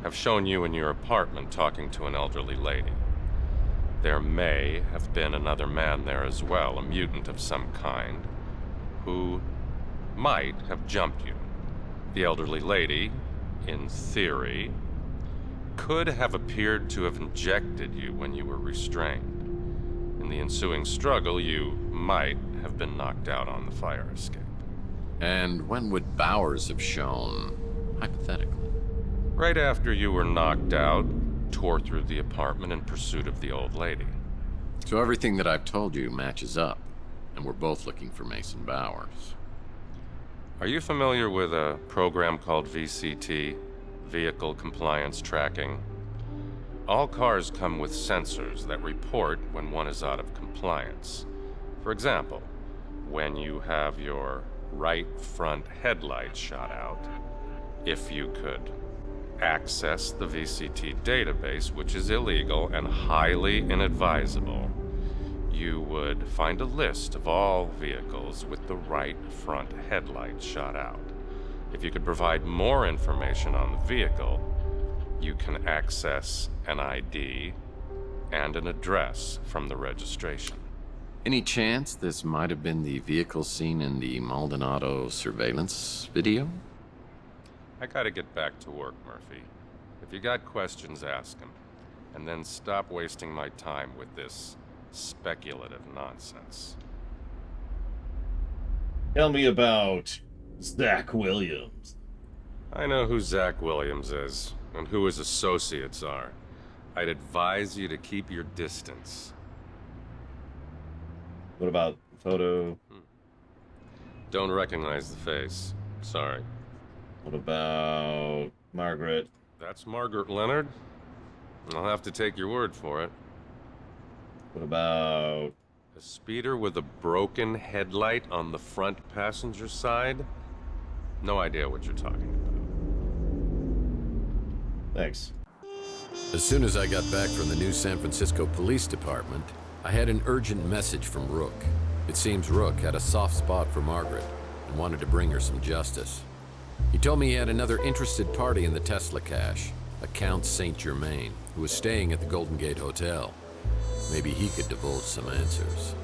[SPEAKER 22] have shown you in your apartment talking to an elderly lady. There may have been another man there as well, a mutant of some kind, who might have jumped you. The elderly lady, in theory, could have appeared to have injected you when you were restrained. In the ensuing struggle, you might have been knocked out on the fire escape.
[SPEAKER 23] And when would Bowers have shown, hypothetically?
[SPEAKER 22] Right after you were knocked out, tore through the apartment in pursuit of the old lady.
[SPEAKER 23] So everything that I've told you matches up, and we're both looking for Mason Bowers.
[SPEAKER 22] Are you familiar with a program called VCT, Vehicle Compliance Tracking? All cars come with sensors that report when one is out of compliance. For example, when you have your right front headlight shot out, if you could access the VCT database, which is illegal and highly inadvisable, you would find a list of all vehicles with the right front headlight shot out. If you could provide more information on the vehicle, you can access an ID and an address from the registration.
[SPEAKER 23] Any chance this might have been the vehicle seen in the Maldonado surveillance video?
[SPEAKER 22] I gotta get back to work, Murphy. If you got questions, ask them. And then stop wasting my time with this speculative nonsense.
[SPEAKER 1] Tell me about Zach Williams.
[SPEAKER 22] I know who Zach Williams is, and who his associates are. I'd advise you to keep your distance.
[SPEAKER 1] What about photo?
[SPEAKER 22] Don't recognize the face. Sorry.
[SPEAKER 1] What about Margaret?
[SPEAKER 22] That's Margaret Leonard? I'll have to take your word for it.
[SPEAKER 1] What about...
[SPEAKER 22] a speeder with a broken headlight on the front passenger side? No idea what you're talking about.
[SPEAKER 1] Thanks.
[SPEAKER 23] As soon as I got back from the new San Francisco Police Department, I had an urgent message from Rook. It seems Rook had a soft spot for Margaret and wanted to bring her some justice. He told me he had another interested party in the Tesla cache, a Count Saint Germain, who was staying at the Golden Gate Hotel. Maybe he could divulge some answers.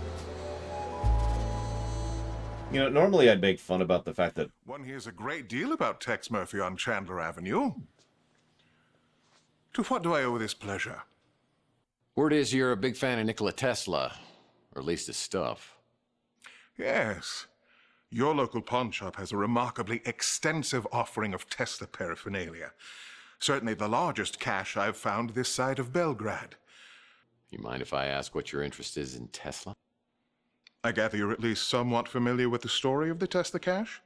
[SPEAKER 1] You know, normally I'd make fun about the fact that...
[SPEAKER 6] One hears a great deal about Tex Murphy on Chandler Avenue. To what do I owe this pleasure?
[SPEAKER 2] Word is you're a big fan of Nikola Tesla, or at least his stuff.
[SPEAKER 6] Yes. Your local pawn shop has a remarkably extensive offering of Tesla paraphernalia. Certainly the largest cache I've found this side of Belgrade.
[SPEAKER 2] You mind if I ask what your interest is in Tesla?
[SPEAKER 6] I gather you're at least somewhat familiar with the story of the Tesla cache?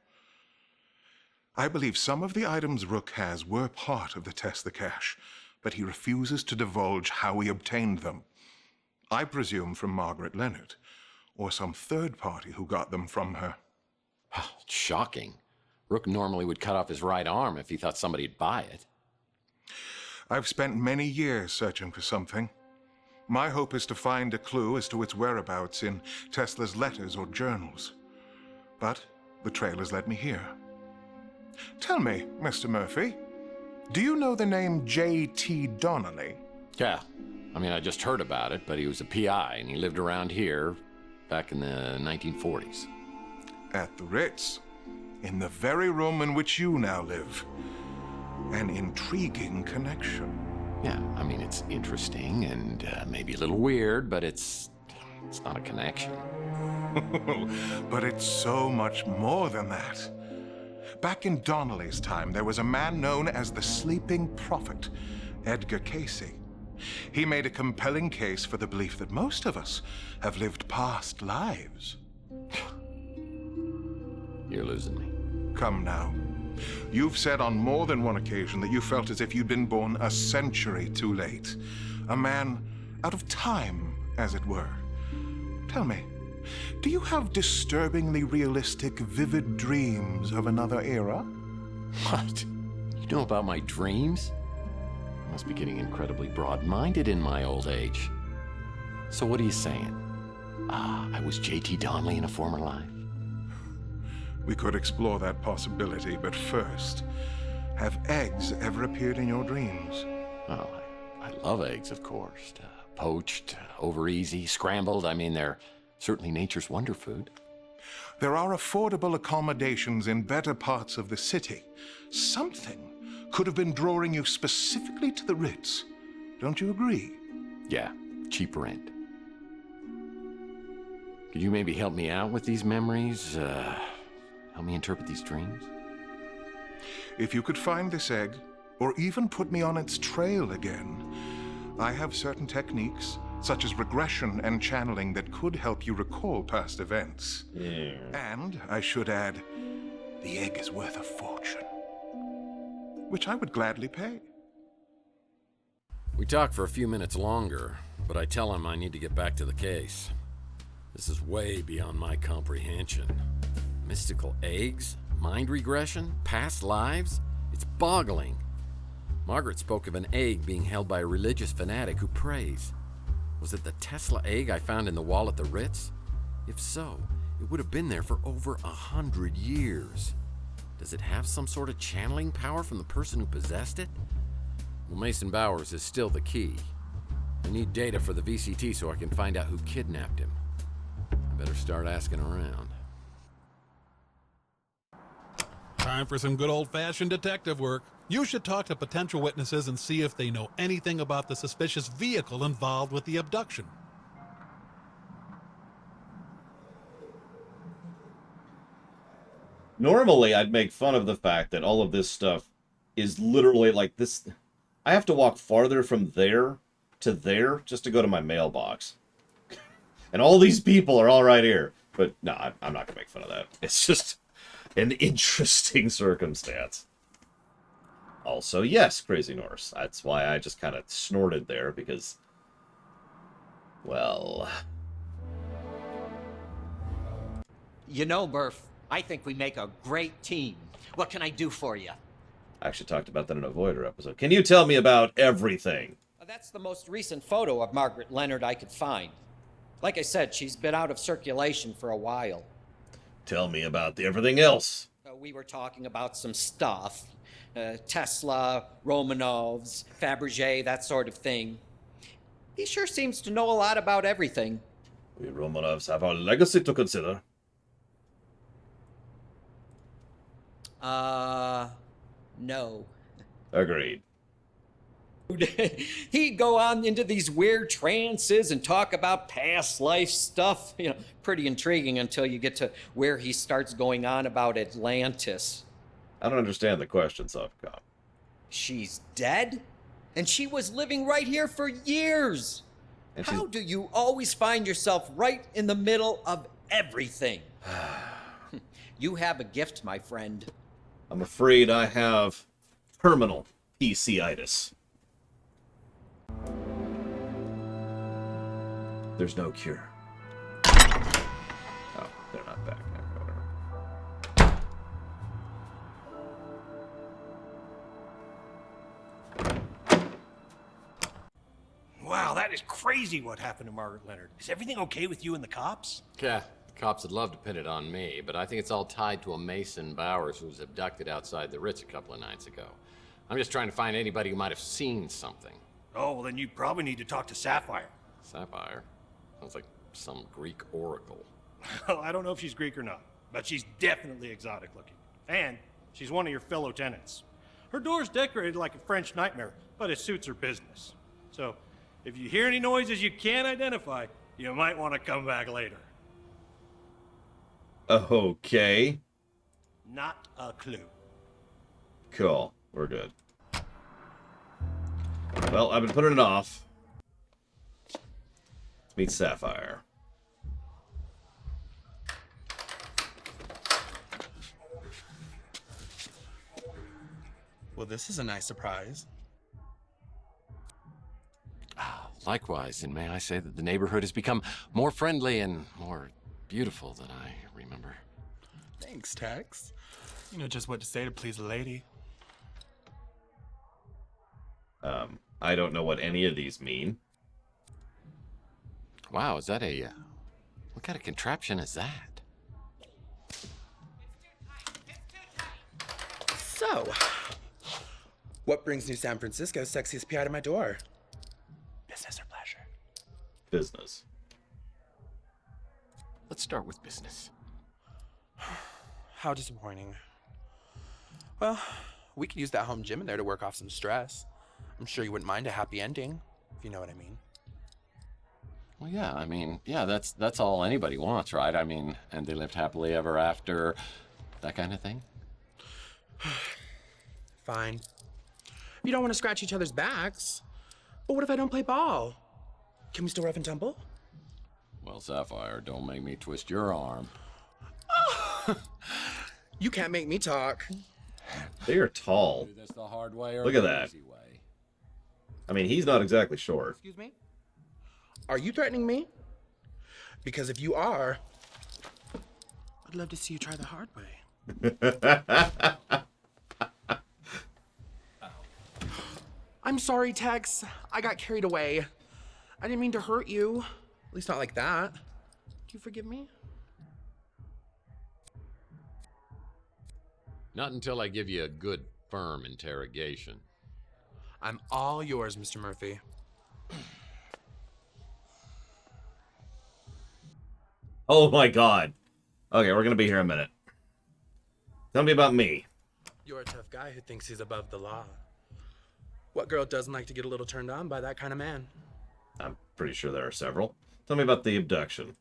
[SPEAKER 6] I believe some of the items Rook has were part of the Tesla cache, but he refuses to divulge how he obtained them. I presume from Margaret Leonard, or some third party who got them from her.
[SPEAKER 2] Shocking. Rook normally would cut off his right arm if he thought somebody'd buy it.
[SPEAKER 6] I've spent many years searching for something. My hope is to find a clue as to its whereabouts in Tesla's letters or journals. But the trail has led me here. Tell me, Mr. Murphy, do you know the name J.T. Donnelly?
[SPEAKER 2] Yeah. I mean, I just heard about it, but he was a PI, and he lived around here back in the 1940s.
[SPEAKER 6] At the Ritz, in the very room in which you now live. An intriguing connection.
[SPEAKER 2] Yeah, I mean, it's interesting and maybe a little weird, but it's not a connection.
[SPEAKER 6] But it's so much more than that. Back in Donnelly's time, there was a man known as the Sleeping Prophet, Edgar Casey. He made a compelling case for the belief that most of us have lived past lives.
[SPEAKER 2] You're losing me.
[SPEAKER 6] Come now. You've said on more than one occasion that you felt as if you'd been born a century too late. A man out of time, as it were. Tell me, do you have disturbingly realistic, vivid dreams of another era?
[SPEAKER 2] What? You know about my dreams? I must be getting incredibly broad-minded in my old age. So what are you saying? I was J.T. Donnelly in a former life?
[SPEAKER 6] We could explore that possibility, but first, have eggs ever appeared in your dreams?
[SPEAKER 2] Oh, I love eggs, of course. Poached, over easy, scrambled. I mean, they're certainly nature's wonder food.
[SPEAKER 6] There are affordable accommodations in better parts of the city. Something could have been drawing you specifically to the Ritz. Don't you agree?
[SPEAKER 2] Yeah, cheap rent. Could you maybe help me out with these memories? Help me interpret these dreams?
[SPEAKER 6] If you could find this egg, or even put me on its trail again, I have certain techniques, such as regression and channeling, that could help you recall past events.
[SPEAKER 1] Yeah.
[SPEAKER 6] And, I should add, the egg is worth a fortune. Which I would gladly pay.
[SPEAKER 2] We talk for a few minutes longer, but I tell him I need to get back to the case. This is way beyond my comprehension. Mystical eggs? Mind regression? Past lives? It's boggling. Margaret spoke of an egg being held by a religious fanatic who prays. Was it the Tesla egg I found in the wall at the Ritz? If so, it would have been there for over 100 years. Does it have some sort of channeling power from the person who possessed it? Well, Mason Bowers is still the key. I need data for the VCT so I can find out who kidnapped him. I better start asking around.
[SPEAKER 5] Time for some good old-fashioned detective work. You should talk to potential witnesses and see if they know anything about the suspicious vehicle involved with the abduction.
[SPEAKER 1] Normally, I'd make fun of the fact that all of this stuff is literally like this. I have to walk farther from there to there just to go to my mailbox. And all these people are all right here. But no, I'm not going to make fun of that. It's just an interesting circumstance. Also, yes, Crazy Norse. That's why I just kind of snorted there, because, well...
[SPEAKER 3] You know, Murph, I think we make a great team. What can I do for you?
[SPEAKER 1] I actually talked about that in a Voider episode. Can you tell me about everything?
[SPEAKER 3] That's the most recent photo of Margaret Leonard I could find. Like I said, she's been out of circulation for a while.
[SPEAKER 1] Tell me about the everything else.
[SPEAKER 3] We were talking about some stuff. Tesla, Romanovs, Fabergé, that sort of thing. He sure seems to know a lot about everything.
[SPEAKER 1] We Romanovs have our legacy to consider.
[SPEAKER 3] No.
[SPEAKER 1] Agreed.
[SPEAKER 3] He'd go on into these weird trances and talk about past life stuff. Pretty intriguing until you get to where he starts going on about Atlantis.
[SPEAKER 1] I don't understand the question, Sofcom.
[SPEAKER 3] She's dead? And she was living right here for years.
[SPEAKER 1] And
[SPEAKER 3] How do you always find yourself right in the middle of everything? You have a gift, my friend.
[SPEAKER 1] I'm afraid I have terminal PC-itis. There's no cure. Oh, they're not back.
[SPEAKER 19] Wow, that is crazy what happened to Margaret Leonard. Is everything okay with you and the cops?
[SPEAKER 2] Yeah, the cops would love to pin it on me, but I think it's all tied to a Mason Bowers who was abducted outside the Ritz a couple of nights ago. I'm just trying to find anybody who might have seen something.
[SPEAKER 19] Oh, well then you probably need to talk to Sapphire.
[SPEAKER 2] Sapphire? Sounds like some Greek oracle.
[SPEAKER 19] Well, I don't know if she's Greek or not, but she's definitely exotic looking. And she's one of your fellow tenants. Her door's decorated like a French nightmare, but it suits her business. So, if you hear any noises you can't identify, you might want to come back later.
[SPEAKER 1] Okay.
[SPEAKER 19] Not a clue.
[SPEAKER 1] Cool. We're good. Well, I've been putting it off. Let's meet Sapphire.
[SPEAKER 4] Well, this is a nice surprise.
[SPEAKER 2] Likewise, and may I say that the neighborhood has become more friendly and more beautiful than I remember.
[SPEAKER 4] Thanks, Tex. You know just what to say to please a lady.
[SPEAKER 1] I don't know what any of these mean.
[SPEAKER 2] Wow, is that a... what kind of contraption is that?
[SPEAKER 4] So, what brings New San Francisco's sexiest PI to my door? Business or pleasure?
[SPEAKER 1] Business.
[SPEAKER 2] Let's start with business.
[SPEAKER 4] How disappointing. Well, we could use that home gym in there to work off some stress. I'm sure you wouldn't mind a happy ending, if you know what I mean.
[SPEAKER 2] Well, yeah, I mean, yeah, that's all anybody wants, right? I mean, and they lived happily ever after, that kind of thing?
[SPEAKER 4] Fine. You don't want to scratch each other's backs. But what if I don't play ball? Can we still rough and tumble?
[SPEAKER 2] Well, Sapphire, don't make me twist your arm.
[SPEAKER 4] You can't make me talk.
[SPEAKER 1] They are tall.
[SPEAKER 2] Do this the hard way or
[SPEAKER 1] Look at
[SPEAKER 2] the
[SPEAKER 1] that.
[SPEAKER 2] easy way.
[SPEAKER 1] I mean, he's not exactly short.
[SPEAKER 4] Excuse me? Are you threatening me? Because if you are, I'd love to see you try the hard way. I'm sorry, Tex. I got carried away. I didn't mean to hurt you. At least not like that. Do you forgive me?
[SPEAKER 2] Not until I give you a good, firm interrogation.
[SPEAKER 4] I'm all yours, Mr. Murphy.
[SPEAKER 1] Oh my god. Okay, we're gonna be here a minute. Tell me about me.
[SPEAKER 4] You're a tough guy who thinks he's above the law. What girl doesn't like to get a little turned on by that kind of man?
[SPEAKER 1] I'm pretty sure there are several. Tell me about the abduction.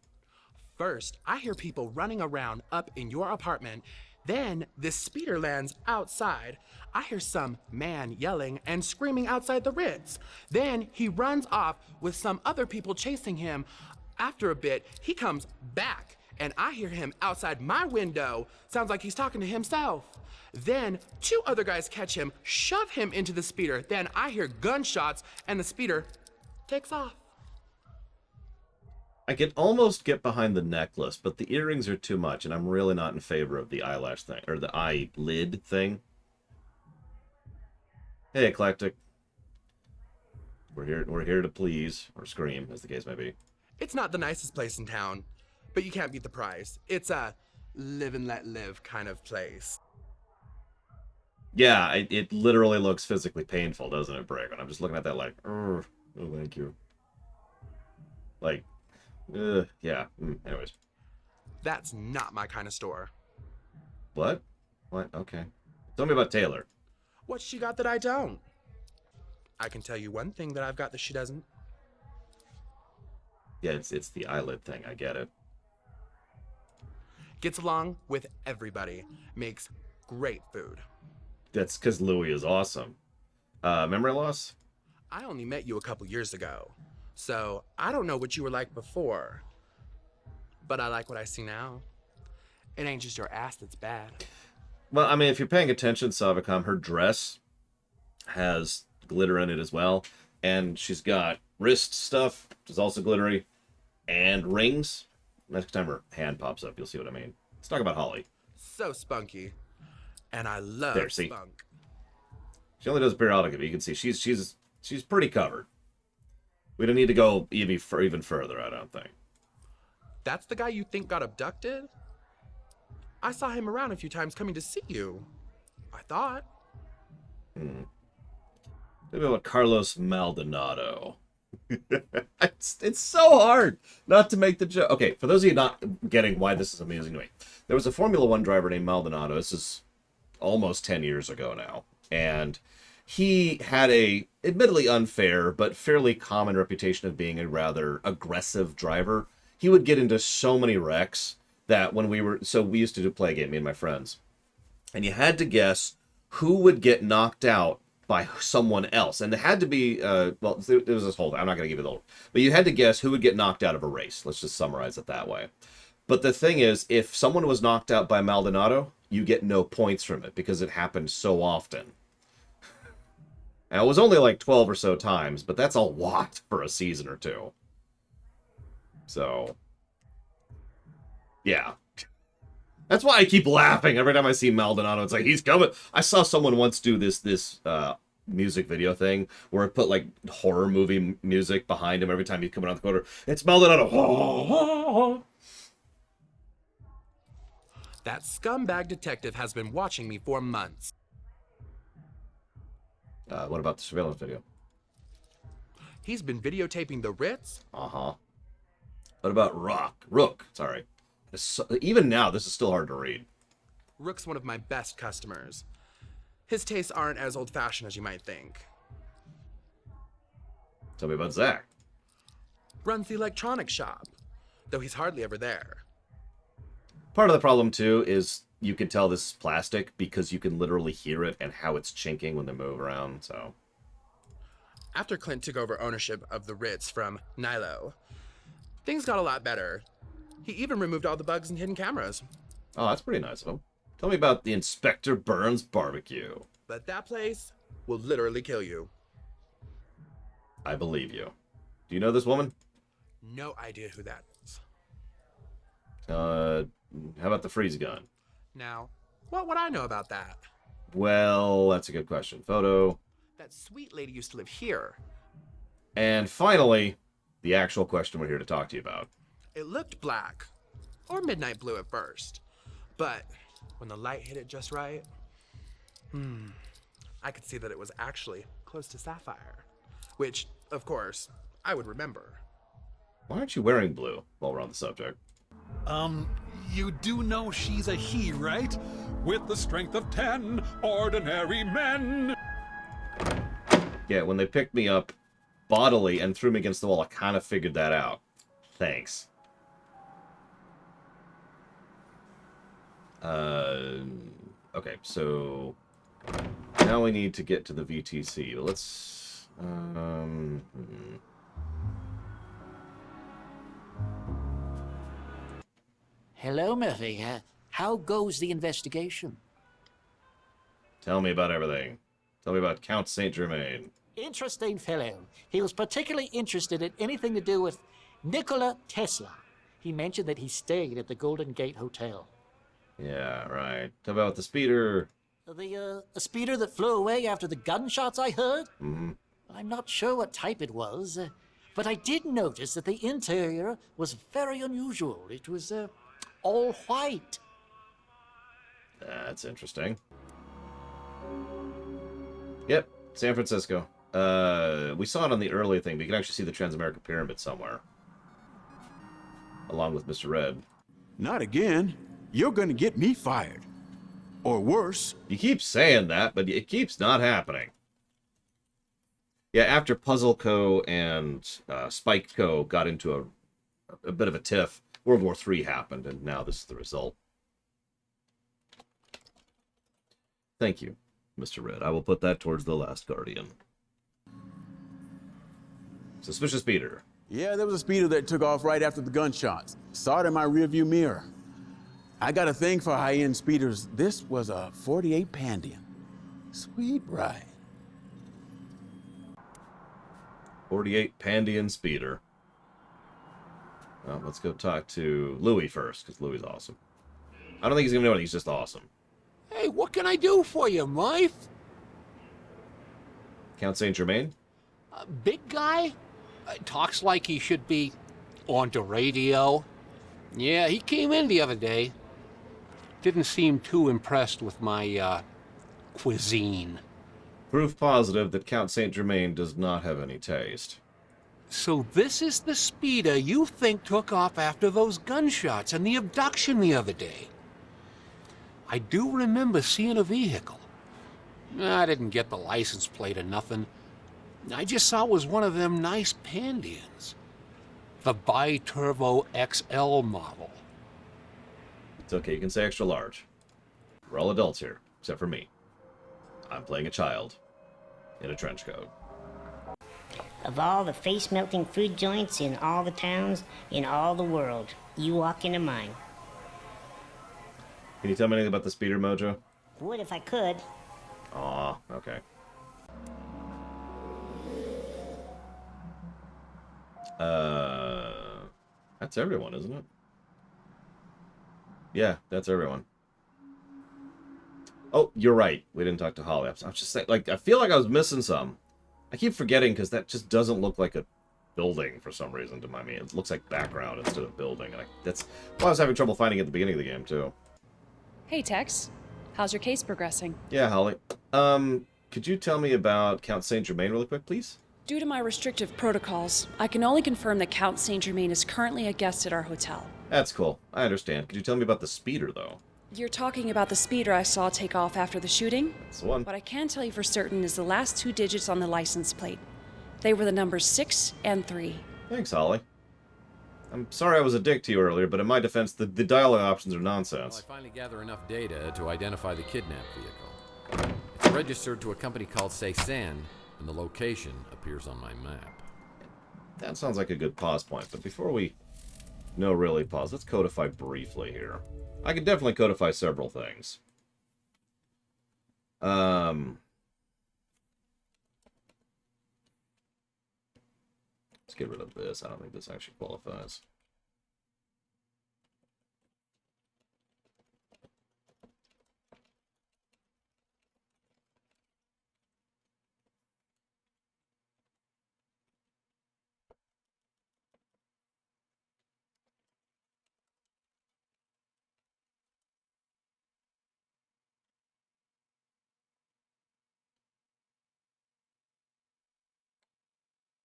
[SPEAKER 4] First, I hear people running around up in your apartment. Then, this speeder lands outside. I hear some man yelling and screaming outside the Ritz. Then, he runs off with some other people chasing him. After a bit, he comes back, and I hear him outside my window. Sounds like he's talking to himself. Then, two other guys catch him, shove him into the speeder. Then, I hear gunshots, and the speeder takes off.
[SPEAKER 1] I could almost get behind the necklace, but the earrings are too much, and I'm really not in favor of the eyelash thing, or the eyelid thing. Hey, Eclectic. We're here to please, or scream, as the case may be.
[SPEAKER 4] It's not the nicest place in town, but you can't beat the price. It's a live and let live kind of place.
[SPEAKER 1] Yeah, it literally looks physically painful, doesn't it, Bragon? I'm just looking at that like, oh, thank you. Like, yeah. Anyways.
[SPEAKER 4] That's not my kind of store.
[SPEAKER 1] What? What? Okay. Tell me about Taylor.
[SPEAKER 4] What's she got that I don't? I can tell you one thing that I've got that she doesn't.
[SPEAKER 1] Yeah, it's the eyelid thing. I get it.
[SPEAKER 4] Gets along with everybody. Makes great food.
[SPEAKER 1] That's because Louis is awesome. Memory loss?
[SPEAKER 4] I only met you a couple years ago, so I don't know what you were like before. But I like what I see now. It ain't just your ass that's bad.
[SPEAKER 1] Well, I mean, if you're paying attention, Savicom, her dress has glitter in it as well. And she's got wrist stuff, which is also glittery, and rings. Next time her hand pops up, you'll see what I mean. Let's talk about Holly.
[SPEAKER 4] So spunky. And I love
[SPEAKER 1] There, see?
[SPEAKER 4] spunk.
[SPEAKER 1] She only does periodically, but you can see she's pretty covered. We don't need to go even further, I don't think.
[SPEAKER 4] That's the guy you think got abducted? I saw him around a few times coming to see you. I thought.
[SPEAKER 1] Maybe about Carlos Maldonado. It's so hard not to make the joke. Okay, for those of you not getting why this is amusing to me, there was a Formula One driver named Maldonado. This is almost 10 years ago now. And he had a admittedly unfair but fairly common reputation of being a rather aggressive driver. He would get into so many wrecks that when we used to play a game, me and my friends, and you had to guess who would get knocked out by someone else. And it had to be, there was this whole, I'm not going to give you the whole, but you had to guess who would get knocked out of a race. Let's just summarize it that way. But the thing is, if someone was knocked out by Maldonado, you get no points from it because it happened so often. And it was only like 12 or so times, but that's a lot for a season or two. So, yeah. That's why I keep laughing every time I see Maldonado. It's like, he's coming. I saw someone once do this music video thing where it put, like, horror movie music behind him every time he's coming out the corner. It's Maldonado.
[SPEAKER 4] That scumbag detective has been watching me for months.
[SPEAKER 1] What about the surveillance video?
[SPEAKER 4] He's been videotaping the Ritz?
[SPEAKER 1] Uh-huh. What about Rook? Sorry. Even now, this is still hard to read.
[SPEAKER 4] Rook's one of my best customers. His tastes aren't as old-fashioned as you might think.
[SPEAKER 1] Tell me about Zach.
[SPEAKER 4] Runs the electronics shop, though he's hardly ever there.
[SPEAKER 1] Part of the problem, too, is you can tell this is plastic because you can literally hear it and how it's chinking when they move around, so...
[SPEAKER 4] After Clint took over ownership of the Ritz from Nilo, things got a lot better. He even removed all the bugs and hidden cameras.
[SPEAKER 1] Oh, that's pretty nice of him. Tell me about the Inspector Burns barbecue.
[SPEAKER 4] But that place will literally kill you.
[SPEAKER 1] I believe you. Do you know this woman?
[SPEAKER 4] No idea who that is.
[SPEAKER 1] How about the freeze gun?
[SPEAKER 4] Now, what would I know about that?
[SPEAKER 1] Well, that's a good question. Photo.
[SPEAKER 4] That sweet lady used to live here.
[SPEAKER 1] And finally, the actual question we're here to talk to you about.
[SPEAKER 4] It looked black, or midnight blue at first, but when the light hit it just right, I could see that it was actually close to sapphire, which, of course, I would remember.
[SPEAKER 1] Why aren't you wearing blue while we're on the subject?
[SPEAKER 5] You do know she's a he, right? With the strength of 10 ordinary men.
[SPEAKER 1] Yeah, when they picked me up bodily and threw me against the wall, I kind of figured that out. Thanks. Okay, so now we need to get to the VTC. Let's
[SPEAKER 21] Hello, Murphy. How goes the investigation?
[SPEAKER 1] Tell me about everything. Tell me about Count Saint Germain.
[SPEAKER 21] Interesting fellow. He was particularly interested in anything to do with Nikola Tesla. He mentioned that he stayed at the Golden Gate Hotel.
[SPEAKER 1] Yeah, right. Tell me about the speeder.
[SPEAKER 21] A speeder that flew away after the gunshots I heard?
[SPEAKER 1] Mm-hmm.
[SPEAKER 21] I'm not sure what type it was, but I did notice that the interior was very unusual. It was all white.
[SPEAKER 1] That's interesting. Yep, San Francisco. We saw it on the early thing, but you can actually see the Transamerica Pyramid somewhere. Along with Mr. Red.
[SPEAKER 24] Not again. You're gonna get me fired. Or worse.
[SPEAKER 1] You keep saying that, but it keeps not happening. Yeah, after Puzzle Co. and Spike Co. got into a bit of a tiff, World War III happened, and now this is the result. Thank you, Mr. Red. I will put that towards The Last Guardian. Suspicious speeder.
[SPEAKER 24] Yeah, there was a speeder that took off right after the gunshots. Saw it in my rearview mirror. I got a thing for high-end speeders. This was a 48 Pandian. Sweet ride.
[SPEAKER 1] 48 Pandian speeder. Well, let's go talk to Louis first, because Louis is awesome. I don't think he's going to know it. He's just awesome.
[SPEAKER 10] Hey, what can I do for you, Murph?
[SPEAKER 1] Count Saint Germain?
[SPEAKER 10] Big guy? Talks like he should be on the radio. Yeah, he came in the other day. Didn't seem too impressed with my, cuisine.
[SPEAKER 1] Proof positive that Count Saint Germain does not have any taste.
[SPEAKER 10] So this is the speeder you think took off after those gunshots and the abduction the other day. I do remember seeing a vehicle. I didn't get the license plate or nothing. I just saw it was one of them nice Pandians. The Bi-Turbo XL model.
[SPEAKER 1] It's okay, you can say extra large. We're all adults here, except for me. I'm playing a child in a trench coat.
[SPEAKER 12] Of all the face-melting food joints in all the towns in all the world, you walk into mine.
[SPEAKER 1] Can you tell me anything about the speeder, Mojo?
[SPEAKER 12] Would if I could.
[SPEAKER 1] Aw, okay. That's everyone, isn't it? Yeah, that's everyone. Oh, you're right. We didn't talk to Holly. I was just saying, like, I feel like I was missing some. I keep forgetting because that just doesn't look like a building for some reason to me. It looks like background instead of building. And that's why I was having trouble finding it at the beginning of the game, too.
[SPEAKER 8] Hey, Tex. How's your case progressing?
[SPEAKER 1] Yeah, Holly. Could you tell me about Count Saint Germain really quick, please?
[SPEAKER 8] Due to my restrictive protocols, I can only confirm that Count Saint Germain is currently a guest at our hotel.
[SPEAKER 1] That's cool. I understand. Could you tell me about the speeder, though?
[SPEAKER 8] You're talking about the speeder I saw take off after the shooting?
[SPEAKER 1] That's the one.
[SPEAKER 8] What I can tell you for certain is the last 2 digits on the license plate. They were the numbers 6 and 3.
[SPEAKER 1] Thanks, Holly. I'm sorry I was a dick to you earlier, but in my defense, the dialogue options are nonsense.
[SPEAKER 2] Well, I finally gather enough data to identify the kidnapped vehicle. It's registered to a company called Cezanne, and the location appears on my map.
[SPEAKER 1] That sounds like a good pause point, but before we really pause, let's codify briefly here. I can definitely codify several things. Let's get rid of this. I don't think this actually qualifies.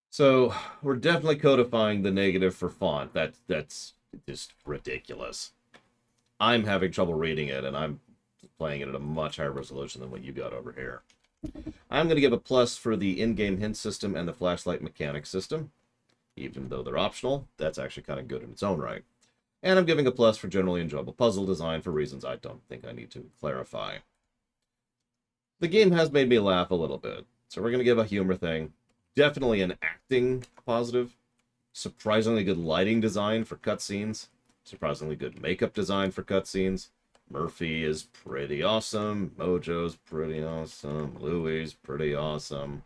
[SPEAKER 1] So we're definitely codifying the negative for font. That's just ridiculous. I'm having trouble reading it, and I'm playing it at a much higher resolution than what you got over here. I'm going to give a plus for the in-game hint system and the flashlight mechanic system. Even though they're optional, that's actually kind of good in its own right. And I'm giving a plus for generally enjoyable puzzle design for reasons I don't think I need to clarify. The game has made me laugh a little bit, so we're going to give a humor thing. Definitely an acting positive. Surprisingly good lighting design for cutscenes. Surprisingly good makeup design for cutscenes. Murphy is pretty awesome. Mojo's pretty awesome. Louis is pretty awesome.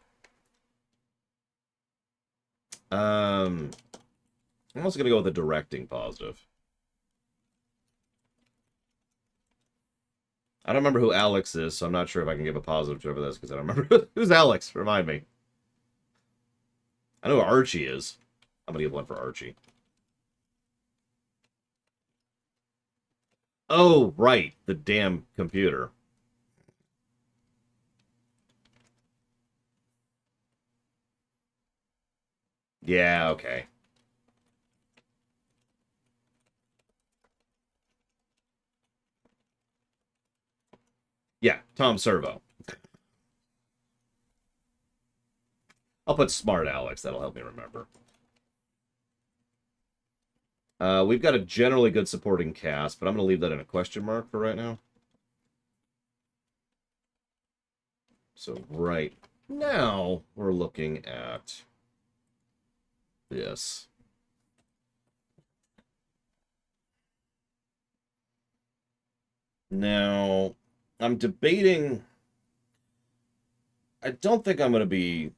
[SPEAKER 1] I'm also going to go with a directing positive. I don't remember who Alex is, so I'm not sure if I can give a positive to over this, because I don't remember. Who's Alex? Remind me. I know who Archie is. I'm going to give one for Archie. Oh, right. The damn computer. Yeah, okay. Tom Servo. I'll put Smart Alex. That'll help me remember. We've got a generally good supporting cast, but I'm going to leave that in a question mark for right now. So right now, we're looking at this. Now, I'm debating... I don't think I'm going to be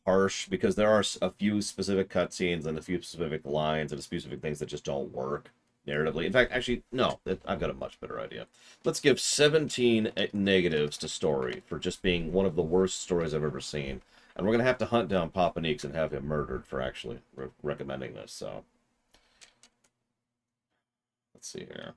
[SPEAKER 1] harsh, because there are a few specific cutscenes and a few specific lines and specific things that just don't work narratively. In fact, actually, no, I've got a much better idea. Let's give 17 negatives to story for just being one of the worst stories I've ever seen. And we're going to have to hunt down Papa Neeks and have him murdered for actually recommending this, so... Let's see here.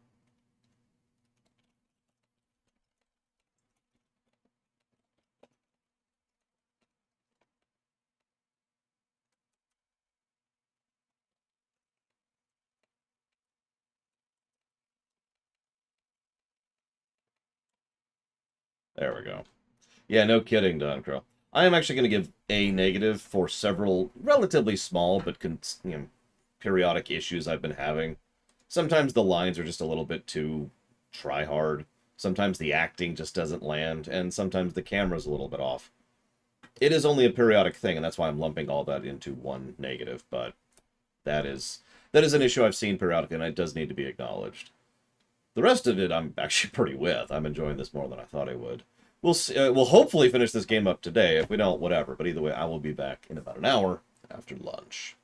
[SPEAKER 1] There we go. Yeah, no kidding, Don Crow. I am actually going to give a negative for several relatively small but periodic issues I've been having. Sometimes the lines are just a little bit too try-hard. Sometimes the acting just doesn't land, and sometimes the camera's a little bit off. It is only a periodic thing, and that's why I'm lumping all that into one negative, but that is an issue I've seen periodically, and it does need to be acknowledged. The rest of it, I'm actually pretty with. I'm enjoying this more than I thought I would. We'll see, we'll hopefully finish this game up today. If we don't, whatever. But either way, I will be back in about an hour after lunch.